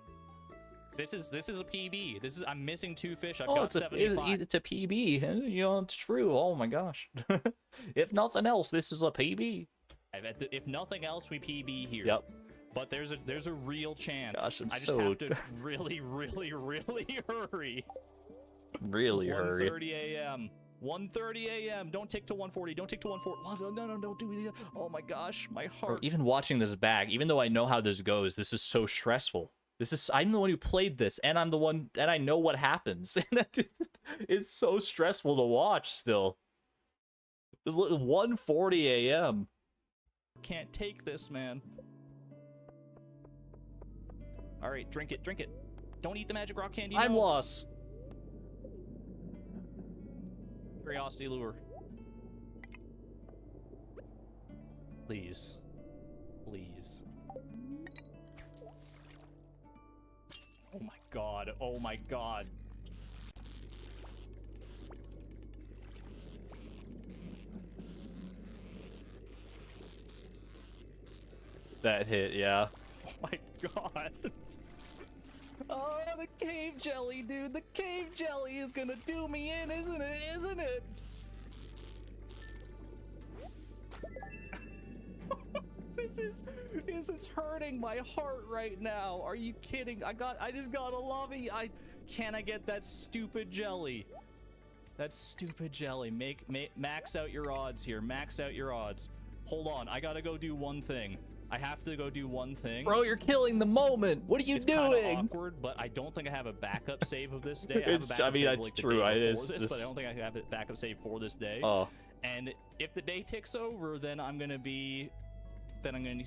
This is a PB. I'm missing 2 fish. I've got 75. It's a PB. You know, it's true. Oh my gosh. If nothing else, this is a PB. If nothing else, we PB here. Yep. But there's a real chance. Gosh, I just have to really, really, really hurry. Really hurry. 1:30 a.m. 1:30 a.m. Don't tick to 1:40. Don't tick to 1:40. No, don't do it. Oh my gosh, my heart. Bro, even watching this back, even though I know how this goes, this is so stressful. I'm the one who played this, and I'm the one, and I know what happens. And it's so stressful to watch still. It's 1:40 a.m. Can't take this, man. All right, drink it, drink it. Don't eat the magic rock candy. I'm lost. Curiosity lure. Please. Please. Oh my god. Oh my god. That hit, yeah. Oh my god. Oh, the cave jelly, dude. The cave jelly is gonna do me in, isn't it? Isn't it? This is hurting my heart right now. Are you kidding? I just got a lobby. Can I get that stupid jelly? That stupid jelly. Max out your odds here. Max out your odds. Hold on. I gotta go do one thing. I have to go do one thing. Bro, you're killing the moment. What are you doing? It's kind of awkward, but I don't think I have a backup save of this day. It's true. It is. But I don't think I have a backup save for this day. Oh. And if the day ticks over, then I'm gonna need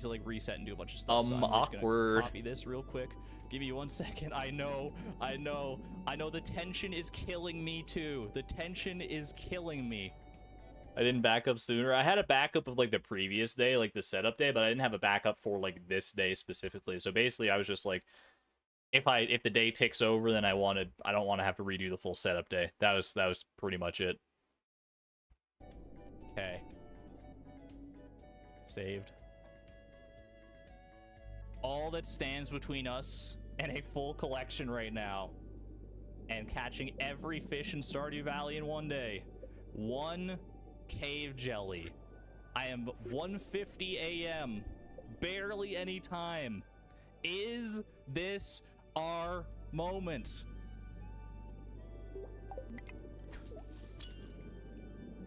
to like reset and do a bunch of stuff. So I'm awkward. Just gonna copy this real quick. Give me 1 second. I know. The tension is killing me too. The tension is killing me. I didn't back up sooner. I had a backup of like the previous day, like the setup day, but I didn't have a backup for like this day specifically. So basically, I was just like, if the day ticks over, then I don't want to have to redo the full setup day. That was pretty much it. Okay. Saved. All that stands between us and a full collection right now, and catching every fish in Stardew Valley in one day. One cave jelly. I am 1:50 a.m. Barely any time. Is this our moment?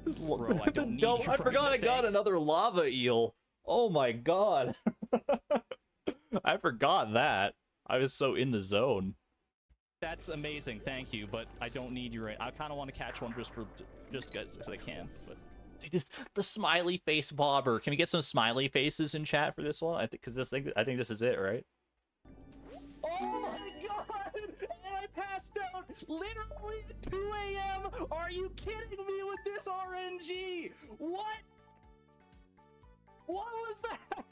Bro, I don't need you I forgot I got another lava eel. Oh my god. I forgot that. I was so in the zone. That's amazing, thank you, but I don't need you right. I kind of want to catch one just because I can, but Dude, the smiley face bobber. Can we get some smiley faces in chat for this one? I think I think this is it, right? oh my god! And I passed out literally at 2 a.m. Are you kidding me with this RNG? What? What was that?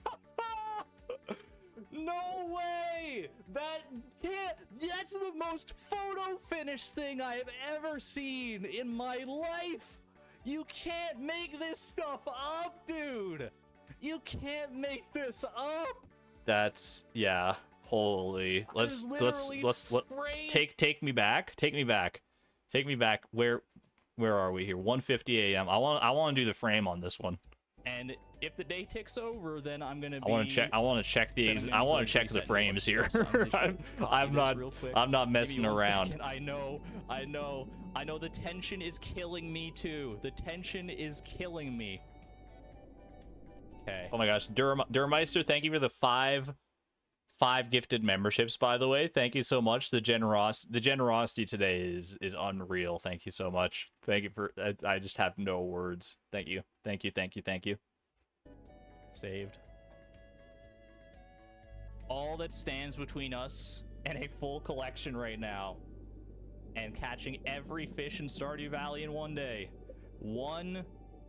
No way! That can't. That's the most photo finish thing I have ever seen in my life. You can't make this stuff up, dude. You can't make this up. That's yeah. Holy. Let's take me back. Take me back. Take me back. Where are we here? 1:50 a.m. I want to do the frame on this one. And if the day ticks over, then I'm gonna be. I want to check. I want to check the frames here. I'm not messing around. I know. The tension is killing me too. The tension is killing me. Okay. Oh my gosh, Durmeister, thank you for the five gifted memberships. By the way, thank you so much. The generosity today is unreal. Thank you so much. Thank you for. I just have no words. Thank you. Thank you. Thank you. Thank you. Saved. All that stands between us and a full collection right now, and catching every fish in Stardew Valley in one day. One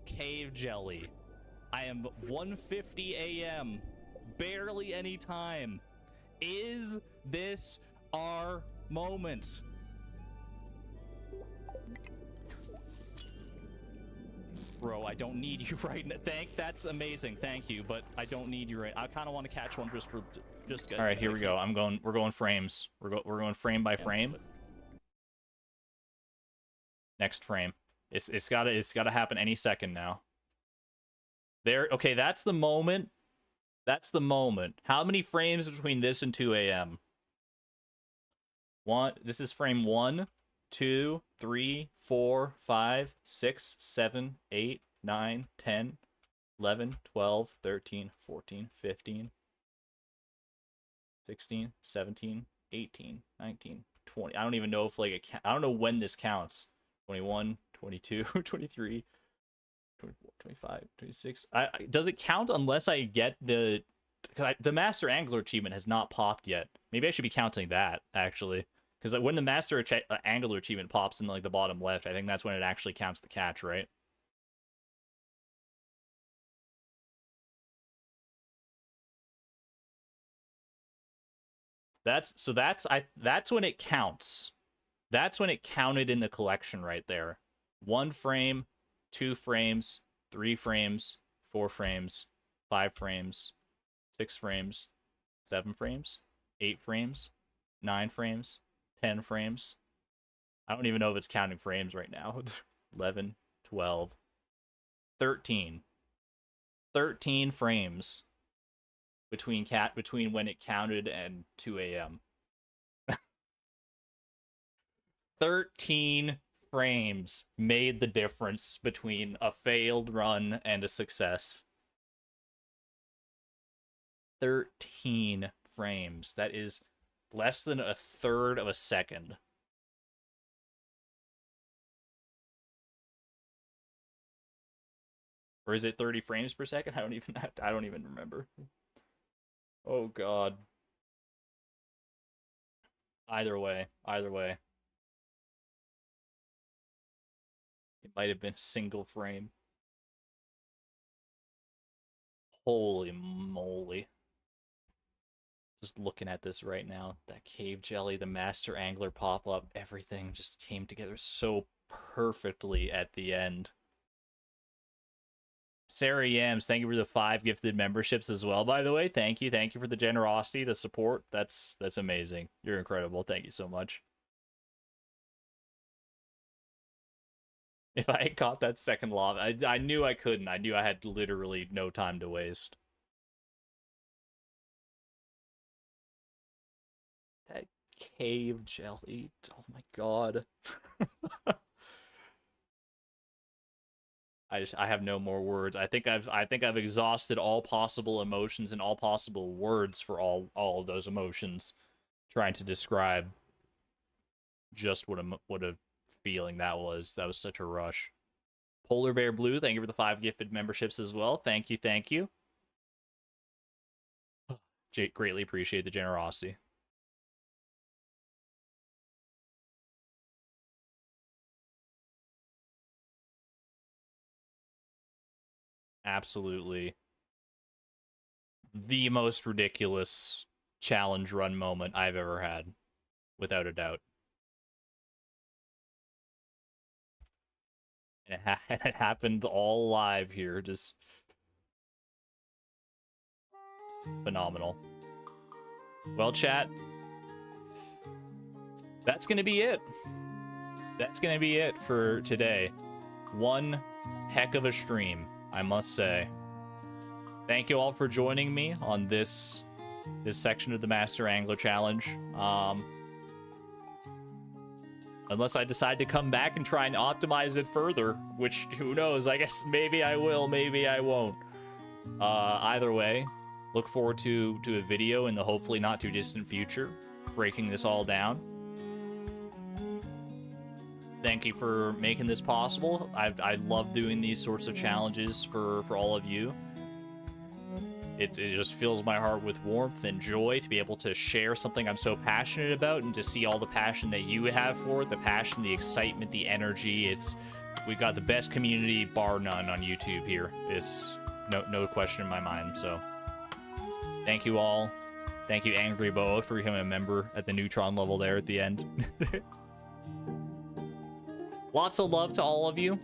cave jelly. I am 1:50 a.m. Barely any time. Is this our moment? Bro, I don't need you right now. That's amazing, thank you, but I don't need you right. I kind of want to catch one just All right, here we go. We're going frames. We're going frame by frame. But... Next frame. It's gotta happen any second now. There. Okay, that's the moment. That's the moment. How many frames between this and 2 a.m.? This is frame 1, 2, 3, 4, 5, 6, 7, 8, 9, 10, 11, 12, 13, 14, 15, 16, 17, 18, 19, 20. I don't even know if I don't know when this counts. 21, 22, 23, 24, 25, 26. Does it count unless I get the Master Angler achievement has not popped yet. Maybe I should be counting that actually, because when the Master Angler achievement pops in the bottom left, I think that's when it actually counts the catch, right? That's when it counts. That's when it counted in the collection right there. 1 frame, 2 frames, 3 frames, 4 frames, 5 frames, 6 frames, 7 frames, 8 frames, 9 frames, 10 frames. I don't even know if it's counting frames right now. 11, 12, 13. 13 frames between when it counted and 2 a.m. 13 frames made the difference between a failed run and a success. 13 frames. That is less than a third of a second. Or is it 30 frames per second? I don't even remember. Oh god. Either way. It might have been a single frame. Holy moly. Just looking at this right now. That cave jelly, the master angler pop-up, everything just came together so perfectly at the end. Sarah Yams, thank you for the 5 gifted memberships as well, by the way. Thank you for the generosity, the support. That's amazing. You're incredible. Thank you so much. If I had caught that second lava, I knew I couldn't. I knew I had literally no time to waste. That cave jelly. Oh my god. I have no more words. I think I've exhausted all possible emotions and all possible words for all of those emotions, trying to describe just what a feeling that was. That was such a rush. Polar Bear Blue, thank you for the 5 gifted memberships as well. Thank you. Greatly appreciate the generosity. Absolutely the most ridiculous challenge run moment I've ever had, without a doubt. And it happened all live here, just phenomenal. Well, chat, that's gonna be it. That's gonna be it for today. One heck of a stream, I must say. Thank you all for joining me on this section of the Master Angler Challenge. Unless I decide to come back and try and optimize it further, which, who knows, I guess maybe I will, maybe I won't. Either way, look forward to a video in the hopefully not too distant future, breaking this all down. Thank you for making this possible. I love doing these sorts of challenges for all of you. It just fills my heart with warmth and joy to be able to share something I'm so passionate about, and to see all the passion that you have for it, the passion, the excitement, the energy. We've got the best community bar none on YouTube here. It's no question in my mind. So thank you all. Thank you, Angry Boa, for becoming a member at the Neutron level there at the end. Lots of love to all of you.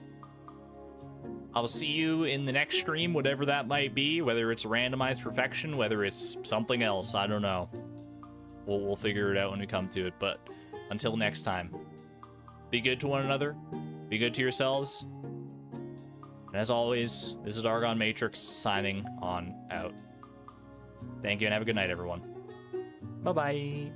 I'll see you in the next stream, whatever that might be, whether it's randomized perfection, whether it's something else, I don't know. We'll figure it out when we come to it, but until next time, be good to one another, be good to yourselves, and as always, this is Argon Matrix signing on out. Thank you and have a good night, everyone. Bye-bye.